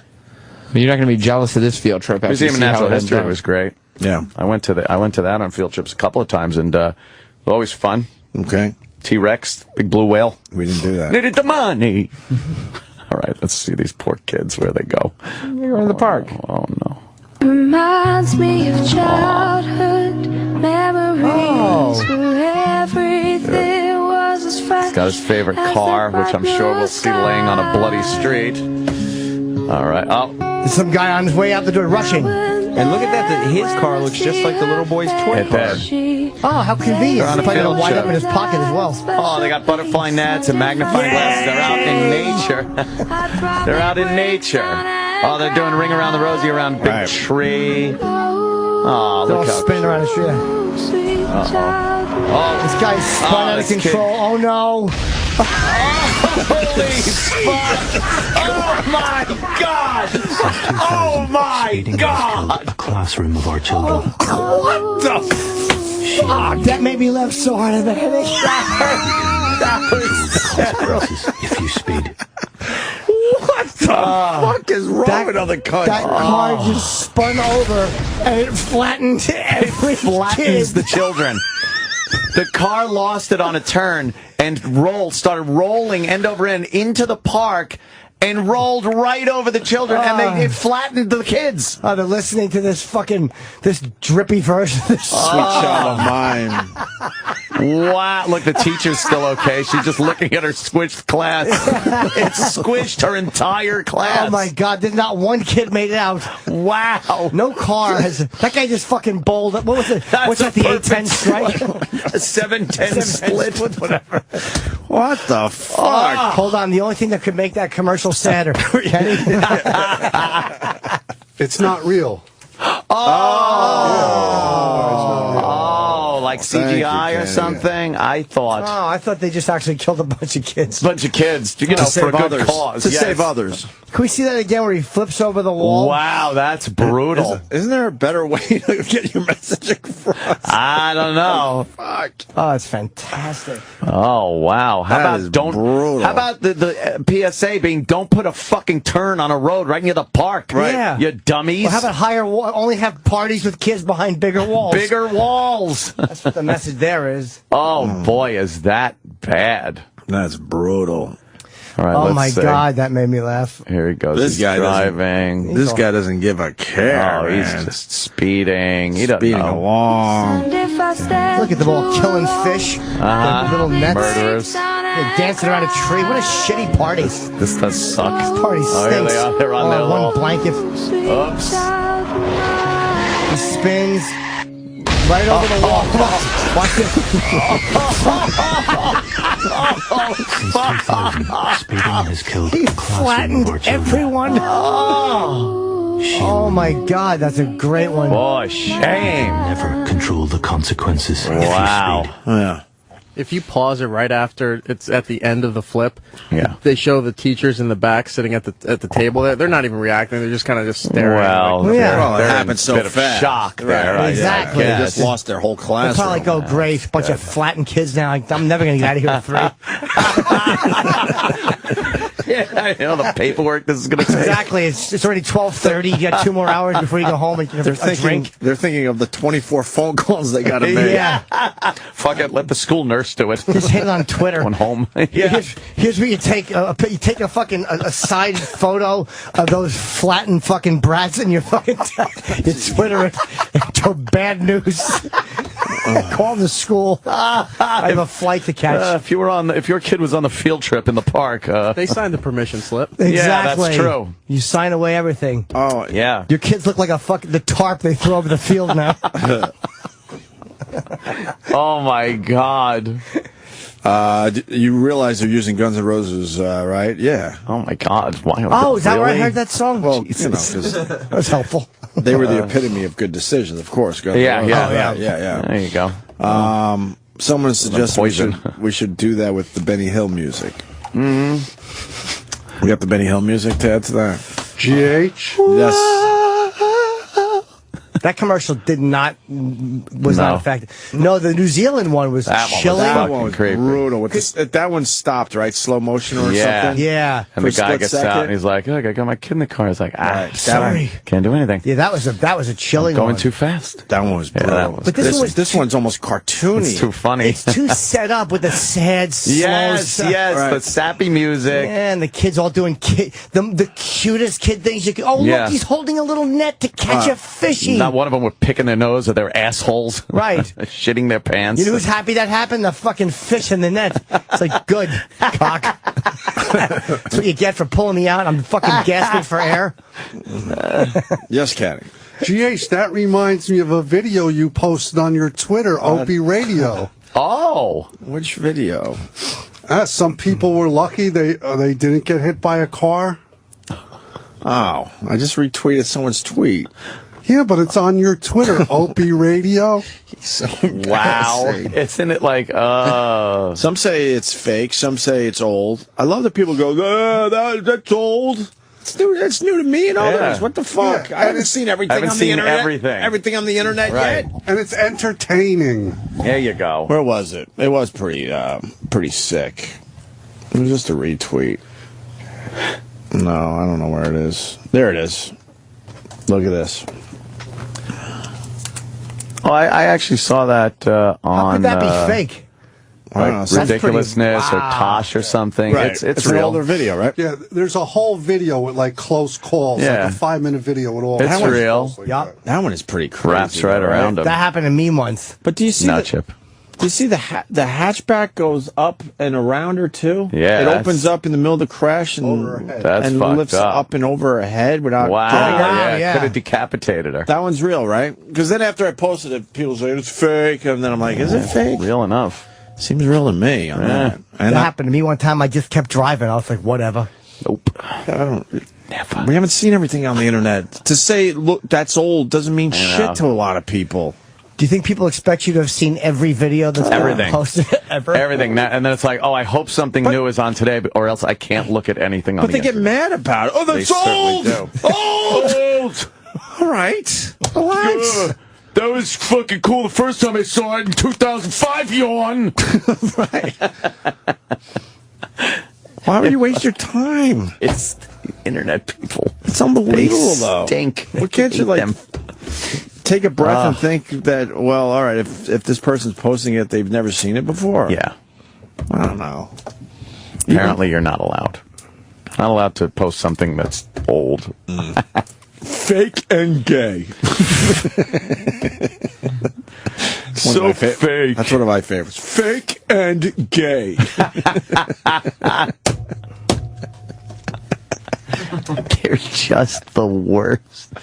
Speaker 12: You're not going to be jealous of this field trip.
Speaker 5: Museum of Natural History was great.
Speaker 7: Yeah.
Speaker 5: I went to that on field trips a couple of times, and it was always fun.
Speaker 7: Okay.
Speaker 5: T-Rex, big blue whale.
Speaker 7: We didn't do that.
Speaker 5: Needed the money. All right, let's see these poor kids where they go.
Speaker 12: They go to the park.
Speaker 5: Oh no.
Speaker 4: Reminds me of childhood memories where everything was as fresh.
Speaker 5: He's got his favorite car, which I'm sure we'll see laying on a bloody street. All right. Oh.
Speaker 10: There's some guy on his way out the door rushing.
Speaker 12: And look at that. His car looks just like the little boy's toy car.
Speaker 10: Oh, how convenient.
Speaker 5: They're on a
Speaker 10: He's probably going
Speaker 5: field
Speaker 10: to wind
Speaker 5: trip.
Speaker 10: up in his pocket as well.
Speaker 5: Oh, they got butterfly nets and magnifying glasses. They're out in nature. They're out in nature. Oh, they're doing Ring Around the Rosie around Big Tree. Oh,
Speaker 10: They're
Speaker 5: look
Speaker 10: all
Speaker 5: how...
Speaker 10: spinning around the street.
Speaker 5: Oh,
Speaker 10: This guy's spun out of
Speaker 5: this
Speaker 10: control.
Speaker 5: kid.
Speaker 10: Oh, no.
Speaker 5: Holy fuck! Oh my God! Oh my God!
Speaker 11: A classroom of our children.
Speaker 10: What the fuck? That made me laugh so hard at the headache.
Speaker 5: That was
Speaker 11: if you speed.
Speaker 7: What the fuck is wrong with other cars?
Speaker 10: That car just spun over and it flattened every
Speaker 5: flattens the children. The car lost it on a turn and started rolling end over end into the park and rolled right over the children, and it flattened the kids.
Speaker 10: Oh, they're listening to this drippy version of this
Speaker 7: Sweet child of mine.
Speaker 5: Wow. Look, the teacher's still okay. She's just looking at her squished class. It squished her entire class.
Speaker 10: Oh, my God. There's not one kid made it out.
Speaker 5: Wow.
Speaker 10: No car has... That guy just fucking bowled up. What was it? What's that, the 8-10 strike?
Speaker 5: A 7-10 split.
Speaker 7: Whatever. What the fuck?
Speaker 10: Hold on. The only thing that could make that commercial sadder. Kenny?
Speaker 18: It's not real.
Speaker 5: Like CGI or something? I thought.
Speaker 10: Oh, I thought they just actually killed a bunch of kids.
Speaker 5: For a good cause.
Speaker 7: To save others.
Speaker 10: Can we see that again where he flips over the wall?
Speaker 5: Wow, that's brutal.
Speaker 7: Isn't there a better way to get your message across?
Speaker 5: I don't know.
Speaker 7: Fuck.
Speaker 10: Oh, it's fantastic.
Speaker 5: Oh, wow. How
Speaker 7: is
Speaker 5: about
Speaker 7: brutal.
Speaker 5: How about the PSA being don't put a fucking turn on a road right near the park?
Speaker 10: Right. Yeah.
Speaker 5: You dummies.
Speaker 10: Well, how about only have parties with kids behind bigger walls?
Speaker 5: Bigger walls.
Speaker 10: That's what the message there is.
Speaker 5: Oh, boy, is that bad.
Speaker 7: That's brutal.
Speaker 5: All right,
Speaker 10: Oh,
Speaker 5: let's
Speaker 10: my
Speaker 5: see.
Speaker 10: God, that made me laugh.
Speaker 5: Here he goes.
Speaker 7: This
Speaker 5: He's
Speaker 7: guy
Speaker 5: driving.
Speaker 7: This guy doesn't give a care.
Speaker 5: Oh, he's
Speaker 7: man.
Speaker 5: just speeding. He doesn't
Speaker 7: Speeding
Speaker 5: know.
Speaker 7: along.
Speaker 10: Look at them all killing fish. The little nets.
Speaker 5: Murderers.
Speaker 10: They're dancing around a tree. What a shitty party.
Speaker 5: This does suck.
Speaker 10: This party stinks.
Speaker 5: Oh, here they are. They're on their
Speaker 10: one
Speaker 5: little...
Speaker 10: blanket.
Speaker 5: Oops.
Speaker 10: He spins right over the wall. Come on. Watch this.
Speaker 11: Since 2000, speeding has killed
Speaker 10: He
Speaker 11: a classroom of
Speaker 10: flattened
Speaker 11: our children.
Speaker 10: everyone. Oh my God, that's a great one.
Speaker 5: Boy, shame.
Speaker 11: Never control the consequences.
Speaker 5: Wow.
Speaker 11: If you speed.
Speaker 7: Yeah.
Speaker 8: If you pause it right after it's at the end of the flip,
Speaker 5: Yeah.
Speaker 8: they show the teachers in the back sitting at the table there. They're not even reacting. They're just kind of just staring.
Speaker 5: Well,
Speaker 8: like,
Speaker 10: yeah.
Speaker 7: Well, it
Speaker 5: they're in
Speaker 7: happened so
Speaker 5: a bit of
Speaker 7: fast.
Speaker 5: shock there.
Speaker 7: Right.
Speaker 10: Exactly.
Speaker 7: They just lost their whole
Speaker 10: They
Speaker 7: class.
Speaker 10: probably go, great, bunch of flattened kids now. I'm never going to get out of here at 3.
Speaker 5: Yeah, I know the paperwork this is going to take.
Speaker 10: Exactly. It's already 12:30. You got 2 more hours before you go home and you have a drink.
Speaker 7: They're thinking of the 24 phone calls they got to make.
Speaker 10: Yeah.
Speaker 5: Fuck it, let the school nurse do it.
Speaker 10: Just hit it on Twitter.
Speaker 5: Going home. Yeah.
Speaker 10: Here's where you take a fucking a side photo of those flattened fucking brats and you fucking you Twitter it to bad news. Call the school. I have a flight to catch.
Speaker 5: If your kid was on the field trip in the park,
Speaker 8: they signed the permission slip.
Speaker 10: Exactly.
Speaker 5: Yeah, that's true.
Speaker 10: You sign away everything.
Speaker 7: Oh,
Speaker 5: yeah.
Speaker 10: Your kids look like the tarp they throw over the field now.
Speaker 5: Oh my God.
Speaker 7: You realize they're using Guns N' Roses, right? Yeah.
Speaker 5: Oh my God. Why?
Speaker 10: Oh, is that where I
Speaker 5: Really?
Speaker 10: heard that song?
Speaker 7: Well,
Speaker 10: Jesus.
Speaker 7: you know, 'cause
Speaker 10: That's helpful.
Speaker 7: they were the epitome of good decisions, of course. Guns N'
Speaker 5: Yeah,
Speaker 7: Roses.
Speaker 5: yeah,
Speaker 7: yeah.
Speaker 5: There you go.
Speaker 7: Someone suggested
Speaker 5: Poison.
Speaker 7: we should do that with the Benny Hill music. Mm-hmm. We got the Benny Hill music to add to that.
Speaker 13: GH?
Speaker 7: Yes.
Speaker 10: That commercial not effective. No, the New Zealand one was chilling.
Speaker 7: That one was
Speaker 5: creepy.
Speaker 7: brutal. That one stopped, right? Slow motion or something?
Speaker 10: Yeah.
Speaker 5: And
Speaker 7: For
Speaker 5: the guy
Speaker 7: split
Speaker 5: gets
Speaker 7: second.
Speaker 5: out and he's like, look, I got my kid in the car. He's like,
Speaker 10: sorry.
Speaker 5: Can't do anything.
Speaker 10: Yeah, that was a chilling
Speaker 5: Going
Speaker 10: one.
Speaker 5: too fast.
Speaker 7: That one was brutal.
Speaker 5: that was
Speaker 10: But this
Speaker 7: one's almost cartoony.
Speaker 5: It's too funny.
Speaker 10: It's too set up with the sad, slow
Speaker 5: Yes,
Speaker 10: stuff.
Speaker 5: yes,
Speaker 7: Right.
Speaker 5: the sappy music.
Speaker 10: Yeah, and the kids all doing the cutest kid things you could. Oh,
Speaker 5: Yeah.
Speaker 10: look, he's holding a little net to catch a fishy.
Speaker 5: Not one of them were picking their nose or their assholes.
Speaker 10: Right.
Speaker 5: Shitting their pants.
Speaker 10: You know who's happy that happened? The fucking fish in the net. It's like, good, cock. That's what you get for pulling me out. I'm fucking gasping for air.
Speaker 7: Yes, Caddy.
Speaker 13: GH, that reminds me of a video you posted on your Twitter, Opie Radio.
Speaker 5: Oh.
Speaker 7: Which video?
Speaker 13: Some people were lucky they didn't get hit by a car.
Speaker 7: Oh, I just retweeted someone's tweet.
Speaker 13: Yeah, but it's on your Twitter, Opie Radio.
Speaker 7: So
Speaker 5: Wow.
Speaker 7: embarrassing.
Speaker 5: Isn't it like,
Speaker 7: Some say it's fake. Some say it's old. I love that people go, that's old. It's new to me and others.
Speaker 5: Yeah.
Speaker 7: What the fuck?
Speaker 13: Yeah,
Speaker 7: I haven't seen everything on the internet. Everything on the internet
Speaker 5: Right.
Speaker 7: yet.
Speaker 13: And it's entertaining.
Speaker 5: there you go.
Speaker 7: Where was it? It was pretty sick. It was just a retweet. No, I don't know where it is. There it is. Look at this.
Speaker 5: Oh, I actually saw that on.
Speaker 10: How could that be fake?
Speaker 7: I don't know,
Speaker 5: Like Ridiculousness
Speaker 10: pretty-
Speaker 5: or Tosh or something.
Speaker 7: Right.
Speaker 5: It's
Speaker 7: an
Speaker 5: real.
Speaker 7: older video, right?
Speaker 13: Yeah, there's a whole video with like close calls,
Speaker 5: Yeah.
Speaker 13: like a 5-minute video with all.
Speaker 5: It's
Speaker 13: that one's
Speaker 5: real.
Speaker 13: close like
Speaker 10: Yup.
Speaker 13: that.
Speaker 7: That one is pretty crazy.
Speaker 5: Wraps right around him.
Speaker 10: That happened to me once.
Speaker 7: But do you see
Speaker 5: Not
Speaker 7: the,
Speaker 5: Chip.
Speaker 7: do you see the hatchback goes up and around her too?
Speaker 5: Yeah,
Speaker 7: It
Speaker 5: that's-
Speaker 7: opens up in the middle of the crash and
Speaker 13: Over her head.
Speaker 5: That's
Speaker 7: and
Speaker 5: fucked
Speaker 7: lifts
Speaker 5: up.
Speaker 7: up and over her head without
Speaker 5: Wow.
Speaker 7: getting her.
Speaker 10: wow,
Speaker 5: Yeah.
Speaker 10: yeah.
Speaker 5: Could have decapitated her.
Speaker 7: That one's real, right? Because then after I posted it, people say it's fake, and then I'm like, is it fake?
Speaker 5: Real enough.
Speaker 7: Seems real to me on that.
Speaker 10: That
Speaker 7: And
Speaker 10: happened to me one time. I just kept driving. I was like, whatever.
Speaker 5: Nope.
Speaker 7: I don't.
Speaker 5: Never.
Speaker 7: We haven't seen everything on the internet. To say, look, that's old doesn't mean
Speaker 5: know.
Speaker 7: shit to a lot of people.
Speaker 10: Do you think people expect you to have seen every video that's
Speaker 5: Everything.
Speaker 10: posted ever?
Speaker 5: Everything. And then it's like, oh, I hope something new is on today, or else I can't look at anything on
Speaker 7: But
Speaker 5: the
Speaker 7: they get mad about it. Oh,
Speaker 5: They
Speaker 7: that's old!
Speaker 5: certainly
Speaker 7: Old! All right. Relax.
Speaker 9: That was fucking cool the first time I saw it in 2005, yawn.
Speaker 7: Right. Why would you waste your time?
Speaker 5: It's the internet people.
Speaker 7: It's unbelievable, though.
Speaker 5: Stink.
Speaker 7: What can't you,
Speaker 5: Hate
Speaker 7: like,
Speaker 5: them.
Speaker 7: take a breath and think that, well, all right, if this person's posting it, they've never seen it before?
Speaker 5: Yeah.
Speaker 7: I don't know.
Speaker 5: Apparently, you're not allowed. Not allowed to post something that's old.
Speaker 7: Fake and gay.
Speaker 9: So fake.
Speaker 7: That's one of my favorites. Fake and gay.
Speaker 5: They're just the worst.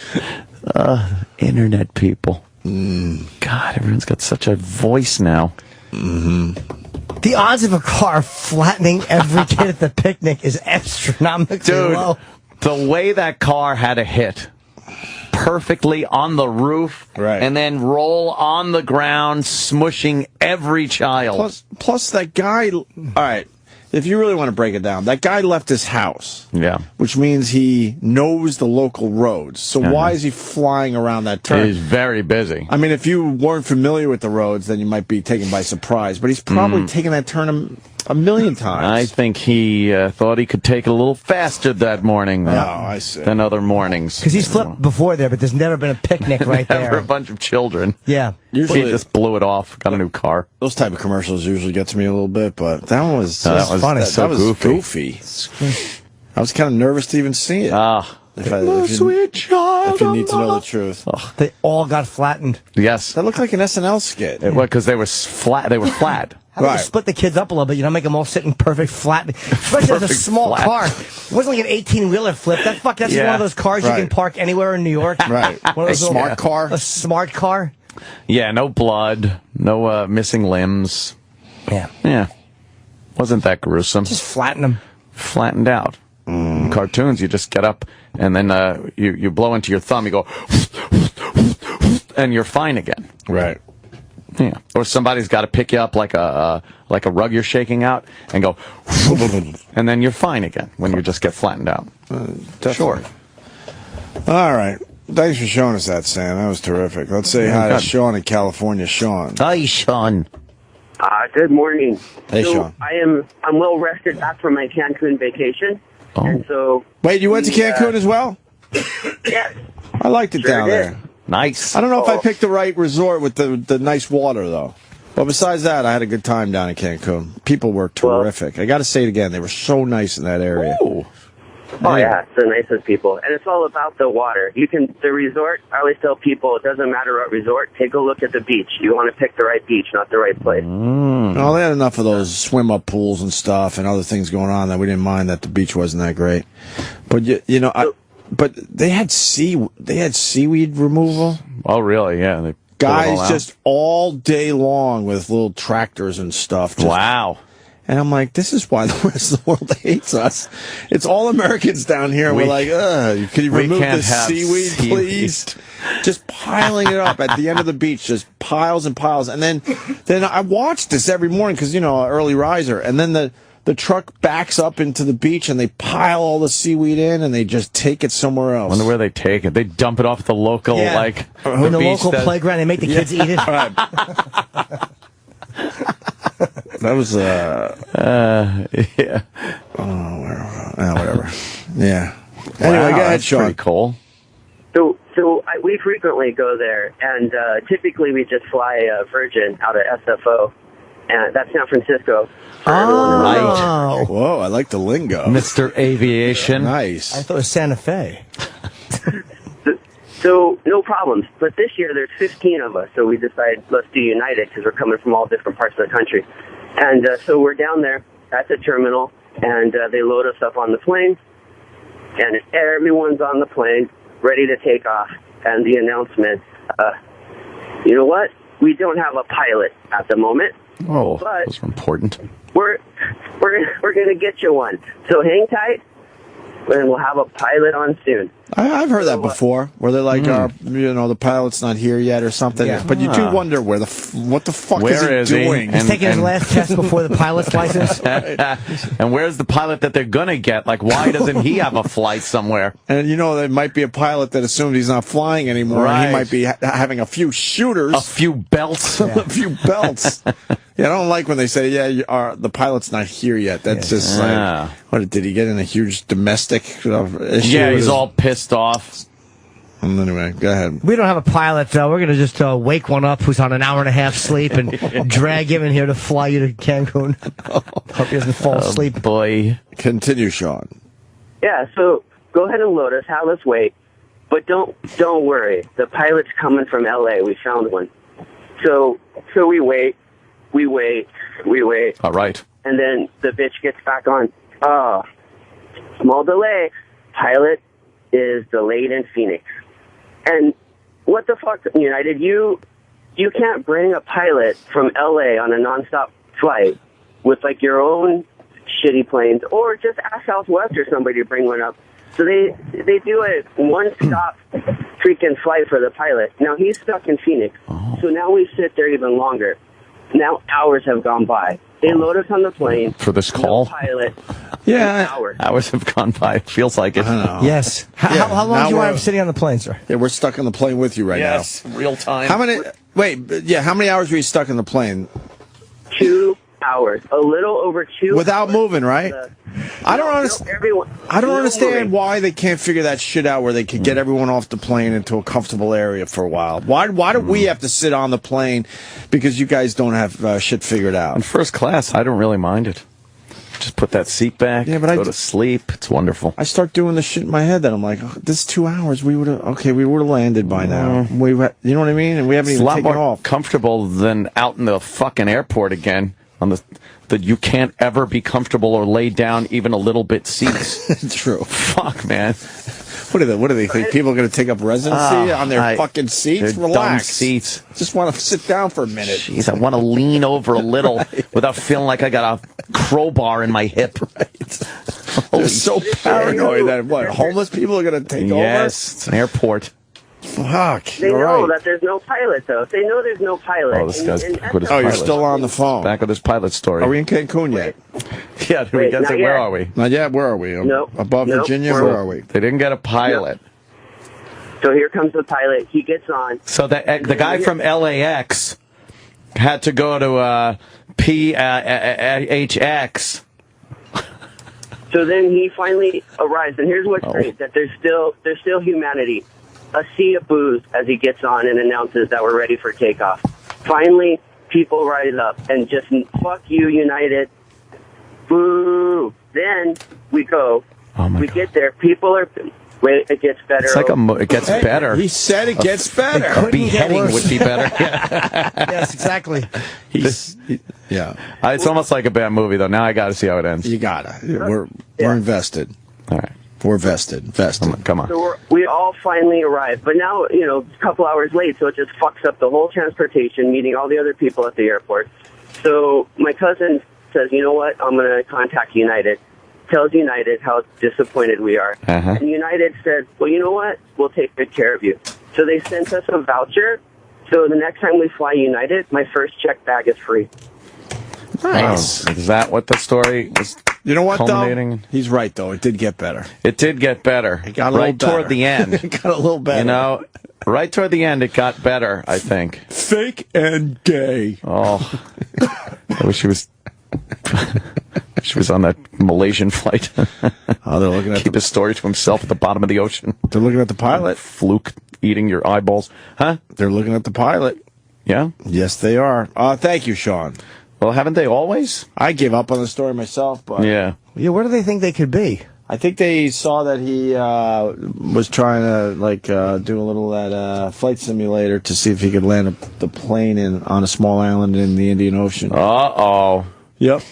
Speaker 5: Internet people. God, everyone's got such a voice now.
Speaker 10: The odds of a car flattening every kid at the picnic is astronomically
Speaker 5: Dude,
Speaker 10: low.
Speaker 5: the way that car had to hit perfectly on the roof and then roll on the ground, smushing every child.
Speaker 7: Plus that guy, all right, if you really want to break it down, that guy left his house.
Speaker 5: Yeah.
Speaker 7: Which means he knows the local roads. So why is he flying around that turn?
Speaker 5: He's very busy.
Speaker 7: I mean, if you weren't familiar with the roads, then you might be taken by surprise. But he's probably taken that turn a million times.
Speaker 5: I think he thought he could take it a little faster that morning
Speaker 7: I see.
Speaker 5: than other mornings.
Speaker 10: Because he's flipped before there, but there's never been a picnic right
Speaker 5: Never
Speaker 10: there.
Speaker 5: a bunch of children.
Speaker 10: Yeah.
Speaker 7: Usually
Speaker 5: he just blew it off, got a new car.
Speaker 7: Those type of commercials usually get to me a little bit, but that one was
Speaker 5: funny.
Speaker 7: That was goofy. I was kind of nervous to even see it.
Speaker 10: Sweet child.
Speaker 7: If you need to know the truth.
Speaker 10: They all got flattened.
Speaker 5: Yes.
Speaker 7: That looked like an SNL skit.
Speaker 5: Because they were flat. They were flat.
Speaker 10: How about you split the kids up a little bit, make them all sit in perfect flat. Especially as a small car. It wasn't like an 18-wheeler flip. That's just one of those cars you can park anywhere in New York.
Speaker 7: Right.
Speaker 10: One of those
Speaker 7: smart car.
Speaker 10: A smart car.
Speaker 5: Yeah, no blood, no missing limbs.
Speaker 10: Yeah.
Speaker 5: Yeah. Wasn't that gruesome?
Speaker 10: Just flatten them.
Speaker 5: Flattened out. In cartoons, you just get up and then you blow into your thumb, you go, and you're fine again.
Speaker 7: Right.
Speaker 5: Yeah. Or somebody's got to pick you up like a rug you're shaking out and go, and then you're fine again when you just get flattened out.
Speaker 7: Sure. All right. Thanks for showing us that, Sam. That was terrific. Let's say hi to Sean in California. Sean.
Speaker 5: Hi, Sean.
Speaker 14: Good morning.
Speaker 7: Hey, Sean.
Speaker 14: I'm well rested back from my Cancun vacation.
Speaker 5: Oh.
Speaker 14: And so
Speaker 7: Wait, you went to Cancun as well?
Speaker 14: Yes.
Speaker 7: I liked it down there.
Speaker 5: Nice.
Speaker 7: I don't know if I picked the right resort with the nice water, though. But besides that, I had a good time down in Cancun. People were terrific. I got to say it again. They were so nice in that area.
Speaker 14: Oh, yeah. It's the nicest people. And it's all about the water. The resort, I always tell people, it doesn't matter what resort, take a look at the beach. You want to pick the right beach, not the right place.
Speaker 7: No, they had enough of those swim-up pools and stuff and other things going on that we didn't mind that the beach wasn't that great. But, but they had seaweed removal.
Speaker 5: Oh, really? Yeah. They
Speaker 7: Guys just all day long with little tractors and stuff.
Speaker 5: Wow.
Speaker 7: And I'm like, this is why the rest of the world hates us. It's all Americans down here. We're like, can you remove the seaweed, please? Just piling it up at the end of the beach, just piles and piles. And then I watch this every morning because, early riser. And then the truck backs up into the beach and they pile all the seaweed in and they just take it somewhere else.
Speaker 5: Wonder where they take it. They dump it off at the local,
Speaker 10: in the local playground. They make the kids eat it.
Speaker 7: Right. That was
Speaker 5: yeah.
Speaker 7: Oh, whatever. Yeah. Anyway, go ahead, Sean.
Speaker 5: Pretty cool.
Speaker 14: So we frequently go there, and typically we just fly Virgin out of SFO, and that's San Francisco.
Speaker 5: Right.
Speaker 7: Whoa, I like the lingo.
Speaker 5: Mr. Aviation.
Speaker 7: Nice.
Speaker 10: I thought it was Santa Fe.
Speaker 14: So no problems. But this year there's 15 of us, so we decided let's do United because we're coming from all different parts of the country. And so we're down there at the terminal, and they load us up on the plane, and everyone's on the plane ready to take off. And the announcement, you know what? We don't have a pilot at the moment.
Speaker 5: Oh,
Speaker 14: but
Speaker 5: those are important.
Speaker 14: We're going to get you one. So hang tight, and we'll have a pilot on soon.
Speaker 7: I've heard that before, where they're like, the pilot's not here yet or something.
Speaker 10: Yeah.
Speaker 7: But you do wonder what the fuck is he doing?
Speaker 10: He's taking his last test before the pilot's license.
Speaker 5: And where's the pilot that they're going to get? Like, why doesn't he have a flight somewhere?
Speaker 7: And there might be a pilot that assumed he's not flying anymore.
Speaker 5: Right.
Speaker 7: And he might be having a few shooters.
Speaker 5: A few belts.
Speaker 7: A few belts. Yeah, I don't like when they say, the pilot's not here yet. That's just like, what, did he get in a huge domestic issue?
Speaker 5: Yeah, he's all pissed off.
Speaker 7: Anyway, go ahead.
Speaker 10: We don't have a pilot. We're going to just wake one up who's on an hour and a half sleep and drag him in here to fly you to Cancun. Hope he doesn't fall asleep.
Speaker 5: Boy.
Speaker 7: Continue, Sean.
Speaker 14: Yeah, so go ahead and load us. Have us wait. But don't worry. The pilot's coming from L.A. We found one. So we wait. We wait.
Speaker 5: All right.
Speaker 14: And then the bitch gets back on. Small delay. Pilot is delayed in Phoenix. And what the fuck, United? You can't bring a pilot from L.A. on a nonstop flight with like your own shitty planes, or just ask Southwest or somebody to bring one up. So they do a one-stop freaking flight for the pilot. Now he's stuck in Phoenix. So now we sit there even longer. Now hours have gone by. They load us on the plane.
Speaker 5: For this call?
Speaker 14: No pilot.
Speaker 7: Yeah.
Speaker 5: Hours have gone by. It feels like it.
Speaker 7: I don't know.
Speaker 10: Yes. How long do you want him sitting on the plane, sir?
Speaker 7: Yeah, we're stuck on the plane with you right now.
Speaker 5: Yes, real time.
Speaker 7: How many hours were you stuck in the plane?
Speaker 14: 2 hours. A little over 2
Speaker 7: Without
Speaker 14: hours.
Speaker 7: moving, right? I don't understand why they can't figure that shit out where they could get everyone off the plane into a comfortable area for a while. Why do we have to sit on the plane because you guys don't have shit figured out?
Speaker 5: In first class, I don't really mind it. Just put that seat back, go to sleep. It's wonderful.
Speaker 7: I start doing the shit in my head that I'm like, this is 2 hours. We would have landed by now. You know what I mean? And we haven't even taken off.
Speaker 5: It's a lot more comfortable than out in the fucking airport again. On that you can't ever be comfortable or lay down even a little bit seats.
Speaker 7: True.
Speaker 5: Fuck, man.
Speaker 7: What do they think? People are going to take up residency on their fucking seats?
Speaker 5: Relax. Dumb seats.
Speaker 7: Just want to sit down for a minute.
Speaker 5: Jeez, I want to lean over a little without feeling like I got a crowbar in my hip.
Speaker 7: They're so paranoid that homeless people are going to take over?
Speaker 5: Yes, it's an airport.
Speaker 7: Fuck.
Speaker 14: They know that there's no pilot, though. If they know there's no pilot.
Speaker 5: This guy's with his
Speaker 7: you're still on the phone.
Speaker 5: Back with his pilot story.
Speaker 7: Are we in Cancun yet?
Speaker 5: Yeah, where are we?
Speaker 7: Not yet. Where are we?
Speaker 14: Nope.
Speaker 7: Above Virginia? Where are we?
Speaker 5: They didn't get a pilot.
Speaker 14: Nope. So here comes the pilot. He gets on.
Speaker 5: So the guy from LAX had to go to PHX.
Speaker 14: So then he finally arrives, and here's what's great: that there's still humanity. A sea of booze as he gets on and announces that we're ready for takeoff. Finally, people rise up and just fuck you, United. Boo! Then we go. We get there. People are. Wait, it gets better.
Speaker 5: It's like it gets better.
Speaker 7: He said it gets better.
Speaker 5: A beheading would be better.
Speaker 10: Yes, exactly.
Speaker 5: It's almost like a bad movie, though. Now I got to see how it ends.
Speaker 7: You gotta. We're invested.
Speaker 5: All right.
Speaker 7: We're vested.
Speaker 5: Come on.
Speaker 14: So we all finally arrived. But now, a couple hours late, so it just fucks up the whole transportation, meeting all the other people at the airport. So my cousin says, you know what, I'm going to contact United. Tells United how disappointed we are. And United said, well, you know what, we'll take good care of you. So they sent us a voucher. So the next time we fly United, my first check bag is free.
Speaker 5: Nice. Is that what the story was?
Speaker 7: You know what,
Speaker 5: culminating?
Speaker 7: though? He's right, though. It did get better.
Speaker 5: It did get better.
Speaker 7: It got a little better.
Speaker 5: Toward the end.
Speaker 7: It got a little better.
Speaker 5: Right toward the end, it got better, I think.
Speaker 7: Fake and gay.
Speaker 5: Oh. I wish she was on that Malaysian flight.
Speaker 7: They're looking at
Speaker 5: Keep his story to himself at the bottom of the ocean.
Speaker 7: They're looking at the pilot.
Speaker 5: Fluke eating your eyeballs. Huh?
Speaker 7: They're looking at the pilot.
Speaker 5: Yeah?
Speaker 7: Yes, they are. Thank you, Sean.
Speaker 5: Well, haven't they always?
Speaker 7: I gave up on the story myself, but...
Speaker 5: Yeah.
Speaker 10: Where do they think they could be?
Speaker 7: I think they saw that he was trying to do a little that flight simulator to see if he could land the plane on a small island in the Indian Ocean.
Speaker 5: Uh-oh.
Speaker 7: Yep.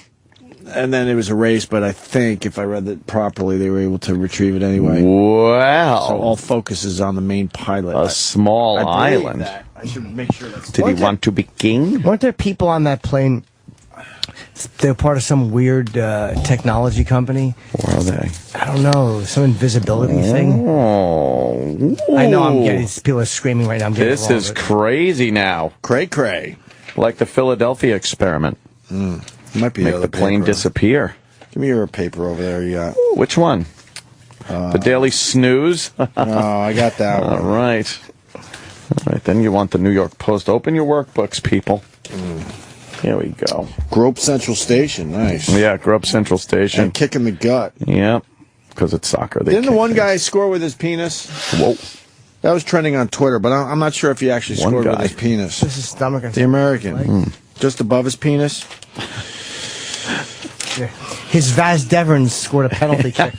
Speaker 7: And then it was erased, but I think if I read it properly, they were able to retrieve it anyway.
Speaker 5: Wow.
Speaker 7: So all focus is on the main pilot.
Speaker 5: A small island.
Speaker 7: I should make sure that's...
Speaker 5: Did he want to be king?
Speaker 10: Weren't there people on that plane They're part of some weird technology company.
Speaker 5: Where are they?
Speaker 10: I don't know, some invisibility thing.
Speaker 5: Oh,
Speaker 10: I know I'm getting people are screaming right now. I'm getting
Speaker 5: this
Speaker 10: it wrong,
Speaker 5: is
Speaker 10: but-
Speaker 5: crazy now.
Speaker 7: Cray.
Speaker 5: Like the Philadelphia experiment.
Speaker 7: Might be
Speaker 5: Make the plane disappear.
Speaker 7: Give me your paper over there. You got
Speaker 5: which one? The Daily Snooze.
Speaker 7: Oh, I got that one.
Speaker 5: All right. Then you want the New York Post. Open your workbooks, people. Here we go.
Speaker 7: Grope Central Station. Nice.
Speaker 5: Yeah, Grope Central Station.
Speaker 7: And kick in the gut.
Speaker 5: Yep. Because it's soccer.
Speaker 7: Didn't the one guy score with his penis?
Speaker 5: Whoa.
Speaker 7: That was trending on Twitter, but I'm not sure if he actually
Speaker 5: One
Speaker 7: scored
Speaker 5: guy.
Speaker 7: with his penis.
Speaker 10: Just his stomach.
Speaker 7: The American. Just above his penis.
Speaker 10: His Vaz Devers scored a penalty kick.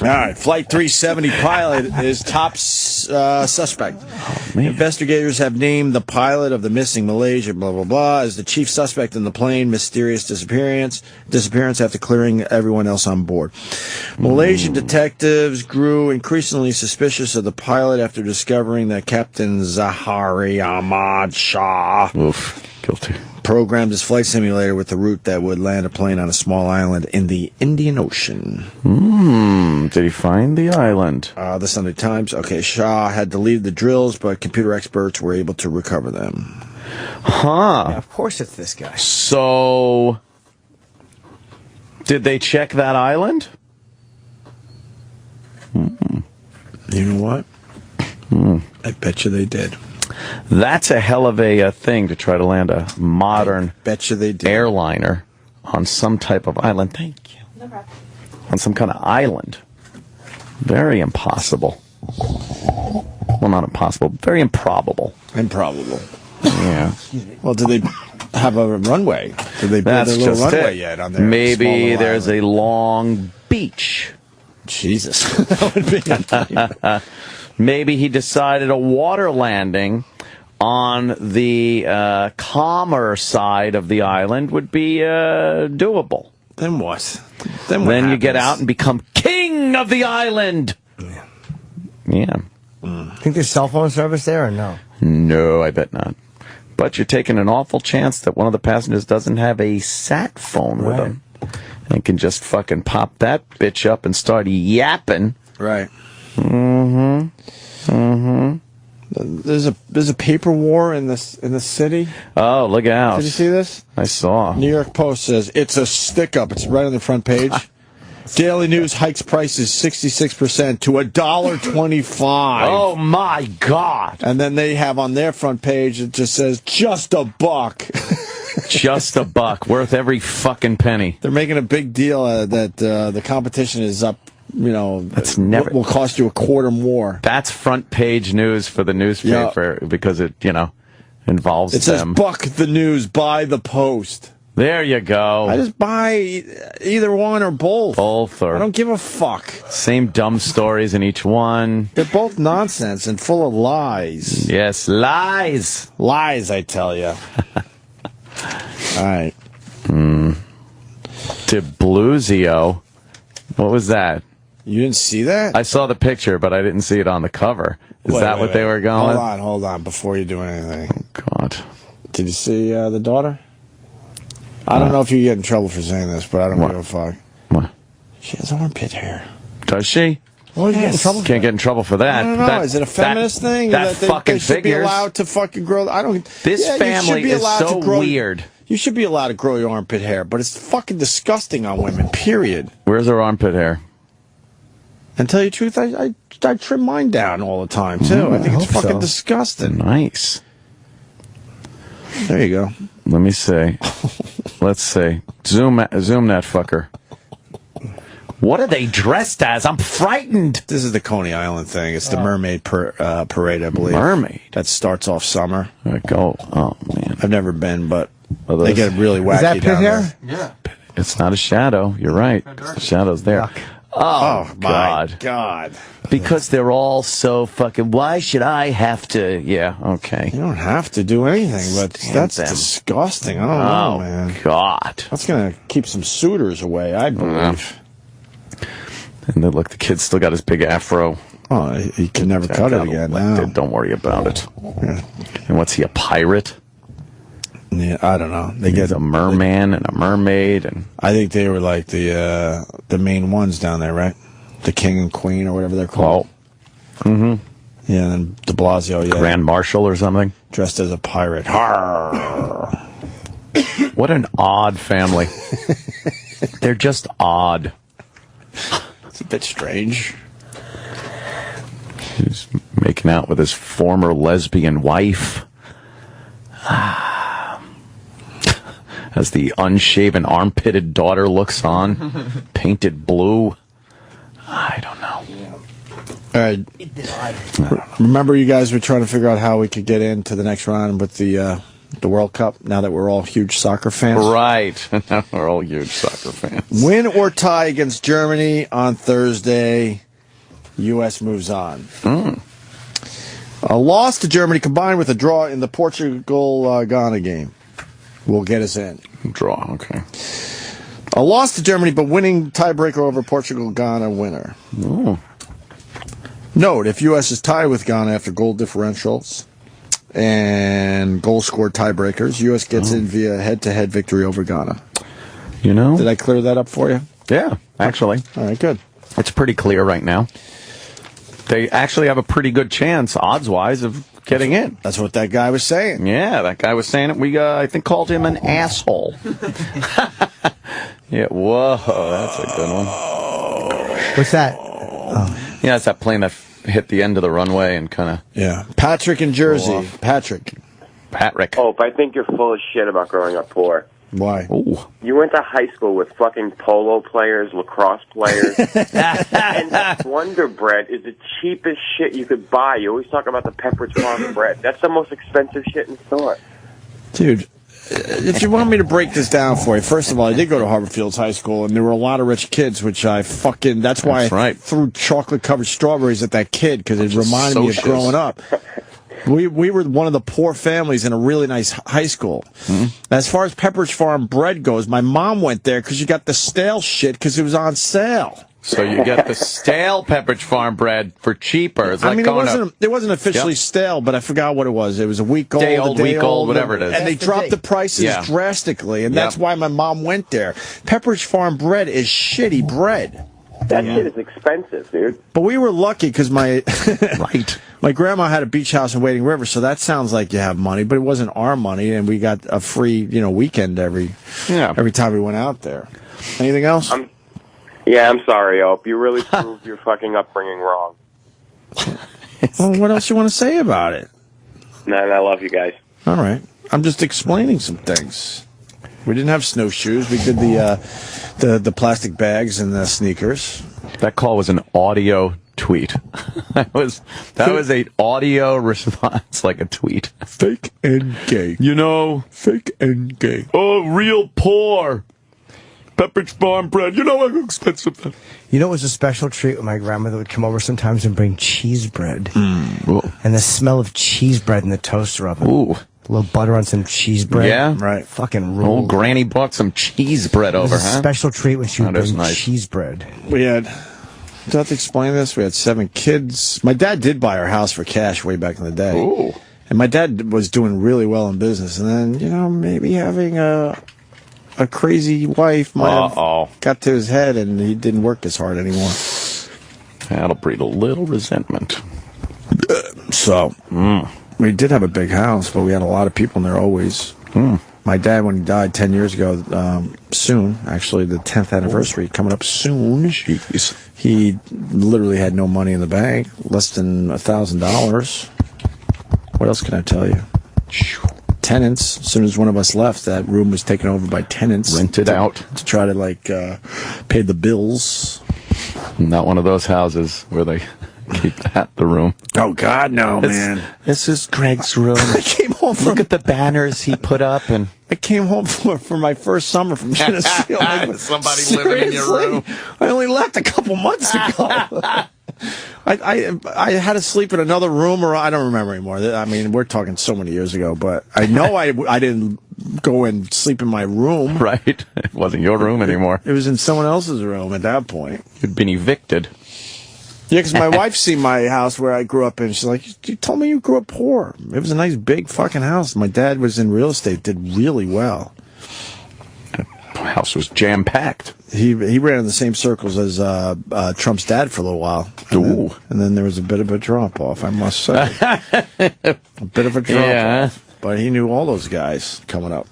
Speaker 7: All right, Flight 370 pilot is top suspect. Investigators have named the pilot of the missing Malaysia, blah, blah, blah, as the chief suspect in the plane mysterious disappearance after clearing everyone else on board. Malaysian detectives grew increasingly suspicious of the pilot after discovering that Captain Zahari Ahmad Shah
Speaker 5: guilty.
Speaker 7: programmed his flight simulator with the route that would land a plane on a small island in the Indian Ocean.
Speaker 5: Did he find the island?
Speaker 7: The Sunday Times. Okay, Shah had deleted the drills, but computer experts were able to recover them.
Speaker 5: Huh.
Speaker 10: Yeah, of course it's this guy.
Speaker 5: So, did they check that island?
Speaker 7: You know what? I bet you they did.
Speaker 5: That's a hell of a thing to try to land a modern
Speaker 7: betcha they did.
Speaker 5: Airliner on some type of island. Thank you. No problem. On some kind of island. Very impossible. Well, not impossible. Very improbable.
Speaker 7: Improbable.
Speaker 5: Yeah.
Speaker 7: Well, did they have a runway? Did they build
Speaker 5: That's
Speaker 7: a little
Speaker 5: just
Speaker 7: runway
Speaker 5: it.
Speaker 7: yet on there?
Speaker 5: Maybe there's a long beach.
Speaker 7: Jesus. That would be
Speaker 5: Maybe he decided a water landing on the calmer side of the island would be doable.
Speaker 7: Then what?
Speaker 5: Then you get out and become king of the island. Yeah.
Speaker 10: Think there's cell phone service there or no?
Speaker 5: No, I bet not. But you're taking an awful chance that one of the passengers doesn't have a sat phone with him and can just fucking pop that bitch up and start yapping.
Speaker 7: Right.
Speaker 5: There's
Speaker 7: a paper war in the city.
Speaker 5: Oh, look out!
Speaker 7: Did you see this?
Speaker 5: I saw.
Speaker 7: New York Post says it's a stick up. It's right on the front page. Daily News hikes prices 66% to $1.25.
Speaker 5: Oh my God!
Speaker 7: And then they have on their front page it just says just $1.
Speaker 5: Just $1, worth every fucking penny.
Speaker 7: They're making a big deal that the competition is up. You know,
Speaker 5: that's never
Speaker 7: will cost you a quarter more.
Speaker 5: That's front page news for the newspaper because it, involves
Speaker 7: it says,
Speaker 5: them.
Speaker 7: Buck the News, buy the Post.
Speaker 5: There you go.
Speaker 7: I just buy either one or both.
Speaker 5: Both or
Speaker 7: I don't give a fuck.
Speaker 5: Same dumb stories in each one.
Speaker 7: They're both nonsense and full of lies.
Speaker 5: Yes, lies.
Speaker 7: Lies, I tell you. All right.
Speaker 5: To Bluesio. What was that?
Speaker 7: You didn't see that?
Speaker 5: I saw the picture, but I didn't see it on the cover. Is that what they were going?
Speaker 7: Hold on, before you do anything.
Speaker 5: Oh, God.
Speaker 7: Did you see the daughter? I don't know if you get in trouble for saying this, but I don't give a fuck.
Speaker 5: What?
Speaker 7: She has armpit hair.
Speaker 5: Does she?
Speaker 10: What did you get in trouble for?
Speaker 5: Can't get in trouble for that.
Speaker 7: I don't know. Is it a feminist thing?
Speaker 5: That fucking
Speaker 7: they should
Speaker 5: figures.
Speaker 7: be allowed to fucking grow. I don't.
Speaker 5: This family is so weird.
Speaker 7: You should be allowed to grow your armpit hair, but it's fucking disgusting on women. Period.
Speaker 5: Where's her armpit hair?
Speaker 7: And tell you the truth, I trim mine down all the time too. I think it's fucking disgusting.
Speaker 5: Nice.
Speaker 7: There you go.
Speaker 5: Let me see. Let's see. Zoom that fucker. What are they dressed as? I'm frightened.
Speaker 7: This is the Coney Island thing. It's the Mermaid Parade, I believe.
Speaker 5: Mermaid?
Speaker 7: That starts off summer.
Speaker 5: Oh, man.
Speaker 7: I've never been, but they get really wacky.
Speaker 10: Is that pit
Speaker 7: down
Speaker 10: hair?
Speaker 7: there.
Speaker 10: Yeah.
Speaker 5: It's not a shadow. You're right. The shadow's there. Oh,
Speaker 7: my God.
Speaker 5: Because they're all so fucking, why should I have to? Yeah, okay.
Speaker 7: You don't have to do anything, but that's disgusting. I don't know, man.
Speaker 5: God.
Speaker 7: That's going to keep some suitors away, I believe.
Speaker 5: And then look, the kid's still got his big afro.
Speaker 7: Oh, he can never cut it again now.
Speaker 5: Don't worry about it. Yeah. And what's he, a pirate?
Speaker 7: Yeah, I don't know. They get
Speaker 5: a merman and a mermaid, and
Speaker 7: I think they were like the main ones down there, right? The king and queen or whatever they're called.
Speaker 5: Mm-hmm.
Speaker 7: Yeah, and De Blasio, yeah.
Speaker 5: Grand Marshal or something.
Speaker 7: Dressed as a pirate. Arr!
Speaker 5: What an odd family. They're just odd.
Speaker 7: It's a bit strange.
Speaker 5: He's making out with his former lesbian wife. As the unshaven, armpitted daughter looks on, painted blue. I don't know.
Speaker 7: All right. Remember, you guys were trying to figure out how we could get into the next round with the World Cup. Now that we're all huge soccer fans,
Speaker 5: right? Now we're all huge soccer fans.
Speaker 7: Win or tie against Germany on Thursday, U.S. moves on. A loss to Germany combined with a draw in the Portugal-Ghana game will get us in.
Speaker 5: Draw, okay.
Speaker 7: A loss to Germany, but winning tiebreaker over Portugal-Ghana winner.
Speaker 5: Ooh.
Speaker 7: Note, if U.S. is tied with Ghana after goal differentials and goal scored tiebreakers, U.S. gets in via head-to-head victory over Ghana.
Speaker 5: You know?
Speaker 7: Did I clear that up for you?
Speaker 5: Yeah, actually.
Speaker 7: All right, good.
Speaker 5: It's pretty clear right now. They actually have a pretty good chance, odds-wise, of getting in.
Speaker 7: That's what that guy was saying.
Speaker 5: Yeah, that guy was saying it. We, I think, called him an asshole. Yeah, whoa, that's a good one.
Speaker 10: What's that?
Speaker 5: Yeah, it's that plane that hit the end of the runway and kind of...
Speaker 7: Yeah. Patrick in Jersey. Patrick.
Speaker 16: Hope, I think you're full of shit about growing up poor.
Speaker 7: Why?
Speaker 5: Ooh.
Speaker 16: You went to high school with fucking polo players, lacrosse players, and Wonder Bread is the cheapest shit you could buy. You always talk about the Pepperidge Farm bread. That's the most expensive shit in the store.
Speaker 7: Dude, if you want me to break this down for you, first of all, I did go to Harvard Fields High School, and there were a lot of rich kids, which I fucking... That's why I threw chocolate-covered strawberries at that kid, because it reminded me of growing up. We were one of the poor families in a really nice high school. As far as Pepperidge Farm bread goes, my mom went there because you got the stale shit because it was on sale.
Speaker 5: So you get the stale Pepperidge Farm bread for cheaper. It's like
Speaker 7: it wasn't officially stale, but I forgot what it was. It was a week old,
Speaker 5: week old, whatever it is.
Speaker 7: And they dropped the prices drastically, and that's why my mom went there. Pepperidge Farm bread is shitty bread.
Speaker 16: That shit is expensive, dude.
Speaker 7: But we were lucky because my grandma had a beach house in Wading River, so that sounds like you have money, but it wasn't our money, and we got a free, weekend every time we went out there. Anything else?
Speaker 16: I'm sorry, Hope. You really proved your fucking upbringing wrong.
Speaker 7: Well, what else you want to say about it?
Speaker 16: No, I love you guys.
Speaker 7: All right. I'm just explaining some things. We didn't have snowshoes. We did the plastic bags and the sneakers.
Speaker 5: That call was an audio tweet. that was a audio response, like a tweet.
Speaker 7: Fake and gay. Fake and gay.
Speaker 5: Oh, real poor. Pepperidge Farm bread. You know how expensive that.
Speaker 10: You know, it was a special treat when my grandmother would come over sometimes and bring cheese bread. And the smell of cheese bread in the toaster oven.
Speaker 5: Ooh.
Speaker 10: A little butter on some cheese bread.
Speaker 5: Yeah?
Speaker 7: Right.
Speaker 10: Fucking rule.
Speaker 5: Old Granny brought some cheese bread over,
Speaker 10: It was a special treat when she would bring cheese bread.
Speaker 7: We had... Do I have to explain this? We had 7 kids. My dad did buy our house for cash way back in the day.
Speaker 5: Ooh.
Speaker 7: And my dad was doing really well in business. And then, maybe having a crazy wife might have got to his head and he didn't work as hard anymore.
Speaker 5: That'll breed a little resentment.
Speaker 7: So, we did have a big house, but we had a lot of people in there always. My dad, when he died 10 years ago, soon, actually, the 10th anniversary coming up soon.
Speaker 5: Jeez.
Speaker 7: He literally had no money in the bank, less than $1,000. What else can I tell you? Tenants. As soon as one of us left, that room was taken over by tenants.
Speaker 5: Rented out.
Speaker 7: To try to, pay the bills.
Speaker 5: Not one of those houses where they keep the room.
Speaker 7: Oh, God, no, man.
Speaker 5: This is Greg's room.
Speaker 7: I came home
Speaker 5: Look at the banners he put up. And
Speaker 7: I came home for my first summer from Tennessee.
Speaker 5: Somebody living in your room.
Speaker 7: I only left a couple months ago. I had to sleep in another room, or I don't remember anymore. I mean, we're talking so many years ago, but I know I didn't go and sleep in my room.
Speaker 5: Right. It wasn't your room anymore.
Speaker 7: It was in someone else's room at that point.
Speaker 5: You'd been evicted.
Speaker 7: Yeah, because my wife's seen my house where I grew up in. She's like, you told me you grew up poor. It was a nice, big fucking house. My dad was in real estate, did really well.
Speaker 5: The house was jam-packed.
Speaker 7: He ran in the same circles as Trump's dad for a little while. And then there was a bit of a drop-off, I must say. A bit of a drop-off. But he knew all those guys coming up.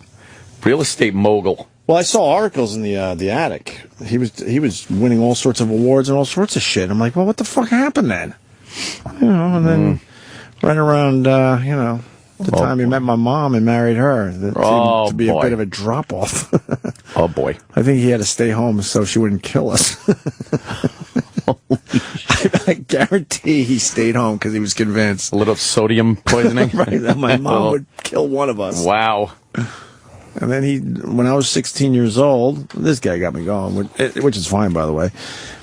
Speaker 5: Real estate mogul.
Speaker 7: Well, I saw articles in the attic. He was winning all sorts of awards and all sorts of shit. I'm like, well, what the fuck happened then? You know, and then right around, the time he met my mom and married her, that seemed to be a bit of a drop-off.
Speaker 5: Oh, boy.
Speaker 7: I think he had to stay home so she wouldn't kill us. I guarantee he stayed home because he was convinced.
Speaker 5: A little sodium poisoning?
Speaker 7: Right, that my mom would kill one of us.
Speaker 5: Wow.
Speaker 7: And then when I was 16 years old, this guy got me going, which is fine, by the way.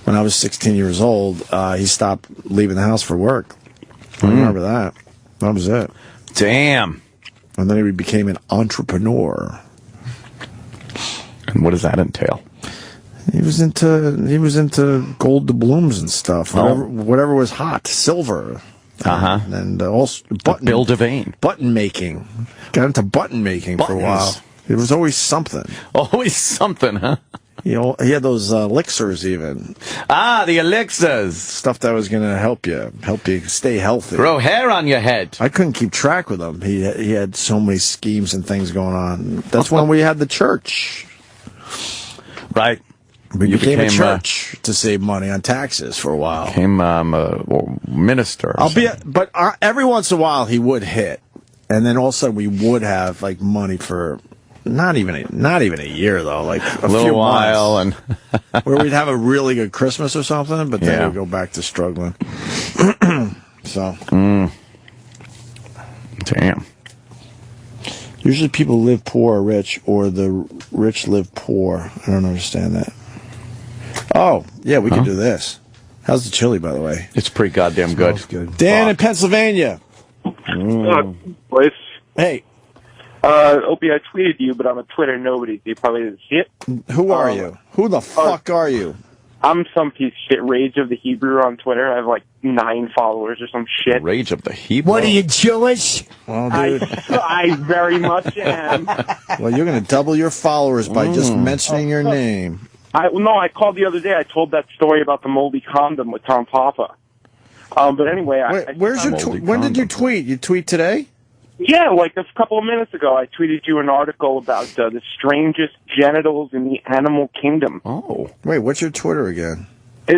Speaker 7: When I was 16 years old, he stopped leaving the house for work. I remember that. That was it.
Speaker 5: Damn.
Speaker 7: And then he became an entrepreneur.
Speaker 5: And what does that entail?
Speaker 7: He was into gold doubloons and stuff. Whatever was hot, silver. And also
Speaker 5: Bill Devane.
Speaker 7: Button making. Got into button making for a while. It was always something.
Speaker 5: Always something, huh?
Speaker 7: He had those elixirs even.
Speaker 5: Ah, the elixirs.
Speaker 7: Stuff that was going to help you stay healthy.
Speaker 5: Grow hair on your head.
Speaker 7: I couldn't keep track with him. He had so many schemes and things going on. That's when we had the church.
Speaker 5: Right.
Speaker 7: We became a church to save money on taxes for a while.
Speaker 5: Became a minister.
Speaker 7: But every once in a while he would hit, and then all of a sudden we would have like money for not even a year though, like a
Speaker 5: little
Speaker 7: few
Speaker 5: while,
Speaker 7: months, and where we'd have a really good Christmas or something, but then we'd go back to struggling. So,
Speaker 5: damn.
Speaker 7: Usually people live poor or rich, or the rich live poor. I don't understand that. Oh, yeah, we can do this. How's the chili, by the way?
Speaker 5: It's pretty goddamn good.
Speaker 7: Dan in Pennsylvania.
Speaker 18: Boys.
Speaker 7: Hey.
Speaker 18: Opie, I tweeted you, but on Twitter, nobody. You probably didn't see it.
Speaker 7: Who are you? Who the fuck are you?
Speaker 18: I'm some piece of shit. Rage of the Hebrew on Twitter. I have like 9 followers or some shit.
Speaker 5: Rage of the Hebrew?
Speaker 10: What are you, Jewish?
Speaker 7: Well, dude.
Speaker 18: I very much am.
Speaker 7: Well, you're going to double your followers by just mentioning your name.
Speaker 18: I called the other day. I told that story about the moldy condom with Tom Papa. But anyway,
Speaker 7: where's your when did you tweet? You tweet today?
Speaker 18: Yeah, like a couple of minutes ago, I tweeted you an article about the strangest genitals in the animal kingdom.
Speaker 5: Oh.
Speaker 7: Wait, what's your Twitter again?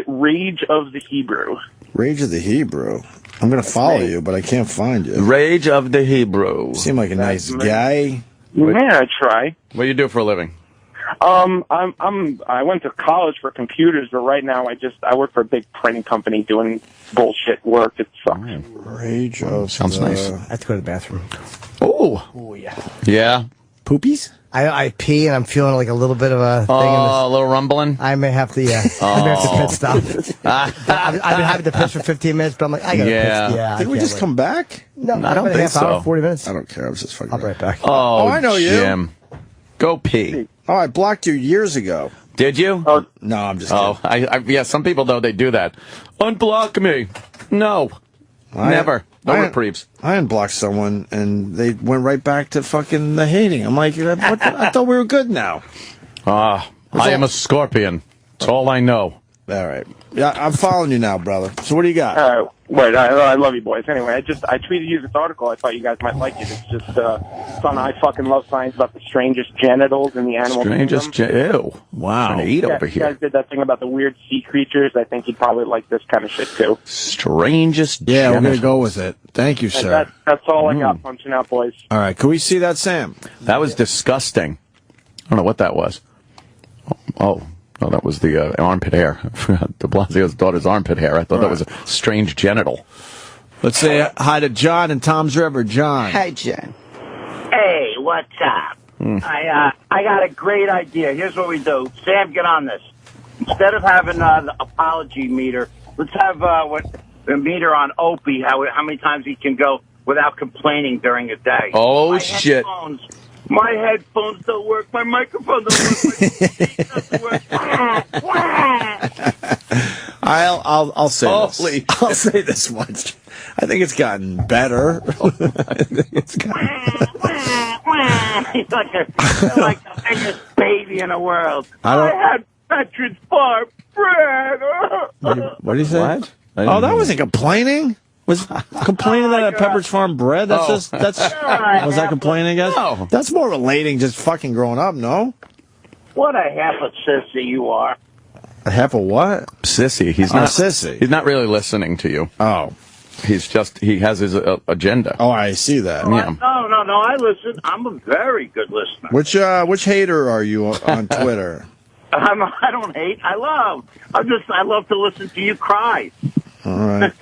Speaker 18: Rage of the Hebrew.
Speaker 7: Rage of the Hebrew. I'm going to follow you, but I can't find you.
Speaker 5: Rage of the Hebrew.
Speaker 7: Seem like a nice guy.
Speaker 18: Yeah, I try.
Speaker 5: What do you do for a living?
Speaker 18: I went to college for computers, but right now I work for a big printing company doing bullshit work. It sucks.
Speaker 7: Rage of
Speaker 5: Sounds nice.
Speaker 10: I have to go to the bathroom.
Speaker 5: Oh,
Speaker 10: yeah.
Speaker 5: Yeah.
Speaker 7: Poopies?
Speaker 10: I pee and I'm feeling like a little bit of a thing.
Speaker 5: A little rumbling.
Speaker 10: I may have to, I may have to pit stop. I've been having to piss for 15 minutes, but I'm like, I gotta piss. Yeah.
Speaker 7: Did we just come back?
Speaker 10: No,
Speaker 5: I don't think so.
Speaker 10: Hour, 40 minutes.
Speaker 7: I don't care. I was just fucking.
Speaker 10: I'll be right back.
Speaker 5: Oh,
Speaker 7: I know you.
Speaker 5: Jim. Go pee.
Speaker 7: Oh, I blocked you years ago.
Speaker 5: Did you?
Speaker 7: No, I'm just kidding.
Speaker 5: Yeah, some people, though, they do that. Unblock me. No. Never. No reprieves.
Speaker 7: I unblocked someone, and they went right back to fucking the hating. I'm like, I thought we were good now.
Speaker 5: I am a scorpion. That's all I know.
Speaker 7: All right. Yeah, I'm following you now, brother. So what do you got?
Speaker 18: Wait, I love you boys. Anyway, I tweeted you this article. I thought you guys might like it. It's just fun. I fucking love science about the strangest genitals in the animal kingdom.
Speaker 5: Ew. Wow. Trying to eat over here.
Speaker 18: You guys did that thing about the weird sea creatures. I think you'd probably like this kind of shit, too.
Speaker 5: Strangest
Speaker 7: genitals.
Speaker 5: Yeah,
Speaker 7: we're going to go with it. Thank you, sir.
Speaker 18: That's all I got punching out, boys.
Speaker 7: All right. Can we see that, Sam?
Speaker 5: That was disgusting. I don't know what that was. Oh, that was the armpit hair. De Blasio's daughter's armpit hair. I thought that was a strange genital.
Speaker 7: Let's say hi to John in Tom's River. John.
Speaker 19: Hi, John. Hey, what's up? I got a great idea. Here's what we do. Sam, get on this. Instead of having the apology meter, let's have the meter on Opie, how many times he can go without complaining during a day.
Speaker 5: Oh, shit.
Speaker 19: My headphones don't work. My microphone don't work. My TV doesn't work.
Speaker 7: I'll say
Speaker 5: Holy
Speaker 7: this. I'll say this much. I think it's gotten better. I think it's
Speaker 19: He's like the biggest baby in the world.
Speaker 7: I
Speaker 19: had Petrid's Farm bread.
Speaker 7: What do you say?
Speaker 5: What?
Speaker 7: Oh, that wasn't complaining. Was complaining that at Pepperidge Farm bread? That's was that complaining, guys?
Speaker 5: No.
Speaker 7: That's more relating just fucking growing up. No.
Speaker 19: What a half a sissy you are.
Speaker 7: A half of what?
Speaker 5: Sissy. He's
Speaker 7: Oh,
Speaker 5: not
Speaker 7: sissy.
Speaker 5: He's not really listening to you.
Speaker 7: Oh.
Speaker 5: He has his agenda.
Speaker 7: Oh, I see that.
Speaker 5: Yeah.
Speaker 19: No, I listen. I'm a very good listener.
Speaker 7: Which hater are you on Twitter?
Speaker 19: I don't hate. I love. I love to listen to you cry.
Speaker 7: All right.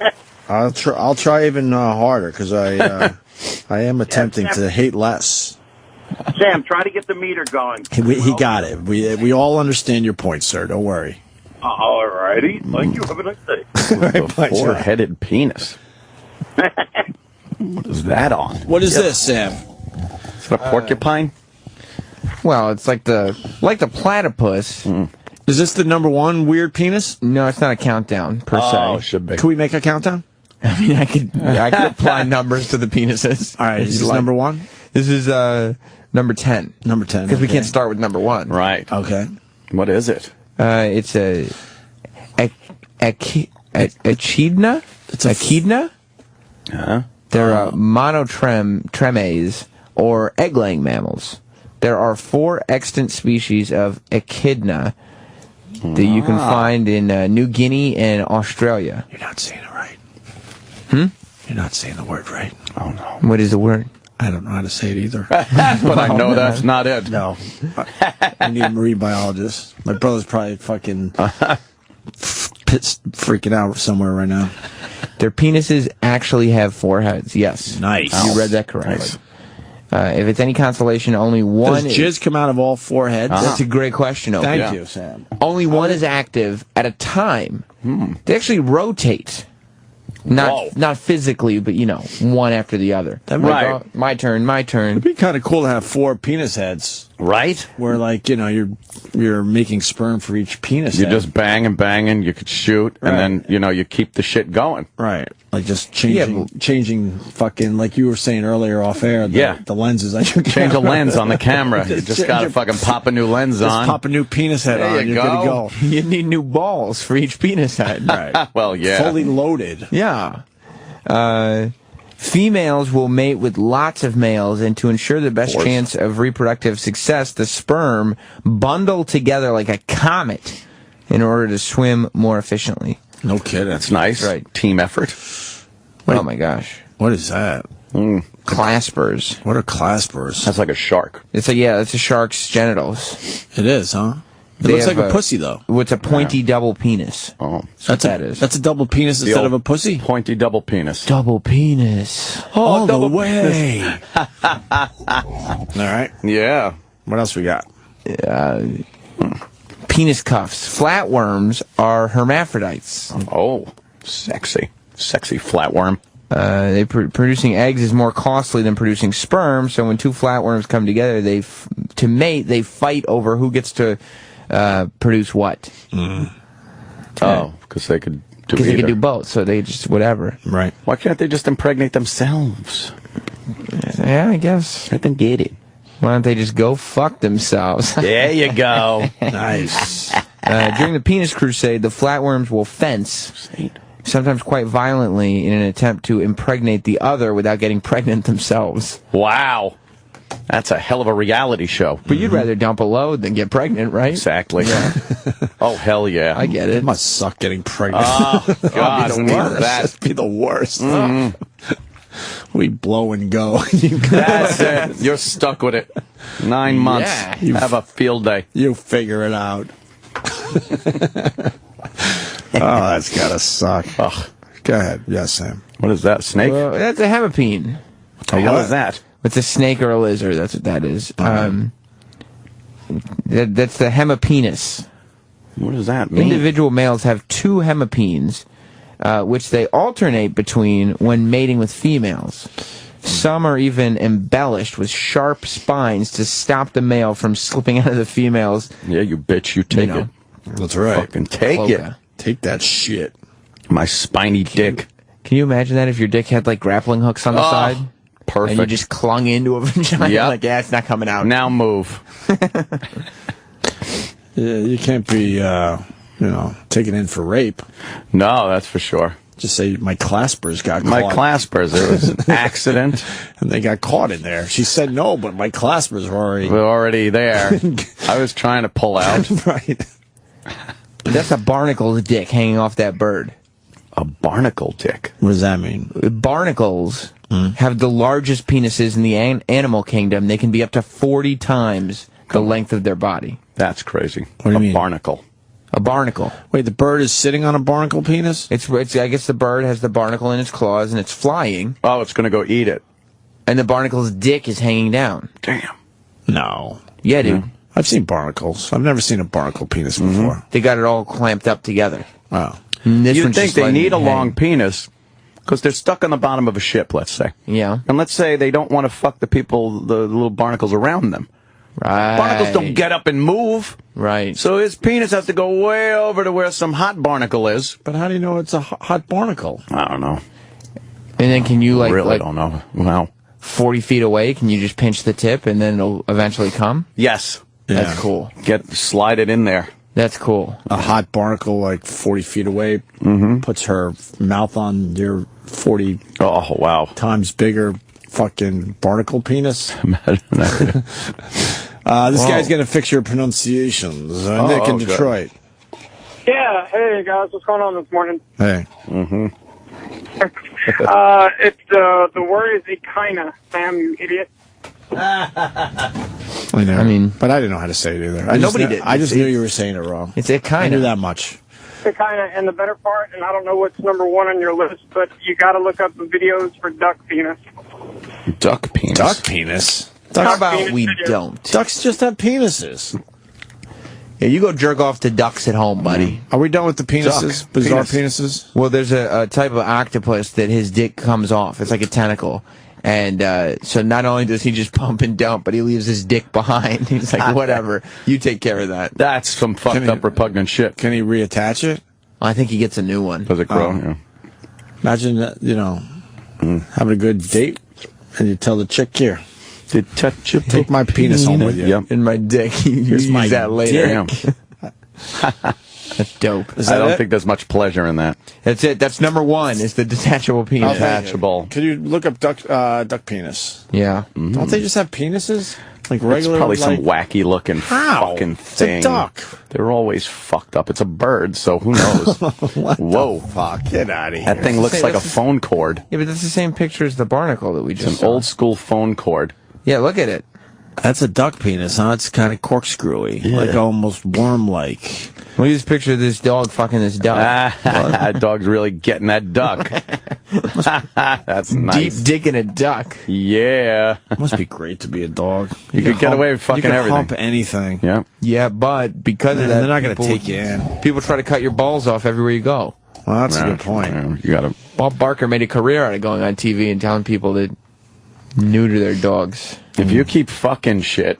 Speaker 7: I'll try even harder because I am attempting to hate less.
Speaker 19: Sam, try to get the meter going.
Speaker 7: He got it. We all understand your point, sir. Don't worry.
Speaker 19: All righty. Thank you. Have a nice day.
Speaker 5: The four-headed penis. What is that on?
Speaker 7: What is this, Sam?
Speaker 5: Is it a porcupine?
Speaker 12: Well, it's like the platypus.
Speaker 7: Is this the number one weird penis?
Speaker 12: No, it's not a countdown per
Speaker 5: Oh,
Speaker 12: se.
Speaker 5: should be.
Speaker 7: Can we make a countdown?
Speaker 12: I mean, I could apply numbers to the penises.
Speaker 7: All right. Is this number one?
Speaker 12: This is number 10.
Speaker 7: Number 10.
Speaker 12: Because we can't start with number 1.
Speaker 5: Right.
Speaker 7: Okay.
Speaker 5: What is it?
Speaker 12: It's a echidna. It's a echidna. They're monotremes or egg-laying mammals. There are 4 extant species of echidna that you can find in New Guinea and Australia.
Speaker 7: You're not saying it right.
Speaker 12: Hmm?
Speaker 7: You're not saying the word right.
Speaker 5: Oh, no.
Speaker 12: What is the word?
Speaker 7: I don't know how to say it either.
Speaker 5: But I know that's not it.
Speaker 7: No. I need a marine biologist. My brother's probably fucking freaking out somewhere right now.
Speaker 12: Their penises actually have 4 heads. Yes.
Speaker 7: Nice.
Speaker 12: You read that correctly. If it's any consolation, only one...
Speaker 7: Does jizz come out of all 4 heads?
Speaker 12: That's a great question, Opie.
Speaker 7: Thank you, Sam.
Speaker 12: Only one is active at a time. They actually rotate. Not physically, but, one after the other.
Speaker 7: Right.
Speaker 12: Oh, my turn.
Speaker 7: It'd be kind of cool to have 4 penis heads.
Speaker 5: Right?
Speaker 7: Where, you're making sperm for each penis
Speaker 5: You
Speaker 7: head.
Speaker 5: just bang and banging, you could shoot, and then, you keep the shit going.
Speaker 7: Right. Like just changing fucking, like you were saying earlier off air, the lenses.
Speaker 5: Change a lens on the camera. You just got to fucking pop a new lens on.
Speaker 7: Just pop a new penis head on. You're good to go.
Speaker 12: You need new balls for each penis head.
Speaker 7: Right.
Speaker 5: Well, yeah.
Speaker 7: Fully loaded.
Speaker 12: Yeah. Females will mate with lots of males, and to ensure the best chance of reproductive success, the sperm bundle together like a comet in order to swim more efficiently.
Speaker 7: No kidding.
Speaker 5: That's nice.
Speaker 12: Right.
Speaker 5: Team effort.
Speaker 12: Oh, my gosh.
Speaker 7: What is that?
Speaker 12: Claspers.
Speaker 7: What are claspers?
Speaker 5: That's like a shark.
Speaker 12: It's a shark's genitals.
Speaker 7: It is, huh? It looks like a pussy, though.
Speaker 12: It's a pointy double penis.
Speaker 5: Oh,
Speaker 12: that's what that is.
Speaker 7: That's a double penis instead of a pussy?
Speaker 5: Pointy double penis.
Speaker 12: Double penis.
Speaker 7: All the way. All right.
Speaker 5: Yeah.
Speaker 7: What else we got?
Speaker 12: Penis cuffs. Flatworms are hermaphrodites.
Speaker 5: Oh, sexy. Sexy flatworm.
Speaker 12: Producing eggs is more costly than producing sperm, so when 2 flatworms come together, to mate, they fight over who gets to produce what.
Speaker 5: Oh, because they could do
Speaker 12: Because they could do both, so they just whatever.
Speaker 7: Right.
Speaker 5: Why can't they just impregnate themselves?
Speaker 12: Yeah, I guess.
Speaker 5: I don't get it.
Speaker 12: Why don't they just go fuck themselves?
Speaker 5: There you go.
Speaker 7: Nice.
Speaker 12: During the penis crusade, the flatworms will fence, sometimes quite violently, in an attempt to impregnate the other without getting pregnant themselves.
Speaker 5: Wow. That's a hell of a reality show.
Speaker 12: But you'd rather dump a load than get pregnant, right?
Speaker 5: Exactly. Yeah. Oh, hell yeah.
Speaker 12: I get it.
Speaker 7: It must suck getting pregnant.
Speaker 5: Oh, God.
Speaker 7: That'd be the worst. We blow and go.
Speaker 5: That's it. You're stuck with it. 9 months.
Speaker 12: Yeah.
Speaker 5: Have a field day.
Speaker 7: You figure it out. Oh, that's gotta suck.
Speaker 5: Ugh.
Speaker 7: Go ahead. Yes, Sam.
Speaker 5: What is that, snake?
Speaker 12: Well, that's a hemipene.
Speaker 5: What the hell is that?
Speaker 12: It's a snake or a lizard. That's what that is. That's the hemipenis.
Speaker 5: What does that mean?
Speaker 12: Individual males have 2 hemipenes, which they alternate between when mating with females. Some are even embellished with sharp spines to stop the male from slipping out of the females.
Speaker 5: Yeah, you bitch, you take it.
Speaker 7: That's right.
Speaker 5: Fucking take
Speaker 12: Cloaca.
Speaker 7: Take that shit.
Speaker 5: My spiny dick.
Speaker 12: Can you imagine that if your dick had like grappling hooks on the side?
Speaker 5: Perfect.
Speaker 12: And you just clung into a vagina?
Speaker 5: Yep.
Speaker 12: Like, yeah, it's not coming out.
Speaker 5: Now move.
Speaker 7: Yeah, you can't be, taken in for rape.
Speaker 5: No, that's for sure.
Speaker 7: Just say my claspers got caught.
Speaker 5: My claspers. It was an accident.
Speaker 7: And they got caught in there. She said no, but my claspers were
Speaker 5: already there. I was trying to pull out.
Speaker 7: Right.
Speaker 12: That's a barnacle's dick hanging off that bird.
Speaker 5: A barnacle dick?
Speaker 7: What does that mean?
Speaker 12: Barnacles have the largest penises in the animal kingdom. They can be up to 40 times the length of their body.
Speaker 5: That's crazy.
Speaker 7: What do you mean?
Speaker 5: Barnacle.
Speaker 12: A barnacle.
Speaker 7: Wait, the bird is sitting on a barnacle penis?
Speaker 12: It's I guess the bird has the barnacle in its claws and it's flying.
Speaker 5: Oh, it's going to go eat it.
Speaker 12: And the barnacle's dick is hanging down.
Speaker 5: Damn.
Speaker 7: No.
Speaker 12: Yeah, dude.
Speaker 7: I've seen barnacles. I've never seen a barnacle penis before.
Speaker 12: They got it all clamped up together.
Speaker 7: Oh.
Speaker 5: You'd think they need a long penis because they're stuck on the bottom of a ship, let's say.
Speaker 12: Yeah.
Speaker 5: And let's say they don't want to fuck the people, the little barnacles around them.
Speaker 12: Right.
Speaker 5: Barnacles don't get up and move.
Speaker 12: Right.
Speaker 5: So his penis has to go way over to where some hot barnacle is.
Speaker 7: But how do you know it's a hot barnacle?
Speaker 5: I don't know.
Speaker 12: And then can you
Speaker 5: really don't know. Wow.
Speaker 12: 40 feet away, can you just pinch the tip and then it'll eventually come?
Speaker 5: Yes.
Speaker 12: That's cool.
Speaker 5: Slide it in there.
Speaker 12: That's cool.
Speaker 7: A hot barnacle like 40 feet away puts her mouth on your 40 times bigger fucking barnacle penis. This guy's going to fix your pronunciations. Nick in Detroit.
Speaker 18: Yeah, hey guys, what's going on this morning?
Speaker 7: Hey.
Speaker 18: It's the word is echina, Sam, you idiot.
Speaker 7: I know. But I didn't know how to say it either.
Speaker 12: Nobody did.
Speaker 7: I just knew you were saying it wrong.
Speaker 12: It's echina.
Speaker 7: I knew that much.
Speaker 18: Echina, and the better part, and I don't know what's number one on your list, but you got to look up the videos for duck penis.
Speaker 5: Duck penis?
Speaker 7: Duck penis?
Speaker 12: How about we don't?
Speaker 7: Ducks just have penises.
Speaker 12: Yeah, you go jerk off to ducks at home, buddy.
Speaker 7: Are we done with the penises?
Speaker 12: Duck.
Speaker 7: Bizarre penises?
Speaker 12: Well, there's a type of octopus that his dick comes off. It's like a tentacle. And so not only does he just pump and dump, but he leaves his dick behind. He's like, whatever, you take care of that.
Speaker 5: That's some fucked up repugnant shit.
Speaker 7: Can he reattach it?
Speaker 12: I think he gets a new one.
Speaker 5: Does it grow? Yeah.
Speaker 7: Imagine, having a good date, and you tell the chick, here, take my penis home with you.
Speaker 5: Yep.
Speaker 12: And my dick. Here's
Speaker 7: my
Speaker 12: that later.
Speaker 7: dick.
Speaker 12: That's dope.
Speaker 5: I don't think there's much pleasure in that.
Speaker 12: That's it. That's number one, is the detachable penis.
Speaker 5: Detachable.
Speaker 7: Could you look up duck penis?
Speaker 12: Yeah.
Speaker 7: Don't they just have penises? Like regular?
Speaker 5: It's probably
Speaker 7: like,
Speaker 5: some wacky looking fucking thing.
Speaker 7: It's a duck.
Speaker 5: They're always fucked up. It's a bird, so who knows? Whoa.
Speaker 7: Fuck, get out of here.
Speaker 5: That thing looks like a phone cord.
Speaker 12: Yeah, but that's the same picture as the barnacle that we just
Speaker 5: It's an old school phone cord.
Speaker 12: Yeah, look at it.
Speaker 7: That's a duck penis, huh? It's kind of corkscrewy.
Speaker 5: Yeah.
Speaker 7: Like almost worm-like.
Speaker 12: Look at this picture of this dog fucking this duck.
Speaker 5: That dog's really getting that duck. That's nice.
Speaker 12: Deep dick in a duck.
Speaker 5: Yeah.
Speaker 7: Must be great to be a dog.
Speaker 5: You could get away with fucking
Speaker 7: you can
Speaker 5: everything.
Speaker 7: hump anything.
Speaker 5: Yeah.
Speaker 12: Yeah, but because of that,
Speaker 7: they're not going to take you in.
Speaker 12: People try to cut your balls off everywhere you go.
Speaker 7: Well, that's a good point.
Speaker 5: You gotta.
Speaker 12: Bob Barker made a career out of going on TV and telling people to neuter their dogs.
Speaker 5: If you keep fucking shit,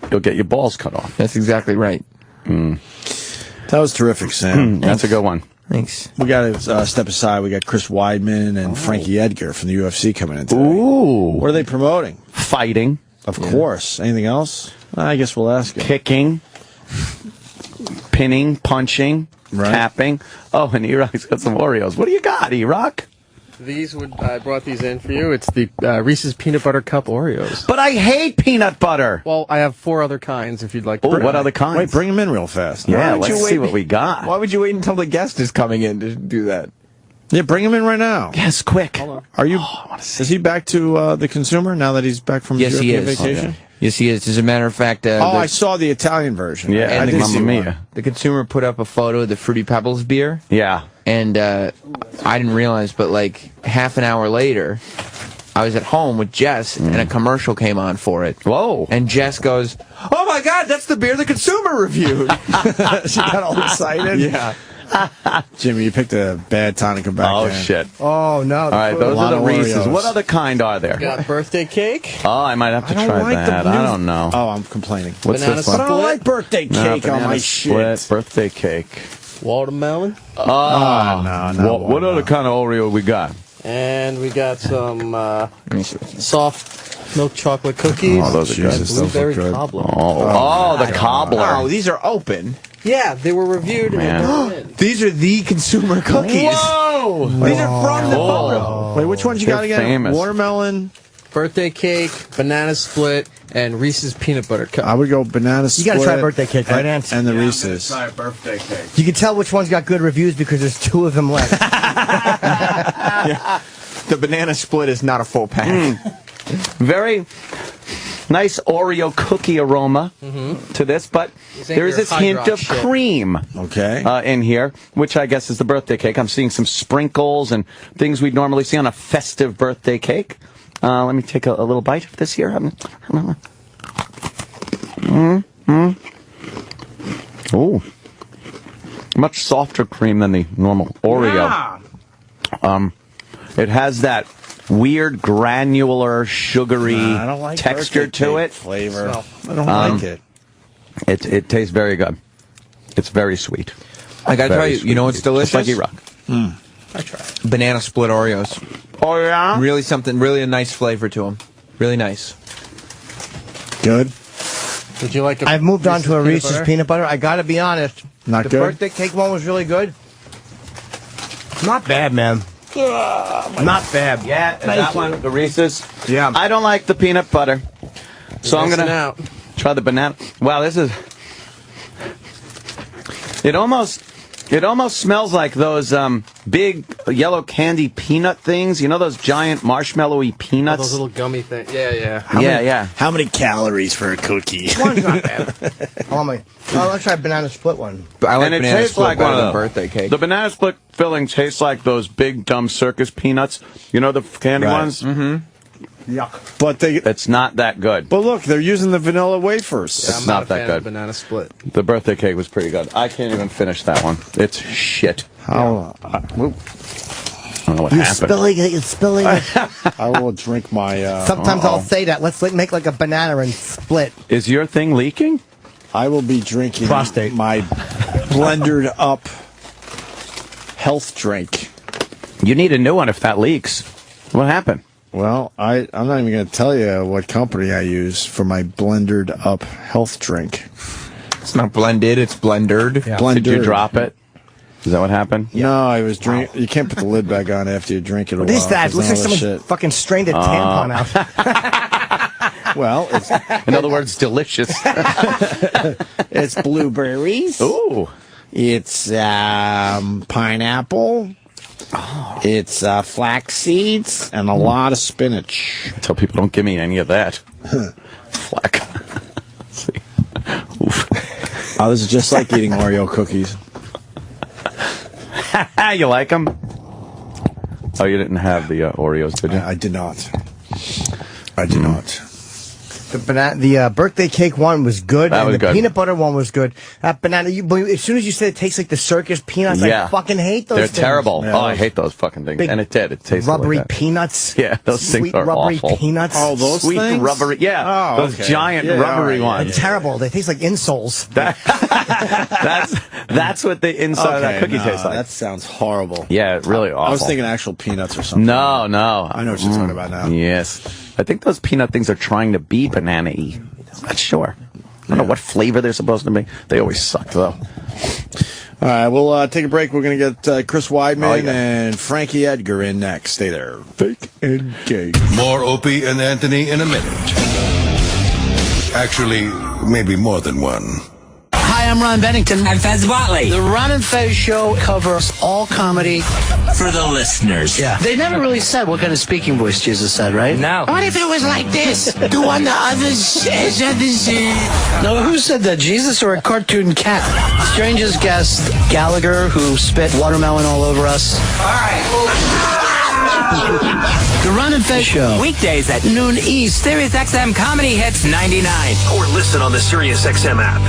Speaker 5: you'll get your balls cut off.
Speaker 12: That's exactly right.
Speaker 7: That was terrific, Sam.
Speaker 5: That's a good one.
Speaker 12: Thanks.
Speaker 7: We got to step aside. We got Chris Weidman and Frankie Edgar from the UFC coming in today.
Speaker 5: Ooh.
Speaker 7: What are they promoting?
Speaker 5: Fighting.
Speaker 7: Of course. Anything else? I guess we'll ask him.
Speaker 5: Kicking. Pinning. Punching.
Speaker 7: Right.
Speaker 5: Tapping. Oh, and E-Rock's got some Oreos. What do you got, E-Rock?
Speaker 1: I brought these in for you. It's the Reese's Peanut Butter Cup Oreos.
Speaker 5: But I hate peanut butter.
Speaker 1: Well, I have 4 other kinds if you'd like to.
Speaker 5: What other kinds?
Speaker 7: Wait, bring them in real fast.
Speaker 5: Yeah, let's see what we got.
Speaker 12: Why would you wait until the guest is coming in to do that?
Speaker 7: Yeah, bring him in right now.
Speaker 5: Yes, quick.
Speaker 7: Are you? Is he back to the consumer now that he's back from
Speaker 12: Yes, he
Speaker 7: European
Speaker 12: is.
Speaker 7: vacation?
Speaker 12: Okay. Yes, he is. As a matter of fact,
Speaker 7: I saw the Italian version.
Speaker 5: Yeah,
Speaker 7: I
Speaker 5: and
Speaker 7: did
Speaker 5: the
Speaker 7: see
Speaker 5: Mamma
Speaker 7: one.
Speaker 5: Mia.
Speaker 12: the consumer put up a photo of the Fruity Pebbles beer.
Speaker 5: Yeah.
Speaker 12: And I didn't realize, but like half an hour later, I was at home with Jess, and a commercial came on for it.
Speaker 5: Whoa.
Speaker 12: And Jess goes, "Oh my God, that's the beer the consumer reviewed."
Speaker 7: She got all excited.
Speaker 12: Yeah.
Speaker 7: Jimmy, you picked a bad time to come back.
Speaker 5: Oh,
Speaker 7: in.
Speaker 5: shit.
Speaker 10: Oh, no.
Speaker 5: All right, those are the Reese's.
Speaker 7: Oreos.
Speaker 5: What other kind are there?
Speaker 1: Got birthday cake.
Speaker 5: Oh, I might have to
Speaker 7: I don't
Speaker 5: try
Speaker 7: like
Speaker 5: that.
Speaker 7: the
Speaker 5: I don't know.
Speaker 7: Oh, I'm complaining.
Speaker 5: What's
Speaker 1: Banana
Speaker 5: this one?
Speaker 7: But I don't like birthday cake on
Speaker 5: banana
Speaker 7: my
Speaker 5: split,
Speaker 7: shit.
Speaker 5: birthday cake.
Speaker 1: watermelon.
Speaker 7: no.
Speaker 5: What other kind of Oreo we got?
Speaker 1: And we got some soft milk chocolate cookies.
Speaker 5: Oh, those are good.
Speaker 1: And blueberry cobbler.
Speaker 5: The cobbler.
Speaker 12: Oh, these are open.
Speaker 1: Yeah, they were reviewed. And
Speaker 12: These are the consumer cookies.
Speaker 5: Whoa!
Speaker 12: These are from the photo.
Speaker 7: Wait, which ones you got again?
Speaker 5: Famous.
Speaker 7: Watermelon,
Speaker 1: birthday cake, banana split, and Reese's peanut butter cup.
Speaker 7: I would go banana split.
Speaker 10: You gotta try birthday cake, right, Ant?
Speaker 7: And the Reese's.
Speaker 5: Try birthday cake.
Speaker 10: You can tell which one's got good reviews because there's 2 of them left.
Speaker 12: The banana split is not a full pack.
Speaker 5: Very nice Oreo cookie aroma to this, but there is this hint of cream in here, which I guess is the birthday cake. I'm seeing some sprinkles and things we'd normally see on a festive birthday cake. Let me take a little bite of this here. Oh, much softer cream than the normal Oreo.
Speaker 10: Yeah.
Speaker 5: It has that weird granular, sugary
Speaker 7: I don't like
Speaker 5: texture to it.
Speaker 7: Flavor. I don't like it.
Speaker 5: It tastes very good. It's very sweet.
Speaker 12: I gotta tell you,
Speaker 5: Sweet.
Speaker 12: you know what's delicious?
Speaker 5: Just like E-Rock.
Speaker 1: I tried.
Speaker 12: Banana split Oreos.
Speaker 5: Oh, yeah?
Speaker 12: Really really a nice flavor to them. Really nice.
Speaker 7: Good.
Speaker 1: Did you like?
Speaker 10: I've moved on to a Reese's peanut butter. I gotta be honest.
Speaker 7: Not
Speaker 10: the
Speaker 7: good?
Speaker 10: birthday cake one was really good. Not bad, man. Not bad.
Speaker 5: Yeah, that one, the Reese's.
Speaker 10: Yeah.
Speaker 5: I don't like the peanut butter, so I'm gonna try the banana. Wow, this is. It almost smells like those big yellow candy peanut things. You know those giant marshmallowy peanuts?
Speaker 1: Those little gummy things. Yeah.
Speaker 5: Yeah.
Speaker 7: How many calories for a cookie?
Speaker 10: One's not bad. Let's try banana split one.
Speaker 12: I like
Speaker 5: And it
Speaker 12: banana
Speaker 5: tastes
Speaker 12: split
Speaker 5: like
Speaker 12: better
Speaker 5: one
Speaker 12: than
Speaker 5: of
Speaker 12: birthday cake.
Speaker 5: The banana split filling tastes like those big dumb circus peanuts. You know the candy ones?
Speaker 12: Mm-hmm.
Speaker 10: Yuck.
Speaker 7: But
Speaker 5: it's not that good.
Speaker 7: But look, they're using the vanilla wafers.
Speaker 5: It's
Speaker 1: I'm
Speaker 5: not
Speaker 1: a
Speaker 5: that
Speaker 1: fan
Speaker 5: good.
Speaker 1: of banana split.
Speaker 5: The birthday cake was pretty good. I can't even finish that one. It's shit.
Speaker 7: How?
Speaker 5: I don't know what
Speaker 10: You're
Speaker 5: happened.
Speaker 10: spilling it. You're spilling it.
Speaker 7: I will drink my.
Speaker 10: Sometimes I'll say that. Let's make like a banana and split.
Speaker 5: Is your thing leaking?
Speaker 7: I will be drinking
Speaker 10: Prostate.
Speaker 7: my blendered up health drink.
Speaker 5: You need a new one if that leaks. What happened?
Speaker 7: Well, I'm not even going to tell you what company I use for my blendered up health drink.
Speaker 12: It's not blended, it's blendered.
Speaker 10: Yeah.
Speaker 5: Did you drop it? Is that what happened?
Speaker 7: No, I was drink. You can't put the lid back on after you drink it.
Speaker 10: What is that? Looks like someone
Speaker 7: shit.
Speaker 10: fucking strained a tampon out.
Speaker 7: Well, it's,
Speaker 5: in other words, delicious.
Speaker 7: it's blueberries.
Speaker 5: Ooh.
Speaker 7: It's pineapple.
Speaker 5: Oh.
Speaker 7: It's flax seeds and a lot of spinach.
Speaker 5: I tell people don't give me any of that. Flack. See. Oof.
Speaker 7: Oh, this is just like eating Oreo cookies.
Speaker 5: You like them? Oh, you didn't have the Oreos, did you?
Speaker 7: I did not. I did not.
Speaker 10: The birthday cake one was good,
Speaker 5: That
Speaker 10: and
Speaker 5: was
Speaker 10: the
Speaker 5: good.
Speaker 10: peanut butter one was good. That banana, as soon as you said it tastes like the circus peanuts, I fucking hate those
Speaker 5: They're
Speaker 10: things.
Speaker 5: terrible.
Speaker 7: Yeah,
Speaker 5: oh, I hate those fucking things.
Speaker 10: Big
Speaker 5: And it did. It tasted
Speaker 10: rubbery
Speaker 5: like that.
Speaker 10: peanuts.
Speaker 5: Yeah, those things
Speaker 10: Sweet
Speaker 5: are
Speaker 10: rubbery
Speaker 5: awful.
Speaker 10: peanuts.
Speaker 7: Oh, those
Speaker 5: Sweet
Speaker 7: things?
Speaker 5: rubbery. Yeah,
Speaker 7: Oh,
Speaker 5: those
Speaker 7: okay.
Speaker 5: giant
Speaker 7: Yeah,
Speaker 5: rubbery
Speaker 7: all right,
Speaker 5: ones.
Speaker 10: Terrible. They taste like insoles.
Speaker 5: That's what the inside of that cookie tastes like.
Speaker 7: That sounds horrible.
Speaker 5: Yeah, really awful.
Speaker 7: I was thinking actual peanuts or something.
Speaker 5: No.
Speaker 7: I know what you're talking about now.
Speaker 5: Yes. I think those peanut things are trying to be banana-y. I'm not sure. I don't know what flavor they're supposed to be. They always suck, though.
Speaker 7: All right, we'll take a break. We're going to get Chris Weidman and Frankie Edgar in next. Stay there. Fake and gay.
Speaker 3: More Opie and Anthony in a minute. Actually, maybe more than one.
Speaker 20: Hi, I'm Ron Bennington. I'm Fez Watley. The Ron and Fez show covers all comedy
Speaker 2: For the listeners.
Speaker 20: Yeah. They never really said what kind of speaking voice Jesus said, right? No. What if it was like this? The one the others said. No, who said that? Jesus or a cartoon cat? Strangest guest, Gallagher, who spit watermelon all over us. All right. The Ron and Fez show.
Speaker 2: Weekdays at
Speaker 20: Noon East. SiriusXM Comedy Hits 99.
Speaker 2: Or listen on the SiriusXM app.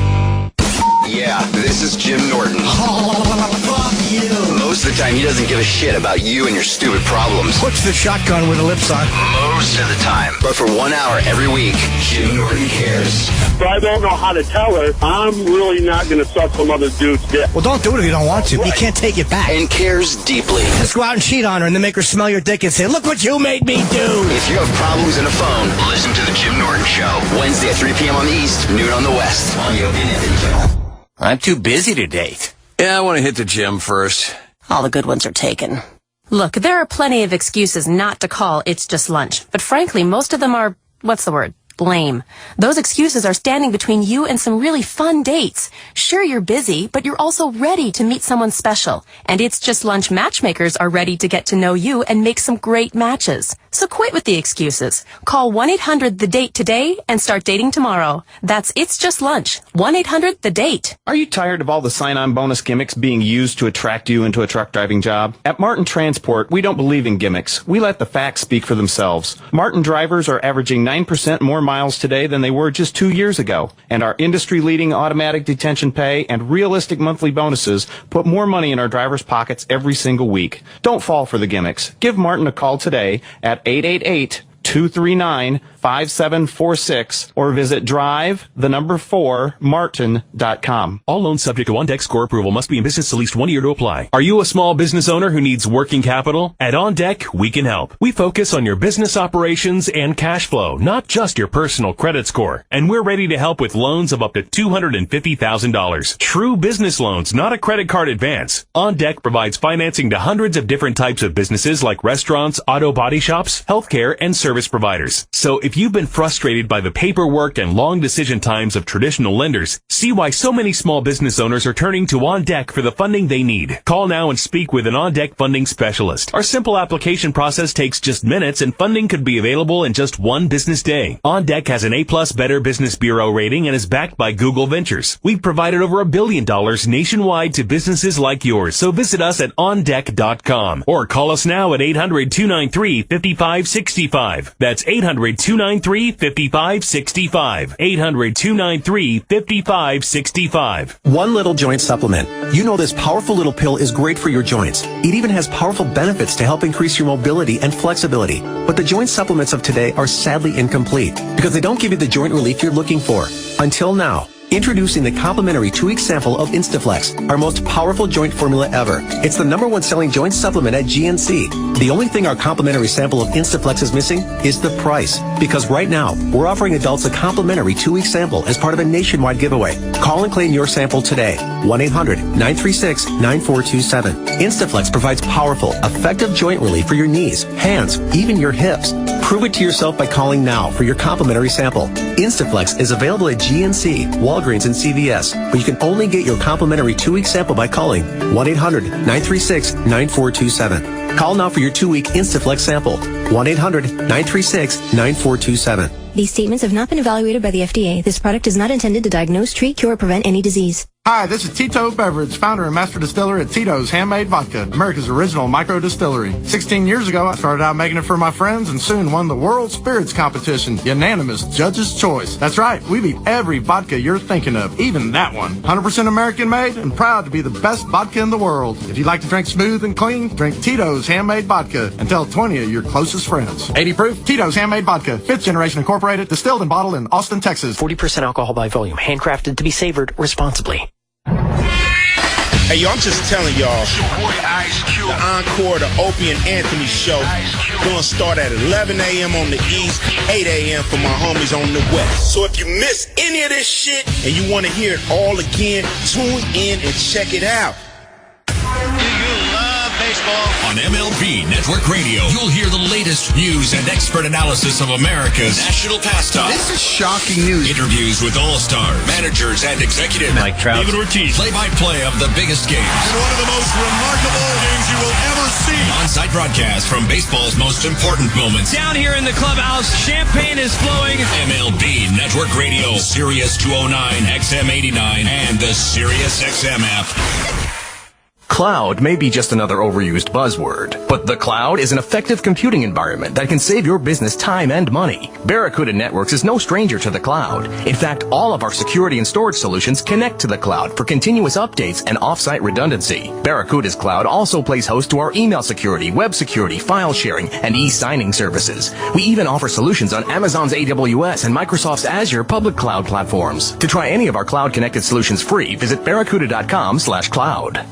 Speaker 15: Yeah, this is Jim Norton. Fuck you. Most of the time, he doesn't give a shit about you and your stupid problems.
Speaker 10: Puts the shotgun with the lips on.
Speaker 15: Most of the time. But for 1 hour every week, Jim Norton cares.
Speaker 21: If I don't know how to tell her, I'm really not going to suck some other dude's dick.
Speaker 10: Well, don't do it if you don't want to. Right. You can't take it back.
Speaker 15: And cares deeply.
Speaker 10: Just go out and cheat on her and then make her smell your dick and say, look what you made me do.
Speaker 15: If you have problems in a phone, listen to The Jim Norton Show. Wednesday at 3 p.m. on the East, noon on the West. On the Unedited channel.
Speaker 22: I'm too busy to date.
Speaker 23: Yeah, I want to hit the gym first.
Speaker 24: All the good ones are taken. Look, there are plenty of excuses not to call It's Just Lunch. But frankly, most of them are, lame. Those excuses are standing between you and some really fun dates. Sure, you're busy, but you're also ready to meet someone special. And It's Just Lunch matchmakers are ready to get to know you and make some great matches. So quit with the excuses. Call 1-800-THE-DATE today and start dating tomorrow. That's It's Just Lunch. 1-800-THE-DATE.
Speaker 26: Are you tired of all the sign-on bonus gimmicks being used to attract you into a truck driving job? At Martin Transport, we don't believe in gimmicks. We let the facts speak for themselves. Martin drivers are averaging 9% more miles today than they were just 2 years ago. And our industry-leading automatic detention pay and realistic monthly bonuses put more money in our drivers' pockets every single week. Don't fall for the gimmicks. Give Martin a call today at 888-239-5746 or visit drive4martin.com.
Speaker 27: All loans subject to on-deck score approval, must be in business at least 1 year to apply. Are you a small business owner who needs working capital? At On Deck, we can help. We focus on your business operations and cash flow, not just your personal credit score. And we're ready to help with loans of up to $250,000. True business loans, not a credit card advance. On Deck provides financing to hundreds of different types of businesses like restaurants, auto body shops, healthcare, and service providers. So if you've been frustrated by the paperwork and long decision times of traditional lenders, see why so many small business owners are turning to On Deck for the funding they need. Call now and speak with an On Deck funding specialist. Our simple application process takes just minutes and funding could be available in just 1 business day. On Deck has an A+ Better Business Bureau rating and is backed by Google Ventures. We've provided over $1 billion nationwide to businesses like yours, so visit us at ondeck.com or call us now at 800-293-5565. That's 800-293-5565. 800-293-5565.
Speaker 28: One Little Joint Supplement. You know this powerful little pill is great for your joints. It even has powerful benefits to help increase your mobility and flexibility. But the joint supplements of today are sadly incomplete because they don't give you the joint relief you're looking for. Until now. Introducing the complimentary 2-week sample of Instaflex, our most powerful joint formula ever. It's the #1 selling joint supplement at GNC. The only thing our complimentary sample of Instaflex is missing is the price. Because right now, we're offering adults a complimentary 2-week sample as part of a nationwide giveaway. Call and claim your sample today. 1-800-936-9427. Instaflex provides powerful, effective joint relief for your knees, hands, even your hips. Prove it to yourself by calling now for your complimentary sample. Instaflex is available at GNC, Walgreens, and CVS, but you can only get your complimentary 2-week sample by calling 1-800-936-9427. Call now for your 2-week Instaflex sample. 1-800-936-9427.
Speaker 29: These statements have not been evaluated by the FDA. This product is not intended to diagnose, treat, cure, or prevent any disease.
Speaker 30: Hi, this is Tito Beverage, founder and master distiller at Tito's Handmade Vodka, America's original micro distillery. 16 years ago, I started out making it for my friends and soon won the World Spirits Competition. Unanimous judge's choice. That's right, we beat every vodka you're thinking of, even that one. 100% American made and proud to be the best vodka in the world. If you'd like to drink smooth and clean, drink Tito's Handmade Vodka and tell 20 of your closest friends. 80 proof, Tito's Handmade Vodka, 5th generation incorporated, distilled and bottled in Austin, Texas.
Speaker 31: 40% alcohol by volume, handcrafted to be savored responsibly.
Speaker 32: Hey, yo, I'm just telling y'all, the encore, the Opie and Anthony show, gonna start at 11 a.m. on the East, 8 a.m. for my homies on the West. So if you miss any of this shit and you want to hear it all again, tune in and check it out.
Speaker 2: On MLB Network Radio, you'll hear the latest news and expert analysis of America's national pastime.
Speaker 33: This is shocking news.
Speaker 2: Interviews with all-stars, managers, and executives.
Speaker 33: Mike Trout.
Speaker 2: David Ortiz. Play-by-play of the biggest games.
Speaker 33: And one of the most remarkable games you will ever see.
Speaker 2: On-site broadcast from baseball's most important moments.
Speaker 34: Down here in the clubhouse, champagne is flowing.
Speaker 2: MLB Network Radio, Sirius 209, XM 89, and the Sirius XM app.
Speaker 1: Cloud may be just another overused buzzword, but the cloud is an effective computing environment that can save your business time and money. Barracuda Networks is no stranger to the cloud. In fact, all of our security and storage solutions connect to the cloud for continuous updates and off-site redundancy. Barracuda's cloud also plays host to our email security, web security, file sharing, and e-signing services. We even offer solutions on Amazon's AWS and Microsoft's Azure public cloud platforms. To try any of our cloud-connected solutions free, visit barracuda.com/cloud.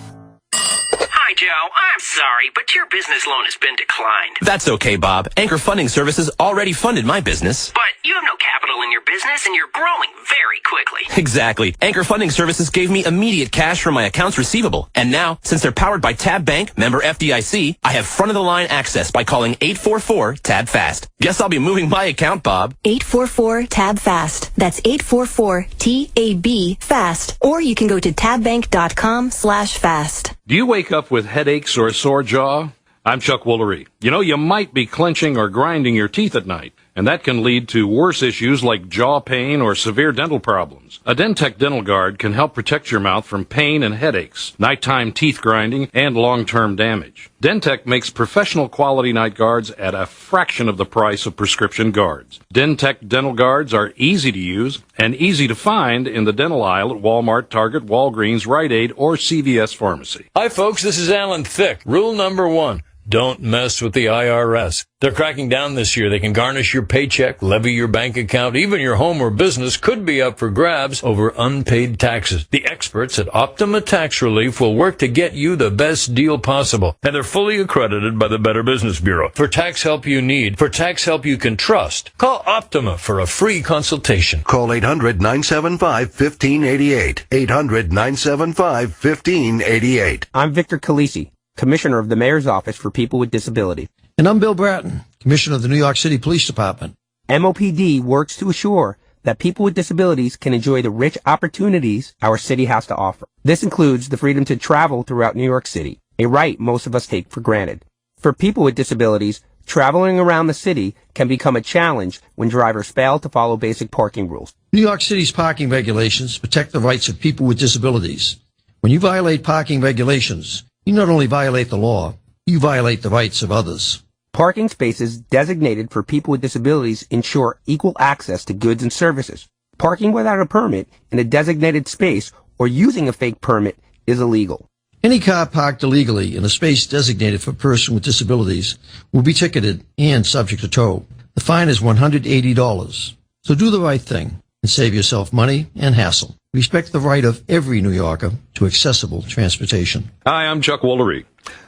Speaker 31: Hi, Joe. I'm sorry, but your business loan has been declined.
Speaker 22: That's okay, Bob. Anchor Funding Services already funded my business.
Speaker 31: But you have no capital in your business, and you're growing very quickly.
Speaker 22: Exactly. Anchor Funding Services gave me immediate cash from my accounts receivable. And now, since they're powered by Tab Bank, member FDIC, I have front-of-the-line access by calling 844-TAB-FAST. Guess I'll be moving my account, Bob.
Speaker 29: 844-TAB-FAST. That's 844-TAB-FAST. Or you can go to tabbank.com/fast.
Speaker 4: Do you wake up with headaches or a sore jaw? I'm Chuck Woolery. You know, you might be clenching or grinding your teeth at night, and that can lead to worse issues like jaw pain or severe dental problems. A Dentec Dental Guard can help protect your mouth from pain and headaches, nighttime teeth grinding, and long-term damage. Dentec makes professional quality night guards at a fraction of the price of prescription guards. Dentec Dental Guards are easy to use and easy to find in the dental aisle at Walmart, Target, Walgreens, Rite Aid, or CVS Pharmacy.
Speaker 34: Hi, folks. This is Alan Thicke. Rule number 1. Don't mess with the IRS. They're cracking down this year. They can garnish your paycheck, levy your bank account, even your home or business could be up for grabs over unpaid taxes. The experts at Optima Tax Relief will work to get you the best deal possible. And they're fully accredited by the Better Business Bureau. For tax help you need, for tax help you can trust, call Optima for a free consultation.
Speaker 3: Call 800-975-1588. 800-975-1588.
Speaker 6: I'm Victor Calisi, Commissioner of the Mayor's Office for People with Disabilities.
Speaker 8: And I'm Bill Bratton, Commissioner of the New York City Police Department.
Speaker 6: MOPD works to assure that people with disabilities can enjoy the rich opportunities our city has to offer. This includes the freedom to travel throughout New York City, a right most of us take for granted. For people with disabilities, traveling around the city can become a challenge when drivers fail to follow basic parking rules.
Speaker 8: New York City's parking regulations protect the rights of people with disabilities. When you violate parking regulations, you not only violate the law, you violate the rights of others.
Speaker 6: Parking spaces designated for people with disabilities ensure equal access to goods and services. Parking without a permit in a designated space or using a fake permit is illegal.
Speaker 8: Any car parked illegally in a space designated for a person with disabilities will be ticketed and subject to tow. The fine is $180. So do the right thing and save yourself money and hassle. Respect the right of every New Yorker to accessible transportation.
Speaker 4: Hi, I'm Chuck Woolery.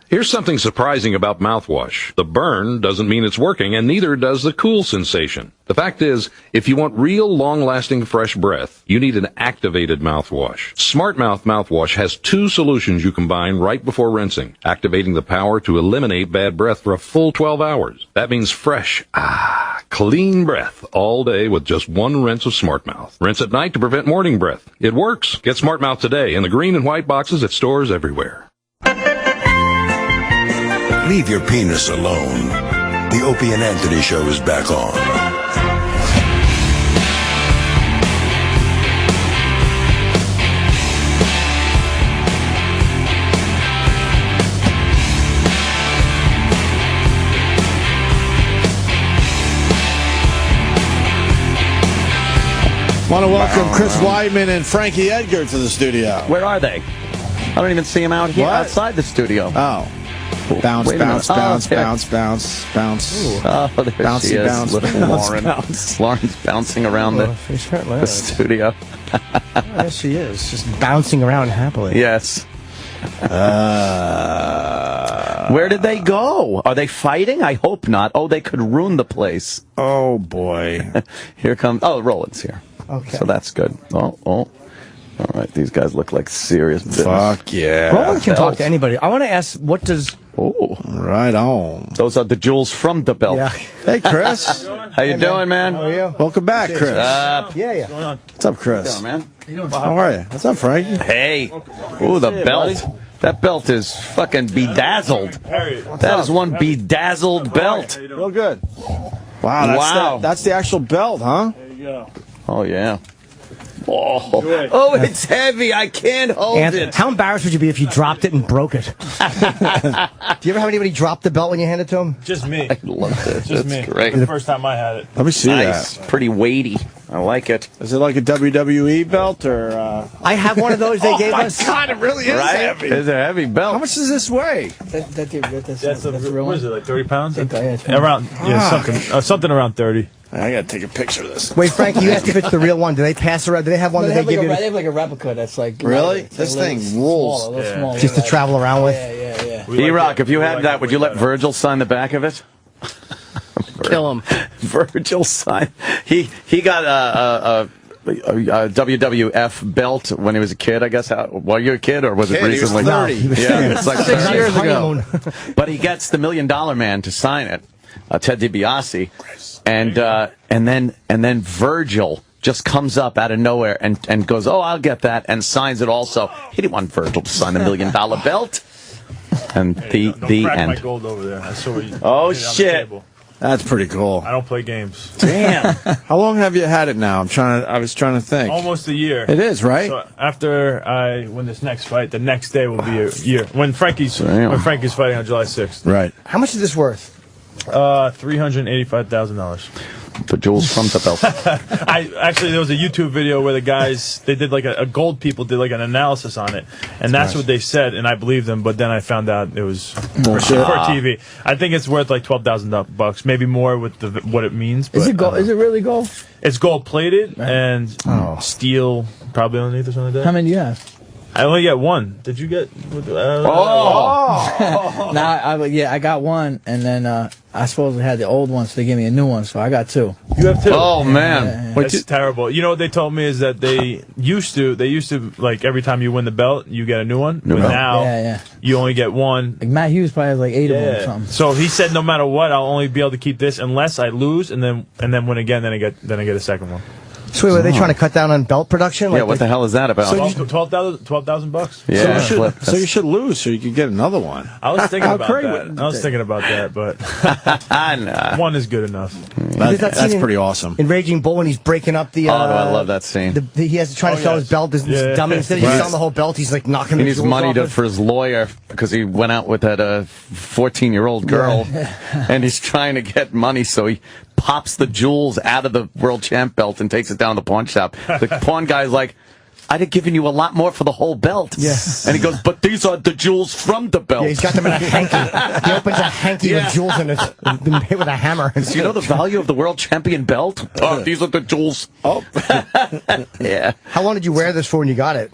Speaker 4: Here's something surprising about mouthwash. The burn doesn't mean it's working, and neither does the cool sensation. The fact is, if you want real, long-lasting, fresh breath, you need an activated mouthwash. Smart Mouth mouthwash has two solutions you combine right before rinsing, activating the power to eliminate bad breath for a full 12 hours. That means fresh, clean breath all day with just one rinse of Smart Mouth. Rinse at night to prevent morning breath. It works. Get Smart Mouth today in the green and white boxes at stores everywhere.
Speaker 3: Leave your penis alone. The Opie and Anthony Show is back on.
Speaker 7: Want to welcome Chris Weidman and Frankie Edgar to the studio.
Speaker 5: Where are they? I don't even see them out here outside the studio.
Speaker 7: Oh. Bounce, bounce, bounce, bounce, bounce, bounce.
Speaker 5: Oh, there
Speaker 7: bouncy
Speaker 5: she is.
Speaker 7: bounce,
Speaker 5: Little
Speaker 7: bounce,
Speaker 5: Lauren.
Speaker 7: bounce.
Speaker 5: Lauren's bouncing around the studio.
Speaker 10: Yes, she is. Just bouncing around happily.
Speaker 5: Yes. Where did they go? Are they fighting? I hope not. Oh, they could ruin the place.
Speaker 7: Oh, boy.
Speaker 5: Here comes... Oh, Roland's here.
Speaker 10: Okay.
Speaker 5: So that's good. Oh. All right, these guys look like serious business.
Speaker 7: Fuck yeah.
Speaker 10: Roland can talk to anybody. I want to ask, what does...
Speaker 5: Oh,
Speaker 7: right on.
Speaker 5: Those are the jewels from the belt.
Speaker 10: Yeah.
Speaker 7: Hey, Chris.
Speaker 5: How you doing, man?
Speaker 10: How are you?
Speaker 7: Welcome back, Chris.
Speaker 10: Yeah.
Speaker 7: What's up, Chris?
Speaker 5: man?
Speaker 7: How are you? What's up, Frankie?
Speaker 5: Hey. Ooh, the belt. That belt is fucking bedazzled. That is one bedazzled belt.
Speaker 7: Real good. Wow. That's the actual belt, huh?
Speaker 4: There you go.
Speaker 5: Oh, yeah. Oh. Oh, it's heavy. I can't hold it.
Speaker 10: How embarrassed would you be if you dropped it and broke it? Do you ever have anybody drop the belt when you hand it to him?
Speaker 9: Just me.
Speaker 5: I love this.
Speaker 9: Just
Speaker 5: That's
Speaker 9: me.
Speaker 5: great.
Speaker 9: The first time I had it.
Speaker 7: Let me see
Speaker 5: Nice.
Speaker 7: that.
Speaker 5: Pretty weighty. I like it.
Speaker 7: Is it like a WWE belt or?
Speaker 10: I have one of those they gave us.
Speaker 7: Oh my God, it really is
Speaker 5: Right?
Speaker 7: heavy.
Speaker 5: It's a heavy belt.
Speaker 7: How much does this weigh?
Speaker 9: That's
Speaker 11: the real
Speaker 9: what is it, like 30 pounds?
Speaker 11: it's
Speaker 9: Around, something around 30.
Speaker 7: I gotta take a picture of this.
Speaker 10: Wait, Frank, you asked if it's the real one. Do they pass around? Do they have one
Speaker 11: No,
Speaker 10: that
Speaker 11: they
Speaker 10: they
Speaker 11: have,
Speaker 10: give
Speaker 11: like
Speaker 10: you?
Speaker 11: they have like a replica that's like
Speaker 7: Really?
Speaker 11: it's
Speaker 7: This
Speaker 11: like a
Speaker 7: thing
Speaker 11: little
Speaker 7: rules.
Speaker 11: smaller, a little smaller.
Speaker 10: Just to travel around with?
Speaker 11: Yeah.
Speaker 5: E-Rock, if you had that, would you let Virgil sign the back of it?
Speaker 6: Kill him.
Speaker 5: Virgil sign. He got a WWF belt when he was a kid, I guess. Were you a kid, or was it
Speaker 7: Kid, he was
Speaker 5: recently?
Speaker 7: 30.
Speaker 5: Yeah, it's like
Speaker 6: 6 years ago.
Speaker 5: But he gets the $1 Million Man to sign it, Ted DiBiase, and then Virgil just comes up out of nowhere and goes, "Oh, I'll get that," and signs it also. He didn't want Virgil to sign the $1 Million belt. And the
Speaker 9: crack
Speaker 5: end.
Speaker 9: my gold over there. I saw what you
Speaker 5: Oh,
Speaker 9: did on the
Speaker 5: shit.
Speaker 9: table.
Speaker 7: That's pretty cool.
Speaker 9: I don't play games.
Speaker 7: Damn. How long have you had it now? I was trying to think.
Speaker 9: Almost a year.
Speaker 7: It is, right?
Speaker 9: So after I win this next fight, the next day will be a year. When Frankie's fighting on July 6th.
Speaker 7: Right.
Speaker 10: How much is this worth?
Speaker 9: $385,000.
Speaker 5: The jewels from the belt.
Speaker 9: There was a YouTube video where the guys, they did like a gold people did like an analysis on it, and that's what they said, and I believed them. But then I found out it was for TV. I think it's worth like $12,000, maybe more with what it means. But,
Speaker 11: Is it gold? Is it really gold?
Speaker 9: It's gold plated and steel probably underneath or something like that.
Speaker 11: How many do you have?
Speaker 9: I only get one. Did you get?
Speaker 11: I got one, and then I supposedly had the old one, so they gave me a new one, so I got two.
Speaker 9: You have two.
Speaker 5: Oh man,
Speaker 9: that's terrible. You know what they told me is that they used to like every time you win the belt, you get a new one. But now you only get one.
Speaker 11: Like Matt Hughes probably has like 8 of them or something.
Speaker 9: So he said no matter what, I'll only be able to keep this unless I lose and then win again. Then I get a second one.
Speaker 10: So were they trying to cut down on belt production?
Speaker 5: Yeah, what the hell is that about?
Speaker 9: So $12,000.
Speaker 5: Yeah,
Speaker 7: so you should lose so you could get another one.
Speaker 9: I was thinking about that. But one is good enough.
Speaker 7: That's pretty awesome.
Speaker 10: In Raging Bull, when he's breaking up the.
Speaker 5: I love that scene.
Speaker 10: He has to try to sell his belt. This dummy, instead of selling the whole belt, he's like knocking.
Speaker 5: He
Speaker 10: the
Speaker 5: needs
Speaker 10: jewels
Speaker 5: money
Speaker 10: off
Speaker 5: for his lawyer because he went out with that 14-year-old girl, and he's trying to get money, so he pops the jewels out of the world champ belt and takes it down to the pawn shop. The pawn guy's like, I'd have given you a lot more for the whole belt. Yeah. And he goes, but these are the jewels from the belt.
Speaker 10: Yeah, he's got them in a hanky. He opens a hanky with jewels in it, been hit with a hammer.
Speaker 5: Do you know the value of the world champion belt? Oh, these are the jewels. Oh. Yeah.
Speaker 10: How long did you wear this for when you got it?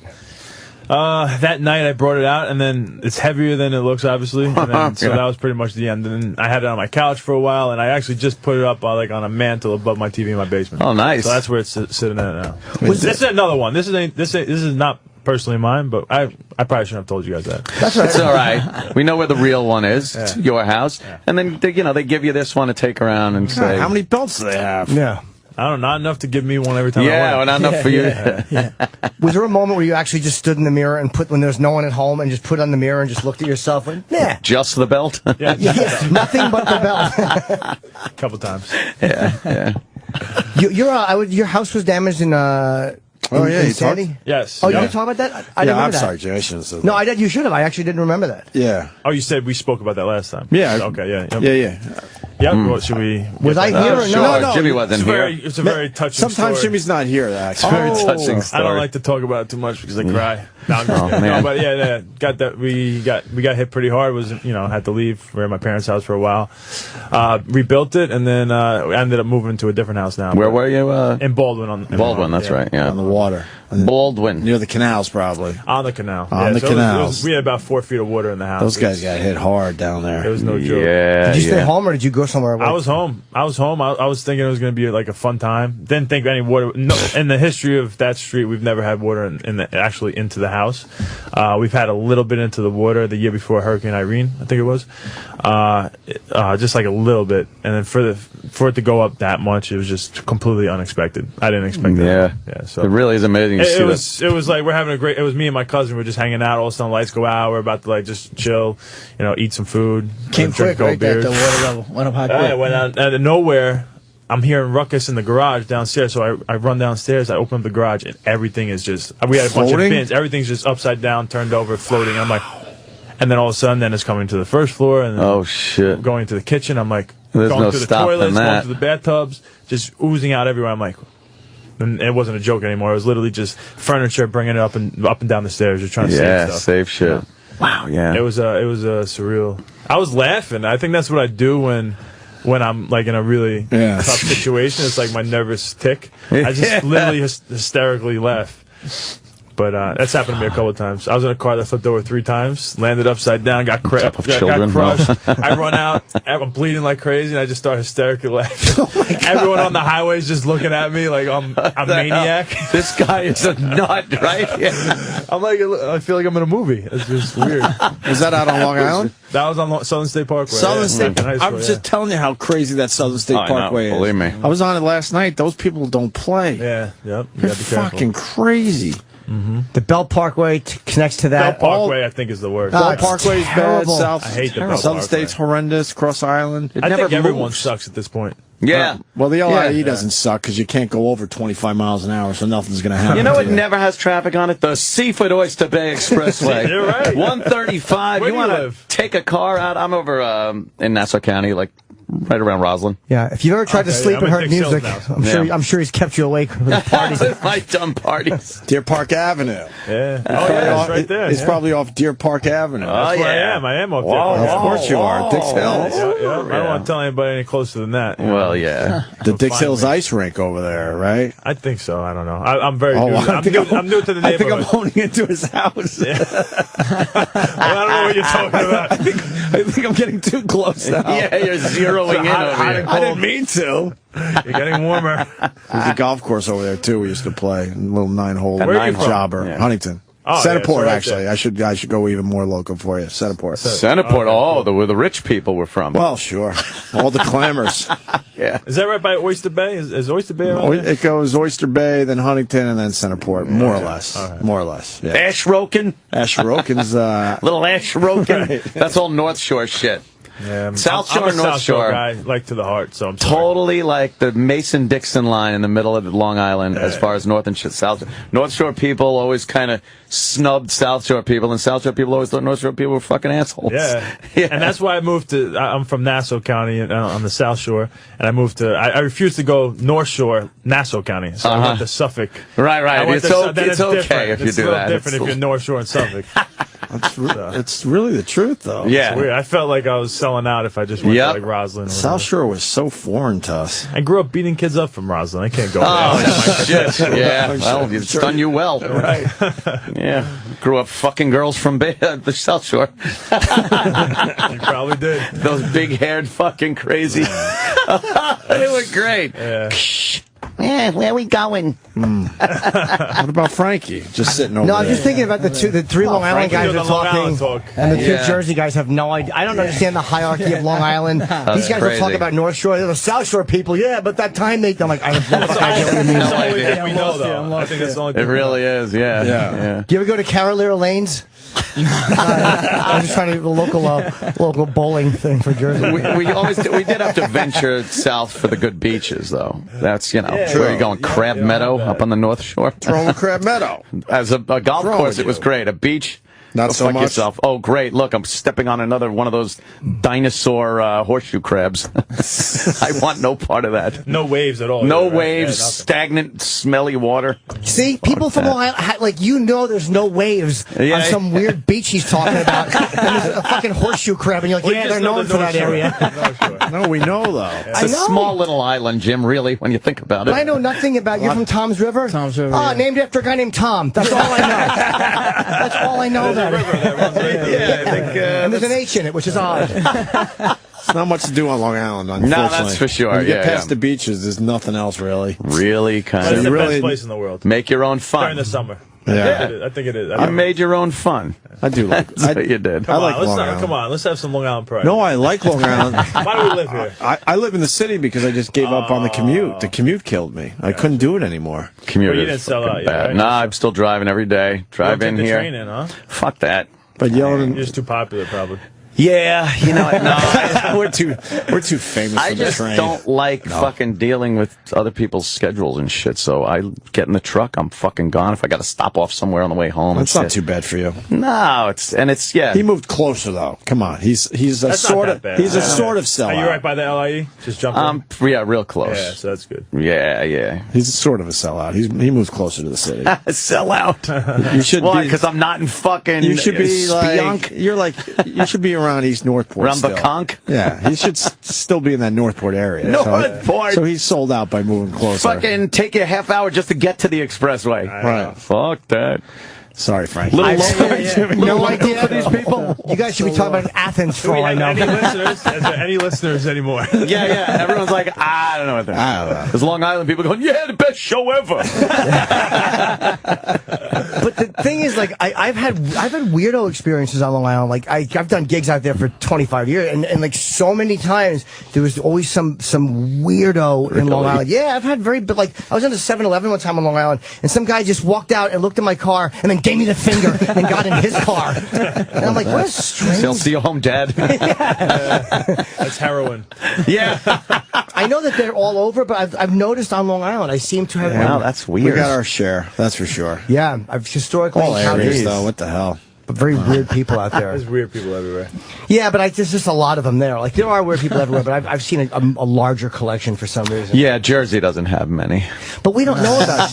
Speaker 9: That night I brought it out, and then it's heavier than it looks, obviously. And then, so that was pretty much the end. And then I had it on my couch for a while, and I actually just put it up on a mantle above my TV in my basement.
Speaker 5: Oh, nice.
Speaker 9: So that's where it's sitting at now. This is another one. This is not personally mine, but I probably shouldn't have told you guys that.
Speaker 10: That's right.
Speaker 5: It's all right. We know where the real one is. It's your house, and then they give you this one to take around and say,
Speaker 7: how many belts do they have?
Speaker 10: Yeah.
Speaker 9: I don't know, not enough to give me one every time I win.
Speaker 5: Yeah, well, not enough for you.
Speaker 10: Was there a moment where you actually just stood in the mirror and when there's no one at home and just put on the mirror and just looked at yourself and,
Speaker 5: just the belt?
Speaker 10: Yes, nothing but the belt.
Speaker 9: A couple times.
Speaker 5: Yeah.
Speaker 10: Your house was damaged in
Speaker 7: you
Speaker 10: Sandy?
Speaker 7: talked?
Speaker 9: Yes.
Speaker 10: Oh, you didn't talk about that? I didn't remember
Speaker 7: I'm
Speaker 10: that.
Speaker 7: sorry, Jay. I shouldn't have said
Speaker 10: No,
Speaker 7: that.
Speaker 10: you should have. I actually didn't remember that.
Speaker 7: Yeah.
Speaker 9: Oh, you said we spoke about that last time.
Speaker 7: Yeah.
Speaker 9: Okay, yeah.
Speaker 7: Yeah.
Speaker 9: Well, should we?
Speaker 10: Was I here or
Speaker 5: Sure.
Speaker 10: no?
Speaker 5: Jimmy wasn't here.
Speaker 9: It's a very touching
Speaker 7: Sometimes
Speaker 9: story.
Speaker 7: Jimmy's not here, actually.
Speaker 5: Very touching story.
Speaker 9: I don't like to talk about it too much because I cry. No, I'm just kidding.
Speaker 5: man.
Speaker 9: No, but got that. We got hit pretty hard. Had to leave. We were at my parents' house for a while. Rebuilt it, and then we ended up moving to a different house now.
Speaker 5: Where were you?
Speaker 9: In Baldwin.
Speaker 5: Baldwin, that's right. Yeah,
Speaker 7: On the water.
Speaker 5: Baldwin.
Speaker 7: Near the canals, probably.
Speaker 9: On the canal.
Speaker 7: On the canals.
Speaker 9: We had about 4 feet of water in the house.
Speaker 7: Those guys got hit hard down there.
Speaker 9: It was no joke.
Speaker 5: Yeah.
Speaker 10: Did you stay home or did you go somewhere?
Speaker 9: I was home. I was thinking it was going to be like a fun time. Didn't think any water. No, in the history of that street, we've never had water actually into the house. We've had a little bit into the water the year before Hurricane Irene, I think it was. Just like a little bit, and then for it to go up that much, it was just completely unexpected. I didn't expect that. Yeah. So
Speaker 5: it really is amazing to see
Speaker 9: that. It was like we're having it was me and my cousin. We're just hanging out. All of a sudden, lights go out. We're about to just chill, eat some food.
Speaker 11: Came
Speaker 9: drink
Speaker 11: quick, right?
Speaker 9: beers.
Speaker 11: The water level went up high quick.
Speaker 9: Went out of nowhere. I'm hearing ruckus in the garage downstairs, so I run downstairs, I open up the garage, and everything is just, we had a bunch of bins, everything's just upside down, turned over, floating. I'm like, and then all of a sudden, then it's coming to the first floor, and then going to the kitchen. I'm like,
Speaker 5: There's
Speaker 9: going
Speaker 5: no
Speaker 9: to the
Speaker 5: stopping
Speaker 9: toilets, going
Speaker 5: that.
Speaker 9: to the bathtubs, just oozing out everywhere. I'm like, and it wasn't a joke anymore. It was literally just furniture, bringing it up and down the stairs, just trying to save stuff.
Speaker 5: Save shit. Wow, yeah.
Speaker 9: It was surreal. I was laughing. I think that's what I do when I'm like in a really tough situation. It's like my nervous tick. I just literally hysterically laugh. But that's happened to me a couple of times. I was in a car that flipped over 3 times, landed upside down, got crushed. I run out, I'm bleeding like crazy, and I just start hysterically laughing. Everyone on the highway is just looking at me like I'm a maniac.
Speaker 5: This guy is a nut, right?
Speaker 9: I'm like, I feel like I'm in a movie. It's just weird.
Speaker 7: Was that out on Long Island?
Speaker 9: That was on Southern State Parkway.
Speaker 7: Southern State. I'm just telling you how crazy that Southern State Parkway is.
Speaker 5: Believe me.
Speaker 7: I was on it last night. Those people don't play.
Speaker 9: Yeah, yep.
Speaker 7: They're fucking crazy.
Speaker 10: The Bell Parkway connects to that.
Speaker 9: Bell Parkway, I think, is the worst.
Speaker 7: Bell Parkway is bad. South.
Speaker 9: I hate the Bell
Speaker 7: Southern
Speaker 9: Parkway.
Speaker 7: State's horrendous. Cross Island.
Speaker 9: I think everyone sucks at this point.
Speaker 5: Yeah.
Speaker 7: Well, the LIE doesn't suck because you can't go over 25 miles an hour, so nothing's going to happen.
Speaker 5: You know
Speaker 7: to
Speaker 5: what never has traffic on it? The Seafood Oyster Bay Expressway.
Speaker 9: You're right.
Speaker 5: 135.
Speaker 9: Where
Speaker 5: you
Speaker 9: do you
Speaker 5: want to
Speaker 9: live?
Speaker 5: take a car out? I'm over in Nassau County, like right around Roslyn.
Speaker 10: Yeah, if you've ever tried to sleep
Speaker 9: I'm
Speaker 10: and
Speaker 9: in
Speaker 10: heard
Speaker 9: Dick Sills
Speaker 10: music,
Speaker 9: now.
Speaker 10: I'm sure he's kept you awake with the parties.
Speaker 5: My dumb parties.
Speaker 7: Deer Park Avenue.
Speaker 9: Yeah. Oh, yeah, it's right there.
Speaker 7: It's probably off Deer Park Avenue.
Speaker 9: That's where I am. I am up there.
Speaker 7: Of course you are. Dix Hills.
Speaker 9: Yeah. I don't want to tell anybody any closer than that.
Speaker 5: Well, yeah.
Speaker 7: The Dix Hills ice rink over there, right?
Speaker 9: I think so. I don't know. I'm very new.
Speaker 7: I'm
Speaker 9: new to the neighborhood.
Speaker 7: I think I'm honing into his house.
Speaker 9: Well, I don't know what you're talking about.
Speaker 7: I think I'm getting too close now.
Speaker 5: Yeah, you're zeroing in over here.
Speaker 7: I didn't mean to.
Speaker 9: You're getting warmer.
Speaker 7: There's a golf course over there too. We used to play a little 9-hole
Speaker 9: Where are you from?
Speaker 7: jobber,
Speaker 5: Yeah.
Speaker 7: Huntington.
Speaker 9: Oh,
Speaker 7: Centerport,
Speaker 9: yeah, so right
Speaker 7: actually.
Speaker 9: there.
Speaker 7: I should go even more local for you. Centerport.
Speaker 5: Centerport, where the rich people were from.
Speaker 7: Well, sure. All the clamors.
Speaker 5: Yeah.
Speaker 9: Is that right by Oyster Bay? Is Oyster Bay around there?
Speaker 7: It goes Oyster Bay, then Huntington, and then Centerport. More or less. More or less. Yeah.
Speaker 5: Ashroken.
Speaker 7: Ashroken's
Speaker 5: Little Ashroken. That's all North Shore shit.
Speaker 9: Yeah,
Speaker 5: South Shore,
Speaker 9: I'm a
Speaker 5: North
Speaker 9: South Shore
Speaker 5: Shore.
Speaker 9: guy, like to the heart. So I'm sorry.
Speaker 5: Totally like the Mason-Dixon line in the middle of Long Island as far as North and South. North Shore people always kind of snubbed South Shore people, and South Shore people always thought North Shore people were fucking assholes.
Speaker 9: Yeah.
Speaker 5: Yeah.
Speaker 9: And that's why I moved to, I'm from Nassau County on the South Shore, and I moved to, I refused to go North Shore, Nassau County, so I went to Suffolk.
Speaker 5: Right.
Speaker 9: I went
Speaker 5: It's
Speaker 9: to, then
Speaker 5: okay
Speaker 9: different.
Speaker 5: if you
Speaker 9: It's
Speaker 5: do
Speaker 9: a little
Speaker 5: that.
Speaker 9: different if you're North Shore and Suffolk.
Speaker 7: It's really the truth, though.
Speaker 5: Yeah.
Speaker 9: It's weird. I felt like I was selling out if I just went to like Roslyn. Or
Speaker 7: South
Speaker 9: whatever.
Speaker 7: Shore was so foreign to us.
Speaker 9: I grew up beating kids up from Roslyn. I can't go there.
Speaker 5: Oh, shit. Yeah. Well, it's done you well.
Speaker 9: Right.
Speaker 5: Yeah. Grew up fucking girls from the South Shore.
Speaker 9: You probably did.
Speaker 5: Those big-haired fucking crazy. They were great.
Speaker 9: Yeah.
Speaker 5: Yeah, where are we going?
Speaker 7: What about Frankie? Just sitting over
Speaker 10: No,
Speaker 7: there.
Speaker 10: I'm just thinking about the 3 Long Island
Speaker 9: Frankie
Speaker 10: guys
Speaker 9: doing
Speaker 10: are
Speaker 9: the Long
Speaker 10: talking,
Speaker 9: Island talk.
Speaker 10: and the 2
Speaker 5: Yeah.
Speaker 10: Jersey guys have no idea. I don't understand the hierarchy of Long Island. These guys are
Speaker 5: crazy.
Speaker 10: talking about North Shore. They're the South Shore people. Yeah, but that time they, I'm like, I have no fucking idea what you mean.
Speaker 9: That's the only
Speaker 5: idea.
Speaker 9: thing we know, though. I think that's the only
Speaker 5: It
Speaker 9: thing we know.
Speaker 5: really is, yeah.
Speaker 10: Do you ever go to Carolina Lanes? I'm just trying to do a local bowling thing for Jersey.
Speaker 5: We did have to venture south for the good beaches, though. That's, where are you going? Crab Meadow up on the North Shore?
Speaker 7: Throwing Crab Meadow.
Speaker 5: As a golf
Speaker 7: Wrong
Speaker 5: course,
Speaker 7: with
Speaker 5: it was
Speaker 7: you?
Speaker 5: great. A beach,
Speaker 7: Not
Speaker 5: go
Speaker 7: so
Speaker 5: fuck
Speaker 7: much?
Speaker 5: yourself. Oh, great. Look, I'm stepping on another one of those dinosaur horseshoe crabs. I want no part of that.
Speaker 9: No waves at all.
Speaker 5: No
Speaker 9: either, right?
Speaker 5: waves,
Speaker 9: Yeah, nothing.
Speaker 5: stagnant, smelly water.
Speaker 10: See, people from Long Island, like, there's no waves
Speaker 5: Yeah.
Speaker 10: on some weird beach he's talking about. And there's a fucking horseshoe crab, and you're like,
Speaker 9: Well,
Speaker 10: yeah,
Speaker 9: you
Speaker 10: they're
Speaker 9: just know
Speaker 10: known
Speaker 9: the
Speaker 10: for
Speaker 9: North
Speaker 10: that
Speaker 9: Shore.
Speaker 10: area.
Speaker 9: North Shore.
Speaker 7: No, we know, though.
Speaker 5: It's
Speaker 10: I
Speaker 5: a
Speaker 10: know.
Speaker 5: small little island, Jim, really, when you think about it.
Speaker 10: But I know nothing about. You're from Tom's River?
Speaker 11: Tom's River,
Speaker 10: Oh,
Speaker 11: yeah.
Speaker 10: named after a guy named Tom. That's all I know. That's all I know about it.
Speaker 9: That runs right through
Speaker 5: Yeah, I think,
Speaker 10: And there's an H in it, which is odd.
Speaker 7: There's not much to do on Long Island, unfortunately.
Speaker 5: that's for sure.
Speaker 7: When you get
Speaker 5: Yeah,
Speaker 7: past
Speaker 5: yeah.
Speaker 7: the beaches, there's nothing else, really.
Speaker 5: Really kind
Speaker 9: That's
Speaker 5: of
Speaker 9: the
Speaker 7: really-
Speaker 9: best place in the world.
Speaker 5: make your own
Speaker 9: During
Speaker 5: fun.
Speaker 9: the summer.
Speaker 7: Yeah.
Speaker 9: I think it is.
Speaker 5: You made your own fun.
Speaker 7: I do like it.
Speaker 5: That's what you did.
Speaker 7: I like Long
Speaker 9: Come
Speaker 7: Island.
Speaker 9: on, let's have some Long Island pride.
Speaker 7: No, I like Long Island.
Speaker 9: Why do we live here?
Speaker 7: I live in the city because I just gave up on the commute. The commute killed me. I couldn't do it anymore.
Speaker 5: Commute
Speaker 9: Well, you
Speaker 5: is
Speaker 9: didn't sell
Speaker 5: fucking
Speaker 9: out yet,
Speaker 5: bad.
Speaker 9: right?
Speaker 5: Nah, I'm still driving every day.
Speaker 9: You
Speaker 5: Drive
Speaker 9: don't
Speaker 5: in
Speaker 9: take the
Speaker 5: here.
Speaker 9: train in, huh?
Speaker 5: Fuck that.
Speaker 7: But
Speaker 9: You're
Speaker 7: yelling,
Speaker 9: just too popular, probably.
Speaker 5: Yeah, you know what? No,
Speaker 7: we're too famous
Speaker 5: I
Speaker 7: for the
Speaker 5: just
Speaker 7: train.
Speaker 5: don't like fucking dealing with other people's schedules and shit. So I get in the truck, I'm fucking gone. If I got to stop off somewhere on the way home,
Speaker 7: That's not too bad for you.
Speaker 5: No, it's yeah.
Speaker 7: He moved closer though. Come on, he's a
Speaker 9: That's
Speaker 7: sort
Speaker 9: not
Speaker 7: of
Speaker 9: that bad.
Speaker 7: he's a sort of
Speaker 9: Are
Speaker 7: sellout.
Speaker 9: you right by the LIE? Just jump in?
Speaker 5: Yeah, real close.
Speaker 9: Yeah, so that's good.
Speaker 5: Yeah.
Speaker 7: He's sort of a sellout. He moves closer to the city.
Speaker 5: Sell out.
Speaker 7: You should
Speaker 5: Why?
Speaker 7: be
Speaker 5: Because I'm not in fucking.
Speaker 7: You should be
Speaker 5: Spionk?
Speaker 7: like you should be around East Northport.
Speaker 5: Around
Speaker 7: still.
Speaker 5: the conch?
Speaker 7: Yeah, he should still be in that Northport area.
Speaker 5: Northport.
Speaker 7: So he's sold out by moving closer.
Speaker 5: Fucking take you a half hour just to get to the expressway.
Speaker 7: Right.
Speaker 5: Fuck that.
Speaker 7: Sorry, Frank.
Speaker 5: Little
Speaker 10: No idea these people. You guys should be talking about Athens for
Speaker 9: Do we
Speaker 10: all I
Speaker 9: have
Speaker 10: know.
Speaker 9: any listeners? Is there any listeners anymore?
Speaker 5: Yeah. Everyone's like, I don't know what they're.
Speaker 7: I don't know.
Speaker 5: There's Long Island people going, yeah, the best show ever.
Speaker 10: But the thing is, like, I've had weirdo experiences on Long Island. Like, I've done gigs out there for 25 years, and like so many times there was always some weirdo in Long Island. Yeah, I've had like I was in a 7-Eleven one time on Long Island, and some guy just walked out and looked at my car and then gave me the finger and got in his car. And I'm like, what a strange.
Speaker 5: They'll see you home, Dad.
Speaker 9: That's heroin.
Speaker 5: Yeah.
Speaker 10: I know that they're all over, but I've noticed on Long Island, I seem to have.
Speaker 5: Wow, that's
Speaker 7: We
Speaker 5: weird.
Speaker 7: got our share, that's for sure.
Speaker 10: Yeah, I've historically
Speaker 7: All
Speaker 10: encountered
Speaker 7: areas, though. What the hell?
Speaker 10: very weird people out there.
Speaker 9: There's weird people everywhere.
Speaker 10: Yeah, but there's just a lot of them there. Like, there are weird people everywhere, but I've seen a larger collection for some reason.
Speaker 5: Yeah, Jersey doesn't have many.
Speaker 10: But we don't know about,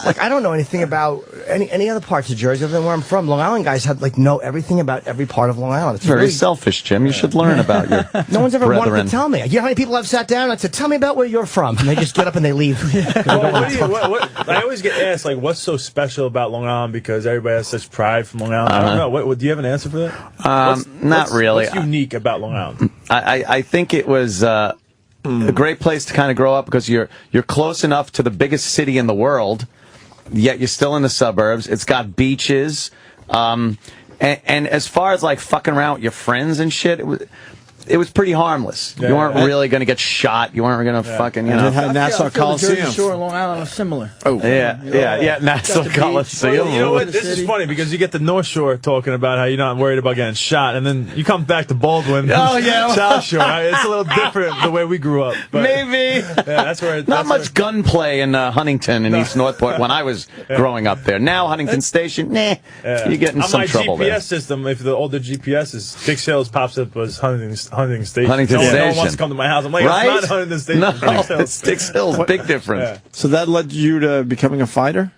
Speaker 10: like, I don't know anything about any other parts of Jersey other than where I'm from. Long Island guys know everything about every part of Long Island. It's
Speaker 5: Very
Speaker 10: really
Speaker 5: selfish, Jim. You should learn about your
Speaker 10: No one's ever wanted
Speaker 5: brethren.
Speaker 10: to tell me. You know how many people I've sat down and said, tell me about where you're from? And they just get up and they leave.
Speaker 9: I always get asked, like, what's so special about Long Island because everybody has such pride from Long Island? I don't know. What, do you have an answer for that?
Speaker 5: Not really.
Speaker 9: What's unique about Long Island?
Speaker 5: I think it was a great place to kind of grow up because you're close enough to the biggest city in the world, yet you're still in the suburbs. It's got beaches. And as far as like fucking around with your friends and shit, it was pretty harmless.
Speaker 11: Yeah,
Speaker 5: you weren't really going to get shot. You weren't going to fucking, you know.
Speaker 11: Nassau Coliseum. The Jersey Shore and Long Island are similar.
Speaker 5: Oh, yeah. Nassau Coliseum.
Speaker 9: You know what? This is funny because you get the North Shore talking about how you're not worried about getting shot, and then you come back to Baldwin.
Speaker 5: Oh, yeah.
Speaker 9: South Shore. It's a little different the way we grew up. But
Speaker 5: Maybe.
Speaker 9: Yeah, that's where.
Speaker 5: Not much gunplay in Huntington and East Northport when I was growing up there. Now Huntington Station, you get in some trouble
Speaker 9: on my GPS
Speaker 5: there.
Speaker 9: system, if the older GPS is Big Sales pops up as Huntington Station.
Speaker 5: Huntington
Speaker 9: No
Speaker 5: Station.
Speaker 9: one wants to come to my house. I'm like,
Speaker 5: Right?
Speaker 9: it's not Huntington Station.
Speaker 5: No,
Speaker 9: Big Sales.
Speaker 5: it's Dix Hills. Big difference.
Speaker 9: Yeah.
Speaker 7: So that led you to becoming a fighter?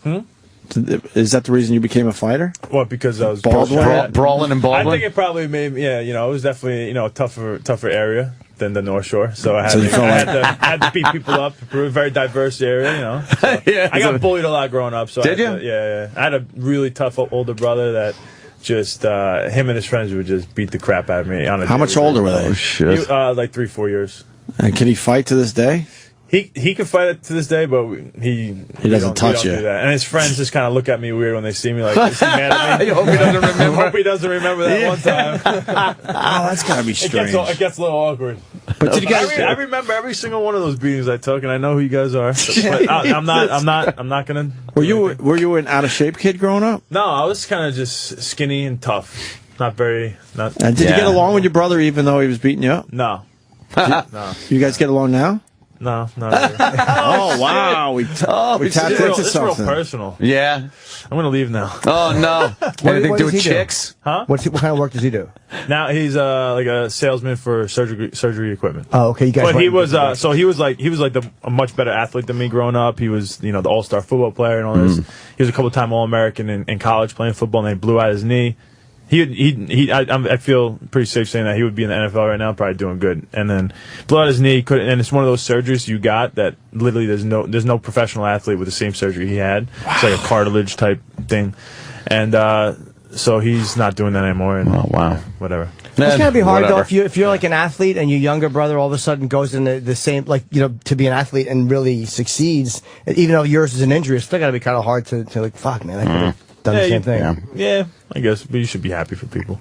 Speaker 7: Is that the reason you became a fighter?
Speaker 9: What? Because I was
Speaker 7: Baldwin?
Speaker 5: Brawling in Baldwin?
Speaker 9: I think it probably made me. Yeah, it was definitely a tougher area than the North Shore. So I had,
Speaker 7: So you felt like-
Speaker 9: had to beat people up. A very diverse area, So
Speaker 5: Yeah,
Speaker 9: I got bullied a lot growing up. So
Speaker 5: Did
Speaker 9: I had
Speaker 5: you?
Speaker 9: Yeah. I had a really tough older brother that just him and his friends would just beat the crap out of me. On a
Speaker 7: How much
Speaker 9: daily
Speaker 7: older were
Speaker 9: basis.
Speaker 7: they?
Speaker 5: Oh, shit.
Speaker 9: Like 3-4 years.
Speaker 7: And can he fight to this day?
Speaker 9: He can fight it to this day, but he
Speaker 7: doesn't
Speaker 9: don't-
Speaker 7: touch
Speaker 9: we don't
Speaker 7: you.
Speaker 9: do that. And his friends just kind of look at me weird when they see me. Like, is he mad at me?
Speaker 5: I hope he doesn't remember.
Speaker 9: I hope he doesn't remember that one time.
Speaker 7: Oh, that's got to be strange.
Speaker 9: It gets a little awkward.
Speaker 7: But did you guys?
Speaker 9: I remember every single one of those beatings I took, and I know who you guys are. But I'm not gonna.
Speaker 7: Were you an out of shape kid growing up?
Speaker 9: No, I was kind of just skinny and tough. Not very. Not.
Speaker 7: And did you get along with your brother even though he was beating you up?
Speaker 9: No.
Speaker 7: No. You guys get along now?
Speaker 9: No. Not really.
Speaker 7: Oh wow, we tapped
Speaker 9: It's
Speaker 7: into
Speaker 9: real
Speaker 7: something.
Speaker 9: personal.
Speaker 5: Yeah.
Speaker 9: I'm gonna leave now.
Speaker 5: Oh, no. Anything to do with chicks?
Speaker 9: Huh?
Speaker 10: What kind of work does he do?
Speaker 9: Now he's like a salesman for surgery equipment.
Speaker 10: Oh, okay. You guys.
Speaker 9: But he was
Speaker 10: went-
Speaker 9: he was like a much better athlete than me growing up. He was the all-star football player and all this. He was a couple-time All-American in college playing football, and then he blew out his knee. I feel pretty safe saying that he would be in the NFL right now, probably doing good. And then blew out his knee, and it's one of those surgeries you got that literally there's no professional athlete with the same surgery he had. Wow. It's like a cartilage type thing, and so he's not doing that anymore. And,
Speaker 5: wow,
Speaker 9: whatever.
Speaker 10: It's gotta be hard
Speaker 5: Whatever.
Speaker 10: though if you're like an athlete and your younger brother all of a sudden goes in the same to be an athlete and really succeeds, even though yours is an injury. It's still gotta be kind of hard to like fuck man. I could have done the same thing.
Speaker 9: Yeah, I guess, but you should be happy for people.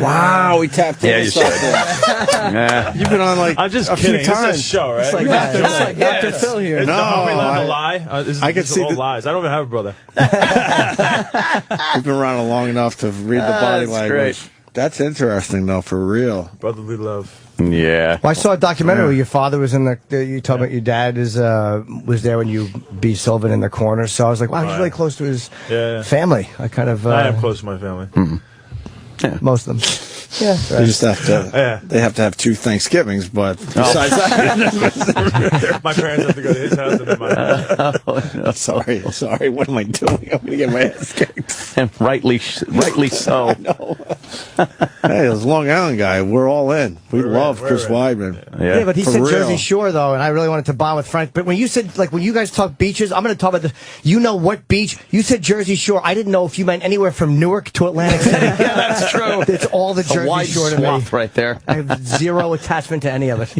Speaker 7: Wow, we tapped into
Speaker 5: you should.
Speaker 7: something.
Speaker 5: Yeah.
Speaker 7: You've been on like
Speaker 9: I'm just
Speaker 7: a
Speaker 9: kidding.
Speaker 7: few times.
Speaker 9: It's a show, right?
Speaker 10: It's like Dr. Phil here.
Speaker 9: It's
Speaker 7: No,
Speaker 9: the homie learned
Speaker 7: I-
Speaker 9: to lie.
Speaker 7: I can
Speaker 9: these are
Speaker 7: see
Speaker 9: all
Speaker 7: the-
Speaker 9: lies. I don't even have a brother.
Speaker 7: We've been around long enough to read the body
Speaker 5: That's
Speaker 7: language.
Speaker 5: great.
Speaker 7: That's interesting, though, for real.
Speaker 9: Brotherly love.
Speaker 5: Yeah.
Speaker 10: Well, I saw a documentary where your father was in you told about your dad was there when you beat Sylvan in the corner. So I was like, wow, he's really close to his family. I
Speaker 9: am close to my family.
Speaker 5: Yeah.
Speaker 10: Most of them. Yeah.
Speaker 7: They just have to. They have to have 2 Thanksgivings, but besides that,
Speaker 9: my parents have to go to his house and then my house.
Speaker 7: Sorry. What am I doing? I'm gonna get my ass kicked.
Speaker 5: And rightly so.
Speaker 7: I know. Hey, this Long Island guy, we're all in. We love Chris Weidman.
Speaker 10: Yeah, but he
Speaker 7: For
Speaker 10: said
Speaker 7: real.
Speaker 10: Jersey Shore though, and I really wanted to bond with Frank. But when you said when you guys talk beaches, I'm going to talk about this. You know what beach? You said Jersey Shore. I didn't know if you meant anywhere from Newark to Atlantic City.
Speaker 5: Yeah, that's true.
Speaker 10: It's all the Jersey
Speaker 5: wide
Speaker 10: Shore to me.
Speaker 5: swath right there.
Speaker 10: I have zero attachment to any of it.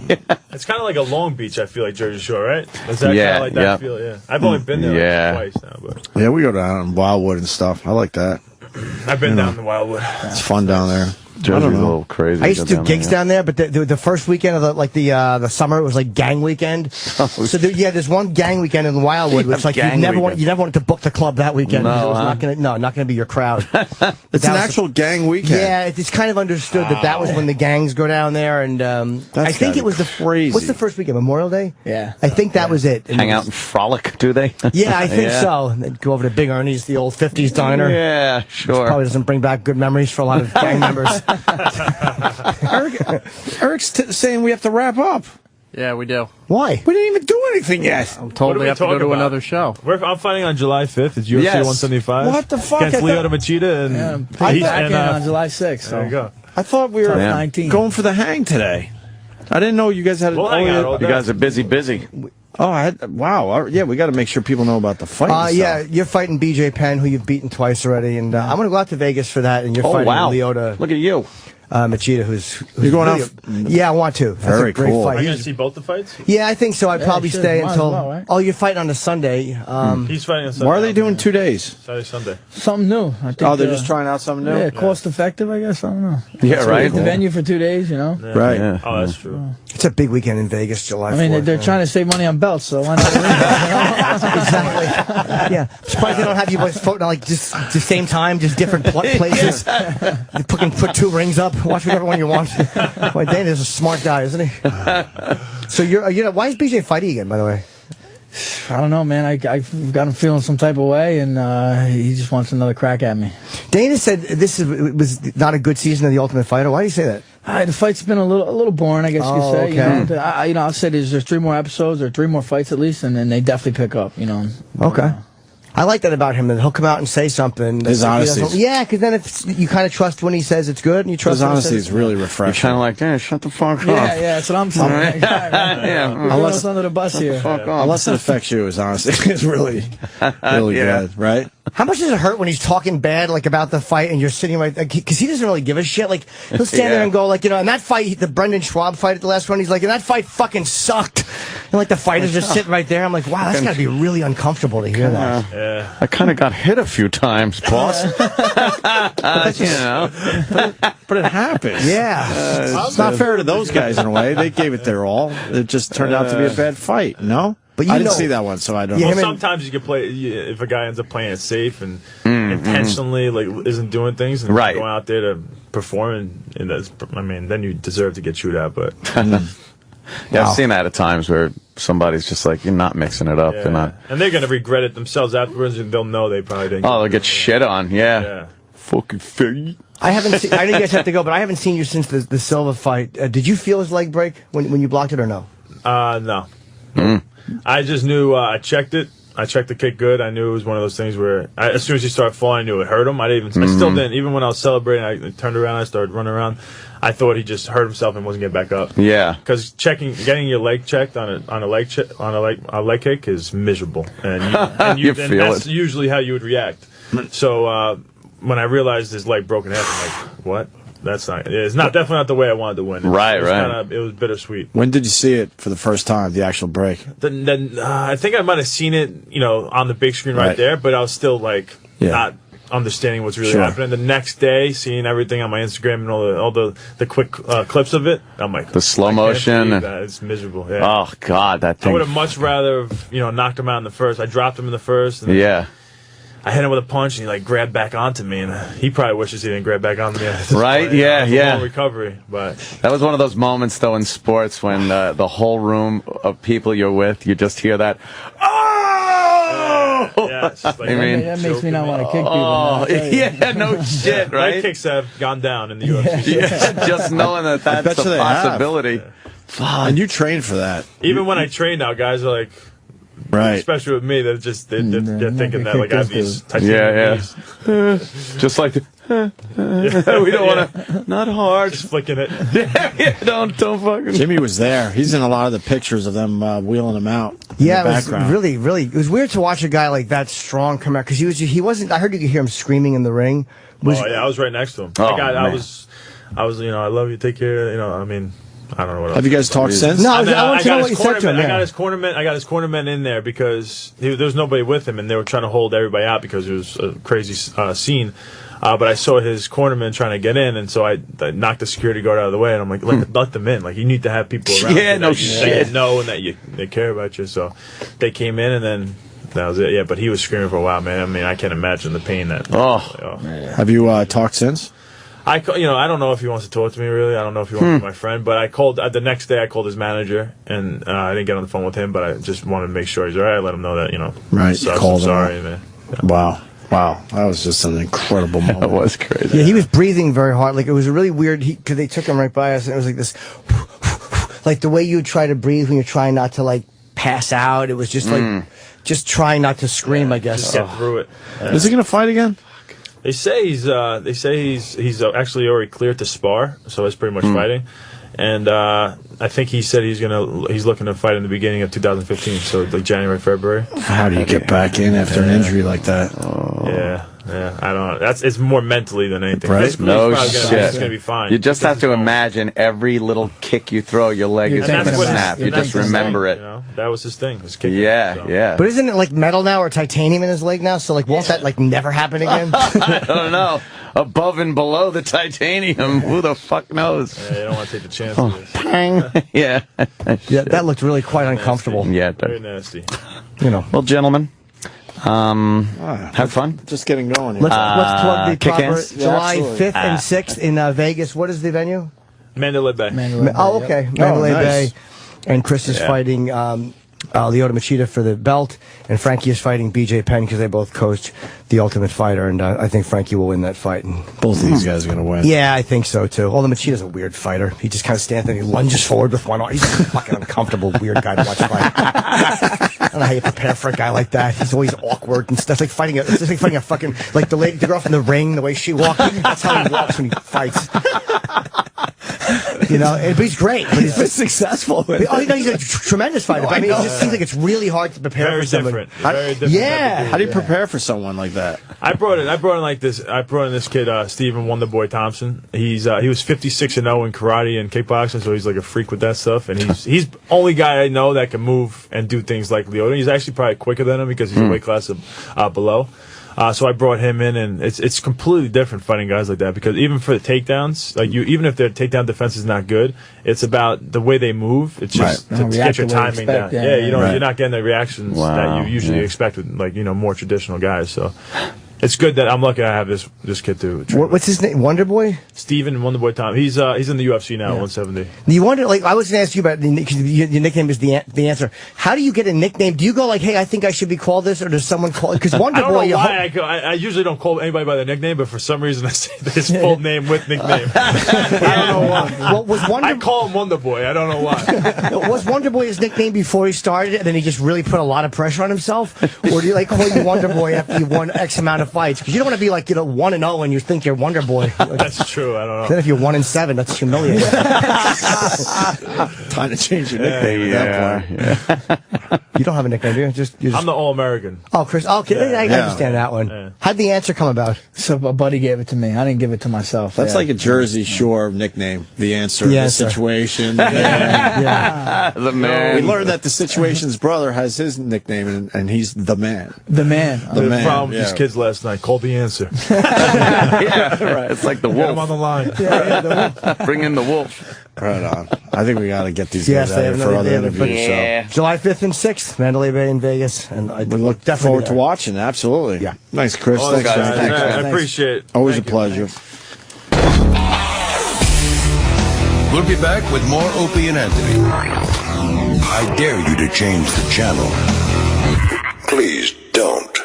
Speaker 9: It's kind of like a Long Beach, I feel like, Jersey Shore, right? Is that kind of like that feel? Yeah. I've only been there twice now. But
Speaker 7: Yeah, we go down in Wildwood and stuff. I like that.
Speaker 9: I've been down in Wildwood.
Speaker 7: It's fun down there.
Speaker 5: Jersey's a little crazy.
Speaker 10: I used to do gigs down there, but the first weekend of the summer, it was like gang weekend. So there's one gang weekend in Wildwood, which like you never wanted to book the club that weekend.
Speaker 5: No,
Speaker 10: because it was not gonna be your crowd.
Speaker 7: It's an actual gang weekend.
Speaker 10: Yeah, it's kind of understood that was when the gangs go down there, and I think it was
Speaker 7: crazy.
Speaker 10: What's the first weekend? Memorial Day.
Speaker 11: Yeah,
Speaker 10: I think that was it.
Speaker 5: Hang out and frolic, do they?
Speaker 10: Yeah, I think so. And they'd go over to Big Ernie's, the old '50s diner.
Speaker 5: Yeah, sure.
Speaker 10: Which probably doesn't bring back good memories for a lot of gang members.
Speaker 7: Eric's saying we have to wrap up.
Speaker 11: Yeah, we do.
Speaker 10: Why?
Speaker 7: We didn't even do anything yet.
Speaker 11: I'm told we have to go to another show.
Speaker 9: I'm fighting on July 5th. It's UFC 175.
Speaker 7: What the fuck?
Speaker 9: Against Lyoto Machida and
Speaker 11: He's back in on July 6th. So.
Speaker 9: There you go.
Speaker 7: I thought we were
Speaker 11: 19.
Speaker 7: going for the hang today. I didn't know you guys had.
Speaker 9: We'll hang out all day.
Speaker 5: You guys are busy.
Speaker 7: Oh, wow. Yeah, we got to make sure people know about the fight.
Speaker 10: Yeah, you're fighting BJ Penn, who you've beaten twice already, and I'm going to go out to Vegas for that. And you're fighting Lyoto.
Speaker 5: Look at you.
Speaker 10: Machida, who's
Speaker 7: you're going
Speaker 10: really
Speaker 7: out?
Speaker 10: Yeah, I want to. That's
Speaker 7: Very
Speaker 10: a great
Speaker 7: cool.
Speaker 10: fight.
Speaker 9: Are you going to see both the fights?
Speaker 10: Yeah, I think so. I'd probably stay until.
Speaker 11: Well, right?
Speaker 10: Oh, you're fighting on a Sunday.
Speaker 9: He's fighting on Sunday.
Speaker 7: Why are they doing 2 days?
Speaker 9: Saturday, Sunday.
Speaker 11: Something new. I think,
Speaker 7: They're just trying out something new?
Speaker 11: Yeah, cost effective, I guess. I don't know.
Speaker 5: Yeah, right.
Speaker 11: The venue for 2 days, you know.
Speaker 9: Yeah.
Speaker 7: Right.
Speaker 5: Yeah.
Speaker 9: Oh, that's true.
Speaker 10: It's a big weekend in Vegas, July 4th.
Speaker 11: I mean, they're trying to save money on belts, so why not?
Speaker 10: Exactly. Yeah. I'm surprised they don't have you boys floating like just the same time, just different places. You put 2 rings up. Watch whichever one you want. Boy, Dana's a smart guy, isn't he? So why is BJ fighting again, by the way?
Speaker 11: I don't know, man. I've got him feeling some type of way, and he just wants another crack at me.
Speaker 10: Dana said it was not a good season of The Ultimate Fighter. Why do you say that?
Speaker 11: The fight's been a little boring, I guess you could say.
Speaker 10: Okay.
Speaker 11: You know, I'll say there's 3 more episodes or 3 more fights at least, and then they definitely pick up. You know.
Speaker 10: Okay. I like that about him, that he'll come out and say something.
Speaker 7: His honesty.
Speaker 10: Yeah, because then you kind of trust when he says it's good, and you trust
Speaker 7: His
Speaker 10: when he
Speaker 7: honesty
Speaker 10: says
Speaker 7: is really refreshing.
Speaker 5: You're kind of like, shut the fuck up.
Speaker 11: Yeah, that's what I'm saying.
Speaker 5: Yeah.
Speaker 11: Unless under the bus here.
Speaker 7: Unless it affects you, his honesty is really good, right?
Speaker 10: How much does it hurt when he's talking bad, like, about the fight, and you're sitting right there? Because he doesn't really give a shit. Like, he'll stand there and go, like, in that fight, the Brendan Schwab fight at the last one, he's like, and that fight fucking sucked. And, like, the fighter's just sitting right there. I'm like, wow, that's got to be really uncomfortable to hear that.
Speaker 9: Yeah.
Speaker 5: I kind of got hit a few times, boss.
Speaker 7: But it happens.
Speaker 10: Yeah.
Speaker 7: It's not fair to those guys in a way. They gave it their all. It just turned out to be a bad fight, no?
Speaker 10: But
Speaker 7: I didn't see that one, so I don't know.
Speaker 9: Well, sometimes you can play if a guy ends up playing it safe and intentionally isn't doing things and going out there to perform, and that's, I mean, then you deserve to get chewed out. But
Speaker 5: yeah, I've seen that at times where somebody's just like, you're not mixing it up.
Speaker 9: yeah.
Speaker 5: They're not.
Speaker 9: And they're gonna regret it themselves afterwards, and they'll know they probably didn't.
Speaker 5: Oh, they'll get shit on. Yeah. Fucking fake.
Speaker 10: I haven't seen, I know you guys have to go, but I haven't seen you since the Silva fight. Did you feel his leg break when you blocked it or no?
Speaker 9: No. I just knew I checked it. I checked the kick good. I knew it was one of those things where as soon as he started falling, I knew it hurt him. I still didn't. Even when I was celebrating, I turned around, I started running around. I thought he just hurt himself and wasn't getting back up.
Speaker 5: Yeah.
Speaker 9: Because getting your leg checked on a leg kick is miserable, and
Speaker 5: You feel
Speaker 9: that's
Speaker 5: it.
Speaker 9: usually how you would react. So when I realized his leg broke in half, I'm like, what? That's not. It's not definitely not the way I wanted to win. It was bittersweet.
Speaker 7: When did you see it for the first time? The actual break?
Speaker 9: Then I think I might have seen it, on the big screen right there, but I was still not understanding what's really happening. The next day, seeing everything on my Instagram and all the quick clips of it, I'm like,
Speaker 5: the slow motion.
Speaker 9: It's miserable. Yeah.
Speaker 5: Oh God, that thing.
Speaker 9: I would have much rather knocked him out in the first. I dropped him in the first. And I hit him with a punch, and he like grabbed back onto me, and he probably wishes he didn't grab back onto me.
Speaker 5: Right?
Speaker 9: Point.
Speaker 5: Yeah, yeah.
Speaker 9: Long recovery, but
Speaker 5: that was one of those moments, though, in sports when the whole room of people you're with, you just hear that. Oh!
Speaker 9: Yeah, it's just like,
Speaker 11: that makes me not want to kick people.
Speaker 5: Oh, yeah, no shit, right?
Speaker 9: Leg kicks have gone down in the UFC.
Speaker 5: Yeah, just knowing that that's a possibility.
Speaker 7: And you trained for that.
Speaker 9: Even when I train now, guys are like,
Speaker 7: right,
Speaker 9: especially with me, they're just they're thinking that like I have these titanium knees.
Speaker 5: Just like we don't want to, not hard,
Speaker 9: just flicking it.
Speaker 5: don't fucking.
Speaker 7: Jimmy was there. He's in a lot of the pictures of them wheeling him out.
Speaker 10: Yeah, it was really it was weird to watch a guy like that strong come out because he wasn't. I heard you could hear him screaming in the ring.
Speaker 9: I was right next to him.
Speaker 5: Oh,
Speaker 9: I was I love you, take care. I mean. I don't know what else.
Speaker 7: Have you guys talked since?
Speaker 10: No, I want to know what you said to him.
Speaker 9: I got his cornermen in there because there was nobody with him, and they were trying to hold everybody out because it was a crazy scene. But I saw his cornerman trying to get in, and so I knocked the security guard out of the way, and I'm like, let them in. Like, you need to have people around that you know and that they care about you. So they came in, and then that was it. Yeah, but he was screaming for a while, man. I mean, I can't imagine the pain that.
Speaker 7: Have you talked since?
Speaker 9: I don't know if he wants to talk to me, really. I don't know if he wants to be my friend. But I called the next day. I called his manager, and I didn't get on the phone with him. But I just wanted to make sure he's all right. I let him know that
Speaker 7: Right.
Speaker 9: Sucks.
Speaker 7: Called
Speaker 9: I'm sorry, man.
Speaker 7: Yeah. Wow, that was just an incredible moment.
Speaker 5: That was crazy.
Speaker 10: Yeah, he was breathing very hard. Like, it was a really weird, because they took him right by us, and it was like this, like the way you would try to breathe when you're trying not to, like, pass out. It was just like, just trying not to scream, I guess.
Speaker 9: Just get through it. Yeah.
Speaker 7: Is he going to fight again?
Speaker 9: They say he's actually already cleared to spar, so it's pretty much fighting. And I think he said he's looking to fight in the beginning of 2015, so like January, February.
Speaker 7: How do you get back in after an injury like that?
Speaker 9: Yeah, I don't know. It's more mentally than anything.
Speaker 7: Right?
Speaker 9: Physically,
Speaker 5: No
Speaker 9: he's
Speaker 5: shit.
Speaker 9: gonna be fine.
Speaker 5: You just have to imagine every little kick you throw, your leg is going to snap. You just remember it.
Speaker 9: That was his thing. His kicking,
Speaker 5: Yeah.
Speaker 10: But isn't it like metal now or titanium in his leg now? So like, won't that like never happen again?
Speaker 5: I don't know. Above and below the titanium, who the fuck knows?
Speaker 9: Yeah, you don't want to take the chance of this.
Speaker 5: Pang. Yeah,
Speaker 10: that looked really quite uncomfortable.
Speaker 5: Yeah,
Speaker 9: very nasty.
Speaker 5: Well, gentlemen, have fun.
Speaker 7: Just getting going here.
Speaker 10: Let's plug the proper
Speaker 5: Kick-Ass?
Speaker 10: July
Speaker 7: absolutely.
Speaker 10: 5th and 6th in Vegas. What is the venue?
Speaker 9: Mandalay Bay.
Speaker 10: Okay. Mandalay
Speaker 7: nice.
Speaker 10: Bay. And Chris is fighting Lyoto Machida for the belt, and Frankie is fighting BJ Penn because they both coach The Ultimate Fighter, and I think Frankie will win that fight. And
Speaker 7: Both of these guys are going to win.
Speaker 10: yeah, I think so too. Although Machida's a weird fighter. He just kind of stands there and he lunges forward with one arm. He's a fucking uncomfortable, weird guy to watch fight. I don't know how you prepare for a guy like that. He's always awkward and stuff. It's just like fighting a fucking, like the girl from The Ring, the way she walks. That's how he walks when he fights. But he's great. But he's
Speaker 7: successful.
Speaker 10: he's a tremendous fighter. But, I mean, it just seems like it's really hard to prepare for someone.
Speaker 9: Very different.
Speaker 10: Yeah.
Speaker 7: How do you prepare for someone like that?
Speaker 9: I brought in this kid, Stephen Wonderboy Thompson. He was 56-0 in karate and kickboxing, so he's like a freak with that stuff. And he's only guy I know that can move and do things like Lyoto. He's actually probably quicker than him because he's a weight class below. So I brought him in, and it's completely different fighting guys like that because even for the takedowns, even if their takedown defense is not good, it's about the way they move. It's just to get your timing down. You're not getting the reactions that you usually expect with more traditional guys. So it's good that I'm lucky I have this kid too.
Speaker 10: What's his name? Wonderboy?
Speaker 9: Steven Wonderboy Tom. He's in the UFC now, 170.
Speaker 10: You wonder, I was going to ask you about because your nickname is the answer. How do you get a nickname? Do you go like, hey, I think I should be called this, or does someone call it? Because Wonderboy.
Speaker 9: I don't know why I usually don't call anybody by their nickname, but for some reason I say his full name with nickname. I don't know why. I call him Wonderboy. I don't know why.
Speaker 10: Was Wonderboy his nickname before he started, and then he just really put a lot of pressure on himself, or do you call you Wonderboy after you won X amount of fights? Because you don't want to be 1-0 and you think you're Wonderboy.
Speaker 9: That's true. I don't know.
Speaker 10: Then if you're 1-7, that's humiliating.
Speaker 7: Time to change your nickname at that point.
Speaker 10: You don't have a nickname, do you?
Speaker 9: I'm the All-American.
Speaker 10: Oh, Chris. Okay, I understand that one. Yeah. How'd the answer come about?
Speaker 11: So a buddy gave it to me. I didn't give it to myself.
Speaker 7: That's like a Jersey Shore nickname. The answer, the situation.
Speaker 5: The man.
Speaker 7: We learned that the Situation's brother has his nickname, and he's the man.
Speaker 11: The man.
Speaker 9: The problem with these kids last night. Called the answer.
Speaker 5: Right. It's like the wolf.
Speaker 9: Get him on the line.
Speaker 5: Bring in the wolf.
Speaker 7: Right on. I think we got to get these guys out here for other interviews. So.
Speaker 10: July 5th and 6th, Mandalay Bay in Vegas. And I
Speaker 7: we look forward to watching. Absolutely.
Speaker 10: Yeah.
Speaker 7: Nice, Chris. Thanks,
Speaker 9: guys.
Speaker 7: man.
Speaker 9: I appreciate it.
Speaker 7: Always a pleasure.
Speaker 3: We'll be back with more Opie and Anthony. I dare you to change the channel. Please don't.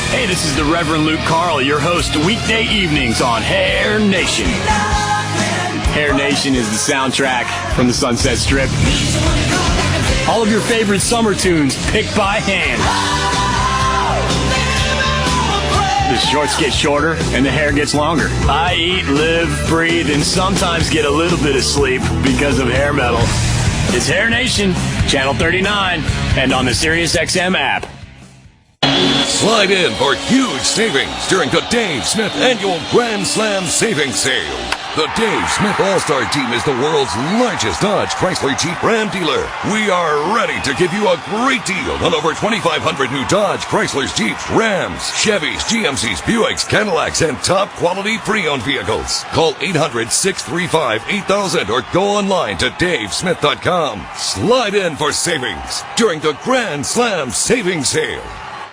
Speaker 12: Hey, this is the Reverend Luke Carl, your host weekday evenings on Hair Nation. Hair Nation is the soundtrack from the Sunset Strip. All of your favorite summer tunes picked by hand. The shorts get shorter and the hair gets longer. I eat, live, breathe, and sometimes get a little bit of sleep because of hair metal. It's Hair Nation, Channel 39, and on the SiriusXM app.
Speaker 13: Slide in for huge savings during the Dave Smith Annual Grand Slam Savings Sale. The Dave Smith All-Star Team is the world's largest Dodge Chrysler Jeep Ram dealer. We are ready to give you a great deal on over 2,500 new Dodge Chryslers, Jeeps, Rams, Chevys, GMCs, Buicks, Cadillacs, and top-quality pre-owned vehicles. Call 800-635-8000 or go online to davesmith.com. Slide in for savings during the Grand Slam Savings Sale.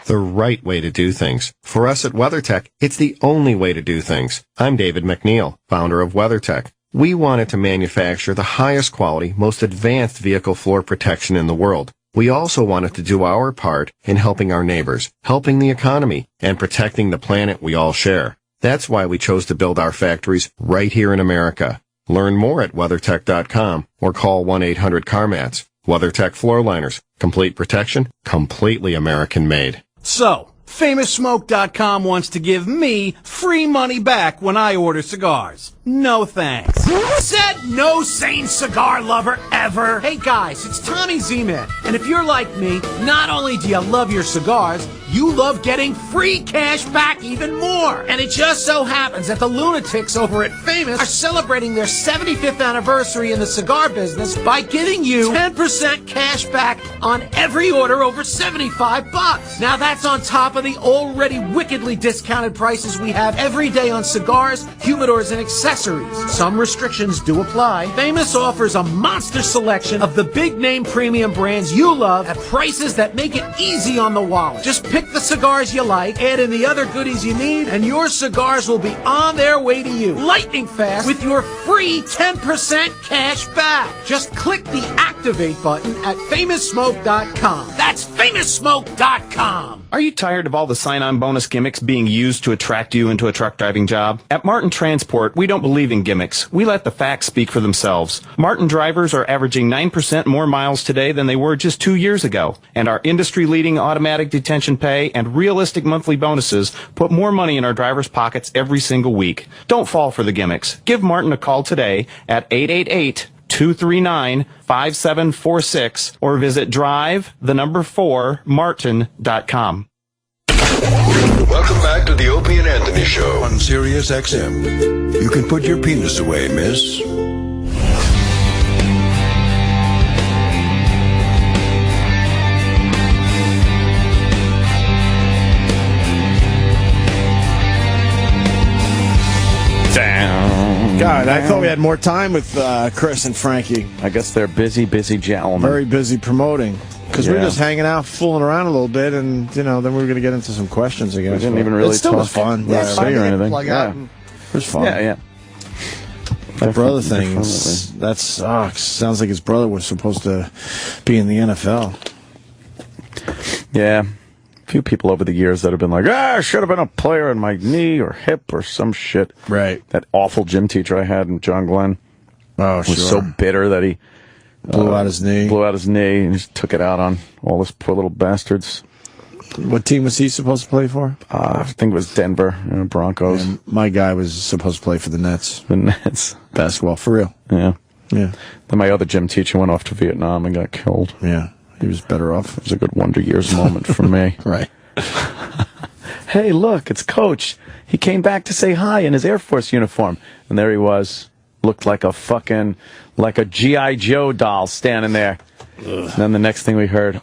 Speaker 14: The right way to do things. For us at WeatherTech, it's the only way to do things. I'm David McNeil, founder of WeatherTech. We wanted to manufacture the highest quality, most advanced vehicle floor protection in the world. We also wanted to do our part in helping our neighbors, helping the economy, and protecting the planet we all share. That's why we chose to build our factories right here in America. Learn more at WeatherTech.com or call 1-800-CarMats. WeatherTech Floor Liners. Complete protection, completely American-made.
Speaker 15: So, FamousSmoke.com wants to give me free money back when I order cigars. No thanks. Said no sane cigar lover ever. Hey guys, it's Tommy Z-Man. And if you're like me, not only do you love your cigars, you love getting free cash back even more. And it just so happens that the lunatics over at Famous are celebrating their 75th anniversary in the cigar business by giving you 10% cash back on every order over $75. Now that's on top of the already wickedly discounted prices we have every day on cigars, humidors, and accessories. Some restrictions do apply. Famous offers a monster selection of the big-name premium brands you love at prices that make it easy on the wallet. Just pick the cigars you like, add in the other goodies you need, and your cigars will be on their way to you. Lightning fast with your free 10% cash back. Just click the activate button at FamousSmoke.com. That's FamousSmoke.com.
Speaker 16: Are you tired of all the sign-on bonus gimmicks being used to attract you into a truck driving job? At Martin Transport, we don't believe in gimmicks. We let the facts speak for themselves. Martin drivers are averaging 9% more miles today than they were just 2 years ago. And our industry-leading automatic detention pay and realistic monthly bonuses put more money in our drivers' pockets every single week. Don't fall for the gimmicks. Give Martin a call today at 888-239-5746 or visit drive4martin.com.
Speaker 3: Welcome back to the Opie and Anthony Show on Sirius XM. You can put your penis away, miss.
Speaker 7: God, I thought we had more time with Chris and Frankie.
Speaker 5: I guess they're busy gentlemen.
Speaker 7: Very busy promoting. Because we were just hanging out, fooling around a little bit, and, then we were going to get into some questions, I guess.
Speaker 5: We didn't even really
Speaker 7: it still
Speaker 5: talk.
Speaker 7: was fun.
Speaker 5: Yeah, or anything.
Speaker 7: It was fun.
Speaker 5: Yeah.
Speaker 7: The brother thing, that sucks. Sounds like his brother was supposed to be in the NFL.
Speaker 5: Yeah. A few people over the years that have been like, I should have been a player in my knee or hip or some shit.
Speaker 7: Right.
Speaker 5: That awful gym teacher I had in John Glenn was so bitter that he
Speaker 7: blew out his knee.
Speaker 5: And just took it out on all those poor little bastards.
Speaker 7: What team was he supposed to play for?
Speaker 5: I think it was Denver, Broncos.
Speaker 7: And my guy was supposed to play for the Nets.
Speaker 5: The Nets.
Speaker 7: Basketball, for real.
Speaker 5: Yeah.
Speaker 7: Yeah.
Speaker 5: Then my other gym teacher went off to Vietnam and got killed.
Speaker 7: Yeah. He was better off.
Speaker 5: It was a good Wonder Years moment for me.
Speaker 7: Right.
Speaker 5: Hey, look, it's Coach. He came back to say hi in his Air Force uniform. And there he was. Looked like a G.I. Joe doll standing there. And then the next thing we heard,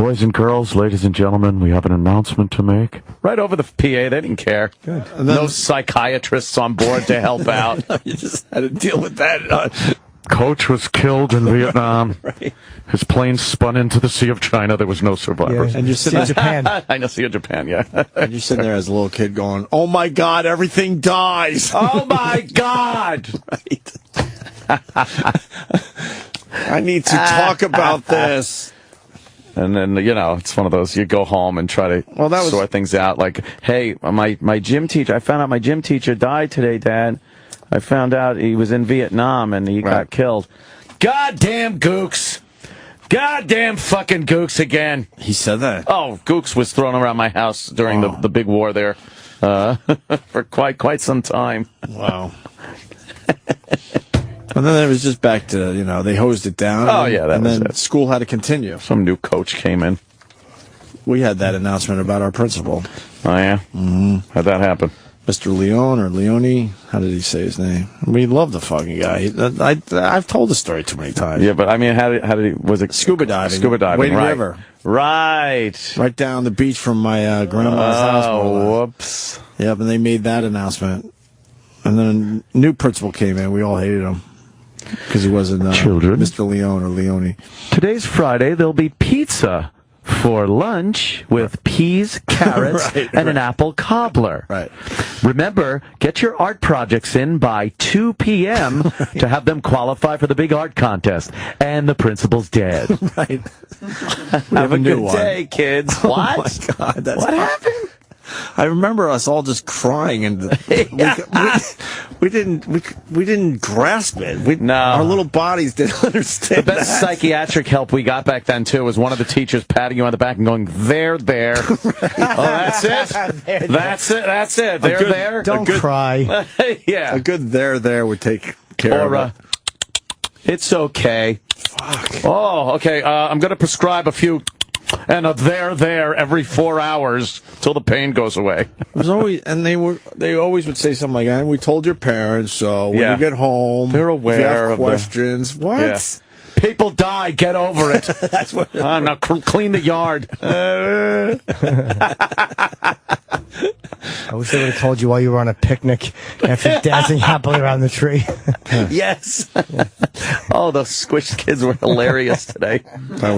Speaker 5: Boys and girls, ladies and gentlemen, we have an announcement to make. Right over the PA, they didn't care.
Speaker 7: Good.
Speaker 5: No psychiatrists on board to help out.
Speaker 7: You just had to deal with that.
Speaker 5: Coach was killed in Vietnam.
Speaker 7: Right.
Speaker 5: His plane spun into the Sea of China. There was no survivors.
Speaker 7: Yeah, and you're sitting
Speaker 11: in Japan.
Speaker 5: I know, Sea of Japan, yeah.
Speaker 7: And you're sitting there as a little kid going, "Oh my God, everything dies!
Speaker 5: Oh my God!"
Speaker 7: Right. I need to talk about this.
Speaker 5: And then, it's one of those, you go home and try to sort things out. Like, hey, my gym teacher, I found out my gym teacher died today, Dad. I found out he was in Vietnam and he got killed. Goddamn Gooks. Goddamn fucking Gooks again.
Speaker 7: He said that.
Speaker 5: Oh, Gooks was thrown around my house during the big war there for quite some time.
Speaker 7: Wow. And then it was just back to, they hosed it down.
Speaker 5: Oh, yeah,
Speaker 7: and then school had to continue.
Speaker 5: Some new coach came in.
Speaker 7: We had that announcement about our principal.
Speaker 5: Oh, yeah? Mm-hmm. How'd that happen?
Speaker 7: Mr. Leone or Leone, how did he say his name? We love the fucking guy. I've told the story too many times.
Speaker 5: Yeah, but I mean, how did he, was it?
Speaker 7: Scuba diving.
Speaker 5: Scuba diving,
Speaker 7: Wading
Speaker 5: right.
Speaker 7: River.
Speaker 5: Right.
Speaker 7: Right down the beach from my grandma's house.
Speaker 5: Oh, whoops.
Speaker 7: Yep, and they made that announcement. And then a new principal came in. We all hated him. Because he wasn't
Speaker 5: Children.
Speaker 7: Mr. Leone or Leone.
Speaker 5: Today's Friday. There'll be pizza for lunch with peas, carrots, and an apple cobbler.
Speaker 7: Right.
Speaker 5: Remember, get your art projects in by 2 p.m. to have them qualify for the big art contest. And the principal's dead.
Speaker 7: Right.
Speaker 5: Have a
Speaker 7: new
Speaker 5: good
Speaker 7: one.
Speaker 5: day, kids.
Speaker 7: Oh
Speaker 5: What?
Speaker 7: my God, that's
Speaker 5: What happened?
Speaker 7: I remember us all just crying, and we didn't grasp it. Our little bodies didn't understand.
Speaker 5: The best psychiatric help we got back then too was one of the teachers patting you on the back and going, "There." Oh, that's it. That's it. There.
Speaker 10: Don't cry.
Speaker 5: Yeah.
Speaker 7: A good there would take care of it.
Speaker 5: It's okay.
Speaker 7: Fuck.
Speaker 5: Oh, okay. I'm going to prescribe a few. And a there every 4 hours till the pain goes away.
Speaker 7: It was always, and they always would say something like, "And we told your parents, so when you get home,
Speaker 5: they're aware
Speaker 7: if you have
Speaker 5: of
Speaker 7: questions." What?
Speaker 5: Yeah. People die. Get over it.
Speaker 7: That's what.
Speaker 5: Now clean the yard.
Speaker 10: I wish they would have told you while you were on a picnic after dancing happily around the tree.
Speaker 5: Yes. Oh, those squished kids were hilarious today.
Speaker 7: That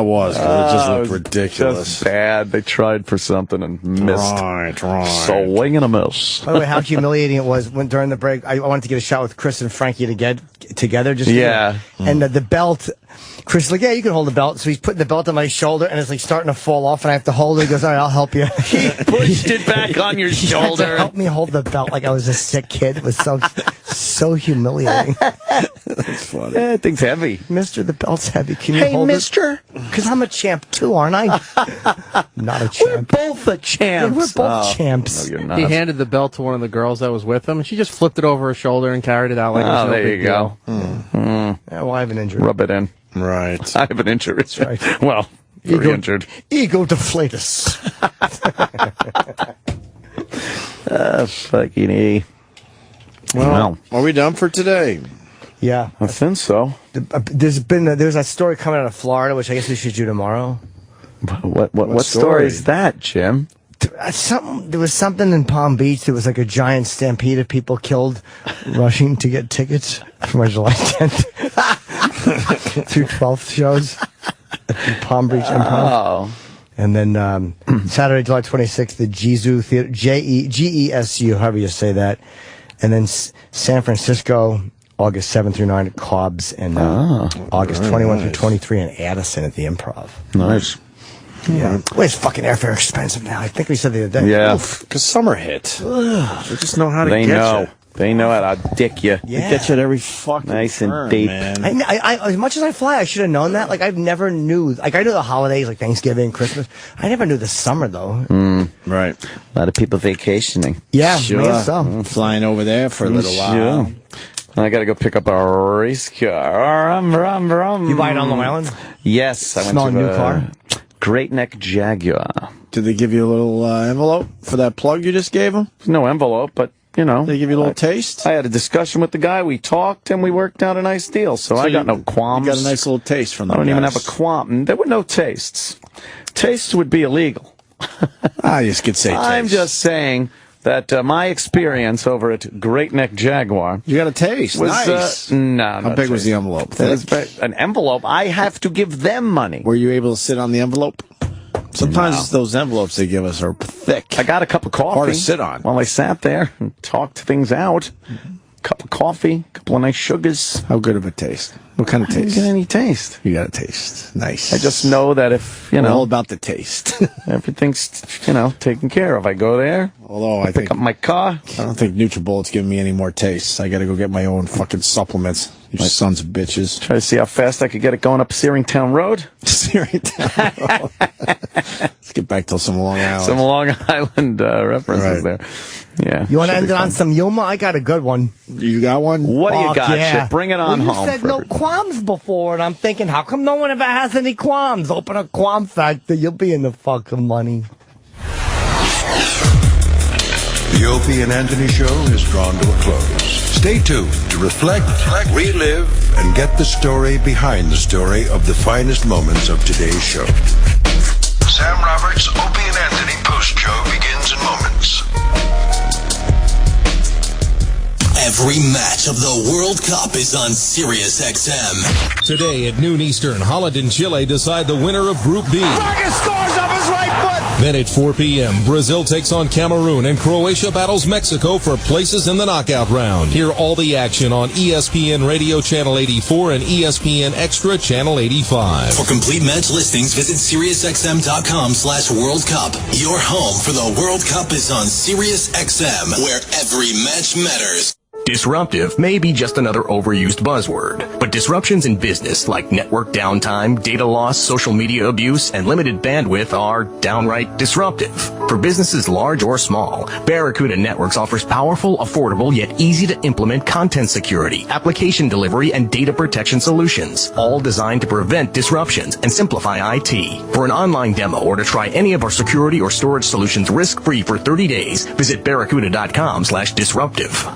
Speaker 7: was. It just looked ridiculous.
Speaker 5: Just bad. They tried for something and missed.
Speaker 7: Right.
Speaker 5: Swing and a miss.
Speaker 10: By the way, how humiliating it was when during the break, I wanted to get a shot with Chris and Frankie to get together. And the belt. Chris is like, "Yeah, you can hold the belt." So he's putting the belt on my shoulder, and it's like starting to fall off, and I have to hold it. He goes, "All right, I'll help you."
Speaker 5: He pushed it back on your
Speaker 10: He had
Speaker 5: shoulder.
Speaker 10: to help me hold the belt like I was a sick kid. It was so humiliating.
Speaker 7: That's funny.
Speaker 5: That thing's heavy.
Speaker 10: Mister, the belt's heavy. Can you hold
Speaker 5: mister?
Speaker 10: Because I'm a champ too, aren't I? Not a champ.
Speaker 5: We're both the champs.
Speaker 10: Yeah, we're both champs.
Speaker 5: No, you're not.
Speaker 17: He handed the belt to one of the girls that was with him, and she just flipped it over her shoulder and carried it out like it was no
Speaker 5: there
Speaker 17: big
Speaker 5: you go.
Speaker 10: Yeah, well, I have an injury.
Speaker 5: Rub it in.
Speaker 7: Right.
Speaker 5: I have an injury.
Speaker 10: That's right.
Speaker 5: Well, very injured.
Speaker 10: Ego deflatus.
Speaker 5: Fucking E.
Speaker 7: Well, are we done for today?
Speaker 10: Yeah.
Speaker 5: I think so.
Speaker 10: There's a story coming out of Florida, which I guess we should do tomorrow.
Speaker 5: What story is that, Jim?
Speaker 10: There was something in Palm Beach. There was like a giant stampede of people killed rushing to get tickets for my July 10th through 12th shows at Palm Beach Improv.
Speaker 5: Oh.
Speaker 10: And then Saturday, July 26th, the Jesu Theater, Gesu, however you say that. And then San Francisco, August 7th through 9 at Cobb's, and August 21 through 23 in Addison at the Improv.
Speaker 5: Nice.
Speaker 10: Yeah. Where's fucking airfare expensive now? I think we said the other day.
Speaker 5: Yeah.
Speaker 7: Because summer hit. They just know how to get you.
Speaker 5: They know how to dick you.
Speaker 10: Yeah.
Speaker 7: They get you at every fucking
Speaker 5: nice
Speaker 7: turn,
Speaker 5: and deep.
Speaker 7: man.
Speaker 10: I as much as I fly, I should have known that. Like, I've never knew. Like, I knew the holidays, like Thanksgiving, Christmas. I never knew the summer, though.
Speaker 7: Right.
Speaker 5: A lot of people vacationing.
Speaker 10: Yeah,
Speaker 7: Sure.
Speaker 10: I guess so.
Speaker 7: Flying over there for a little while.
Speaker 5: I got to go pick up a race car.
Speaker 10: You buy it on Long Island?
Speaker 5: Yes. I
Speaker 10: Small
Speaker 5: went to
Speaker 10: new car?
Speaker 5: Great Neck Jaguar.
Speaker 7: Did they give you a little envelope for that plug you just gave them?
Speaker 5: No envelope, but you know.
Speaker 7: They give you a little taste?
Speaker 5: I had a discussion with the guy. We talked, and we worked out a nice deal. So I got no qualms.
Speaker 7: You got a nice little taste from them.
Speaker 5: I don't even have a qualm. There were no tastes. Tastes would be illegal.
Speaker 7: I just could say taste.
Speaker 5: I'm just saying that my experience over at Great Neck Jaguar.
Speaker 7: You got a taste.
Speaker 5: Was,
Speaker 7: nice.
Speaker 5: No,
Speaker 7: How big was the envelope?
Speaker 5: An envelope? I have to give them money.
Speaker 7: Were you able to sit on the envelope? Sometimes those envelopes they give us are thick.
Speaker 5: I got a cup of coffee.
Speaker 7: Hard to sit on.
Speaker 5: While I sat there and talked things out. Cup of coffee, a couple of nice sugars.
Speaker 7: How good of a taste? What kind of taste?
Speaker 5: I didn't get any taste.
Speaker 7: You got a taste. Nice.
Speaker 5: I just know that if,
Speaker 7: We're all about the taste.
Speaker 5: everything's, taken care of. I go there.
Speaker 7: Although I
Speaker 5: pick up my car.
Speaker 7: I don't think NutriBullet's giving me any more tastes. I got to go get my own fucking supplements. You sons of bitches.
Speaker 5: Try to see how fast I could get it going up Searingtown Road.
Speaker 7: Searingtown Road. Let's get back to some Long Island.
Speaker 5: Some Long Island references there. Yeah.
Speaker 10: You want to end it on some humor? I got a good one.
Speaker 7: You got one?
Speaker 5: What do you got?
Speaker 10: Yeah.
Speaker 5: Shit, bring it on home.
Speaker 10: You said no qualms before, and I'm thinking, how come no one ever has any qualms? Open a qualm factory, you'll be in the fucking money.
Speaker 3: The Opie and Anthony Show is drawn to a close. Stay tuned to reflect, relive, and get the story behind the story of the finest moments of today's show. Sam Roberts' Opie and Anthony post-show begins in moments.
Speaker 2: Every match of the World Cup is on Sirius XM.
Speaker 18: Today at noon Eastern, Holland and Chile decide the winner of Group B.
Speaker 10: Braga scores off his right foot!
Speaker 18: Then at 4 p.m., Brazil takes on Cameroon and Croatia battles Mexico for places in the knockout round. Hear all the action on ESPN Radio Channel 84 and ESPN Extra Channel 85.
Speaker 2: For complete match listings, visit SiriusXM.com/World Cup. Your home for the World Cup is on Sirius XM, where every match matters.
Speaker 1: Disruptive may be just another overused buzzword, but disruptions in business like network downtime, data loss, social media abuse, and limited bandwidth are downright disruptive. For businesses large or small, Barracuda Networks offers powerful, affordable, yet easy to implement content security, application delivery, and data protection solutions, all designed to prevent disruptions and simplify IT. For an online demo or to try any of our security or storage solutions risk-free for 30 days, visit barracuda.com/disruptive.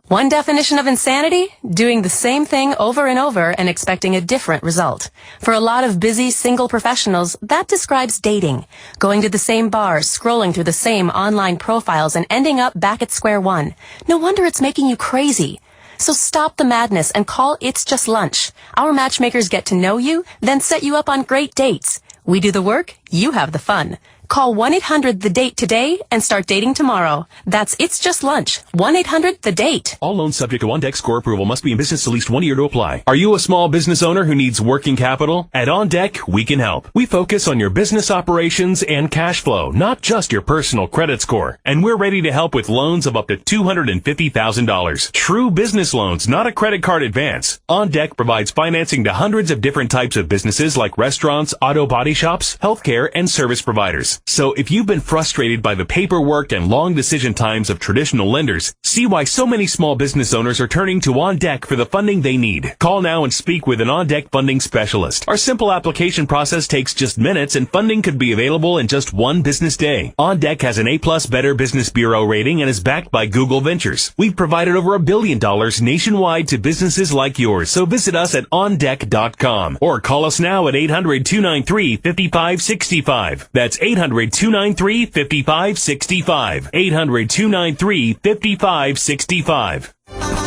Speaker 19: One definition of insanity? Doing the same thing over and over and expecting a different result. For a lot of busy single professionals, that describes dating. Going to the same bars, scrolling through the same online profiles, and ending up back at square one. No wonder it's making you crazy. So stop the madness and call It's Just Lunch. Our matchmakers get to know you, then set you up on great dates. We do the work, you have the fun. Call 1-800-THE-DATE today and start dating tomorrow. That's It's Just Lunch. 1-800-THE-DATE.
Speaker 20: All loans subject to OnDeck score approval, must be in business at least 1 year to apply. Are you a small business owner who needs working capital? At OnDeck, we can help. We focus on your business operations and cash flow, not just your personal credit score. And we're ready to help with loans of up to $250,000. True business loans, not a credit card advance. OnDeck provides financing to hundreds of different types of businesses like restaurants, auto body shops, healthcare, and service providers. So if you've been frustrated by the paperwork and long decision times of traditional lenders, see why so many small business owners are turning to OnDeck for the funding they need. Call now and speak with an OnDeck funding specialist. Our simple application process takes just minutes and funding could be available in just one business day. OnDeck has an A+ Better Business Bureau rating and is backed by Google Ventures. We've provided over $1 billion nationwide to businesses like yours, so visit us at ondeck.com or call us now at 800-293-5565. That's 800-293-5565. 800-293-5565.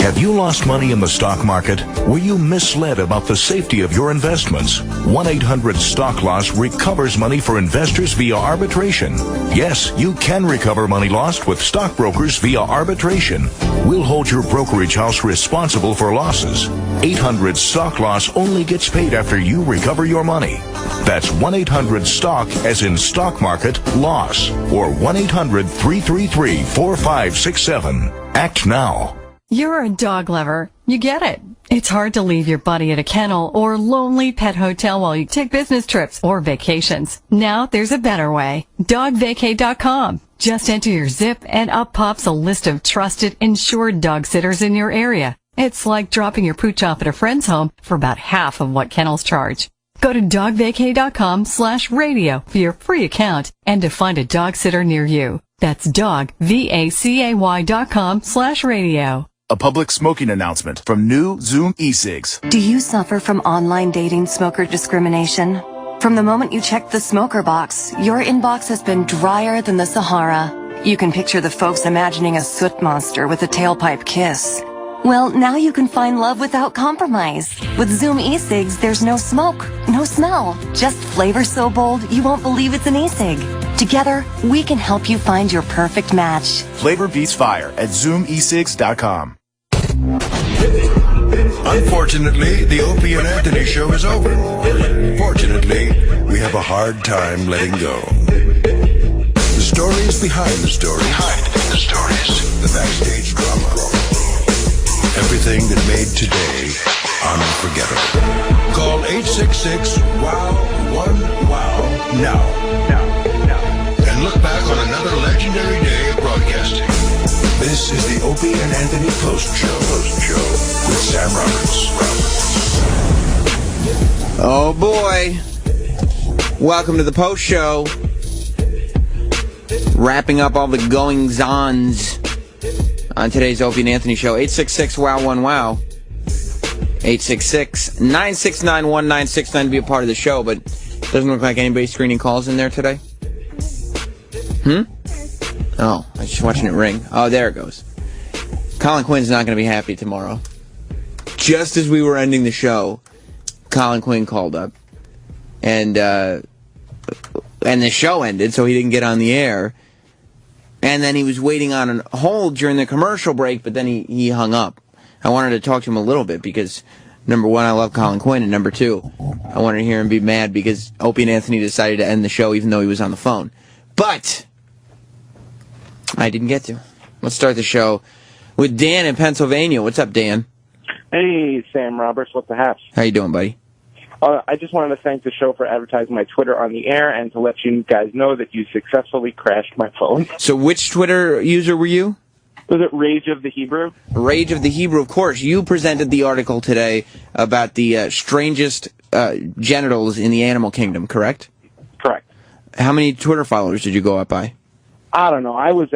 Speaker 21: Have you lost money in the stock market? Were you misled about the safety of your investments? 1-800-STOCK-LOSS recovers money for investors via arbitration. Yes, you can recover money lost with stockbrokers via arbitration. We'll hold your brokerage house responsible for losses. 800-STOCK-LOSS only gets paid after you recover your money. That's 1-800-STOCK as in stock market loss or 1-800-333-4567. Act now.
Speaker 23: You're a dog lover. You get it. It's hard to leave your buddy at a kennel or lonely pet hotel while you take business trips or vacations. Now there's a better way. DogVacay.com. Just enter your zip and up pops a list of trusted, insured dog sitters in your area. It's like dropping your pooch off at a friend's home for about half of what kennels charge. Go to dogvacay.com/radio for your free account and to find a dog sitter near you. That's dogvacay.com/radio.
Speaker 4: A public smoking announcement from new Zoom e-cigs.
Speaker 19: Do you suffer from online dating smoker discrimination? From the moment you checked the smoker box, your inbox has been drier than the Sahara. You can picture the folks imagining a soot monster with a tailpipe kiss. Well, now you can find love without compromise. With Zoom e-cigs, there's no smoke, no smell, just flavor so bold you won't believe it's an e-cig. Together, we can help you find your perfect match.
Speaker 4: Flavor beats fire at zoomecigs.com.
Speaker 3: Unfortunately, the Opie and Anthony show is over. Fortunately, we have a hard time letting go. The stories behind the stories. The backstage drama. Everything that made today unforgettable. Call 866-WOW-1-WOW now. And look back on another legendary day of broadcasting. This is the Opie and Anthony Post Show with Sam Roberts.
Speaker 8: Oh boy. Welcome to the Post Show. Wrapping up all the goings-ons on today's Opie and Anthony Show. 866-WOW-1-WOW. 866-969-1969 to be a part of the show, but doesn't look like anybody's screening calls in there today. Oh, I was just watching it ring. Oh, there it goes. Colin Quinn's not going to be happy tomorrow. Just as we were ending the show, Colin Quinn called up, and the show ended, so he didn't get on the air. And then he was waiting on hold during the commercial break, but then he hung up. I wanted to talk to him a little bit because, number one, I love Colin Quinn, and number two, I wanted to hear him be mad because Opie and Anthony decided to end the show even though he was on the phone. But I didn't get to. Let's start the show with Dan in Pennsylvania. What's up, Dan?
Speaker 22: Hey, Sam Roberts. What's the haps?
Speaker 8: How you doing, buddy?
Speaker 22: I just wanted to thank the show for advertising my Twitter on the air and to let you guys know that you successfully crashed my phone.
Speaker 8: So which Twitter user were you?
Speaker 22: Was it Rage of the Hebrew?
Speaker 8: Rage of the Hebrew, of course. You presented the article today about the strangest genitals in the animal kingdom, correct?
Speaker 22: Correct.
Speaker 8: How many Twitter followers did you go up by?
Speaker 22: I don't know. I was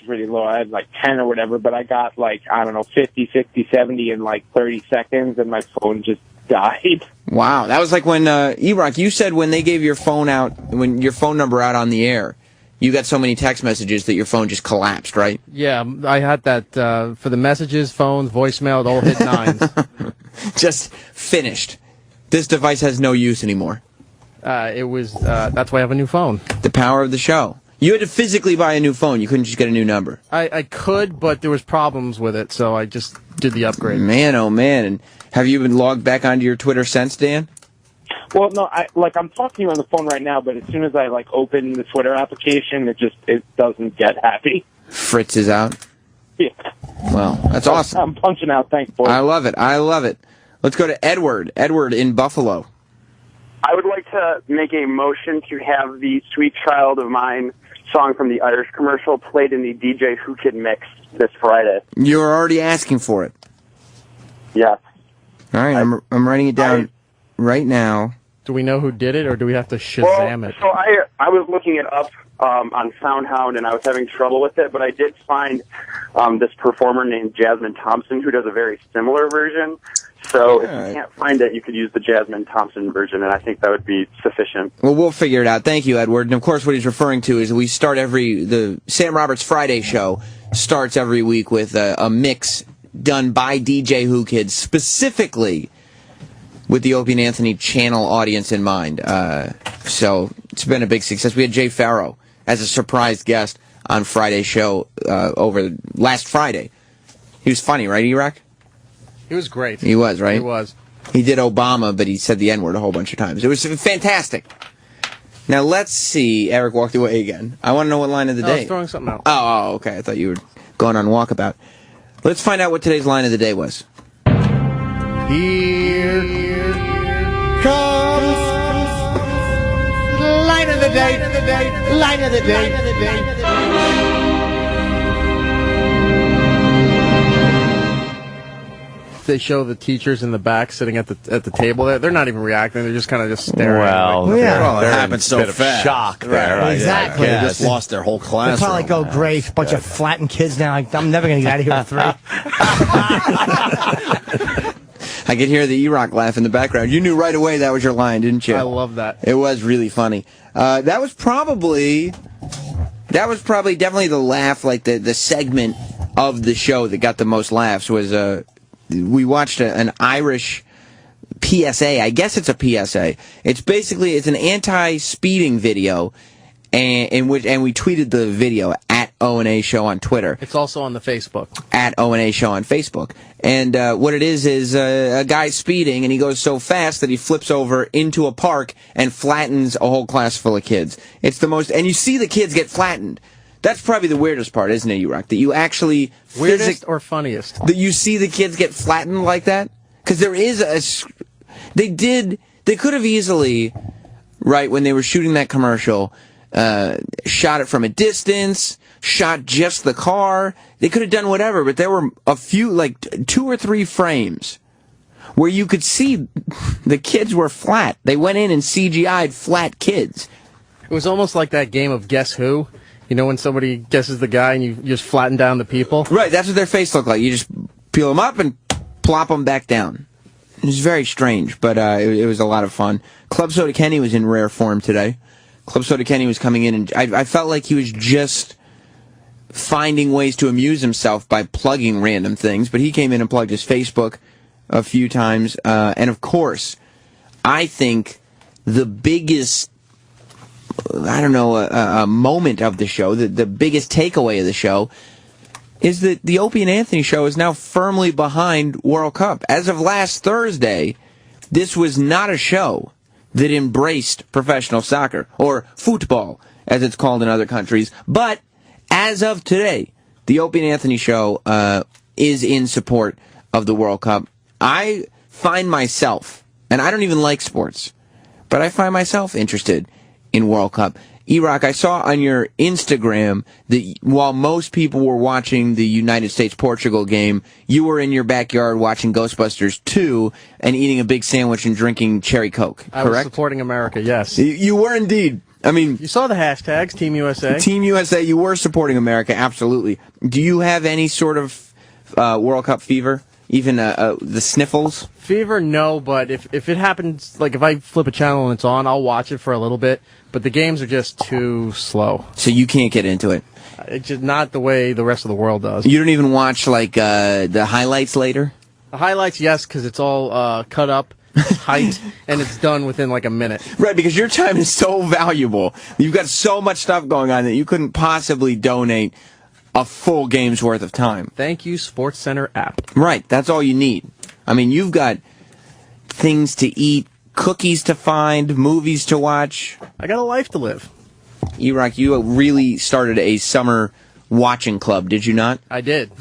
Speaker 22: pretty low. I had like 10 or whatever, but I got 50, 60, 70 in 30 seconds, and my phone just died.
Speaker 8: Wow. That was like when, E-Rock, you said when they gave your phone number out on the air, you got so many text messages that your phone just collapsed, right?
Speaker 17: Yeah, I had that for the messages, phones, voicemail, it all hit nines.
Speaker 8: Just finished. This device has no use anymore.
Speaker 17: That's why I have a new phone.
Speaker 8: The power of the show. You had to physically buy a new phone. You couldn't just get a new number.
Speaker 17: I could, but there was problems with it, so I just did the upgrade.
Speaker 8: Man, oh man. And have you been logged back onto your Twitter since, Dan?
Speaker 22: Well, no, I'm talking to you on the phone right now, but as soon as I open the Twitter application, it doesn't get happy.
Speaker 8: Fritz is out?
Speaker 22: Yeah.
Speaker 8: Well, that's awesome.
Speaker 22: I'm punching out. Thanks, boys.
Speaker 8: I love it. Let's go to Edward. Edward in Buffalo.
Speaker 24: I would like to make a motion to have the Sweet Child of Mine song from the Irish commercial played in the DJ Who Kid mix this Friday.
Speaker 8: You're already asking for it.
Speaker 24: Yeah.
Speaker 8: All right, I'm writing it down right now.
Speaker 17: Do we know who did it, or do we have to Shazam it?
Speaker 24: So I was looking it up on SoundHound, and I was having trouble with it, but I did find this performer named Jasmine Thompson who does a very similar version. So if you can't find it, you could use the Jasmine Thompson version, and I think that would be sufficient.
Speaker 8: Well, we'll figure it out. Thank you, Edward. And of course, what he's referring to is we start the Sam Roberts Friday show starts every week with a mix done by DJ Who Kids, specifically with the Opie and Anthony channel audience in mind. So it's been a big success. We had Jay Farrow as a surprise guest on Friday's show over last Friday. He was funny, right, E-Rock?
Speaker 17: He was great.
Speaker 8: He was, right?
Speaker 17: He was.
Speaker 8: He did Obama, but he said the N-word a whole bunch of times. It was fantastic. Now, let's see. Eric walked away again. I want to know what line of the day.
Speaker 17: I was throwing something out.
Speaker 8: Oh, okay. I thought you were going on walkabout. Let's find out what today's line of the day was.
Speaker 10: Here comes line of the day, line of the day.
Speaker 17: they show the teachers in the back sitting at the table. They're not even reacting. They're just kind of just staring.
Speaker 5: Well,
Speaker 7: Well, it
Speaker 5: they're
Speaker 7: happened
Speaker 5: in
Speaker 7: so
Speaker 5: a bit of
Speaker 7: fast.
Speaker 5: shock there.
Speaker 7: Right.
Speaker 10: Exactly.
Speaker 7: They just lost their whole
Speaker 10: They
Speaker 7: class.
Speaker 10: probably go, great, bunch of flattened kids now. I'm never going to get out of here at 3.
Speaker 8: I could hear the E-Rock laugh in the background. You knew right away that was your line, didn't you?
Speaker 17: I love that.
Speaker 8: It was really funny. That was probably definitely the laugh, like the segment of the show that got the most laughs was we watched an Irish PSA. I guess it's a PSA. It's an anti-speeding video, and we tweeted the video at O&A Show on Twitter.
Speaker 17: It's also on the Facebook.
Speaker 8: At O&A Show on Facebook. And what it is a guy speeding, and he goes so fast that he flips over into a park and flattens a whole class full of kids. It's the most, and you see the kids get flattened. That's probably the weirdest part, isn't it, U-Rock? That you actually...
Speaker 17: Weirdest or funniest?
Speaker 8: That you see the kids get flattened like that? Because there is they could have easily, right, when they were shooting that commercial, shot it from a distance, shot just the car. They could have done whatever, but there were a few, like 2 or 3 frames where you could see the kids were flat. They went in and CGI'd flat kids.
Speaker 17: It was almost like that game of Guess Who. You know when somebody guesses the guy and you just flatten down the people?
Speaker 8: Right, that's what their face looked like. You just peel them up and plop them back down. It was very strange, but it was a lot of fun. Club Soda Kenny was in rare form today. Club Soda Kenny was coming in, and I felt like he was just finding ways to amuse himself by plugging random things, but he came in and plugged his Facebook a few times. And of course, I think the biggest, a moment of the show, the biggest takeaway of the show, is that the Opie and Anthony show is now firmly behind World Cup. As of last Thursday, this was not a show that embraced professional soccer, or football, as it's called in other countries. But as of today, the Opie and Anthony show is in support of the World Cup. I find myself, and I don't even like sports, but I find myself interested in World Cup. E-Rock, I saw on your Instagram that while most people were watching the United States-Portugal game, you were in your backyard watching Ghostbusters 2 and eating a big sandwich and drinking cherry Coke, correct?
Speaker 17: I was supporting America, yes.
Speaker 8: You were indeed. I mean...
Speaker 17: You saw the hashtags, Team USA.
Speaker 8: Team USA, you were supporting America, absolutely. Do you have any sort of World Cup fever? Even the sniffles?
Speaker 17: Fever, no, but if it happens, like if I flip a channel and it's on, I'll watch it for a little bit, but the games are just too slow.
Speaker 8: So you can't get into it?
Speaker 17: It's just not the way the rest of the world does.
Speaker 8: You don't even watch, like, the highlights later?
Speaker 17: The highlights, yes, because it's all cut up, hyped, and it's done within like a minute.
Speaker 8: Right, because your time is so valuable. You've got so much stuff going on that you couldn't possibly donate a full game's worth of time.
Speaker 17: Thank you, SportsCenter app.
Speaker 8: Right, that's all you need. I mean, you've got things to eat, cookies to find, movies to watch.
Speaker 17: I got a life to live.
Speaker 8: E-Rock, you really started a summer watching club, did you not?
Speaker 17: I did.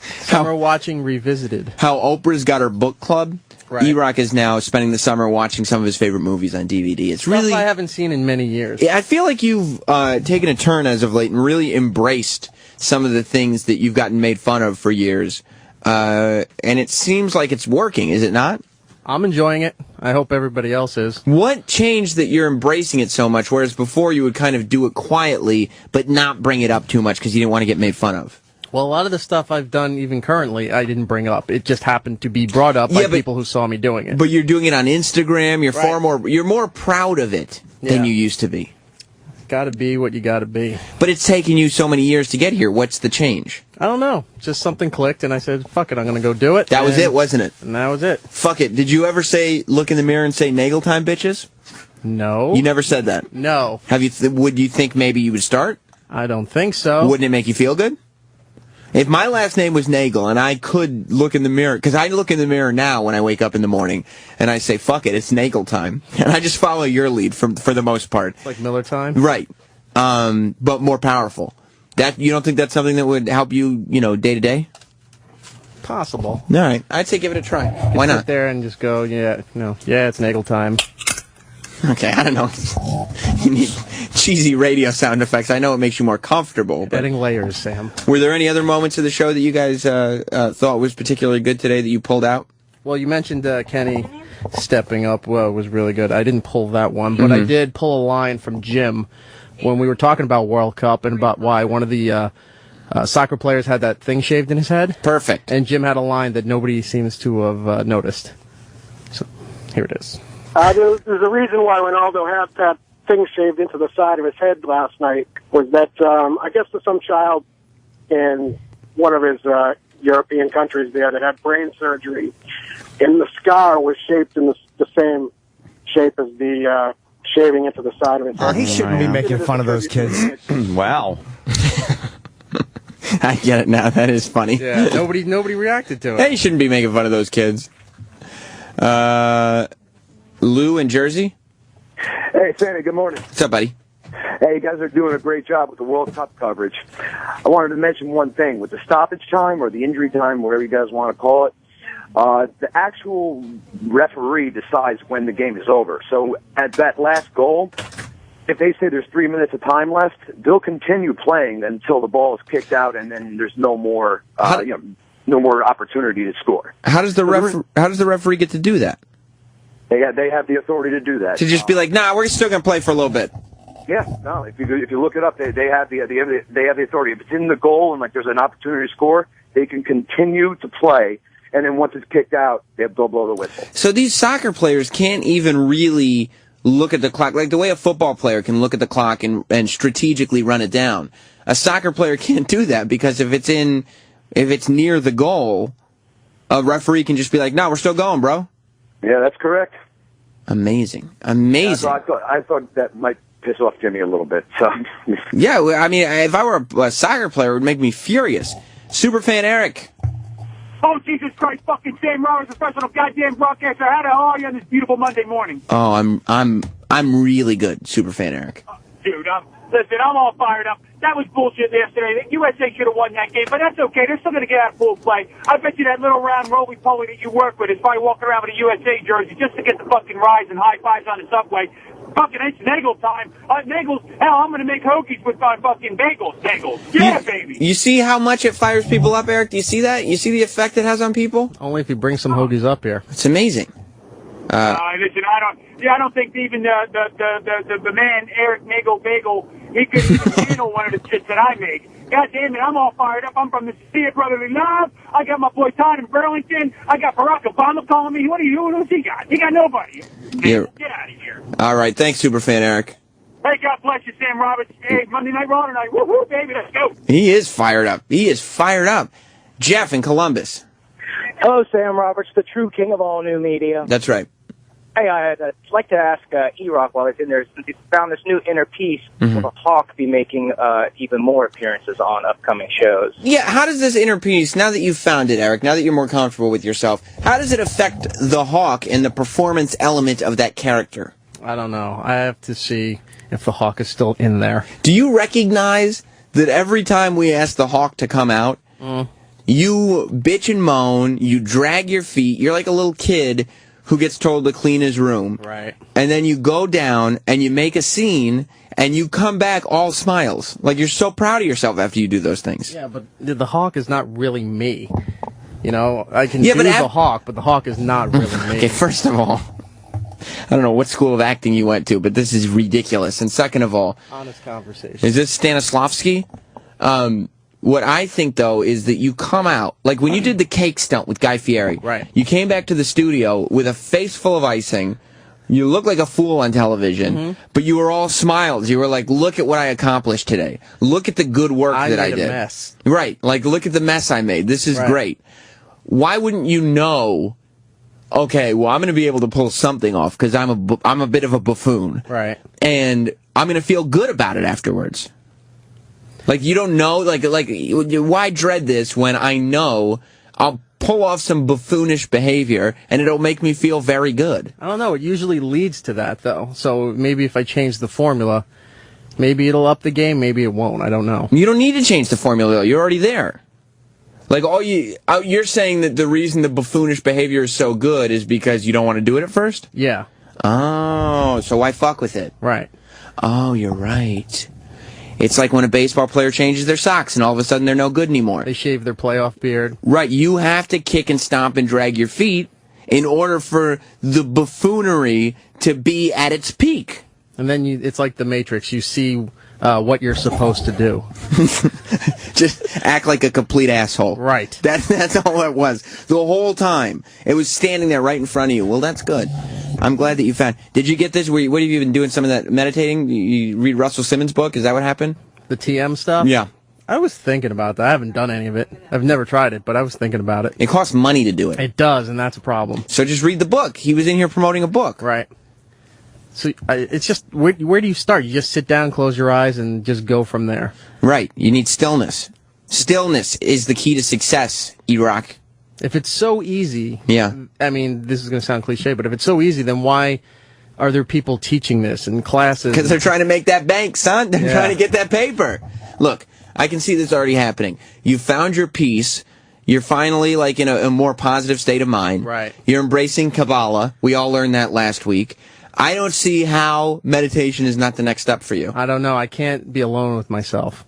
Speaker 17: Summer watching revisited.
Speaker 8: How Oprah's got her book club.
Speaker 17: Right.
Speaker 8: E-Rock is now spending the summer watching some of his favorite movies on DVD. It's
Speaker 17: Stuff
Speaker 8: really
Speaker 17: I haven't seen in many years.
Speaker 8: I feel like you've taken a turn as of late and really embraced some of the things that you've gotten made fun of for years. And it seems like it's working, is it not?
Speaker 17: I'm enjoying it. I hope everybody else is.
Speaker 8: What changed that you're embracing it so much, whereas before you would kind of do it quietly, but not bring it up too much because you didn't want to get made fun of?
Speaker 17: Well, a lot of the stuff I've done, even currently, I didn't bring up. It just happened to be brought up by people who saw me doing it.
Speaker 8: But you're doing it on Instagram. You're more proud of it than you used to be.
Speaker 17: Gotta be what you gotta be.
Speaker 8: But it's taken you so many years to get here. What's the change?
Speaker 17: I don't know. Just something clicked, and I said, fuck it, I'm gonna go do it.
Speaker 8: That was it, wasn't it?
Speaker 17: And that was it.
Speaker 8: Fuck it. Did you ever look in the mirror and say, "Nagel time, bitches"?
Speaker 17: No.
Speaker 8: You never said that?
Speaker 17: No.
Speaker 8: Have you? Would you think maybe you would start?
Speaker 17: I don't think so.
Speaker 8: Wouldn't it make you feel good? If my last name was Nagel and I could look in the mirror, because I look in the mirror now when I wake up in the morning, and I say, fuck it, it's Nagel time. And I just follow your lead for the most part.
Speaker 17: Like Miller time?
Speaker 8: Right. But more powerful. You don't think that's something that would help you, day to day?
Speaker 17: Possible.
Speaker 8: All right. I'd say give it a try. Why not?
Speaker 17: Sit there and just go, it's Nagel time.
Speaker 8: Okay, I don't know. You need cheesy radio sound effects. I know it makes you more comfortable. But
Speaker 17: Adding layers, Sam.
Speaker 8: were there any other moments of the show that you guys thought was particularly good today that you pulled out?
Speaker 17: Well, you mentioned Kenny stepping up was really good. I didn't pull that one, but I did pull a line from Jim when we were talking about World Cup and about why one of the soccer players had that thing shaved in his head.
Speaker 8: Perfect.
Speaker 17: And Jim had a line that nobody seems to have noticed. So here it is.
Speaker 6: There's a reason why Ronaldo had that thing shaved into the side of his head last night, was that I guess there's some child in one of his European countries there that had brain surgery, and the scar was shaped in the same shape as the shaving into the side of his head.
Speaker 10: He shouldn't be making fun of those kids.
Speaker 5: Wow.
Speaker 8: I get it now. That is funny.
Speaker 17: Yeah, nobody reacted to it.
Speaker 8: Hey, you shouldn't be making fun of those kids. Lou in Jersey?
Speaker 9: Hey, Sandy, good morning.
Speaker 8: What's up, buddy?
Speaker 9: Hey, you guys are doing a great job with the World Cup coverage. I wanted to mention one thing. With the stoppage time or the injury time, whatever you guys want to call it, the actual referee decides when the game is over. So at that last goal, if they say there's 3 minutes of time left, they'll continue playing until the ball is kicked out, and then there's no more, no more opportunity to score.
Speaker 8: How does the referee get to do that?
Speaker 9: They have the authority to do that.
Speaker 8: To just be like, nah, we're still going to play for a little bit.
Speaker 9: Yeah, no. If you look it up, they have the authority. If it's in the goal and there's an opportunity to score, they can continue to play. And then once it's kicked out, they'll blow the whistle.
Speaker 8: So these soccer players can't even really look at the clock like the way a football player can look at the clock and strategically run it down. A soccer player can't do that because if it's near the goal, a referee can just be like, "No, we're still going, bro."
Speaker 9: Yeah, that's correct.
Speaker 8: Amazing.
Speaker 9: Yeah, so I thought that might piss off Jimmy a little bit. So
Speaker 8: yeah, I mean, if I were a soccer player, it would make me furious. Superfan Eric.
Speaker 12: Oh, Jesus Christ, fucking Sam Roberts, professional goddamn broadcaster. How the hell are you on this beautiful Monday morning?
Speaker 8: Oh, I'm really good, Superfan Eric.
Speaker 12: Dude, listen, I'm all fired up. That was bullshit yesterday. The USA should have won that game, but that's okay. They're still going to get out full play. I bet you that little round roly-poly that you work with is probably walking around with a USA jersey just to get the fucking rise and high fives on the subway. Fucking it's Nagel time. Nagels, hell, I'm going to make hoagies with my fucking bagels. Nagels. Yeah, baby.
Speaker 8: You see how much it fires people up, Eric? Do you see that? You see the effect it has on people?
Speaker 17: Only if you bring some hoagies up here.
Speaker 8: It's amazing.
Speaker 12: Listen, I don't think even the man Eric Nagel Bagel, he could even handle one of the shits that I make. God damn it, I'm all fired up. I'm from the City of Brotherly Love. I got my boy Todd in Burlington. I got Barack Obama calling me. What are you doing? What's he got? He got nobody.
Speaker 8: Yeah.
Speaker 12: Get out of here.
Speaker 8: All right, thanks, Superfan Eric.
Speaker 12: Hey, God bless you, Sam Roberts. Hey, Monday Night Raw tonight. Woo-hoo, baby, let's go.
Speaker 8: He is fired up. He is fired up. Jeff in Columbus.
Speaker 13: Hello, Sam Roberts, the true king of all new media.
Speaker 8: That's right.
Speaker 13: Hey, I'd like to ask E-Rock while he's in there, since he found this new inner piece, will Hawk be making even more appearances on upcoming shows?
Speaker 8: Yeah, how does this inner piece, now that you've found it, Eric, now that you're more comfortable with yourself, how does it affect the Hawk and the performance element of that character?
Speaker 17: I don't know. I have to see if the Hawk is still in there.
Speaker 8: Do you recognize that every time we ask the Hawk to come out, you bitch and moan, you drag your feet, you're like a little kid who gets told to clean his room.
Speaker 17: Right.
Speaker 8: And then you go down and you make a scene and you come back all smiles. Like you're so proud of yourself after you do those things.
Speaker 17: Yeah, but the Hawk is not really me. You know, I can do the Hawk, but the Hawk is not really me.
Speaker 8: Okay, first of all, I don't know what school of acting you went to, but this is ridiculous. And second of all,
Speaker 17: honest conversation.
Speaker 8: Is this Stanislavski? What I think, though, is that you come out, like when you did the cake stunt with Guy Fieri,
Speaker 17: right.
Speaker 8: You came back to the studio with a face full of icing. You look like a fool on television, but you were all smiles. You were like, look at what I accomplished today. Look at the good work that I did.
Speaker 17: I made a mess.
Speaker 8: Right. Like, look at the mess I made. This is great. Why wouldn't you know, okay, well, I'm going to be able to pull something off because I'm a bit of a buffoon.
Speaker 17: Right.
Speaker 8: And I'm going to feel good about it afterwards. Like, you don't know, like, why dread this when I know I'll pull off some buffoonish behavior and it'll make me feel very good?
Speaker 17: I don't know. It usually leads to that, though. So maybe if I change the formula, maybe it'll up the game, maybe it won't. I don't know.
Speaker 8: You don't need to change the formula, though. You're already there. Like, you're saying that the reason the buffoonish behavior is so good is because you don't want to do it at first?
Speaker 17: Yeah.
Speaker 8: Oh, so why fuck with it?
Speaker 17: Right.
Speaker 8: Oh, you're right. It's like when a baseball player changes their socks and all of a sudden they're no good anymore.
Speaker 17: They shave their playoff beard.
Speaker 8: Right. You have to kick and stomp and drag your feet in order for the buffoonery to be at its peak.
Speaker 17: And then it's like the Matrix. You see what you're supposed to do.
Speaker 8: Just act like a complete asshole.
Speaker 17: Right.
Speaker 8: That's all it was. The whole time. It was standing there right in front of you. Well, that's good. I'm glad that you found. Did you get this? What have you been doing? Some of that meditating? You read Russell Simmons' book? Is that what happened?
Speaker 17: The TM stuff?
Speaker 8: Yeah.
Speaker 17: I was thinking about that. I haven't done any of it. I've never tried it, but I was thinking about it.
Speaker 8: It costs money to do it.
Speaker 17: It does, and that's a problem.
Speaker 8: So just read the book. He was in here promoting a book.
Speaker 17: Right. So it's just, where do you start? You just sit down, close your eyes, and just go from there.
Speaker 8: Right. You need stillness. Stillness is the key to success, E-Rock.
Speaker 17: If it's so easy,
Speaker 8: yeah.
Speaker 17: I mean, this is going to sound cliche, but if it's so easy, then why are there people teaching this in classes?
Speaker 8: Because they're trying to make that bank, son. They're trying to get that paper. Look, I can see this already happening. You found your peace. You're finally like in a more positive state of mind.
Speaker 17: Right.
Speaker 8: You're embracing Kabbalah. We all learned that last week. I don't see how meditation is not the next step for you.
Speaker 17: I don't know. I can't be alone with myself.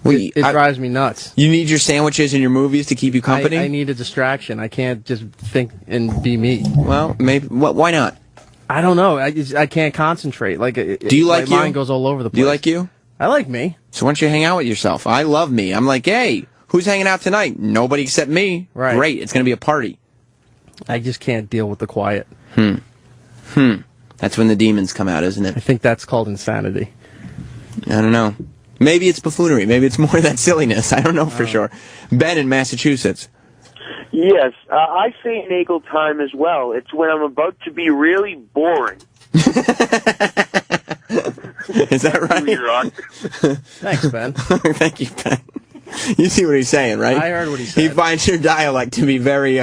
Speaker 8: Well,
Speaker 17: it drives me nuts.
Speaker 8: You need your sandwiches and your movies to keep you company?
Speaker 17: I need a distraction. I can't just think and be me.
Speaker 8: Well, maybe. Why not?
Speaker 17: I don't know. I can't concentrate. Like,
Speaker 8: do you like
Speaker 17: my
Speaker 8: you?
Speaker 17: mind goes all over the place.
Speaker 8: Do you like you?
Speaker 17: I like me.
Speaker 8: So why don't you hang out with yourself? I love me. I'm like, hey, who's hanging out tonight? Nobody except me.
Speaker 17: Right.
Speaker 8: Great. It's going to be a party.
Speaker 17: I just can't deal with the quiet.
Speaker 8: That's when the demons come out, isn't it?
Speaker 17: I think that's called insanity.
Speaker 8: I don't know. Maybe it's buffoonery. Maybe it's more that silliness. I don't know for sure. Ben in Massachusetts.
Speaker 11: Yes, I say nagel time as well. It's when I'm about to be really boring.
Speaker 8: Is that right?
Speaker 17: Thanks, Ben.
Speaker 8: Thank you, Ben. You see what he's saying, right?
Speaker 17: I heard what he said.
Speaker 8: He finds your dialect to be very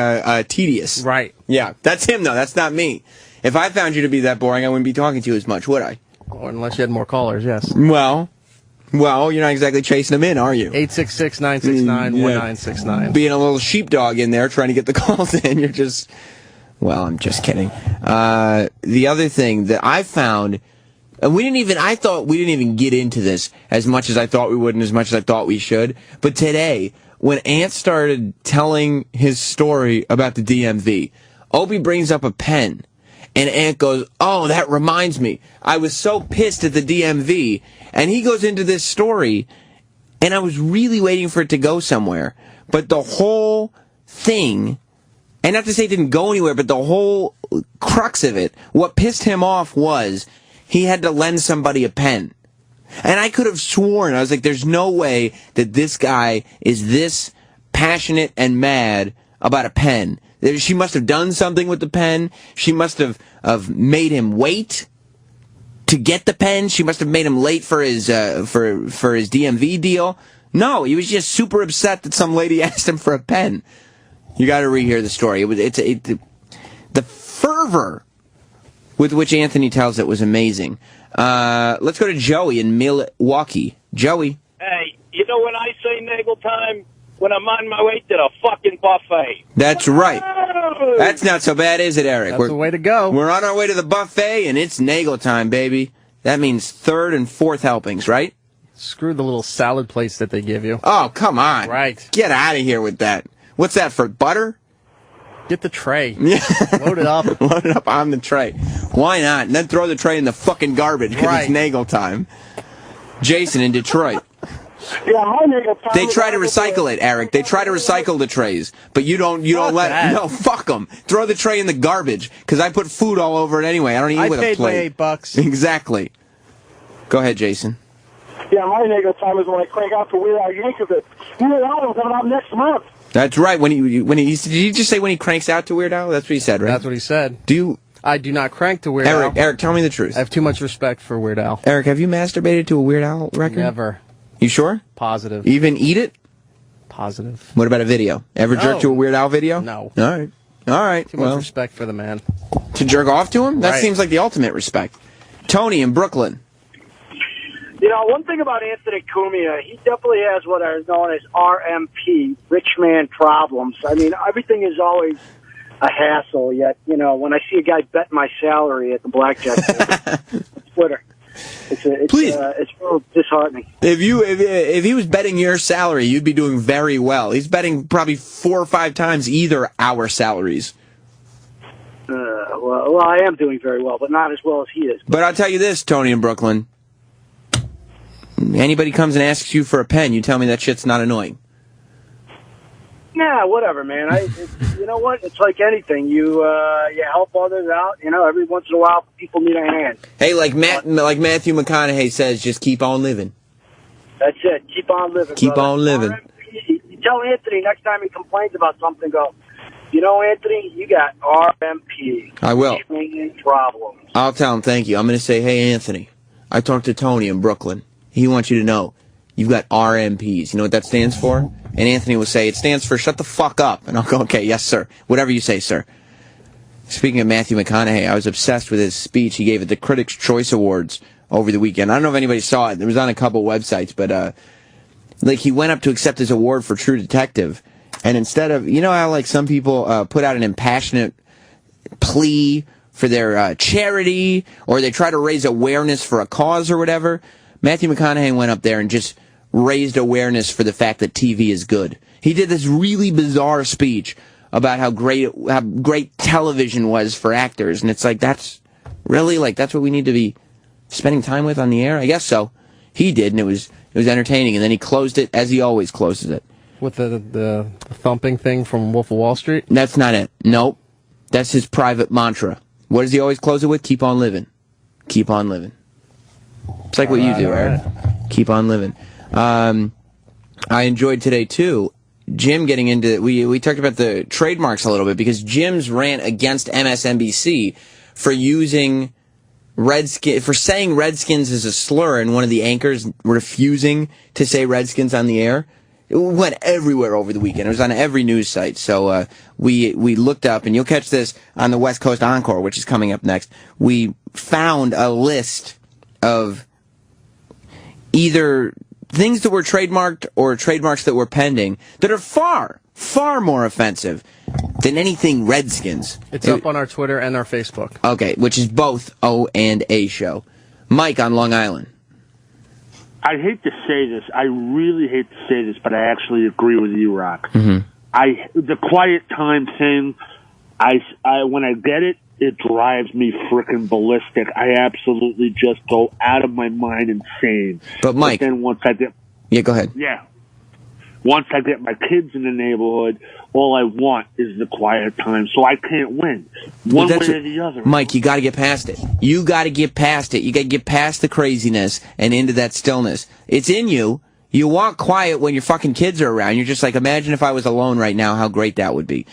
Speaker 8: tedious.
Speaker 17: Right.
Speaker 8: Yeah, that's him, though. That's not me. If I found you to be that boring, I wouldn't be talking to you as much, would I?
Speaker 17: Or unless you had more callers, yes.
Speaker 8: Well, you're not exactly chasing them in, are you?
Speaker 17: 866-969-1969.
Speaker 8: Being a little sheepdog in there trying to get the calls in, you're just... Well, I'm just kidding. The other thing that I found... And I thought we didn't even get into this as much as I thought we would and as much as I thought we should. But today, when Ant started telling his story about the DMV, Opie brings up a pen. And Ant goes, oh, that reminds me. I was so pissed at the DMV. And he goes into this story, and I was really waiting for it to go somewhere. But the whole thing, and not to say it didn't go anywhere, but the whole crux of it, what pissed him off was he had to lend somebody a pen. And I could have sworn, I was like, there's no way that this guy is this passionate and mad about a pen. She must have done something with the pen. She must have made him wait to get the pen. She must have made him late for his DMV deal. No, he was just super upset that some lady asked him for a pen. You got to rehear the story. The fervor with which Anthony tells it was amazing. Let's go to Joey in Milwaukee. Joey.
Speaker 14: Hey, you know when I say nagel time? When I'm on my way to the fucking buffet.
Speaker 8: That's right. That's not so bad, is it, Eric?
Speaker 17: That's the way to go.
Speaker 8: We're on our way to the buffet, and it's nagel time, baby. That means third and fourth helpings, right?
Speaker 17: Screw the little salad plates that they give you.
Speaker 8: Oh, come on.
Speaker 17: Right.
Speaker 8: Get out of here with that. What's that, for butter?
Speaker 17: Get the tray.
Speaker 8: Yeah.
Speaker 17: Load it up.
Speaker 8: Load it up on the tray. Why not? And then throw the tray in the fucking garbage because it's nagel time. Jason in Detroit.
Speaker 6: Yeah, my nagel time.
Speaker 8: They try to recycle it, Eric. They try to recycle the trays, but you don't let
Speaker 17: that.
Speaker 8: No, fuck them. Throw the tray in the garbage because I put food all over it anyway. I don't eat with a plate.
Speaker 17: I paid my $8.
Speaker 8: Exactly. Go ahead, Jason.
Speaker 6: Yeah, my nagel time is when I crank out the Weird Al Yankovic. Weird Al coming out next month.
Speaker 8: That's right. Did he just say when he cranks out to Weird Al? That's what he said, right?
Speaker 17: That's what he said.
Speaker 8: I
Speaker 17: do not crank to Weird Al.
Speaker 8: Eric, tell me the truth.
Speaker 17: I have too much respect for Weird Al.
Speaker 8: Eric, have you masturbated to a Weird Al record?
Speaker 17: Never.
Speaker 8: You sure?
Speaker 17: Positive.
Speaker 8: Even eat it?
Speaker 17: Positive.
Speaker 8: What about a video? Ever jerk to a Weird Al video?
Speaker 17: No.
Speaker 8: All right.
Speaker 17: Too much respect for the man.
Speaker 8: To jerk off to him? That
Speaker 17: Right.
Speaker 8: seems like the ultimate respect. Tony in Brooklyn.
Speaker 15: You know, one thing about Anthony Cumia, he definitely has what are known as RMP, rich man problems. I mean, everything is always a hassle. Yet, when I see a guy bet my salary at the blackjack table on Twitter, it's real disheartening.
Speaker 8: If he was betting your salary, you'd be doing very well. He's betting probably 4 or 5 times either our salaries.
Speaker 15: Well, I am doing very well, but not as well as he is.
Speaker 8: But I'll tell you this, Tony in Brooklyn. Anybody comes and asks you for a pen, you tell me that shit's not annoying.
Speaker 15: Yeah, whatever, man. You know what? It's like anything. You help others out. Every once in a while, people need a hand.
Speaker 8: Hey, like Matthew McConaughey says, just keep on living.
Speaker 15: That's it. Keep on living.
Speaker 8: Keep
Speaker 15: brother.
Speaker 8: on living.
Speaker 15: You tell Anthony next time he complains about something, go, Anthony, you got RMP.
Speaker 8: I will.
Speaker 15: Problems.
Speaker 8: I'll tell him thank you. I'm going to say, hey, Anthony, I talked to Tony in Brooklyn. He wants you to know you've got RMPs. You know what that stands for? And Anthony will say, it stands for shut the fuck up. And I'll go, okay, yes, sir. Whatever you say, sir. Speaking of Matthew McConaughey, I was obsessed with his speech he gave at the Critics' Choice Awards over the weekend. I don't know if anybody saw it. It was on a couple websites, but he went up to accept his award for True Detective. And instead of, how some people put out an impassionate plea for their charity, or they try to raise awareness for a cause or whatever, Matthew McConaughey went up there and just raised awareness for the fact that TV is good. He did this really bizarre speech about how great television was for actors, and it's like, that's what we need to be spending time with on the air? I guess so. He did, and it was entertaining, and then he closed it as he always closes it.
Speaker 17: With the thumping thing from Wolf of Wall Street?
Speaker 8: That's not it. Nope. That's his private mantra. What does he always close it with? Keep on living. Keep on living. It's like what you do, Aaron. Keep on living. I enjoyed today, too, Jim getting into... We talked about the trademarks a little bit, because Jim's rant against MSNBC for using for saying Redskins is a slur, and one of the anchors refusing to say Redskins on the air. It went everywhere over the weekend. It was on every news site. So we looked up, and you'll catch this on the West Coast Encore, which is coming up next. We found a list of either things that were trademarked or trademarks that were pending that are far, far more offensive than anything Redskins.
Speaker 17: It's up on our Twitter and our Facebook.
Speaker 8: Okay, which is both O and A show. Mike on Long Island.
Speaker 1: I hate to say this. I really hate to say this, but I actually agree with you, Rock.
Speaker 8: Mm-hmm.
Speaker 1: The quiet time thing, when I get it, it drives me frickin' ballistic. I absolutely just go out of my mind insane.
Speaker 8: But Mike,
Speaker 1: then once I get...
Speaker 8: Yeah, go ahead.
Speaker 1: Yeah. Once I get my kids in the neighborhood, all I want is the quiet time, so I can't win. One way or the other.
Speaker 8: Mike, you got to get past it. You got to get past it. You got to get past the craziness and into that stillness. It's in you. You want quiet when your fucking kids are around. You're just like, imagine if I was alone right now, how great that would be.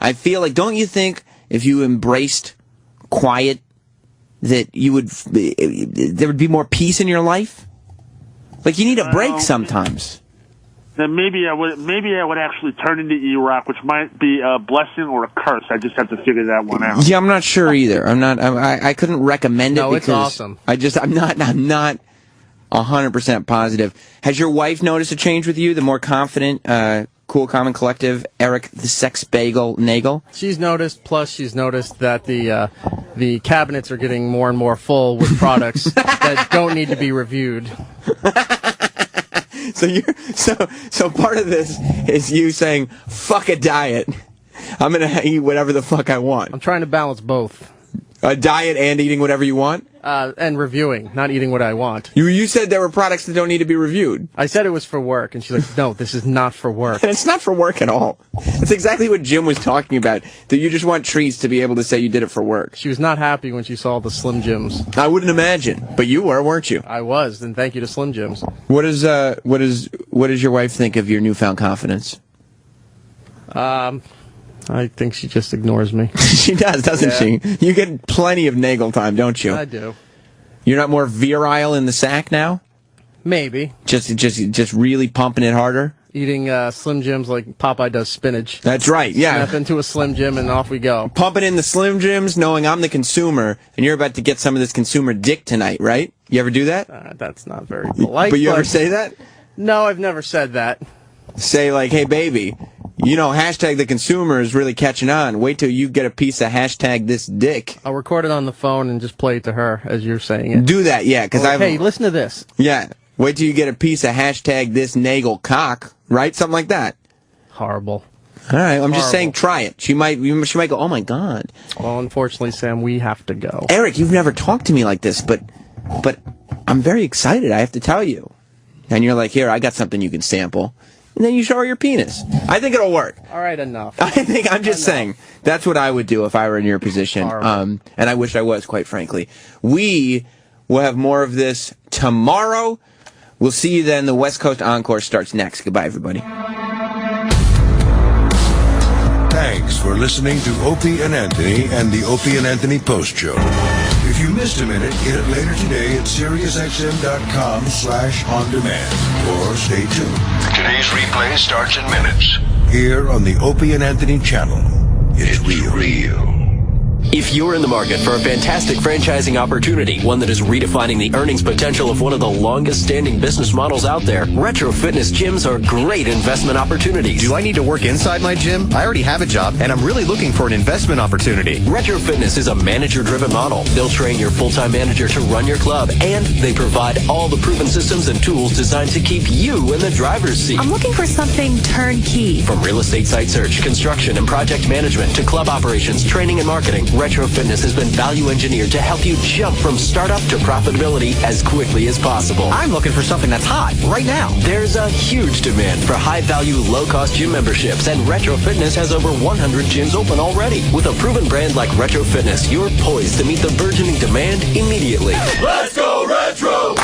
Speaker 8: I feel like, don't you think if you embraced quiet, that there would be more peace in your life? Like, you need a break sometimes.
Speaker 1: Then maybe I would actually turn into E-Rock, which might be a blessing or a curse. I just have to figure that one out.
Speaker 8: Yeah, I'm not sure either. I couldn't recommend it.
Speaker 17: No,
Speaker 8: because
Speaker 17: it's awesome.
Speaker 8: I'm not 100% positive. Has your wife noticed a change with you? The more confident, cool, calm, and collective Eric the Sex Bagel Nagel?
Speaker 17: She's noticed. Plus, she's noticed that the cabinets are getting more and more full with products that don't need to be reviewed.
Speaker 8: So part of this is you saying, fuck a diet. I'm going to eat whatever the fuck I want.
Speaker 17: I'm trying to balance both.
Speaker 8: A diet and eating whatever you want?
Speaker 17: And reviewing, not eating what I want.
Speaker 8: You said there were products that don't need to be reviewed.
Speaker 17: I said it was for work, and she's like, no, this is not for work.
Speaker 8: And it's not for work at all. It's exactly what Jim was talking about, that you just want treats to be able to say you did it for work.
Speaker 17: She was not happy when she saw the Slim Jims.
Speaker 8: I wouldn't imagine, but you were, weren't you?
Speaker 17: I was, and thank you to Slim Jims.
Speaker 8: What does your wife think of your newfound confidence?
Speaker 17: I think she just ignores me.
Speaker 8: She does, doesn't she? You get plenty of Nagel time, don't you?
Speaker 17: I do.
Speaker 8: You're not more virile in the sack now?
Speaker 17: Maybe.
Speaker 8: Just really pumping it harder?
Speaker 17: Eating Slim Jims like Popeye does spinach.
Speaker 8: That's right, yeah.
Speaker 17: Snap into a Slim Jim and off we go.
Speaker 8: Pumping in the Slim Jims, knowing I'm the consumer, and you're about to get some of this consumer dick tonight, right? You ever do that?
Speaker 17: That's not very polite.
Speaker 8: But you ever say that?
Speaker 17: No, I've never said that.
Speaker 8: Say like, hey baby, You know, hashtag the consumer is really catching on. Wait till you get a piece of hashtag this dick.
Speaker 17: I'll record it on the phone and just play it to her as you're saying it.
Speaker 8: Do that, yeah, because
Speaker 17: Hey, listen to this.
Speaker 8: Yeah, wait till you get a piece of hashtag this nagel cock, right? Something like that.
Speaker 17: Horrible.
Speaker 8: All right, I'm just saying, try it. She might go, oh my God.
Speaker 17: Well, unfortunately, Sam, we have to go.
Speaker 8: Eric, you've never talked to me like this, but I'm very excited, I have to tell you. And you're like, here, I got something you can sample. And then you show her your penis. I think it'll work.
Speaker 17: All right, enough.
Speaker 8: I'm just saying, that's what I would do if I were in your position. And I wish I was, quite frankly. We will have more of this tomorrow. We'll see you then. The West Coast Encore starts next. Goodbye, everybody.
Speaker 3: Thanks for listening to Opie and Anthony and the Opie and Anthony Post Show. If you missed a minute, get it later today at SiriusXM.com/on-demand. Or stay tuned. Today's replay starts in minutes. Here on the Opie and Anthony channel. It's real.
Speaker 2: If you're in the market for a fantastic franchising opportunity, one that is redefining the earnings potential of one of the longest-standing business models out there, Retro Fitness gyms are great investment opportunities.
Speaker 16: Do I need to work inside my gym? I already have a job, and I'm really looking for an investment opportunity.
Speaker 2: Retro Fitness is a manager-driven model. They'll train your full-time manager to run your club, and they provide all the proven systems and tools designed to keep you in the driver's seat.
Speaker 18: I'm looking for something turnkey.
Speaker 2: From real estate site search, construction, and project management to club operations, training, and marketing, Retro Fitness has been value engineered to help you jump from startup to profitability as quickly as possible.
Speaker 16: I'm looking for something that's hot right now.
Speaker 2: There's a huge demand for high-value, low-cost gym memberships, and Retro Fitness has over 100 gyms open already. With a proven brand like Retro Fitness, you're poised to meet the burgeoning demand immediately.
Speaker 3: Let's go Retro!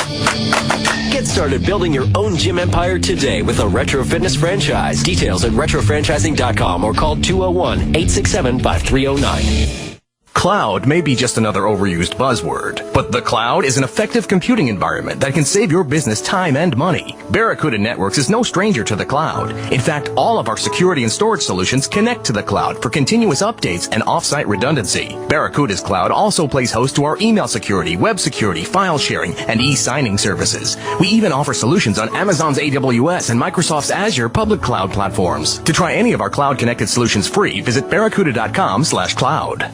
Speaker 2: Get started building your own gym empire today with a Retro Fitness franchise. Details at retrofranchising.com or call 201-867-5309.
Speaker 16: Cloud may be just another overused buzzword, but the cloud is an effective computing environment that can save your business time and money. Barracuda Networks is no stranger to the cloud. In fact, all of our security and storage solutions connect to the cloud for continuous updates and off-site redundancy. Barracuda's cloud also plays host to our email security, web security, file sharing, and e-signing services. We even offer solutions on Amazon's AWS and Microsoft's Azure public cloud platforms. To try any of our cloud-connected solutions free, visit barracuda.com/cloud.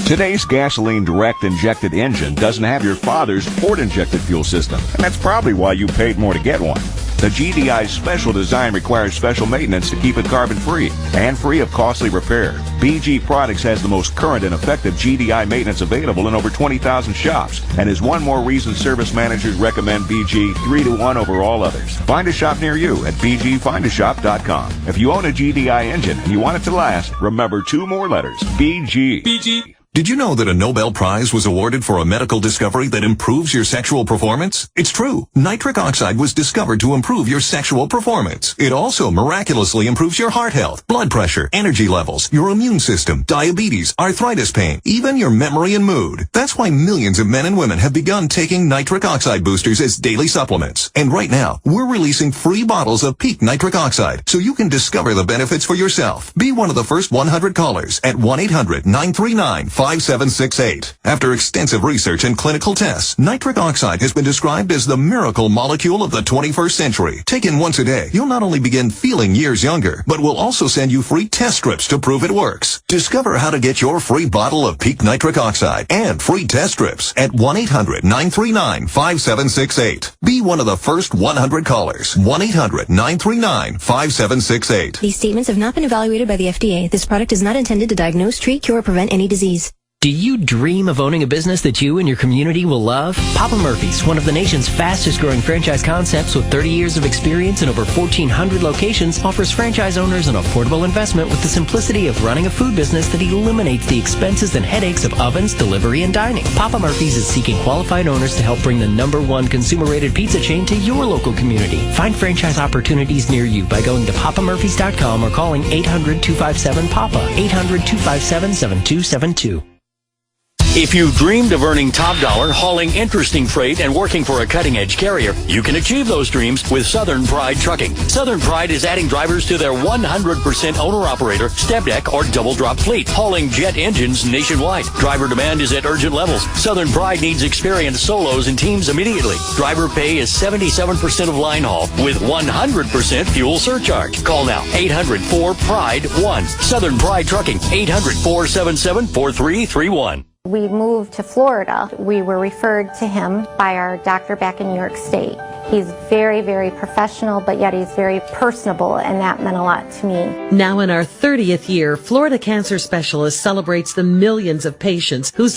Speaker 20: Today's gasoline direct injected engine doesn't have your father's Ford injected fuel system, and that's probably why you paid more to get one. The GDI's special design requires special maintenance to keep it carbon-free and free of costly repair. BG Products has the most current and effective GDI maintenance available in over 20,000 shops, and is one more reason service managers recommend BG 3-to-1 over all others. Find a shop near you at bgfindashop.com. If you own a GDI engine and you want it to last, remember 2 more letters, BG.
Speaker 21: BG. Did you know that a Nobel Prize was awarded for a medical discovery that improves your sexual performance? It's true. Nitric oxide was discovered to improve your sexual performance. It also miraculously improves your heart health, blood pressure, energy levels, your immune system, diabetes, arthritis pain, even your memory and mood. That's why millions of men and women have begun taking nitric oxide boosters as daily supplements. And right now, we're releasing free bottles of Peak Nitric Oxide so you can discover the benefits for yourself. Be one of the first 100 callers at 1-800-939-5768. After extensive research and clinical tests, nitric oxide has been described as the miracle molecule of the 21st century. Taken once a day, you'll not only begin feeling years younger, but we'll also send you free test strips to prove it works. Discover how to get your free bottle of Peak Nitric Oxide and free test strips at 1-800-939-5768. Be one of the first 100 callers. 1-800-939-5768.
Speaker 25: These statements have not been evaluated by the FDA. This product is not intended to diagnose, treat, cure, or prevent any disease.
Speaker 26: Do you dream of owning a business that you and your community will love? Papa Murphy's, one of the nation's fastest growing franchise concepts with 30 years of experience and over 1,400 locations, offers franchise owners an affordable investment with the simplicity of running a food business that eliminates the expenses and headaches of ovens, delivery, and dining. Papa Murphy's is seeking qualified owners to help bring the #1 consumer-rated pizza chain to your local community. Find franchise opportunities near you by going to papamurphys.com or calling 800-257-PAPA, 800-257-7272.
Speaker 4: If you've dreamed of earning top dollar, hauling interesting freight, and working for a cutting-edge carrier, you can achieve those dreams with Southern Pride Trucking. Southern Pride is adding drivers to their 100% owner-operator, step deck, or double-drop fleet, hauling jet engines nationwide. Driver demand is at urgent levels. Southern Pride needs experienced solos and teams immediately. Driver pay is 77% of line haul with 100% fuel surcharge. Call now, 800-4PRIDE-1. Southern Pride Trucking, 800-477-4331.
Speaker 7: We moved to Florida. We were referred to him by our doctor back in New York State. He's very, very professional, but yet he's very personable, and that meant a lot to me.
Speaker 19: Now in our 30th year, Florida Cancer Specialist celebrates the millions of patients whose